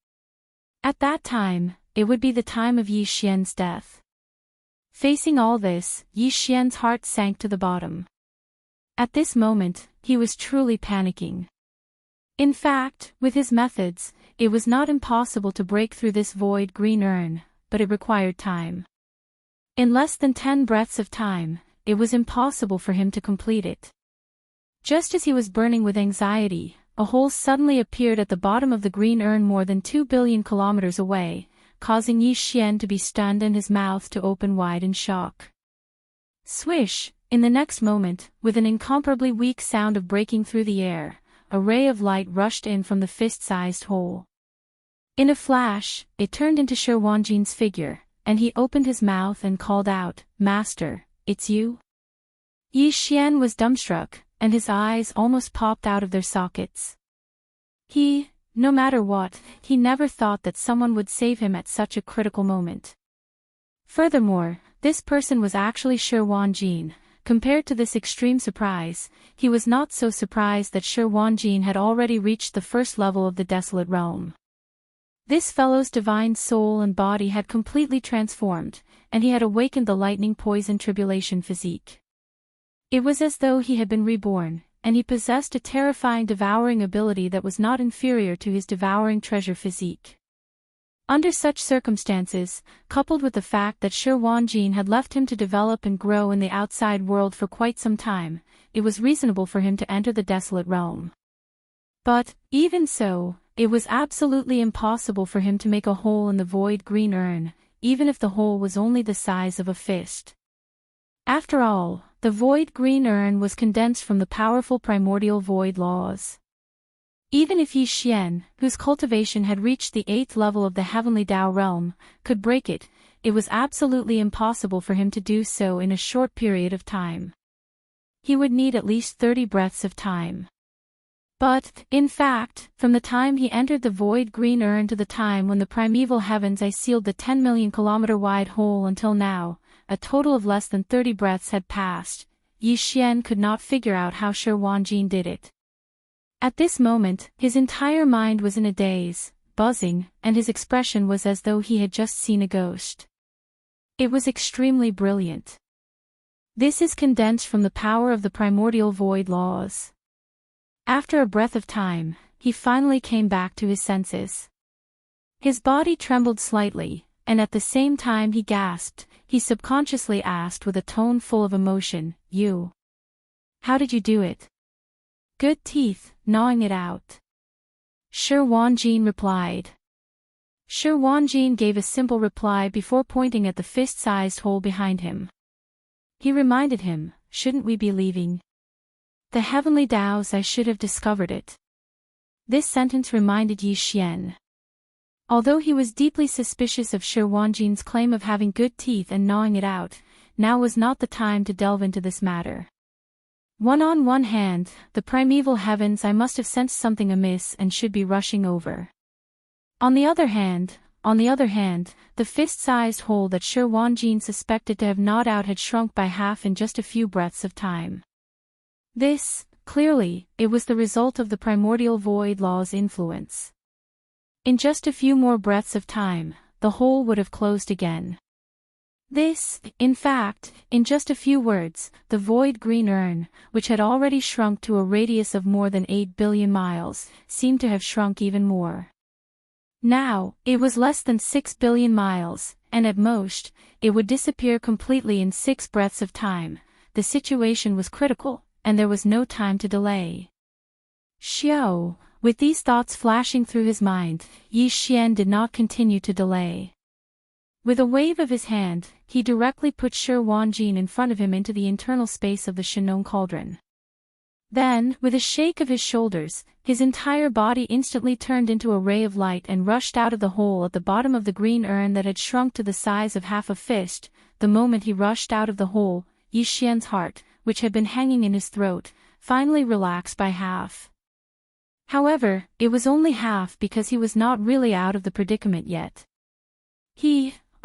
At that time, it would be the time of Yi Xian's death. Facing all this, Yi Xian's heart sank to the bottom. At this moment, he was truly panicking. In fact, with his methods, it was not impossible to break through this void green urn, but it required time. In less than 10 breaths of time, it was impossible for him to complete it. Just as he was burning with anxiety, a hole suddenly appeared at the bottom of the green urn more than 2 billion kilometers away, causing Yi Xian to be stunned and his mouth to open wide in shock. Swish! In the next moment, with an incomparably weak sound of breaking through the air, a ray of light rushed in from the fist-sized hole. In a flash, it turned into Shi Wanjin's figure, and he opened his mouth and called out, "Master, it's you?" Yi Xian was dumbstruck, and his eyes almost popped out of their sockets. No matter what, he never thought that someone would save him at such a critical moment. Furthermore, this person was actually Shi Wanjin. Compared to this extreme surprise, he was not so surprised that Shi Wanjin had already reached the first level of the desolate realm. This fellow's divine soul and body had completely transformed, and he had awakened the lightning poison tribulation physique. It was as though he had been reborn, and he possessed a terrifying devouring ability that was not inferior to his devouring treasure physique. Under such circumstances, coupled with the fact that Shi Wanjin had left him to develop and grow in the outside world for quite some time, it was reasonable for him to enter the desolate realm. But, even so, it was absolutely impossible for him to make a hole in the void green urn, even if the hole was only the size of a fist. After all, the void green urn was condensed from the powerful primordial void laws. Even if Yi Xian, whose cultivation had reached the 8th level of the heavenly Tao realm, could break it, it was absolutely impossible for him to do so in a short period of time. He would need at least 30 breaths of time. But, in fact, from the time he entered the void green urn to the time when the primeval heavens sealed the 10 million kilometer wide hole until now, a total of less than 30 breaths had passed. Yi Xian could not figure out how Shi Wanjin did it. At this moment, his entire mind was in a daze, buzzing, and his expression was as though he had just seen a ghost. It was extremely brilliant. This is condensed from the power of the primordial void laws. After a breath of time, he finally came back to his senses. His body trembled slightly, and at the same time he gasped. He subconsciously asked with a tone full of emotion, "You? How did you do it?" "Good teeth, gnawing it out," Shi Wanjin replied. Shi Wanjin gave a simple reply before pointing at the fist-sized hole behind him. He reminded him, "Shouldn't we be leaving? The heavenly Taos, I should have discovered it." This sentence reminded Yi Xian. Although he was deeply suspicious of Shi Wanjin's claim of having good teeth and gnawing it out, now was not the time to delve into this matter. On one hand, the primeval heavens, I must have sensed something amiss and should be rushing over. On the other hand, the fist-sized hole that Shi Wanjin suspected to have gnawed out had shrunk by half in just a few breaths of time. This, clearly, it was the result of the primordial void law's influence. In just a few more breaths of time, the hole would have closed again. This, in fact, in just a few words, the void green urn, which had already shrunk to a radius of more than 8 billion miles, seemed to have shrunk even more. Now, it was less than 6 billion miles, and at most, it would disappear completely in 6 breaths of time. The situation was critical, and there was no time to delay. Xiao. With these thoughts flashing through his mind, Yi Xian did not continue to delay. With a wave of his hand, he directly put Shi Wanjin in front of him into the internal space of the Shinong cauldron. Then, with a shake of his shoulders, his entire body instantly turned into a ray of light and rushed out of the hole at the bottom of the green urn that had shrunk to the size of half a fist. The moment he rushed out of the hole, Yi Xian's heart, which had been hanging in his throat, finally relaxed by half. However, it was only half because he was not really out of the predicament yet.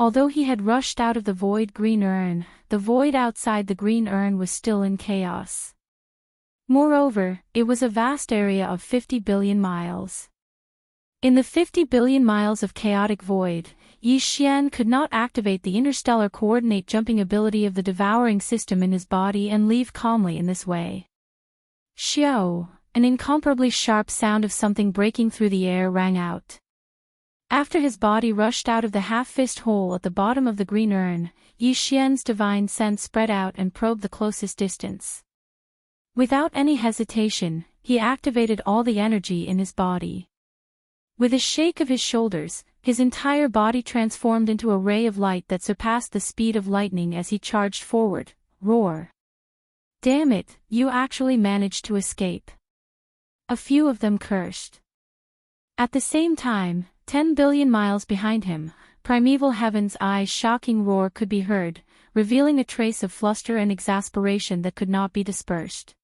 Although he had rushed out of the void green urn, the void outside the green urn was still in chaos. Moreover, it was a vast area of 50 billion miles. In the 50 billion miles of chaotic void, Yi Xian could not activate the interstellar coordinate jumping ability of the devouring system in his body and leave calmly in this way. Xiao, an incomparably sharp sound of something breaking through the air rang out. After his body rushed out of the half-fist hole at the bottom of the green urn, Yi Xian's divine sense spread out and probed the closest distance. Without any hesitation, he activated all the energy in his body. With a shake of his shoulders, his entire body transformed into a ray of light that surpassed the speed of lightning as he charged forward. Roar! Damn it, you actually managed to escape. A few of them cursed. At the same time, 10 billion miles behind him, Primeval Heaven's eyes' shocking roar could be heard, revealing a trace of fluster and exasperation that could not be dispersed.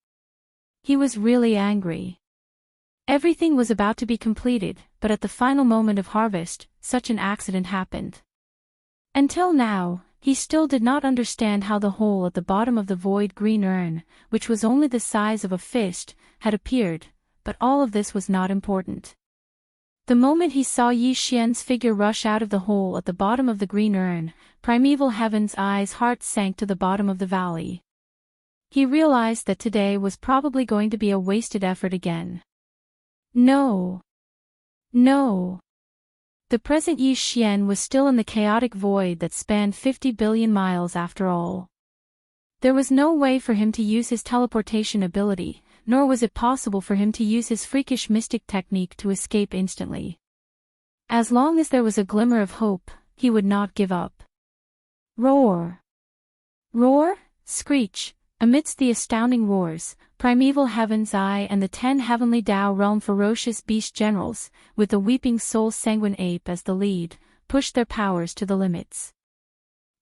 He was really angry. Everything was about to be completed, but at the final moment of harvest, such an accident happened. Until now, he still did not understand how the hole at the bottom of the void green urn, which was only the size of a fist, had appeared, but all of this was not important. The moment he saw Yi Xian's figure rush out of the hole at the bottom of the green urn, Primeval Heaven's eyes' heart sank to the bottom of the valley. He realized that today was probably going to be a wasted effort again. No. No. The present Yi Xian was still in the chaotic void that spanned 50 billion miles after all. There was no way for him to use his teleportation ability, nor was it possible for him to use his freakish mystic technique to escape instantly. As long as there was a glimmer of hope, he would not give up. Roar! Roar! Screech! Amidst the astounding roars, Primeval Heaven's Eye and the 10 heavenly Tao realm ferocious beast generals, with the weeping soul sanguine ape as the lead, pushed their powers to the limits.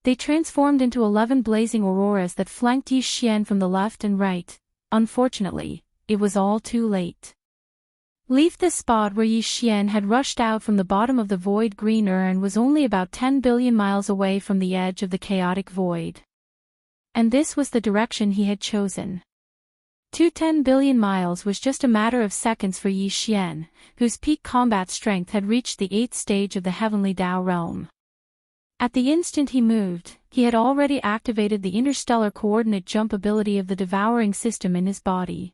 They transformed into 11 blazing auroras that flanked Yi Xian from the left and right. Unfortunately, it was all too late. The spot where Yi Xian had rushed out from the bottom of the void green urn was only about 10 billion miles away from the edge of the chaotic void. And this was the direction he had chosen. 10 billion miles was just a matter of seconds for Yi Xian, whose peak combat strength had reached the 8th stage of the heavenly Tao realm. At the instant he moved, he had already activated the interstellar coordinate jump ability of the devouring system in his body.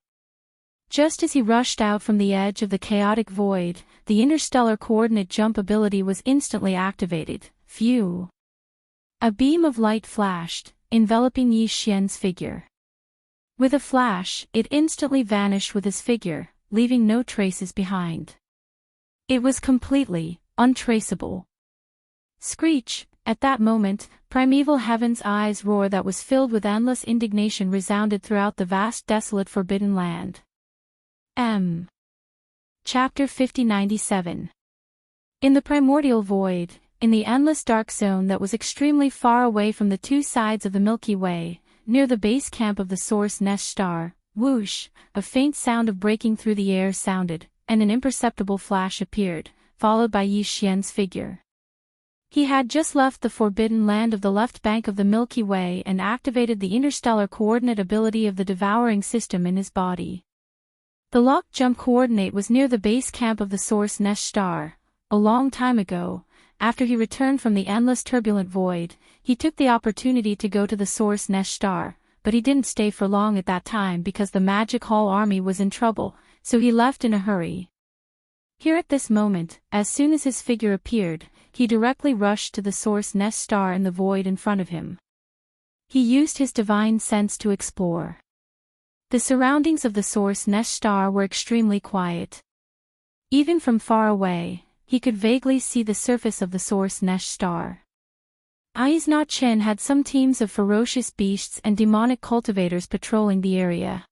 Just as he rushed out from the edge of the chaotic void, the interstellar coordinate jump ability was instantly activated. Phew! A beam of light flashed, enveloping Yi Xian's figure. With a flash, it instantly vanished with his figure, leaving no traces behind. It was completely untraceable. Screech! At that moment, Primeval Heaven's eyes' roar that was filled with endless indignation resounded throughout the vast desolate forbidden land. Chapter 5097. In the primordial void, in the endless dark zone that was extremely far away from the two sides of the Milky Way, near the base camp of the Source Nest star, whoosh, a faint sound of breaking through the air sounded, and an imperceptible flash appeared, followed by Yi Xian's figure. He had just left the forbidden land of the left bank of the Milky Way and activated the interstellar coordinate ability of the devouring system in his body. The locked jump coordinate was near the base camp of the Source Nest star. A long time ago, after he returned from the endless turbulent void, he took the opportunity to go to the Source Nest star, but he didn't stay for long at that time because the Magic Hall army was in trouble, so he left in a hurry. Here at this moment, as soon as his figure appeared, he directly rushed to the Source Nest star in the void in front of him. He used his divine sense to explore. The surroundings of the Source Nest star were extremely quiet. Even from far away, he could vaguely see the surface of the Source Nest star. Aizna Chen had some teams of ferocious beasts and demonic cultivators patrolling the area.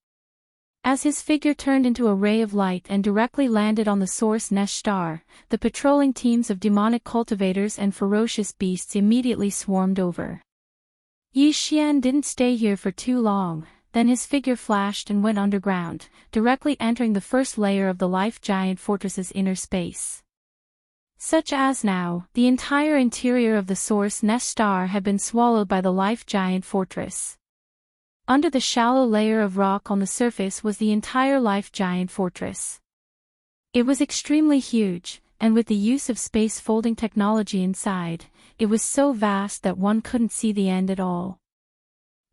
As his figure turned into a ray of light and directly landed on the source nest star, the patrolling teams of demonic cultivators and ferocious beasts immediately swarmed over. Yi Xian didn't stay here for too long, then his figure flashed and went underground, directly entering the first layer of the Life Giant Fortress's inner space. Such as now, the entire interior of the source nest star had been swallowed by the Life Giant Fortress. Under the shallow layer of rock on the surface was the entire Life Giant Fortress. It was extremely huge, and with the use of space folding technology inside, it was so vast that one couldn't see the end at all.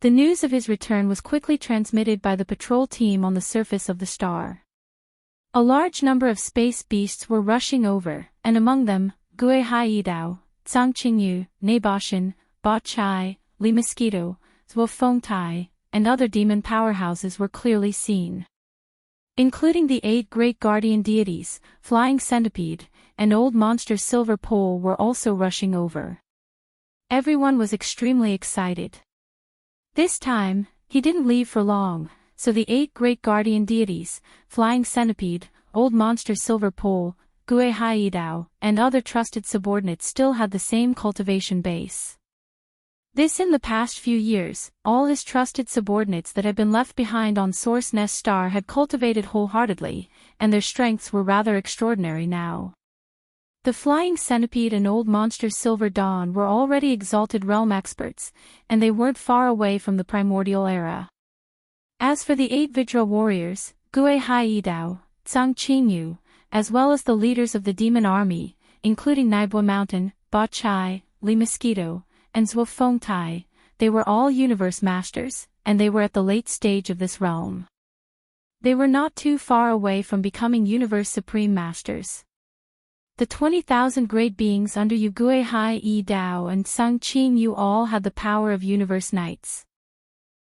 The news of his return was quickly transmitted by the patrol team on the surface of the star. A large number of space beasts were rushing over, and among them, Gue Haidao, Zhang Qingyu, Naboshan, Ba Chai, Li Mosquito, Zhuo Fengtai, and other demon powerhouses were clearly seen. Including the 8 great guardian deities, Flying Centipede, and Old Monster Silver Pole were also rushing over. Everyone was extremely excited. This time, he didn't leave for long, so the 8 great guardian deities, Flying Centipede, Old Monster Silver Pole, Gue Haidao, and other trusted subordinates still had the same cultivation base. This in the past few years, all his trusted subordinates that had been left behind on Source Nest Star had cultivated wholeheartedly, and their strengths were rather extraordinary now. The Flying Centipede and Old Monster Silver Dawn were already exalted realm experts, and they weren't far away from the primordial era. As for the 8 Vidra warriors, Gue Haidao, Zhang Qingyu, as well as the leaders of the demon army, including Naibua Mountain, Ba Chai, Li Mosquito, and Zhuo Fengtai, they were all universe masters, and they were at the late stage of this realm. They were not too far away from becoming universe supreme masters. The 20,000 great beings under Yu Gue Hai Yi Dao and Zhang Qingyu all had the power of universe knights.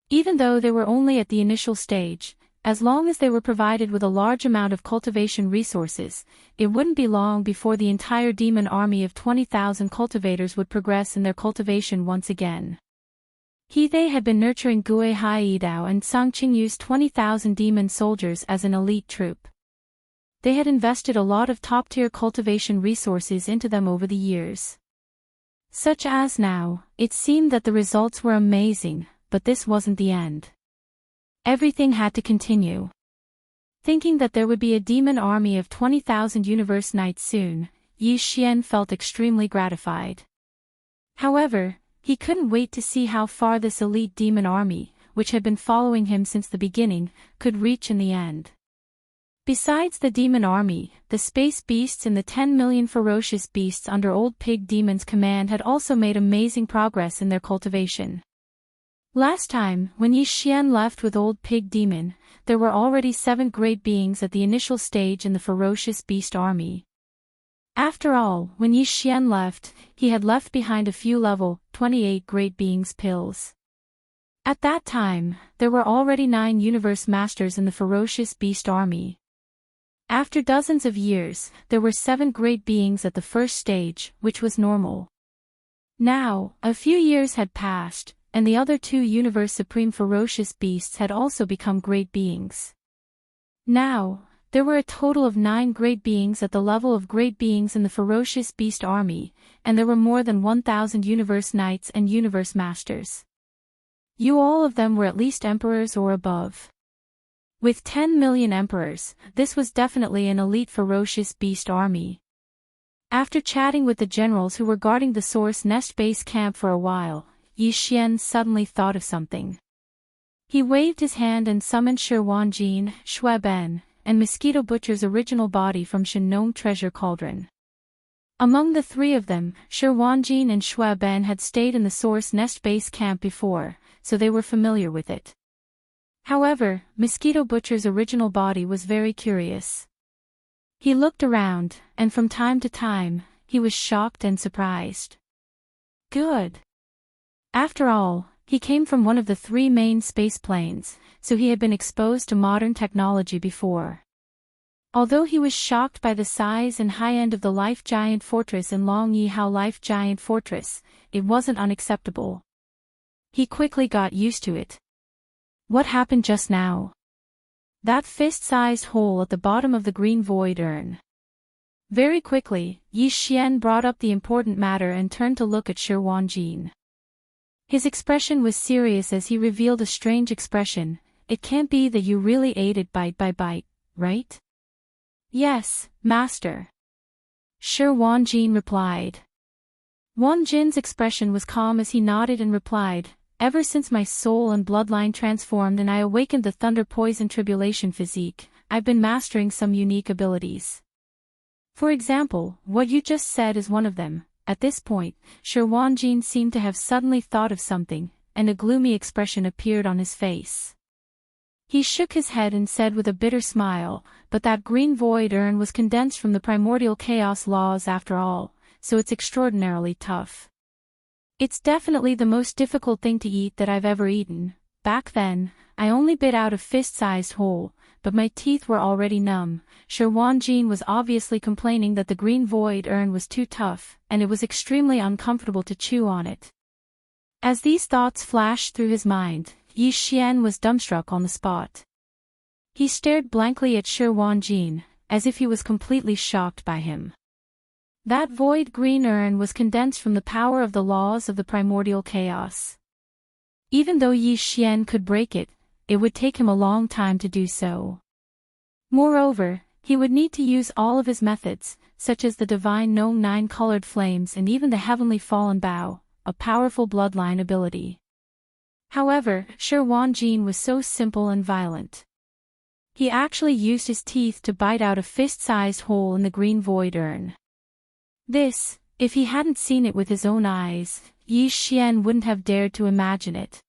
Even though they were only at the initial stage, as long as they were provided with a large amount of cultivation resources, it wouldn't be long before the entire demon army of 20,000 cultivators would progress in their cultivation once again. They had been nurturing Gue Haidao and Zhang Qingyu's 20,000 demon soldiers as an elite troop. They had invested a lot of top-tier cultivation resources into them over the years. Such as now, it seemed that the results were amazing, but this wasn't the end. Everything had to continue. Thinking that there would be a demon army of 20,000 universe knights soon, Yi Xian felt extremely gratified. However, he couldn't wait to see how far this elite demon army, which had been following him since the beginning, could reach in the end. Besides the demon army, the space beasts and the 10 million ferocious beasts under Old Pig Demon's command had also made amazing progress in their cultivation. Last time, when Yi Xian left with Old Pig Demon, there were already 7 great beings at the initial stage in the ferocious beast army. After all, when Yi Xian left, he had left behind a few level 28 great beings pills. At that time, there were already 9 universe masters in the ferocious beast army. After dozens of years, there were 7 great beings at the first stage, which was normal. Now, a few years had passed, and the other 2 universe supreme ferocious beasts had also become great beings. Now, there were a total of 9 great beings at the level of great beings in the ferocious beast army, and there were more than 1,000 universe knights and universe masters. All of them were at least emperors or above. With 10 million emperors, this was definitely an elite ferocious beast army. After chatting with the generals who were guarding the Source Nest base camp for a while, Yi Xian suddenly thought of something. He waved his hand and summoned Shi Wanjin, Shui Ben, and Mosquito Butcher's original body from Shenong Treasure Cauldron. Among the 3 of them, Shi Wanjin and Shui Ben had stayed in the Source Nest base camp before, so they were familiar with it. However, Mosquito Butcher's original body was very curious. He looked around, and from time to time, he was shocked and surprised. Good. After all, he came from one of the 3 main space planes, so he had been exposed to modern technology before. Although he was shocked by the size and high end of the Life Giant Fortress in Long Yihao Life Giant Fortress, it wasn't unacceptable. He quickly got used to it. What happened just now? That fist-sized hole at the bottom of the green void urn. Very quickly, Yi Xian brought up the important matter and turned to look at Shi Wanjin. His expression was serious as he revealed a strange expression. It can't be that you really ate it bite by bite, right? Yes, master. Shi Wanjin replied. Wanjin's expression was calm as he nodded and replied, ever since my soul and bloodline transformed and I awakened the Thunder Poison Tribulation physique, I've been mastering some unique abilities. For example, what you just said is one of them. At this point, Shi Wanjin seemed to have suddenly thought of something, and a gloomy expression appeared on his face. He shook his head and said with a bitter smile, but that green void urn was condensed from the primordial chaos laws after all, so it's extraordinarily tough. It's definitely the most difficult thing to eat that I've ever eaten. Back then, I only bit out a fist-sized hole, but my teeth were already numb. Shi Wanjin was obviously complaining that the green void urn was too tough, and it was extremely uncomfortable to chew on it. As these thoughts flashed through his mind, Yi Xian was dumbstruck on the spot. He stared blankly at Shi Wanjin, as if he was completely shocked by him. That void green urn was condensed from the power of the laws of the primordial chaos. Even though Yi Xian could break it, it would take him a long time to do so. Moreover, he would need to use all of his methods, such as the divine known 9-colored flames and even the heavenly fallen bow, a powerful bloodline ability. However, Shi Wanjin was so simple and violent. He actually used his teeth to bite out a fist-sized hole in the green void urn. This, if he hadn't seen it with his own eyes, Yi Xian wouldn't have dared to imagine it.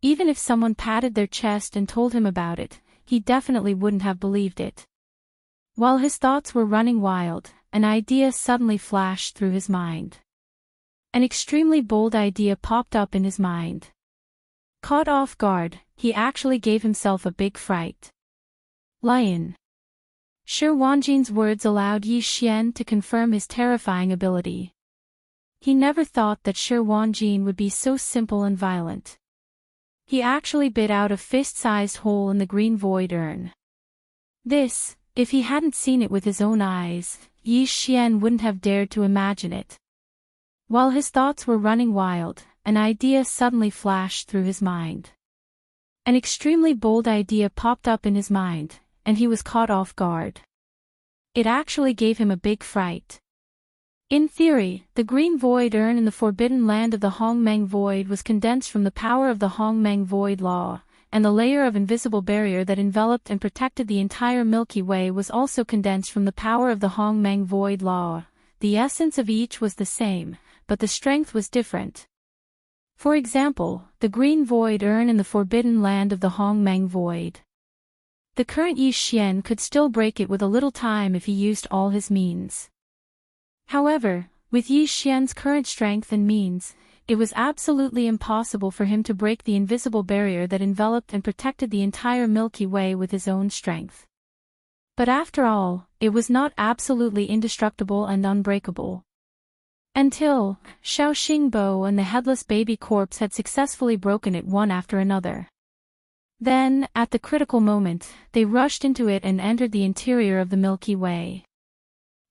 Even if someone patted their chest and told him about it, he definitely wouldn't have believed it. While his thoughts were running wild, an idea suddenly flashed through his mind. An extremely bold idea popped up in his mind. Caught off guard, he actually gave himself a big fright. Lion. Shi Wanjin's words allowed Yi Xian to confirm his terrifying ability. He never thought that Shi Wanjin would be so simple and violent. He actually bit out a fist-sized hole in the green void urn. This, if he hadn't seen it with his own eyes, Yi Xian wouldn't have dared to imagine it. While his thoughts were running wild, an idea suddenly flashed through his mind. An extremely bold idea popped up in his mind, and he was caught off guard. It actually gave him a big fright. In theory, the green void urn in the forbidden land of the Hongmeng Void was condensed from the power of the Hongmeng Void Law, and the layer of invisible barrier that enveloped and protected the entire Milky Way was also condensed from the power of the Hongmeng Void Law. The essence of each was the same, but the strength was different. For example, the green void urn in the forbidden land of the Hongmeng Void. The current Yi Xian could still break it with a little time if he used all his means. However, with Yi Xian's current strength and means, it was absolutely impossible for him to break the invisible barrier that enveloped and protected the entire Milky Way with his own strength. But after all, it was not absolutely indestructible and unbreakable. Until, Xiao Xingbo and the headless baby corpse had successfully broken it one after another. Then, at the critical moment, they rushed into it and entered the interior of the Milky Way.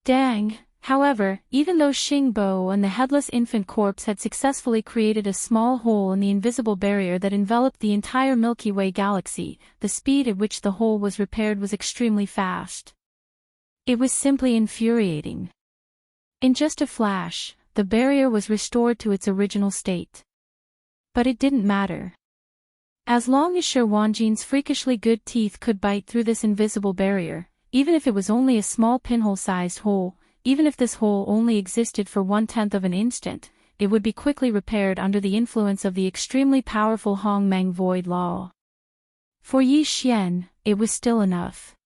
Dang! However, even though Xingbo and the headless infant corpse had successfully created a small hole in the invisible barrier that enveloped the entire Milky Way galaxy, the speed at which the hole was repaired was extremely fast. It was simply infuriating. In just a flash, the barrier was restored to its original state. But it didn't matter. As long as Shi Wanjin's freakishly good teeth could bite through this invisible barrier, even if it was only a small pinhole-sized hole, even if this hole only existed for 1/10 of an instant, it would be quickly repaired under the influence of the extremely powerful Hongmeng Void Law. For Yi Xian, it was still enough.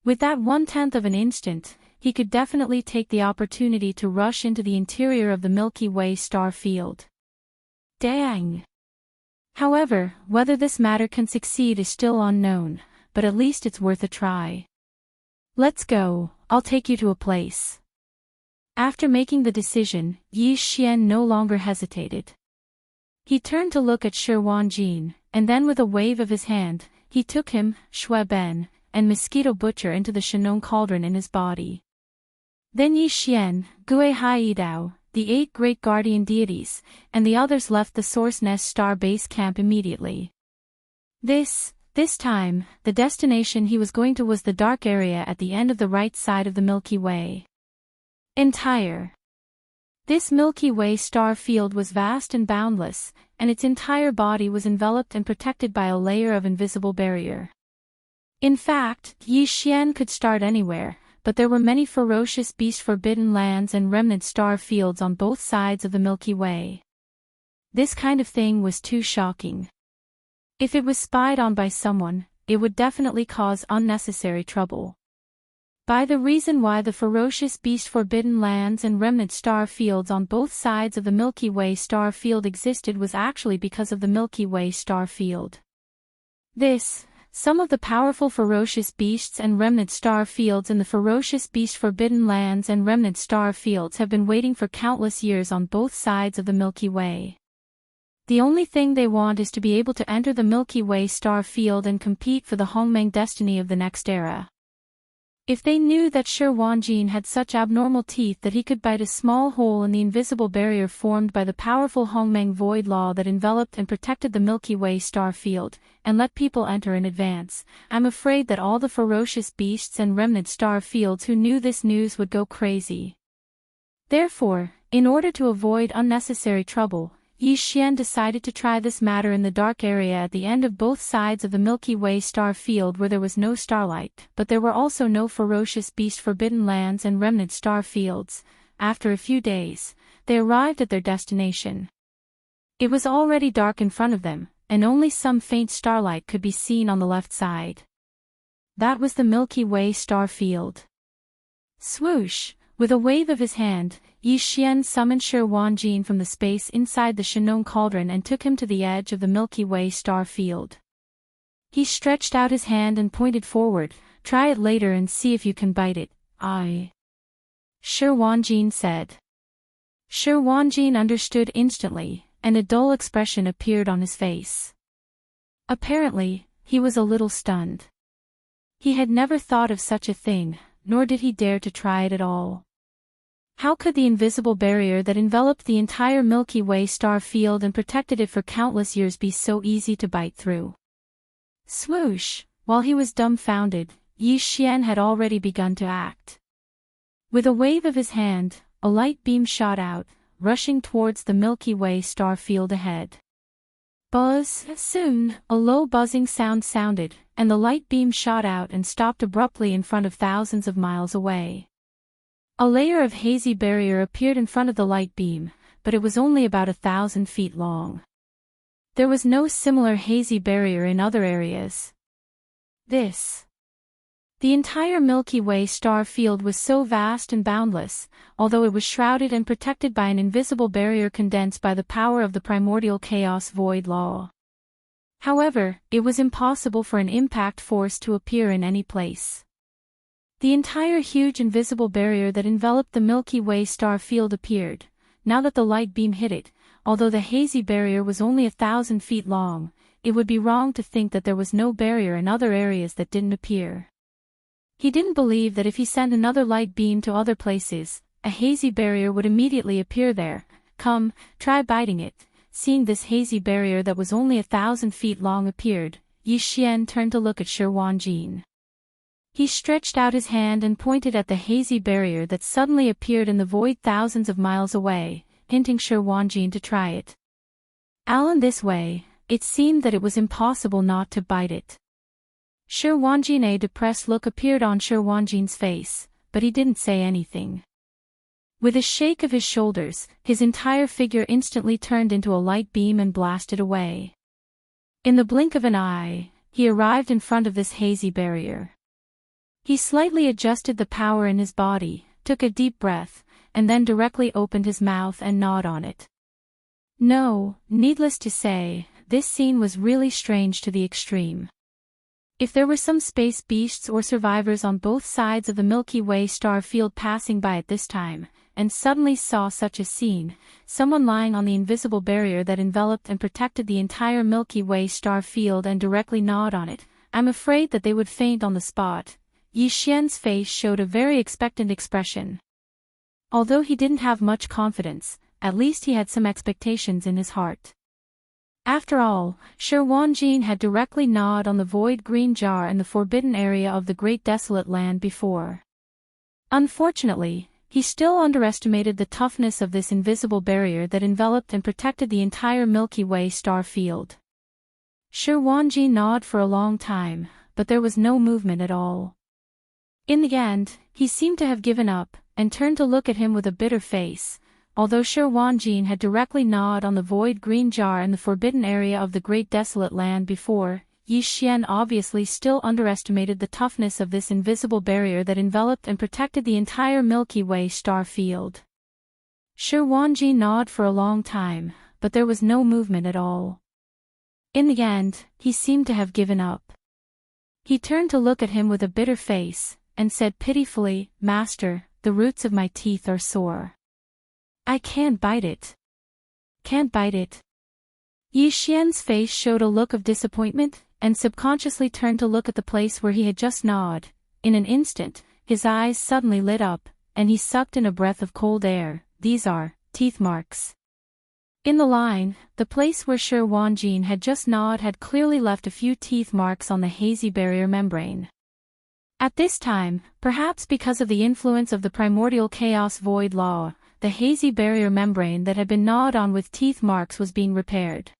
With that 1/10 of an instant, he could definitely take the opportunity to rush into the interior of the Milky Way star field. Dang! However, whether this matter can succeed is still unknown, but at least it's worth a try. Let's go, I'll take you to a place. After making the decision, Yi Xian no longer hesitated. He turned to look at Shi Wanjin, and then with a wave of his hand, he took him, Shui Ben, and Mosquito Butcher into the Shanong cauldron in his body. Then Yi Xian, Gui Hai Yidao, the 8 great guardian deities, and the others left the Source Nest Star Base camp immediately. This time, the destination he was going to was the dark area at the end of the right side of the Milky Way. This Milky Way star field was vast and boundless, and its entire body was enveloped and protected by a layer of invisible barrier. In fact, Yi Xian could start anywhere, but there were many ferocious beast forbidden lands and remnant star fields on both sides of the Milky Way. This kind of thing was too shocking. If it was spied on by someone, it would definitely cause unnecessary trouble. By the reason why the ferocious beast forbidden lands and remnant star fields on both sides of the Milky Way star field existed was actually because of the Milky Way star field. Some of the powerful ferocious beasts and remnant star fields in the ferocious beast forbidden lands and remnant star fields have been waiting for countless years on both sides of the Milky Way. The only thing they want is to be able to enter the Milky Way star field and compete for the Hongmeng destiny of the next era. If they knew that Shi Wanjin had such abnormal teeth that he could bite a small hole in the invisible barrier formed by the powerful Hongmeng void law that enveloped and protected the Milky Way star field, and let people enter in advance, I'm afraid that all the ferocious beasts and remnant star fields who knew this news would go crazy. Therefore, in order to avoid unnecessary trouble, Yi Xian decided to try this matter in the dark area at the end of both sides of the Milky Way star field where there was no starlight, but there were also no ferocious beast forbidden lands and remnant star fields. After a few days, they arrived at their destination. It was already dark in front of them, and only some faint starlight could be seen on the left side. That was the Milky Way star field. Swoosh! With a wave of his hand, Yi Xian summoned Shi Wanjin from the space inside the Shanong cauldron and took him to the edge of the Milky Way star field. He stretched out his hand and pointed forward, "Try it later and see if you can bite it." Shi Wanjin said. Shi Wanjin understood instantly, and a dull expression appeared on his face. Apparently, he was a little stunned. He had never thought of such a thing, nor did he dare to try it at all. How could the invisible barrier that enveloped the entire Milky Way star field and protected it for countless years be so easy to bite through? Swoosh! While he was dumbfounded, Yi Xian had already begun to act. With a wave of his hand, a light beam shot out, rushing towards the Milky Way star field ahead. Buzz! Soon, a low buzzing sound sounded, and the light beam shot out and stopped abruptly in front of thousands of miles away. A layer of hazy barrier appeared in front of the light beam, but it was only about 1,000 feet long. There was no similar hazy barrier in other areas. The entire Milky Way star field was so vast and boundless, although it was shrouded and protected by an invisible barrier condensed by the power of the primordial chaos void law. However, it was impossible for an impact force to appear in any place. The entire huge invisible barrier that enveloped the Milky Way star field appeared, now that the light beam hit it. Although the hazy barrier was only 1,000 feet long, it would be wrong to think that there was no barrier in other areas that didn't appear. He didn't believe that if he sent another light beam to other places, a hazy barrier would immediately appear there. Come, try biting it. Seeing this hazy barrier that was only 1,000 feet long appeared, Yi Xian turned to look at Shi Wanjin. He stretched out his hand and pointed at the hazy barrier that suddenly appeared in the void thousands of miles away, hinting Shi Wanjin to try it. In this way, it seemed that it was impossible not to bite it. Shi Wanjin, a depressed look appeared on Shi Wanjin's face, but he didn't say anything. With a shake of his shoulders, his entire figure instantly turned into a light beam and blasted away. In the blink of an eye, he arrived in front of this hazy barrier. He slightly adjusted the power in his body, took a deep breath, and then directly opened his mouth and gnawed on it. No, needless to say, this scene was really strange to the extreme. If there were some space beasts or survivors on both sides of the Milky Way star field passing by at this time, and suddenly saw such a scene, someone lying on the invisible barrier that enveloped and protected the entire Milky Way star field and directly gnawed on it, I'm afraid that they would faint on the spot. Yi Xian's face showed a very expectant expression. Although he didn't have much confidence, at least he had some expectations in his heart. After all, Shi Wanjin had directly gnawed on the void green jar in the forbidden area of the Great Desolate Land before. Unfortunately, he still underestimated the toughness of this invisible barrier that enveloped and protected the entire Milky Way star field. Shi Wanjin gnawed for a long time, but there was no movement at all. In the end, he seemed to have given up, and turned to look at him with a bitter face. Although Shi Wanjin had directly gnawed on the void green jar in the forbidden area of the Great Desolate Land before, Yi Xian obviously still underestimated the toughness of this invisible barrier that enveloped and protected the entire Milky Way star field. Shi Wanjin gnawed for a long time, but there was no movement at all. In the end, he seemed to have given up. He turned to look at him with a bitter face, and said pitifully, "Master, the roots of my teeth are sore. I can't bite it. Can't bite it." Yi Xian's face showed a look of disappointment, and subconsciously turned to look at the place where he had just gnawed. In an instant, his eyes suddenly lit up, and he sucked in a breath of cold air. These are teeth marks. In the line, the place where Shi Wanjin had just gnawed had clearly left a few teeth marks on the hazy barrier membrane. At this time, perhaps because of the influence of the primordial chaos void law, the hazy barrier membrane that had been gnawed on with teeth marks was being repaired.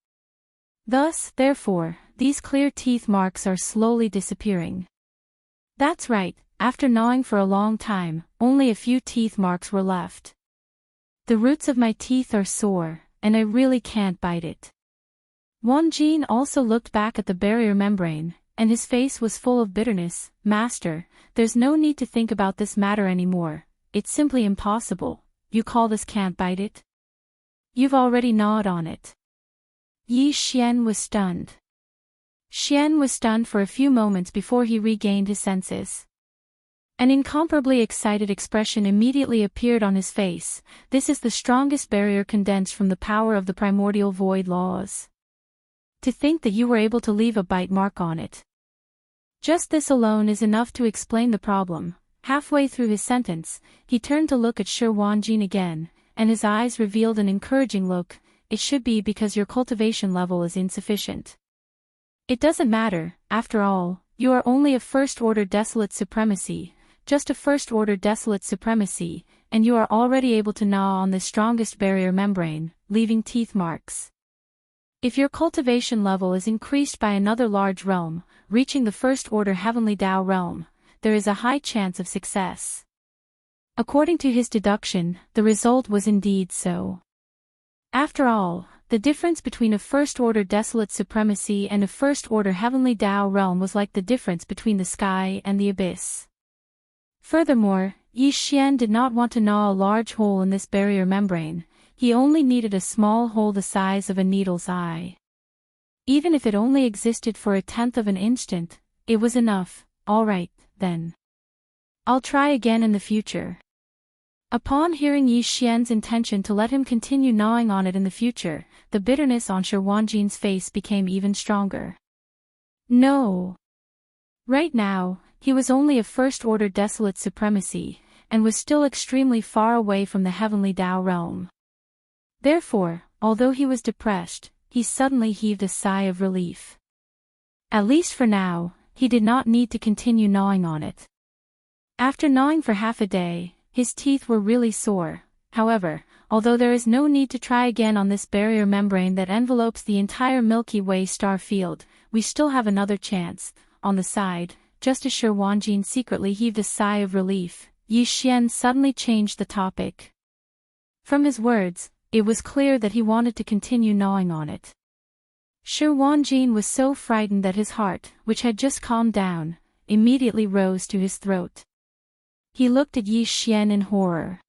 Thus, therefore, these clear teeth marks are slowly disappearing. That's right, after gnawing for a long time, only a few teeth marks were left. The roots of my teeth are sore, and I really can't bite it. Wanjin also looked back at the barrier membrane, and his face was full of bitterness. "Master, there's no need to think about this matter anymore. It's simply impossible. You call this can't bite it? You've already gnawed on it." Yi Xian was stunned. Xian was stunned for a few moments before he regained his senses. An incomparably excited expression immediately appeared on his face. "This is the strongest barrier condensed from the power of the primordial void laws. To think that you were able to leave a bite mark on it. Just this alone is enough to explain the problem." Halfway through his sentence, he turned to look at Shi Wanjin again, and his eyes revealed an encouraging look. "It should be because your cultivation level is insufficient. It doesn't matter, after all, you are only a first-order desolate supremacy, just a first-order desolate supremacy, and you are already able to gnaw on the strongest barrier membrane, leaving teeth marks. If your cultivation level is increased by another large realm, reaching the first-order heavenly Tao realm, there is a high chance of success." According to his deduction, the result was indeed so. After all, the difference between a first-order desolate supremacy and a first-order heavenly Tao realm was like the difference between the sky and the abyss. Furthermore, Yi Xian did not want to gnaw a large hole in this barrier membrane. He only needed a small hole the size of a needle's eye. Even if it only existed for a tenth of an instant, it was enough. "All right, then. I'll try again in the future." Upon hearing Yi Xian's intention to let him continue gnawing on it in the future, the bitterness on Shi Wanjin's face became even stronger. No. Right now, he was only a first-order desolate supremacy, and was still extremely far away from the heavenly Tao realm. Therefore, although he was depressed, he suddenly heaved a sigh of relief. At least for now, he did not need to continue gnawing on it. After gnawing for half a day, his teeth were really sore. However, although there is no need to try again on this barrier membrane that envelopes the entire Milky Way star field, we still have another chance. On the side, just as Shi Wanjin secretly heaved a sigh of relief, Yi Xian suddenly changed the topic. From his words, it was clear that he wanted to continue gnawing on it. Shi Wanjin was so frightened that his heart, which had just calmed down, immediately rose to his throat. He looked at Yi Xian in horror.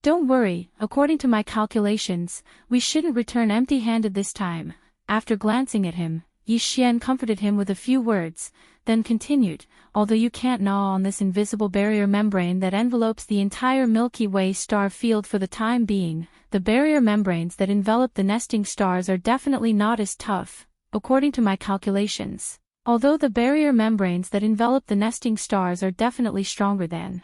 "Don't worry, according to my calculations, we shouldn't return empty-handed this time." After glancing at him, Yi Xian comforted him with a few words, then continued, although you can't gnaw on this invisible barrier membrane that envelopes the entire Milky Way star field for the time being, the barrier membranes that envelop the nesting stars are definitely not as tough, according to my calculations, although the barrier membranes that envelop the nesting stars are definitely stronger than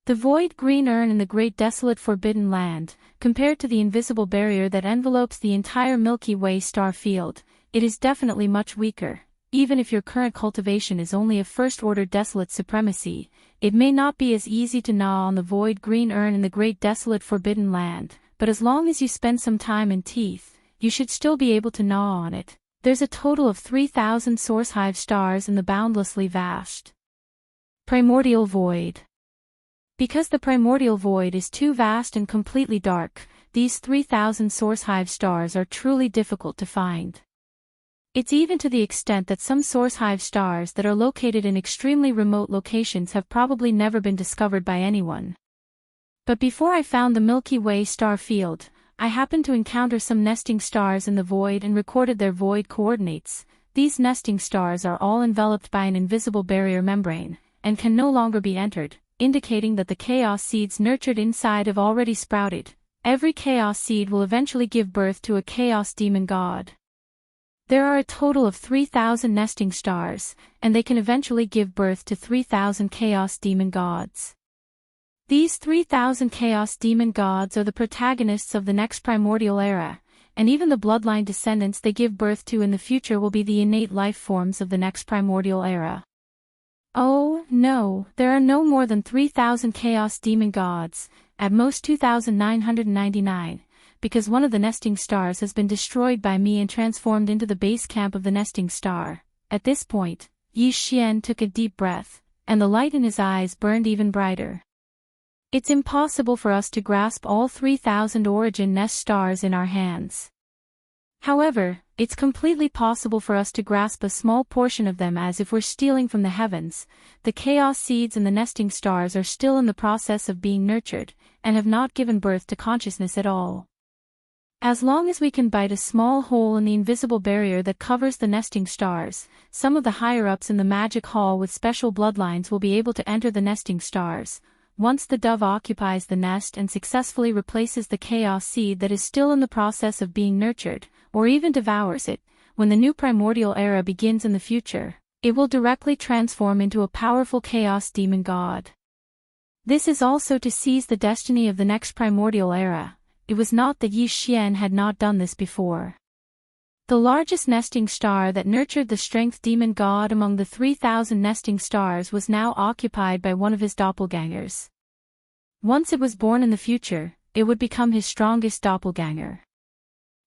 the void green urn in the great desolate forbidden land. Compared to the invisible barrier that envelopes the entire Milky Way star field, it is definitely much weaker. Even if your current cultivation is only of first-order desolate supremacy, it may not be as easy to gnaw on the void green urn in the great desolate forbidden land, but as long as you spend some time and teeth, you should still be able to gnaw on it. There's a total of 3,000 source hive stars in the boundlessly vast primordial void. Because the primordial void is too vast and completely dark, these 3,000 source hive stars are truly difficult to find. It's even to the extent that some source hive stars that are located in extremely remote locations have probably never been discovered by anyone. But before I found the Milky Way star field, I happened to encounter some nesting stars in the void and recorded their void coordinates. These nesting stars are all enveloped by an invisible barrier membrane, and can no longer be entered, indicating that the chaos seeds nurtured inside have already sprouted. Every chaos seed will eventually give birth to a chaos demon god. There are a total of 3,000 nesting stars, and they can eventually give birth to 3,000 chaos demon gods. These 3,000 chaos demon gods are the protagonists of the next primordial era, and even the bloodline descendants they give birth to in the future will be the innate life forms of the next primordial era. Oh, no, there are no more than 3,000 chaos demon gods, at most 2,999, because one of the nesting stars has been destroyed by me and transformed into the base camp of the nesting star. At this point, Yi Xian took a deep breath, and the light in his eyes burned even brighter. It's impossible for us to grasp all 3,000 origin nest stars in our hands. However, it's completely possible for us to grasp a small portion of them as if we're stealing from the heavens. The chaos seeds and the nesting stars are still in the process of being nurtured, and have not given birth to consciousness at all. As long as we can bite a small hole in the invisible barrier that covers the nesting stars, some of the higher-ups in the magic hall with special bloodlines will be able to enter the nesting stars. Once the dove occupies the nest and successfully replaces the chaos seed that is still in the process of being nurtured, or even devours it, when the new primordial era begins in the future, it will directly transform into a powerful chaos demon god. This is also to seize the destiny of the next primordial era. It was not that Yi Xian had not done this before. The largest nesting star that nurtured the strength demon god among the 3,000 nesting stars was now occupied by one of his doppelgangers. Once it was born in the future, it would become his strongest doppelganger.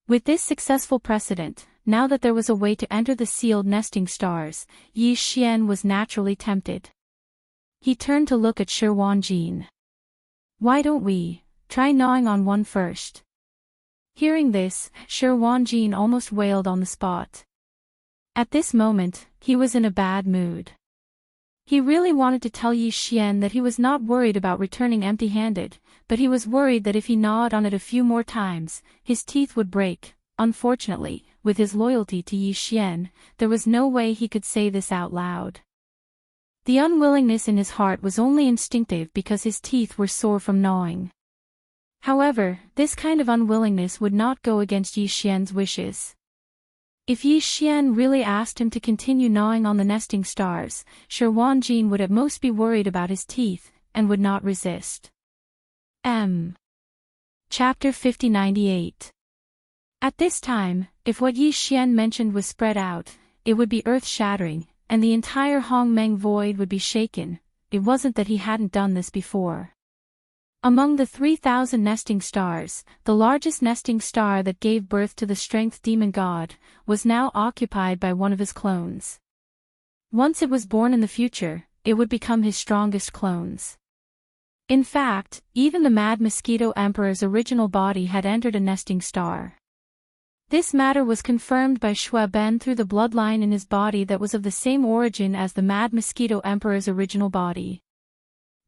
With this successful precedent, now that there was a way to enter the sealed nesting stars, Yi Xian was naturally tempted. He turned to look at Shi Wanjin. Why don't we try gnawing on one first? Hearing this, Shi Wanjin almost wailed on the spot. At this moment, he was in a bad mood. He really wanted to tell Yi Xian that he was not worried about returning empty-handed, but he was worried that if he gnawed on it a few more times, his teeth would break. Unfortunately, with his loyalty to Yi Xian, there was no way he could say this out loud. The unwillingness in his heart was only instinctive because his teeth were sore from gnawing. However, this kind of unwillingness would not go against Yi Xian's wishes. If Yi Xian really asked him to continue gnawing on the nesting stars, Shi Wanjin would at most be worried about his teeth, and would not resist. Chapter 5098. At this time, if what Yi Xian mentioned was spread out, it would be earth-shattering, and the entire Hongmeng void would be shaken. It wasn't that he hadn't done this before. Among the 3,000 nesting stars, the largest nesting star that gave birth to the strength demon god, was now occupied by one of his clones. Once it was born in the future, it would become his strongest clones. In fact, even the Mad Mosquito Emperor's original body had entered a nesting star. This matter was confirmed by Xue Ben through the bloodline in his body that was of the same origin as the Mad Mosquito Emperor's original body.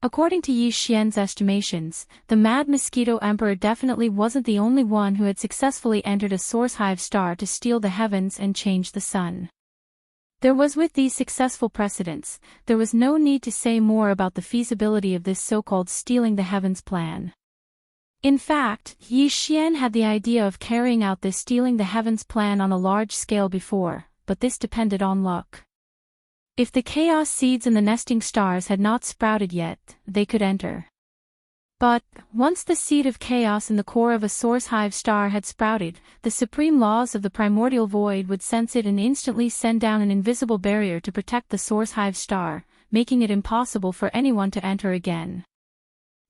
According to Yi Xian's estimations, the Mad Mosquito Emperor definitely wasn't the only one who had successfully entered a source hive star to steal the heavens and change the sun. There was with these successful precedents, there was no need to say more about the feasibility of this so-called stealing the heavens plan. In fact, Yi Xian had the idea of carrying out this stealing the heavens plan on a large scale before, but this depended on luck. If the chaos seeds in the nesting stars had not sprouted yet, they could enter. But, once the seed of chaos in the core of a source hive star had sprouted, the supreme laws of the primordial void would sense it and instantly send down an invisible barrier to protect the source hive star, making it impossible for anyone to enter again.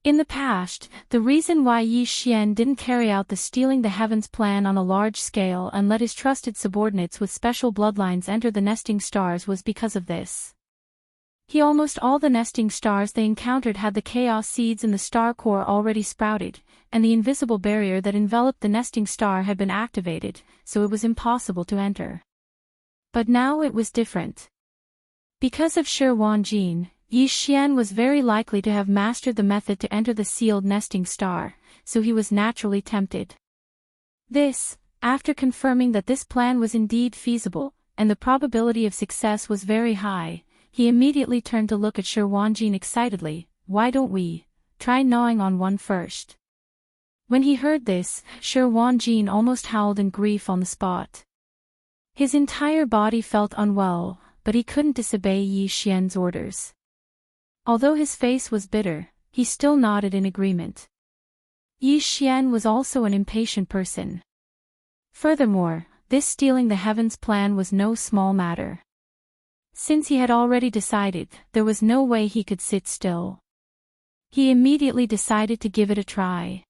In the past, the reason why Yi Xian didn't carry out the stealing the heavens plan on a large scale and let his trusted subordinates with special bloodlines enter the nesting stars was because of this. Almost all the nesting stars they encountered had the chaos seeds in the star core already sprouted, and the invisible barrier that enveloped the nesting star had been activated, so it was impossible to enter. But now it was different. Because of Shi Wanjin, Yi Xian was very likely to have mastered the method to enter the sealed nesting star, so he was naturally tempted. This, after confirming that this plan was indeed feasible, and the probability of success was very high, he immediately turned to look at Shi Wanjin excitedly. "Why don't we try gnawing on one first?" When he heard this, Shi Wanjin almost howled in grief on the spot. His entire body felt unwell, but he couldn't disobey Yi Xian's orders. Although his face was bitter, he still nodded in agreement. Yi Xian was also an impatient person. Furthermore, this stealing the heavens plan was no small matter. Since he had already decided, there was no way he could sit still. He immediately decided to give it a try.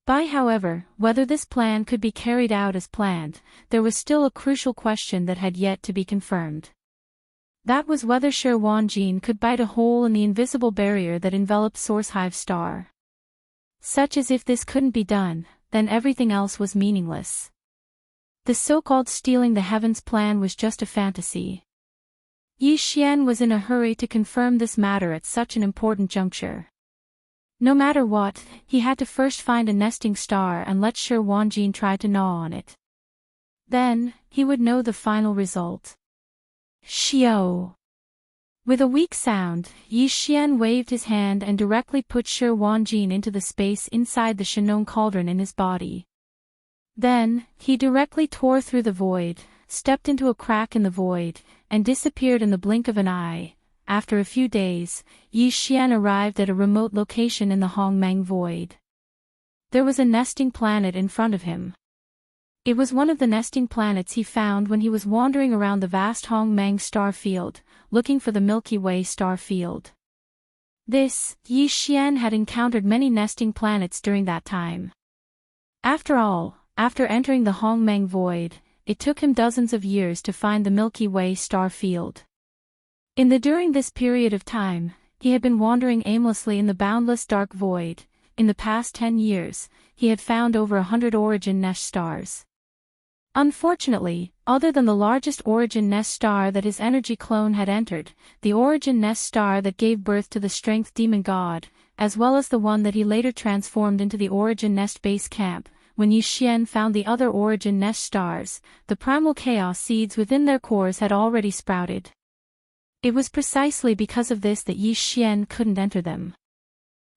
However, whether this plan could be carried out as planned, there was still a crucial question that had yet to be confirmed. That was whether Shi Wanjin could bite a hole in the invisible barrier that enveloped Source Hive Star. Such as if this couldn't be done, then everything else was meaningless. The so-called stealing the heavens plan was just a fantasy. Yi Xian was in a hurry to confirm this matter at such an important juncture. No matter what, he had to first find a nesting star and let Shi Wanjin try to gnaw on it. Then, he would know the final result. Xiao. With a weak sound, Yi Xian waved his hand and directly put Shi Wanjin into the space inside the Shanong cauldron in his body. Then, he directly tore through the void, stepped into a crack in the void, and disappeared in the blink of an eye. After a few days, Yi Xian arrived at a remote location in the Hongmeng void. There was a nesting planet in front of him. It was one of the nesting planets he found when he was wandering around the vast Hongmeng star field, looking for the Milky Way star field. This, Yi Xian had encountered many nesting planets during that time. After all, after entering the Hongmeng void, it took him dozens of years to find the Milky Way star field. During this period of time, he had been wandering aimlessly in the boundless dark void. In the past 10 years, he had found over 100 origin nest stars. Unfortunately, other than the largest origin nest star that his energy clone had entered, the origin nest star that gave birth to the strength demon god, as well as the one that he later transformed into the origin nest base camp, when Yi Xian found the other origin nest stars, the primal chaos seeds within their cores had already sprouted. It was precisely because of this that Yi Xian couldn't enter them.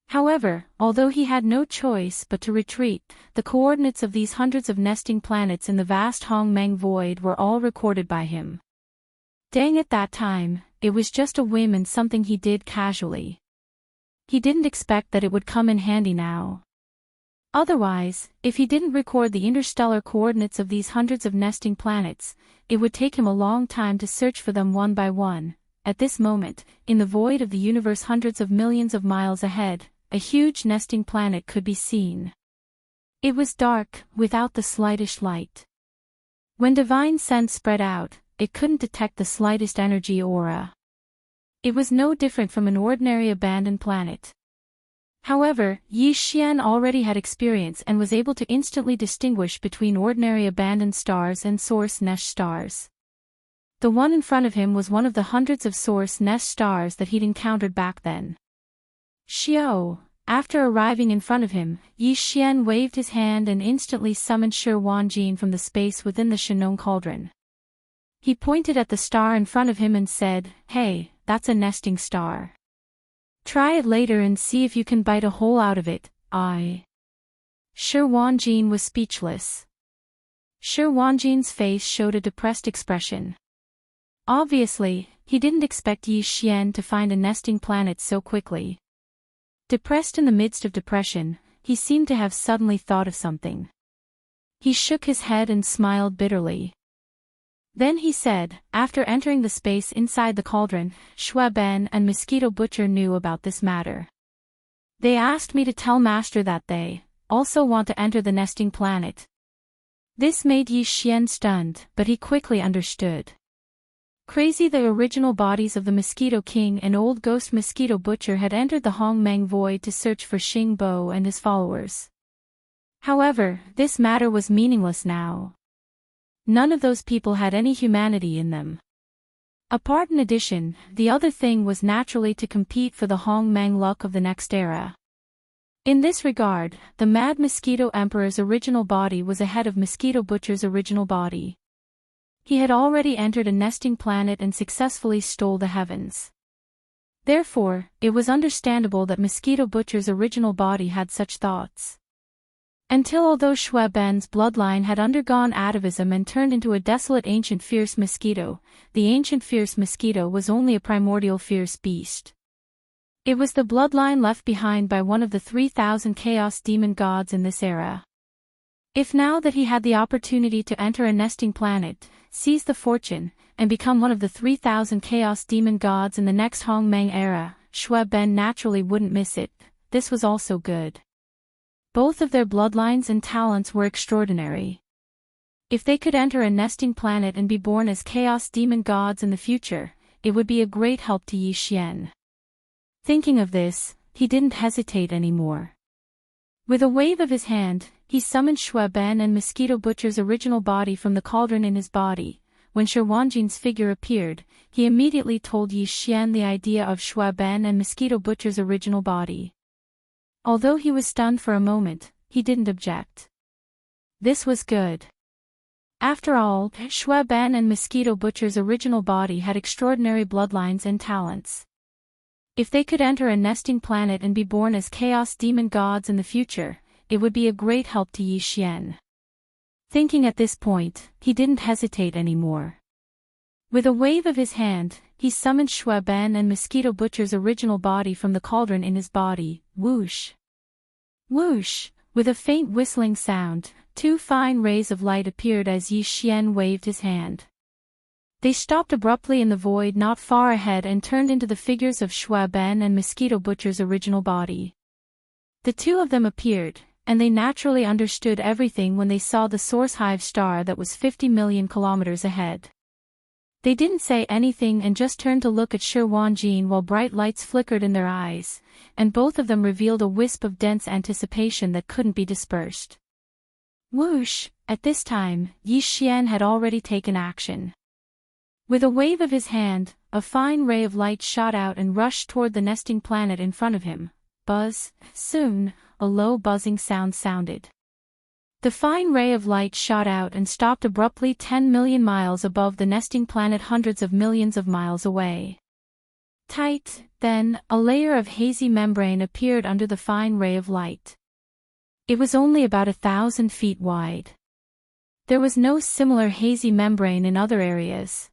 However, although he had no choice but to retreat, the coordinates of these hundreds of nesting planets in the vast Hongmeng void were all recorded by him. Dang, at that time, it was just a whim and something he did casually. He didn't expect that it would come in handy now. Otherwise, if he didn't record the interstellar coordinates of these hundreds of nesting planets, it would take him a long time to search for them one by one. At this moment, in the void of the universe hundreds of millions of miles ahead, a huge nesting planet could be seen. It was dark, without the slightest light. When divine sense spread out, it couldn't detect the slightest energy aura. It was no different from an ordinary abandoned planet. However, Yi Xian already had experience and was able to instantly distinguish between ordinary abandoned stars and source nest stars. The one in front of him was one of the hundreds of source nest stars that he'd encountered back then. Xiao. After arriving in front of him, Yi Xian waved his hand and instantly summoned Shi Wanjin from the space within the Shenong cauldron. He pointed at the star in front of him and said, "Hey, that's a nesting star. Try it later and see if you can bite a hole out of it." Shi Wanjin was speechless. Shi Wanjin's face showed a depressed expression. Obviously, he didn't expect Yi Xian to find a nesting planet so quickly. Depressed in the midst of depression, he seemed to have suddenly thought of something. He shook his head and smiled bitterly. Then he said, after entering the space inside the cauldron, Shui Ben and Mosquito Butcher knew about this matter. They asked me to tell Master that they also want to enter the nesting planet. This made Yi Xian stunned, but he quickly understood. Crazy, the original bodies of the Mosquito King and Old Ghost Mosquito Butcher had entered the Hongmeng Void to search for Xing Bo and his followers. However, this matter was meaningless now. None of those people had any humanity in them. In addition, the other thing was naturally to compete for the Hongmeng luck of the next era. In this regard, the Mad Mosquito Emperor's original body was ahead of Mosquito Butcher's original body. He had already entered a nesting planet and successfully stole the heavens. Therefore, it was understandable that Mosquito Butcher's original body had such thoughts. Although Shui Ben's bloodline had undergone atavism and turned into a desolate ancient fierce mosquito, the ancient fierce mosquito was only a primordial fierce beast. It was the bloodline left behind by one of the 3,000 chaos demon gods in this era. If now that he had the opportunity to enter a nesting planet, seize the fortune, and become one of the 3,000 chaos demon gods in the next Hongmeng era, Shui Ben naturally wouldn't miss it. This was also good. Both of their bloodlines and talents were extraordinary. If they could enter a nesting planet and be born as chaos demon gods in the future, it would be a great help to Yi Xian. Thinking of this, he didn't hesitate anymore. With a wave of his hand, he summoned Shui Ben and Mosquito Butcher's original body from the cauldron in his body. When Shi Wanjin's figure appeared, he immediately told Yi Xian the idea of Shui Ben and Mosquito Butcher's original body. Although he was stunned for a moment, he didn't object. This was good. After all, Shui Ben and Mosquito Butcher's original body had extraordinary bloodlines and talents. If they could enter a nesting planet and be born as chaos demon gods in the future, it would be a great help to Yi Xian. Thinking at this point, he didn't hesitate anymore. With a wave of his hand, he summoned Shui Ben and Mosquito Butcher's original body from the cauldron in his body. Whoosh! Whoosh! With a faint whistling sound, two fine rays of light appeared as Yi Xian waved his hand. They stopped abruptly in the void not far ahead and turned into the figures of Shui Ben and Mosquito Butcher's original body. The two of them appeared, and they naturally understood everything when they saw the source hive star that was 50 million kilometers ahead. They didn't say anything and just turned to look at Shi Wanjin while bright lights flickered in their eyes, and both of them revealed a wisp of dense anticipation that couldn't be dispersed. Whoosh! At this time, Yi Xian had already taken action. With a wave of his hand, a fine ray of light shot out and rushed toward the nesting planet in front of him. Buzz! Soon, a low buzzing sound sounded. The fine ray of light shot out and stopped abruptly 10 million miles above the nesting planet, hundreds of millions of miles away. Tight, then, a layer of hazy membrane appeared under the fine ray of light. It was only about 1,000 feet wide. There was no similar hazy membrane in other areas.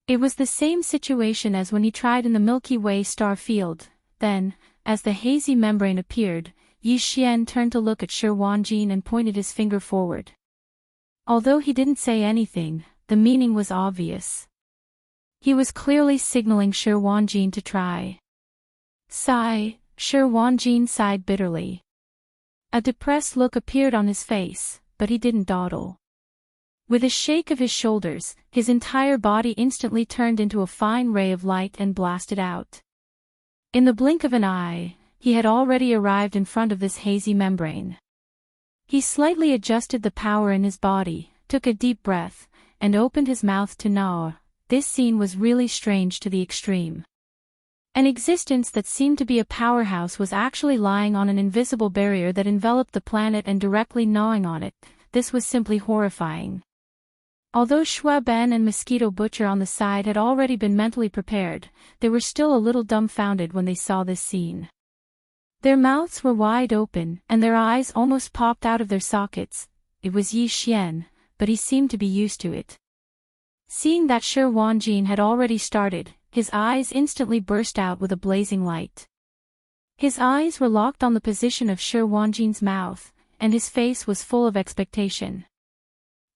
It was the same situation as when he tried in the Milky Way star field. Then, as the hazy membrane appeared, Yi Xian turned to look at Shi Wanjin and pointed his finger forward. Although he didn't say anything, the meaning was obvious. He was clearly signaling Shi Wanjin to try. Sigh, Shi Wanjin sighed bitterly. A depressed look appeared on his face, but he didn't dawdle. With a shake of his shoulders, his entire body instantly turned into a fine ray of light and blasted out. In the blink of an eye, he had already arrived in front of this hazy membrane. He slightly adjusted the power in his body, took a deep breath, and opened his mouth to gnaw. This scene was really strange to the extreme. An existence that seemed to be a powerhouse was actually lying on an invisible barrier that enveloped the planet and directly gnawing on it. This was simply horrifying. Although Shui Ben and Mosquito Butcher on the side had already been mentally prepared, they were still a little dumbfounded when they saw this scene. Their mouths were wide open, and their eyes almost popped out of their sockets. It was Yi Xian, but he seemed to be used to it. Seeing that Shi Wanjin had already started, his eyes instantly burst out with a blazing light. His eyes were locked on the position of Shi Wanjin's mouth, and his face was full of expectation.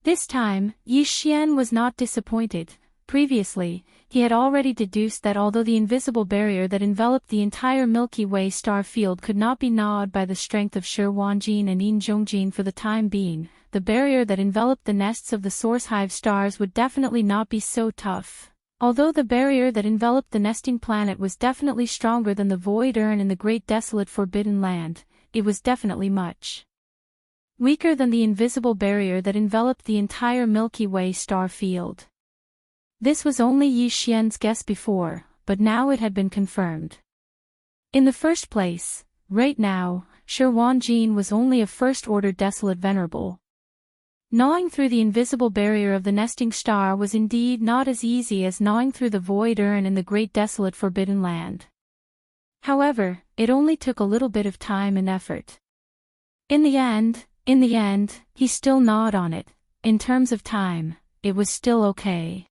This time, Yi Xian was not disappointed. Previously, he had already deduced that although the invisible barrier that enveloped the entire Milky Way star field could not be gnawed by the strength of Shi Wanjin and Yin Zhongjin for the time being, the barrier that enveloped the nests of the Source Hive stars would definitely not be so tough. Although the barrier that enveloped the nesting planet was definitely stronger than the void urn in the Great Desolate Forbidden Land, it was definitely much weaker than the invisible barrier that enveloped the entire Milky Way star field. This was only Yi Xian's guess before, but now it had been confirmed. In the first place, right now, Shi Wanjin was only a first-order Desolate Venerable. Gnawing through the invisible barrier of the nesting star was indeed not as easy as gnawing through the void urn in the Great Desolate Forbidden Land. However, it only took a little bit of time and effort. In the end, he still gnawed on it. In terms of time, it was still okay.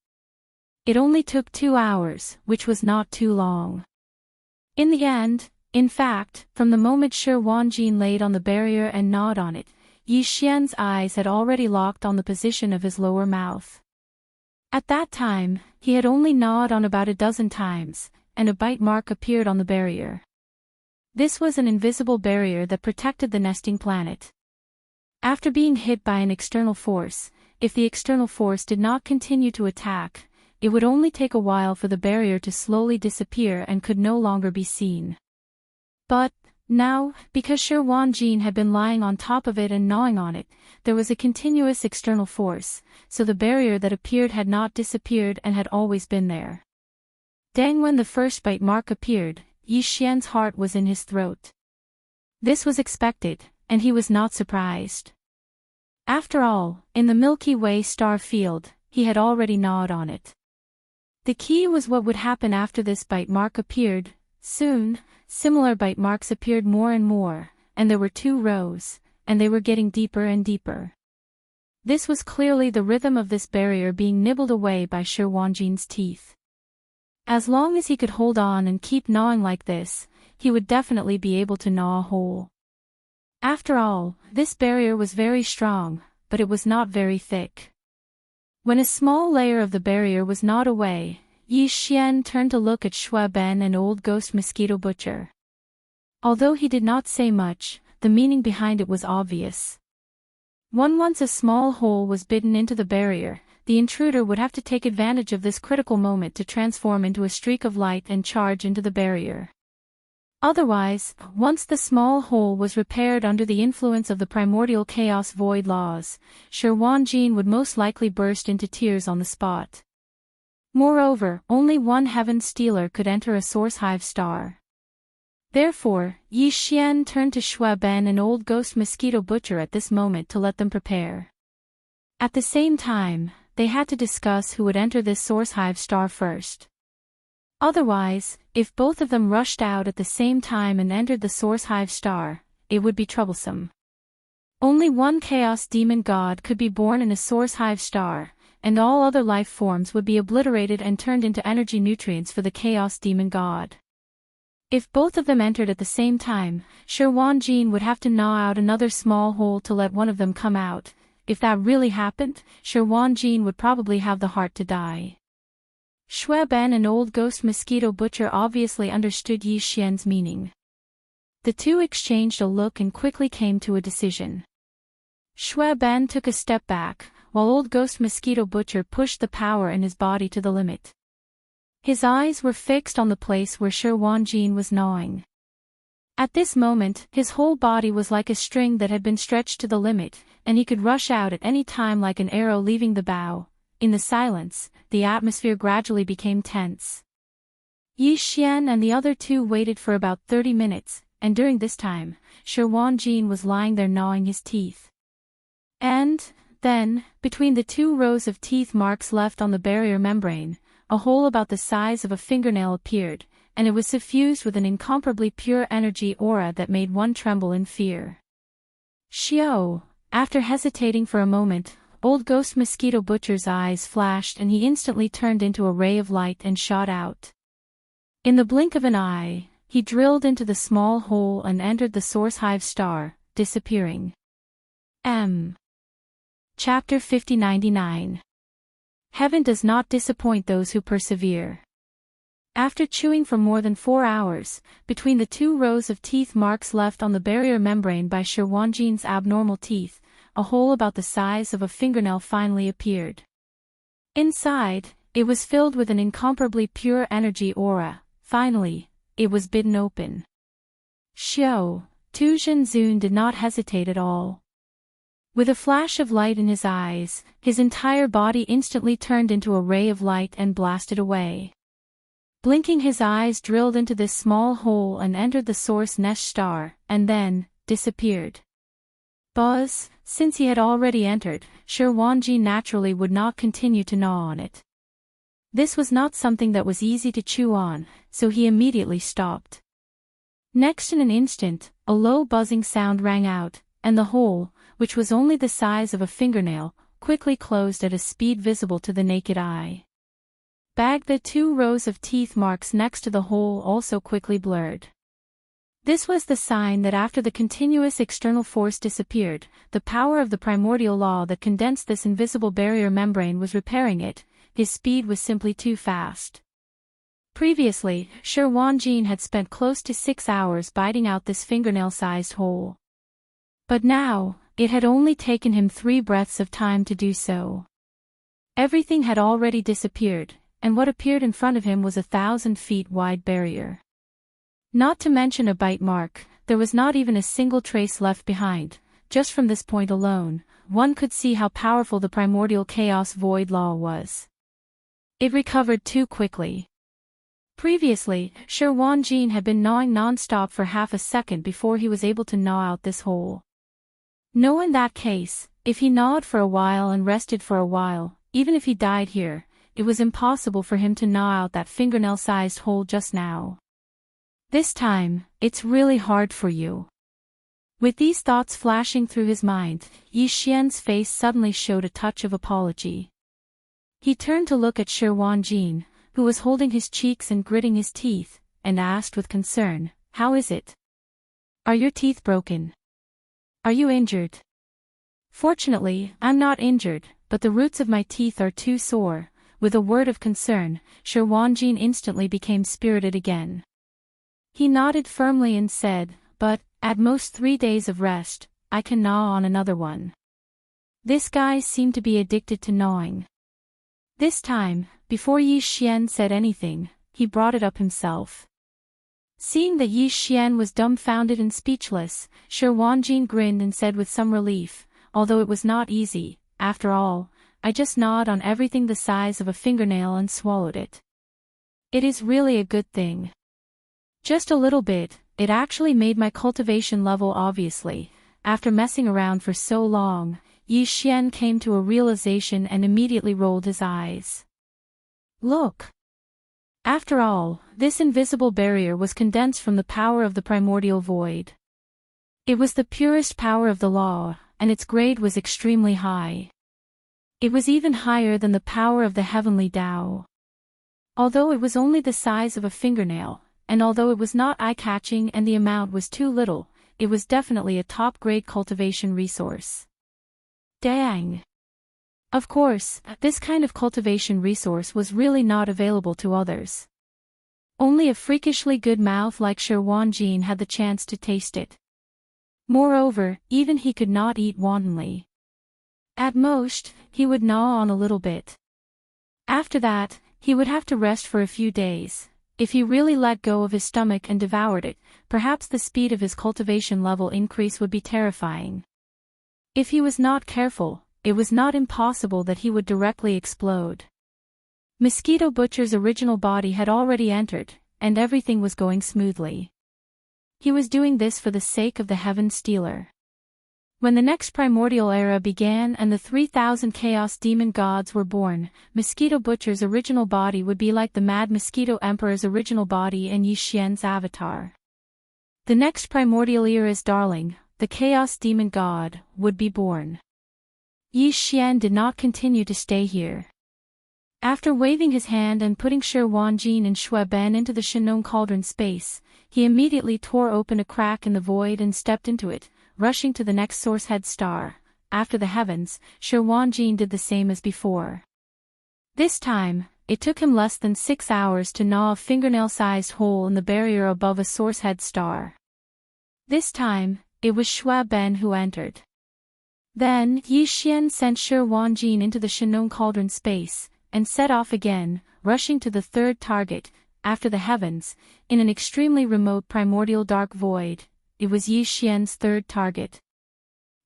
It only took 2 hours, which was not too long. In the end, in fact, from the moment Shi Wanjin laid on the barrier and gnawed on it, Yi Xian's eyes had already locked on the position of his lower mouth. At that time, he had only gnawed on about a dozen times, and a bite mark appeared on the barrier. This was an invisible barrier that protected the nesting planet. After being hit by an external force, if the external force did not continue to attack, it would only take a while for the barrier to slowly disappear and could no longer be seen. But, now, because Shi Wanjin had been lying on top of it and gnawing on it, there was a continuous external force, so the barrier that appeared had not disappeared and had always been there. Dang, when the first bite mark appeared, Yi Xian's heart was in his throat. This was expected, and he was not surprised. After all, in the Milky Way star field, he had already gnawed on it. The key was what would happen after this bite mark appeared. Soon, similar bite marks appeared more and more, and there were 2 rows, and they were getting deeper and deeper. This was clearly the rhythm of this barrier being nibbled away by Shi Wanjin's teeth. As long as he could hold on and keep gnawing like this, he would definitely be able to gnaw a hole. After all, this barrier was very strong, but it was not very thick. When a small layer of the barrier was gnawed away, Yi Xian turned to look at Shui Ben and Old Ghost Mosquito Butcher. Although he did not say much, the meaning behind it was obvious. Once a small hole was bitten into the barrier, the intruder would have to take advantage of this critical moment to transform into a streak of light and charge into the barrier. Otherwise, once the small hole was repaired under the influence of the primordial chaos void laws, Shi Wanjin would most likely burst into tears on the spot. Moreover, only one Heaven Stealer could enter a Source Hive star. Therefore, Yi Xian turned to Shui Ben and Old Ghost Mosquito Butcher at this moment to let them prepare. At the same time, they had to discuss who would enter this Source Hive star first. Otherwise, if both of them rushed out at the same time and entered the Source Hive star, it would be troublesome. Only one Chaos Demon God could be born in a Source Hive star, and all other life forms would be obliterated and turned into energy nutrients for the Chaos Demon God. If both of them entered at the same time, Shi Wanjin would have to gnaw out another small hole to let one of them come out. If that really happened, Shi Wanjin would probably have the heart to die. Shui Ben and Old Ghost Mosquito Butcher obviously understood Yi Xian's meaning. The two exchanged a look and quickly came to a decision. Shui Ben took a step back, while Old Ghost Mosquito Butcher pushed the power in his body to the limit. His eyes were fixed on the place where Shi Wanjin was gnawing. At this moment, his whole body was like a string that had been stretched to the limit, and he could rush out at any time like an arrow leaving the bow. In the silence, the atmosphere gradually became tense. Yi Xian and the other two waited for about 30 minutes, and during this time, Shi Wanjin was lying there gnawing his teeth. And then, between the 2 rows of teeth marks left on the barrier membrane, a hole about the size of a fingernail appeared, and it was suffused with an incomparably pure energy aura that made one tremble in fear. Xiao, after hesitating for a moment, old ghost mosquito butcher's eyes flashed and he instantly turned into a ray of light and shot out. In the blink of an eye, he drilled into the small hole and entered the source hive star, disappearing. Chapter 5099. Heaven does not disappoint those who persevere. After chewing for more than 4 hours, between the 2 rows of teeth marks left on the barrier membrane by Shi Wanjin's abnormal teeth, a hole about the size of a fingernail finally appeared. Inside, it was filled with an incomparably pure energy aura. Finally, it was bitten open. Xiao, Tu Zhenzun did not hesitate at all. With a flash of light in his eyes, his entire body instantly turned into a ray of light and blasted away. Blinking his eyes drilled into this small hole and entered the source nest star, and then, disappeared. Buzz, since he had already entered, Shi Wanjin naturally would not continue to gnaw on it. This was not something that was easy to chew on, so he immediately stopped. Next in an instant, a low buzzing sound rang out, and the hole, which was only the size of a fingernail, quickly closed at a speed visible to the naked eye. The 2 rows of teeth marks next to the hole also quickly blurred. This was the sign that after the continuous external force disappeared, the power of the primordial law that condensed this invisible barrier membrane was repairing it. His speed was simply too fast. Previously, Shi Wanjin had spent close to 6 hours biting out this fingernail-sized hole. But now, it had only taken him 3 breaths of time to do so. Everything had already disappeared, and what appeared in front of him was a 1,000 feet wide barrier. Not to mention a bite mark, there was not even a single trace left behind. Just from this point alone, one could see how powerful the primordial chaos void law was. It recovered too quickly. Previously, Shi Wanjin had been gnawing non-stop for half a second before he was able to gnaw out this hole. No, in that case, if he gnawed for a while and rested for a while, even if he died here, it was impossible for him to gnaw out that fingernail-sized hole just now. This time, it's really hard for you. With these thoughts flashing through his mind, Yi Xian's face suddenly showed a touch of apology. He turned to look at Shi Wanjin, who was holding his cheeks and gritting his teeth, and asked with concern, "How is it? Are your teeth broken? Are you injured?" "Fortunately, I'm not injured, but the roots of my teeth are too sore." With a word of concern, Shi Wanjin instantly became spirited again. He nodded firmly and said, "But, at most 3 days of rest, I can gnaw on another one." This guy seemed to be addicted to gnawing. This time, before Yi Xian said anything, he brought it up himself. Seeing that Yi Xian was dumbfounded and speechless, Shi Wanjin grinned and said with some relief, "Although it was not easy, after all, I just gnawed on everything the size of a fingernail and swallowed it. It is really a good thing. Just a little bit, it actually made my cultivation level obviously." After messing around for so long, Yi Xian came to a realization and immediately rolled his eyes. Look! After all, this invisible barrier was condensed from the power of the primordial void. It was the purest power of the law, and its grade was extremely high. It was even higher than the power of the heavenly Tao. Although it was only the size of a fingernail, and although it was not eye-catching and the amount was too little, it was definitely a top-grade cultivation resource. Dang! Of course, this kind of cultivation resource was really not available to others. Only a freakishly good mouth like Shi Wanjin had the chance to taste it. Moreover, even he could not eat wantonly. At most, he would gnaw on a little bit. After that, he would have to rest for a few days. If he really let go of his stomach and devoured it, perhaps the speed of his cultivation level increase would be terrifying. If he was not careful, it was not impossible that he would directly explode. Mosquito Butcher's original body had already entered, and everything was going smoothly. He was doing this for the sake of the Heaven Stealer. When the next primordial era began and the 3,000 Chaos Demon gods were born, Mosquito Butcher's original body would be like the Mad Mosquito Emperor's original body and Yi Xian's avatar. The next primordial era's darling, the Chaos Demon god, would be born. Yi Xian did not continue to stay here. After waving his hand and putting Shi Wanjin and Shui Ben into the Shinong Cauldron space, he immediately tore open a crack in the void and stepped into it, rushing to the next source head star. After the heavens, Shi Wanjin did the same as before. This time, it took him less than 6 hours to gnaw a fingernail-sized hole in the barrier above a source head star. This time, it was Shui Ben who entered. Then Yi Xian sent Shi Wanjin into the Shinong Cauldron space, and set off again, rushing to the third target. After the heavens, in an extremely remote primordial dark void, it was Yi Xian's third target.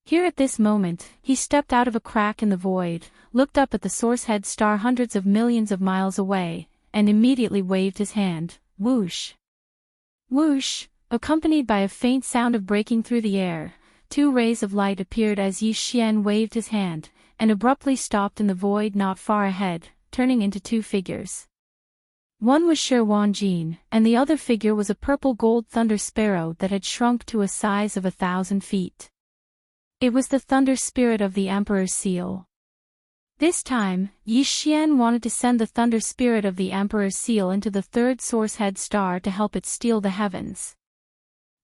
Here at this moment, he stepped out of a crack in the void, looked up at the source head star hundreds of millions of miles away, and immediately waved his hand. Whoosh! Whoosh! Accompanied by a faint sound of breaking through the air, 2 rays of light appeared as Yi Xian waved his hand, and abruptly stopped in the void not far ahead, turning into 2 figures. One was Shi Wanjin, and the other figure was a purple-gold thunder sparrow that had shrunk to a size of 1,000 feet. It was the thunder spirit of the Emperor's seal. This time, Yi Xian wanted to send the thunder spirit of the Emperor's seal into the third source head star to help it steal the heavens.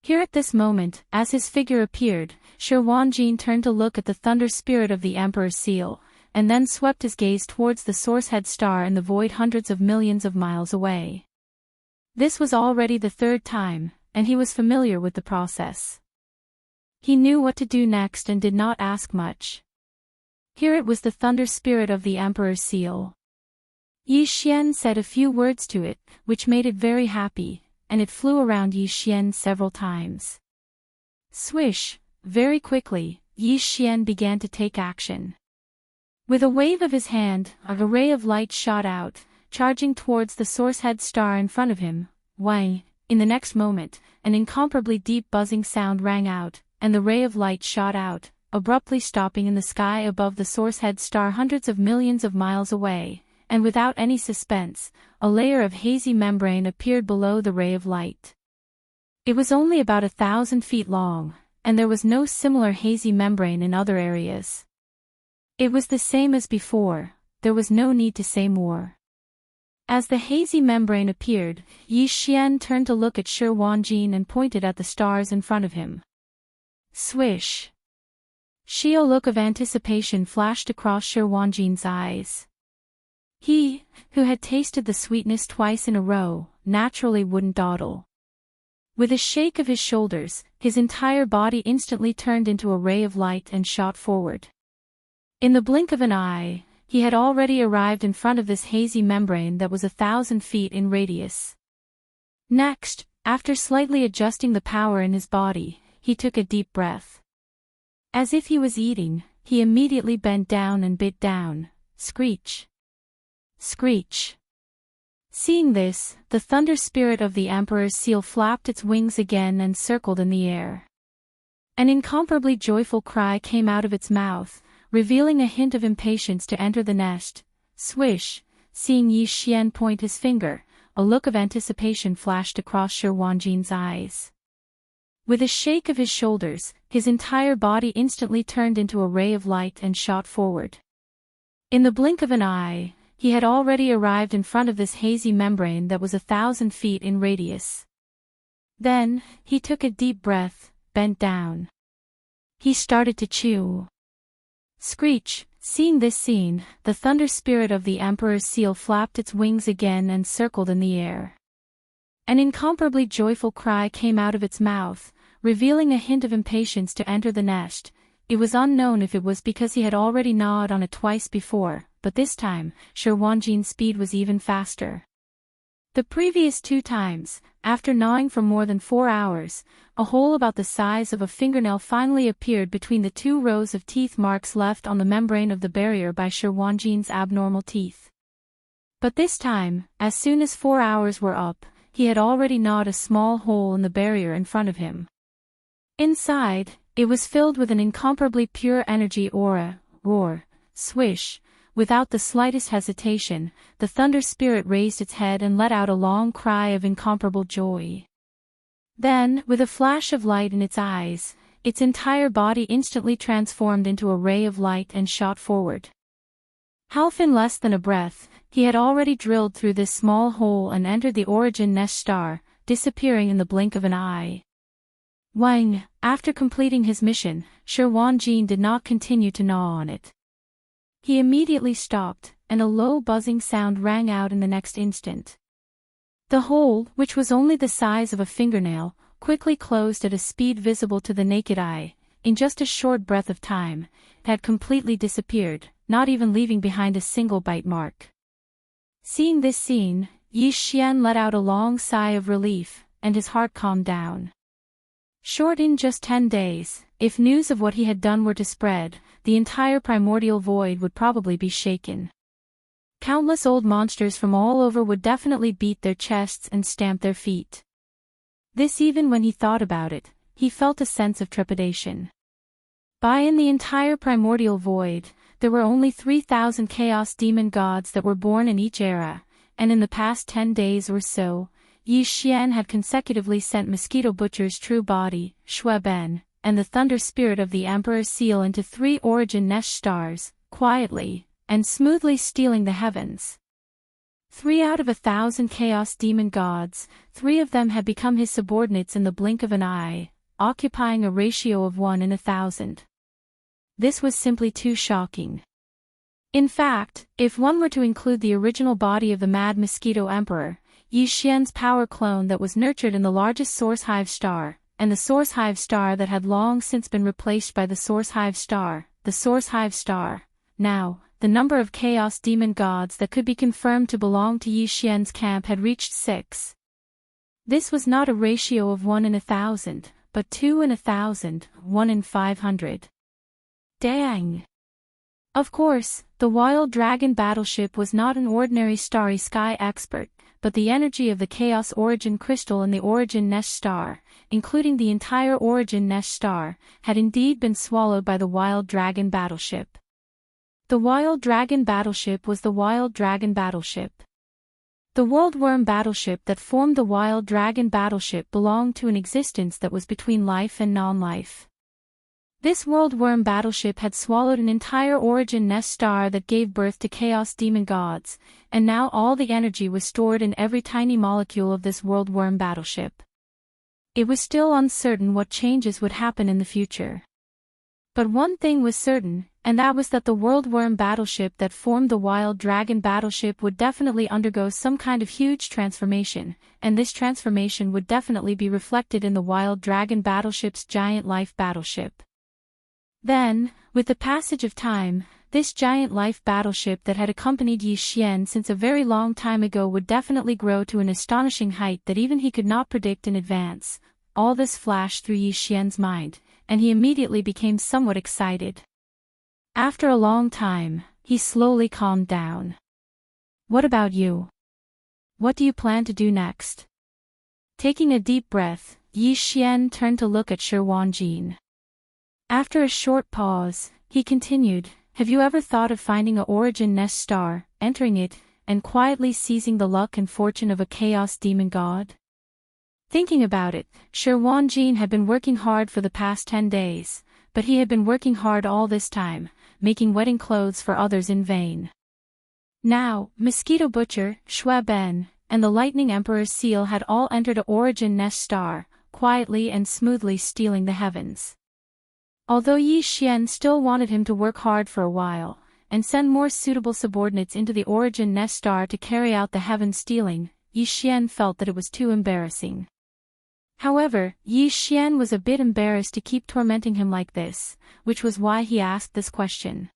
Here at this moment, as his figure appeared, Shi Wanjin turned to look at the thunder spirit of the Emperor's seal, and then swept his gaze towards the source head star in the void hundreds of millions of miles away. This was already the 3rd time, and he was familiar with the process. He knew what to do next and did not ask much. Here it was the thunder spirit of the Emperor's seal. Yi Xian said a few words to it, which made it very happy, and it flew around Yi Xian several times. Swish! Very quickly, Yi Xian began to take action. With a wave of his hand, a ray of light shot out, charging towards the source head star in front of him. Wang! In the next moment, an incomparably deep buzzing sound rang out, and the ray of light shot out, abruptly stopping in the sky above the source head star hundreds of millions of miles away, and without any suspense, a layer of hazy membrane appeared below the ray of light. It was only about 1,000 feet long, and there was no similar hazy membrane in other areas. It was the same as before, there was no need to say more. As the hazy membrane appeared, Yi Xian turned to look at Shi Wanjin and pointed at the stars in front of him. Swish! A look of anticipation flashed across Shi Wanjin's eyes. He, who had tasted the sweetness twice in a row, naturally wouldn't dawdle. With a shake of his shoulders, his entire body instantly turned into a ray of light and shot forward. In the blink of an eye, he had already arrived in front of this hazy membrane that was 1,000 feet in radius. Next, after slightly adjusting the power in his body, he took a deep breath. As if he was eating, he immediately bent down and bit down. Screech! Screech! Seeing this, the thunder spirit of the Emperor's seal flapped its wings again and circled in the air. An incomparably joyful cry came out of its mouth, revealing a hint of impatience to enter the nest. Swish! Seeing Yi Xian point his finger, a look of anticipation flashed across Shi Wanjin's eyes. With a shake of his shoulders, his entire body instantly turned into a ray of light and shot forward. In the blink of an eye, he had already arrived in front of this hazy membrane that was 1,000 feet in radius. Then, he took a deep breath, bent down. He started to chew. Screech! Seeing this scene, the thunder spirit of the Emperor's seal flapped its wings again and circled in the air. An incomparably joyful cry came out of its mouth, revealing a hint of impatience to enter the nest. It was unknown if it was because he had already gnawed on it twice before, but this time, Shi Wanjin's speed was even faster. The previous 2 times, after gnawing for more than 4 hours, a hole about the size of a fingernail finally appeared between the 2 rows of teeth marks left on the membrane of the barrier by Shi Wanjin's abnormal teeth. But this time, as soon as 4 hours were up, he had already gnawed a small hole in the barrier in front of him. Inside, it was filled with an incomparably pure energy aura. Roar, swish. Without the slightest hesitation, the thunder spirit raised its head and let out a long cry of incomparable joy. Then, with a flash of light in its eyes, its entire body instantly transformed into a ray of light and shot forward. Half in less than a breath, he had already drilled through this small hole and entered the origin nest star, disappearing in the blink of an eye. Wang, after completing his mission, Shi Wanjin did not continue to gnaw on it. He immediately stopped, and a low buzzing sound rang out in the next instant. The hole, which was only the size of a fingernail, quickly closed at a speed visible to the naked eye. In just a short breath of time, it had completely disappeared, not even leaving behind a single bite mark. Seeing this scene, Yi Xian let out a long sigh of relief, and his heart calmed down. Short in just 10 days, if news of what he had done were to spread, the entire primordial void would probably be shaken. Countless old monsters from all over would definitely beat their chests and stamp their feet. This even when he thought about it, he felt a sense of trepidation. In the entire primordial void, there were only 3,000 chaos demon gods that were born in each era, and in the past 10 days or so, Yi Xian had consecutively sent Mosquito Butcher's true body, Shui Ben, and the thunder spirit of the Emperor's seal into 3 origin nest stars, quietly and smoothly stealing the heavens. 3 out of 1,000 chaos demon gods, 3 of them had become his subordinates in the blink of an eye, occupying a ratio of 1 in 1,000. This was simply too shocking. In fact, if one were to include the original body of the Mad Mosquito Emperor, Yi Xian's power clone that was nurtured in the largest Source Hive star, and the Source Hive star that had long since been replaced by the Source Hive star, now, the number of chaos demon gods that could be confirmed to belong to Yi Xian's camp had reached 6. This was not a ratio of 1 in 1,000, but 2 in 1,000, 1 in 500. Dang! Of course, the Wild Dragon battleship was not an ordinary starry sky expert, but the energy of the Chaos Origin Crystal in the Origin Nest Star, including the entire Origin Nest Star, had indeed been swallowed by the Wild Dragon battleship. The Wild Dragon battleship was the Wild Dragon battleship. The Worldworm battleship that formed the Wild Dragon battleship belonged to an existence that was between life and non-life. This Worldworm battleship had swallowed an entire Origin Nest Star that gave birth to Chaos Demon Gods, and now all the energy was stored in every tiny molecule of this Worldworm battleship. It was still uncertain what changes would happen in the future. But one thing was certain, and that was that the Worldworm battleship that formed the Wild Dragon battleship would definitely undergo some kind of huge transformation, and this transformation would definitely be reflected in the Wild Dragon battleship's giant life battleship. Then, with the passage of time, this giant life battleship that had accompanied Yi Xian since a very long time ago would definitely grow to an astonishing height that even he could not predict in advance. All this flashed through Yi Xian's mind, and he immediately became somewhat excited. After a long time, he slowly calmed down. What about you? What do you plan to do next? Taking a deep breath, Yi Xian turned to look at Shi Wanjin. After a short pause, he continued, have you ever thought of finding a Origin Nest Star, entering it, and quietly seizing the luck and fortune of a Chaos Demon God? Thinking about it, Shi Wanjin had been working hard for the past 10 days, but he had been working hard all this time, making wedding clothes for others in vain. Now, Mosquito Butcher, Shui Ben, and the Lightning Emperor's seal had all entered a Origin Nest Star, quietly and smoothly stealing the heavens. Although Yi Xian still wanted him to work hard for a while, and send more suitable subordinates into the Origin Nest Star to carry out the heaven stealing, Yi Xian felt that it was too embarrassing. However, Yi Xian was a bit embarrassed to keep tormenting him like this, which was why he asked this question.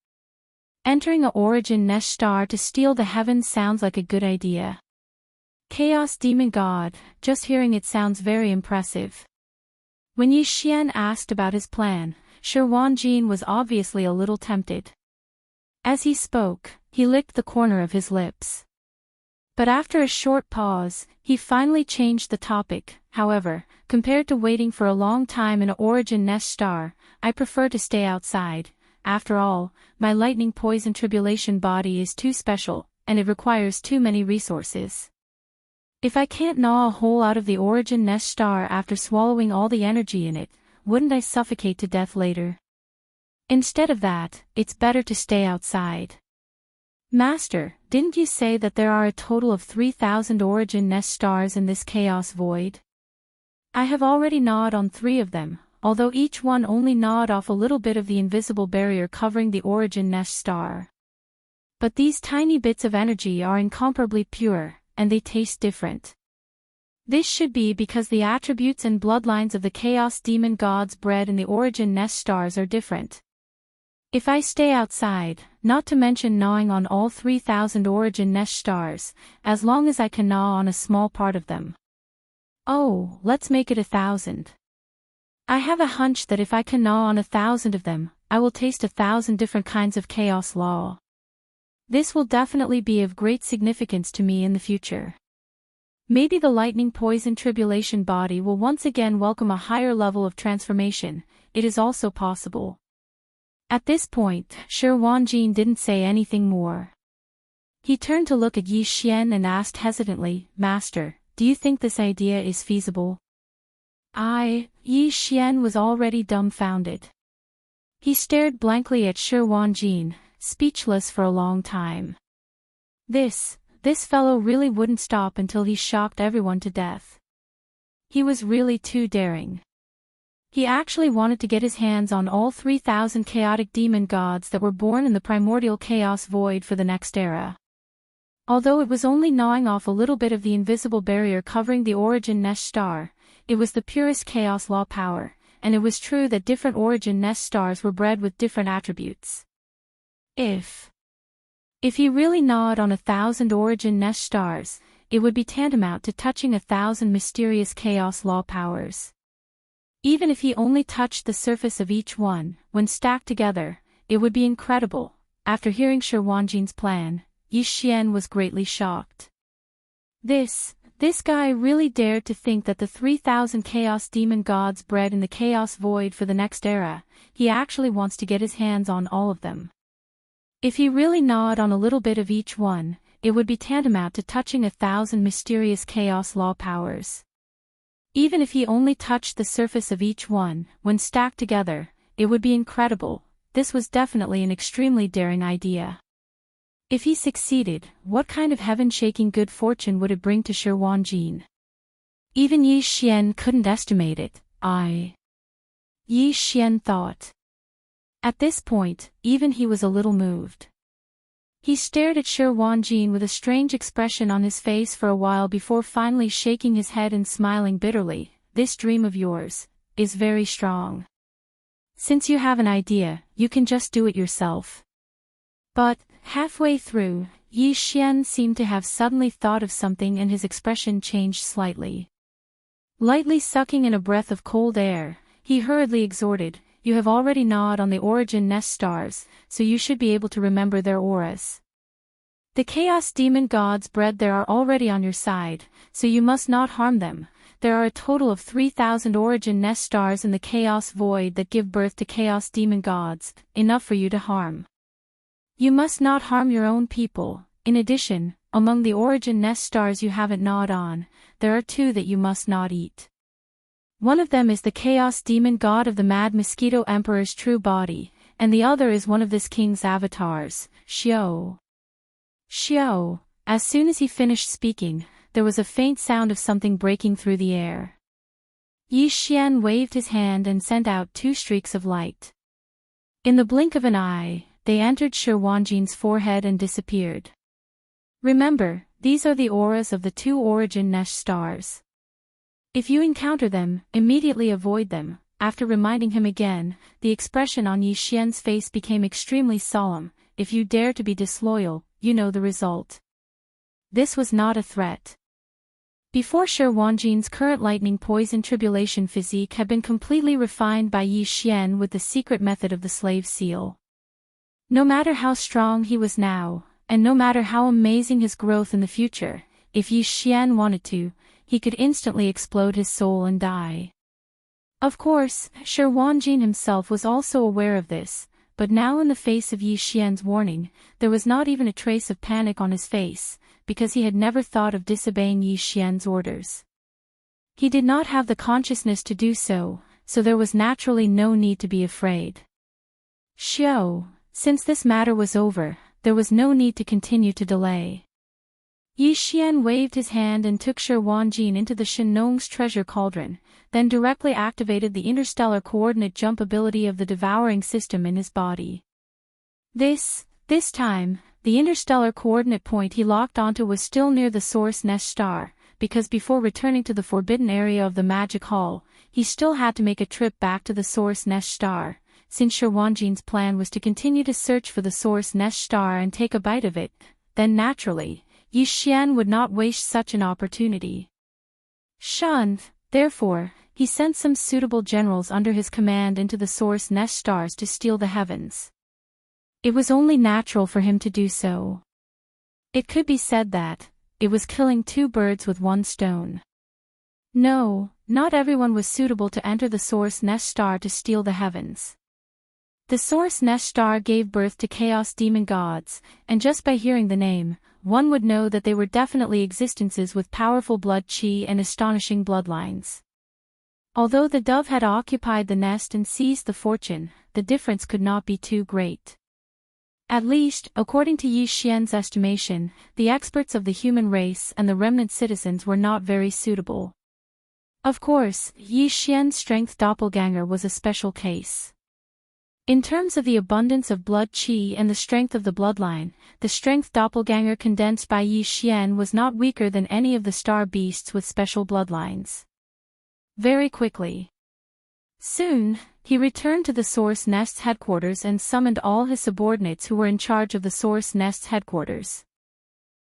Entering a Origin Nest Star to steal the heavens sounds like a good idea. Chaos Demon God, just hearing it sounds very impressive. When Yi Xian asked about his plan, Shi Wanjin was obviously a little tempted. As he spoke, he licked the corner of his lips. But after a short pause, he finally changed the topic. However, compared to waiting for a long time in an origin nest star, I prefer to stay outside. After all, my lightning poison tribulation body is too special, and it requires too many resources. If I can't gnaw a hole out of the origin nest star after swallowing all the energy in it, wouldn't I suffocate to death later? Instead of that, it's better to stay outside. Master, didn't you say that there are a total of 3,000 origin nest stars in this chaos void? I have already gnawed on 3 of them, although each one only gnawed off a little bit of the invisible barrier covering the origin nest star. But these tiny bits of energy are incomparably pure, and they taste different. This should be because the attributes and bloodlines of the chaos demon gods bred in the origin nest stars are different. If I stay outside, not to mention gnawing on all 3,000 origin nest stars, as long as I can gnaw on a small part of them. Oh, let's make it 1,000. I have a hunch that if I can gnaw on 1,000 of them, I will taste 1,000 different kinds of chaos law. This will definitely be of great significance to me in the future. Maybe the lightning poison tribulation body will once again welcome a higher level of transformation. It is also possible. At this point, Shi Wanjin didn't say anything more. He turned to look at Yi Xian and asked hesitantly, Master, do you think this idea is feasible? Yi Xian was already dumbfounded. He stared blankly at Shi Wanjin, speechless for a long time. This fellow really wouldn't stop until he shocked everyone to death. He was really too daring. He actually wanted to get his hands on all 3,000 chaotic demon gods that were born in the primordial chaos void for the next era. Although it was only gnawing off a little bit of the invisible barrier covering the origin nest star, it was the purest chaos law power, and it was true that different origin nest stars were bred with different attributes. If he really gnawed on 1,000 origin nest stars, it would be tantamount to touching 1,000 mysterious chaos law powers. Even if he only touched the surface of each one, when stacked together, it would be incredible. After hearing Shi Wanjin's plan, Yi Xian was greatly shocked. This guy really dared to think that the 3,000 chaos demon gods bred in the chaos void for the next era, he actually wants to get his hands on all of them. If he really gnawed on a little bit of each one, it would be tantamount to touching 1,000 mysterious chaos law powers. Even if he only touched the surface of each one, when stacked together, it would be incredible. This was definitely an extremely daring idea. If he succeeded, what kind of heaven-shaking good fortune would it bring to Shi Wanjin? Even Yi Xian couldn't estimate it. Yi Xian thought. At this point, even he was a little moved. He stared at Shi Wanjin with a strange expression on his face for a while before finally shaking his head and smiling bitterly. This dream of yours is very strong. Since you have an idea, you can just do it yourself. But, halfway through, Yi Xian seemed to have suddenly thought of something and his expression changed slightly. Lightly sucking in a breath of cold air, he hurriedly exhorted, You have already gnawed on the origin nest stars, so you should be able to remember their auras. The chaos demon gods bred there are already on your side, so you must not harm them. There are a total of 3,000 origin nest stars in the chaos void that give birth to chaos demon gods, enough for you to harm. You must not harm your own people. In addition, among the origin nest stars you haven't gnawed on, there are 2 that you must not eat. One of them is the chaos demon god of the Mad Mosquito Emperor's true body, and the other is one of this king's avatars, Xiao. As soon as he finished speaking, there was a faint sound of something breaking through the air. Yi Xian waved his hand and sent out 2 streaks of light. In the blink of an eye, they entered Shi Wanjin's forehead and disappeared. Remember, these are the auras of the 2 origin nest stars. If you encounter them, immediately avoid them. After reminding him again, the expression on Yi Xian's face became extremely solemn. If you dare to be disloyal, you know the result. This was not a threat. Before Shi Wanjin's current lightning poison tribulation physique had been completely refined by Yi Xian with the secret method of the slave seal. No matter how strong he was now, and no matter how amazing his growth in the future, if Yi Xian wanted to, he could instantly explode his soul and die. Of course, Shi Wanjin himself was also aware of this, but now in the face of Yi Xian's warning, there was not even a trace of panic on his face, because he had never thought of disobeying Yi Xian's orders. He did not have the consciousness to do so, so there was naturally no need to be afraid. Xiao, since this matter was over, there was no need to continue to delay. Yi Xian waved his hand and took Shi Wanjin into the Shenong's treasure cauldron, then directly activated the interstellar coordinate jump ability of the devouring system in his body. This time, the interstellar coordinate point he locked onto was still near the source nest star, because before returning to the forbidden area of the magic hall, he still had to make a trip back to the source nest star, since Shi Wanjin's plan was to continue to search for the source nest star and take a bite of it, then naturally, Yi Xian would not waste such an opportunity. Shunned, therefore, he sent some suitable generals under his command into the source nest stars to steal the heavens. It was only natural for him to do so. It could be said that it was killing two birds with one stone. No, not everyone was suitable to enter the source nest star to steal the heavens. The source nest star gave birth to chaos demon gods, and just by hearing the name, one would know that they were definitely existences with powerful blood qi and astonishing bloodlines. Although the dove had occupied the nest and seized the fortune, the difference could not be too great. At least, according to Yi Xian's estimation, the experts of the human race and the remnant citizens were not very suitable. Of course, Yi Xian's strength doppelganger was a special case. In terms of the abundance of blood qi and the strength of the bloodline, the strength doppelganger condensed by Yi Xian was not weaker than any of the star beasts with special bloodlines. Very quickly. Soon, he returned to the Source Nest's headquarters and summoned all his subordinates who were in charge of the Source Nest's headquarters.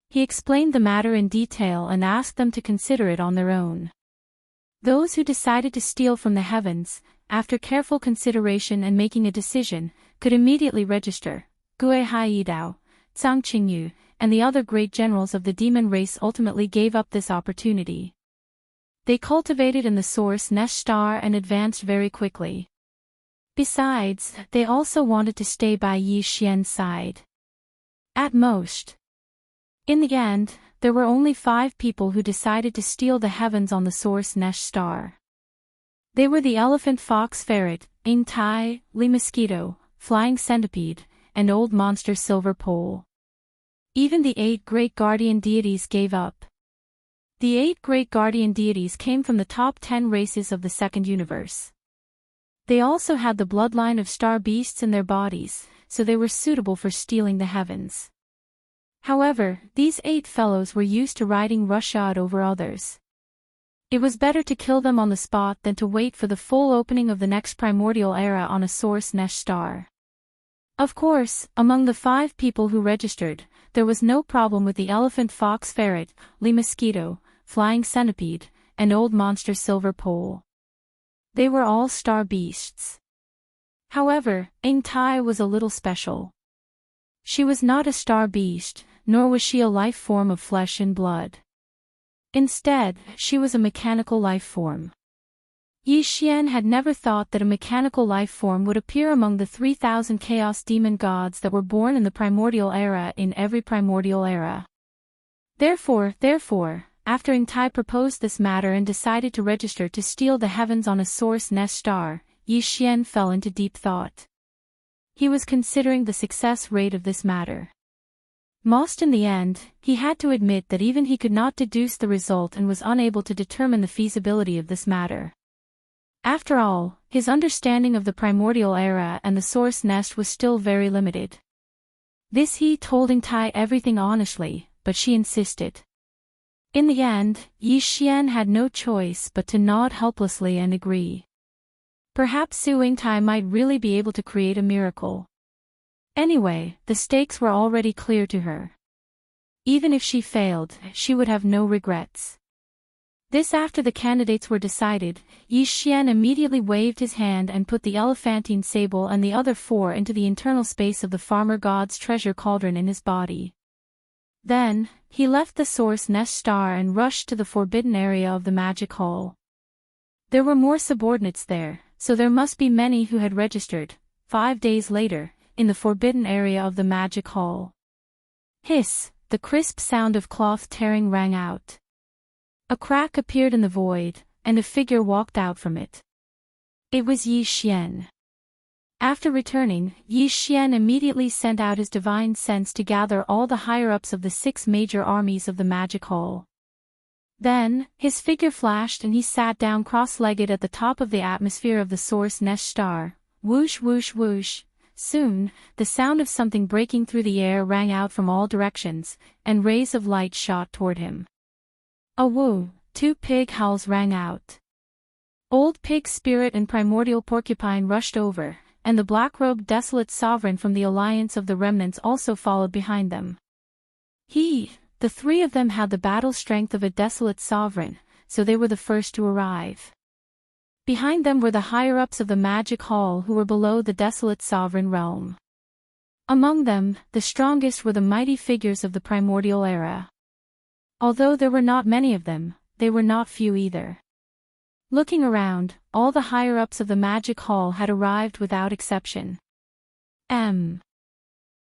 He explained the matter in detail and asked them to consider it on their own. Those who decided to steal from the heavens, after careful consideration and making a decision, could immediately register. Gui Haidao, Zhang Qingyu, and the other great generals of the demon race ultimately gave up this opportunity. They cultivated in the Source Nest star and advanced very quickly. Besides, they also wanted to stay by Yi Xian's side. At most. In the end, there were only 5 people who decided to steal the heavens on the Source Nest star. They were the elephant fox ferret, Ing Tai, Li mosquito, flying centipede, and old monster silver pole. Even the 8 great guardian deities gave up. The 8 great guardian deities came from the top 10 races of the second universe. They also had the bloodline of star beasts in their bodies, so they were suitable for stealing the heavens. However, these 8 fellows were used to riding roughshod over others. It was better to kill them on the spot than to wait for the full opening of the next primordial era on a Source Nest star. Of course, among the 5 people who registered, there was no problem with the elephant fox ferret, Li mosquito, flying centipede, and old monster silver pole. They were all star beasts. However, Ing Tai was a little special. She was not a star beast, nor was she a life form of flesh and blood. Instead, she was a mechanical life form. Yi Xian had never thought that a mechanical life form would appear among the 3,000 chaos demon gods that were born in the primordial era in every primordial era. Therefore, after Ing Tai proposed this matter and decided to register to steal the heavens on a Source Nest star, Yi Xian fell into deep thought. He was considering the success rate of this matter. Most in the end, he had to admit that even he could not deduce the result and was unable to determine the feasibility of this matter. After all, his understanding of the primordial era and the Source Nest was still very limited. This he told Ing Tai everything honestly, but she insisted. In the end, Yi Xian had no choice but to nod helplessly and agree. Perhaps Su Ing Tai might really be able to create a miracle. Anyway, the stakes were already clear to her. Even if she failed, she would have no regrets. This after the candidates were decided, Yi Xian immediately waved his hand and put the elephantine sable and the other 4 into the internal space of the farmer god's treasure cauldron in his body. Then, he left the source nest star and rushed to the forbidden area of the magic hall. There were more subordinates there, so there must be many who had registered, 5 days later, in the forbidden area of the magic hall. Hiss, the crisp sound of cloth tearing rang out. A crack appeared in the void, and a figure walked out from it. It was Yi Xian. After returning, Yi Xian immediately sent out his divine sense to gather all the higher-ups of the 6 major armies of the magic hall. Then, his figure flashed and he sat down cross-legged at the top of the atmosphere of the source nest star. Whoosh whoosh whoosh. Soon, the sound of something breaking through the air rang out from all directions, and rays of light shot toward him. A woo, 2 pig howls rang out. Old Pig Spirit and Primordial Porcupine rushed over, and the black-robed desolate sovereign from the Alliance of the Remnants also followed behind them. The 3 of them had the battle strength of a desolate sovereign, so they were the first to arrive. Behind them were the higher-ups of the magic hall who were below the desolate sovereign realm. Among them, the strongest were the mighty figures of the primordial era. Although there were not many of them, they were not few either. Looking around, all the higher-ups of the magic hall had arrived without exception.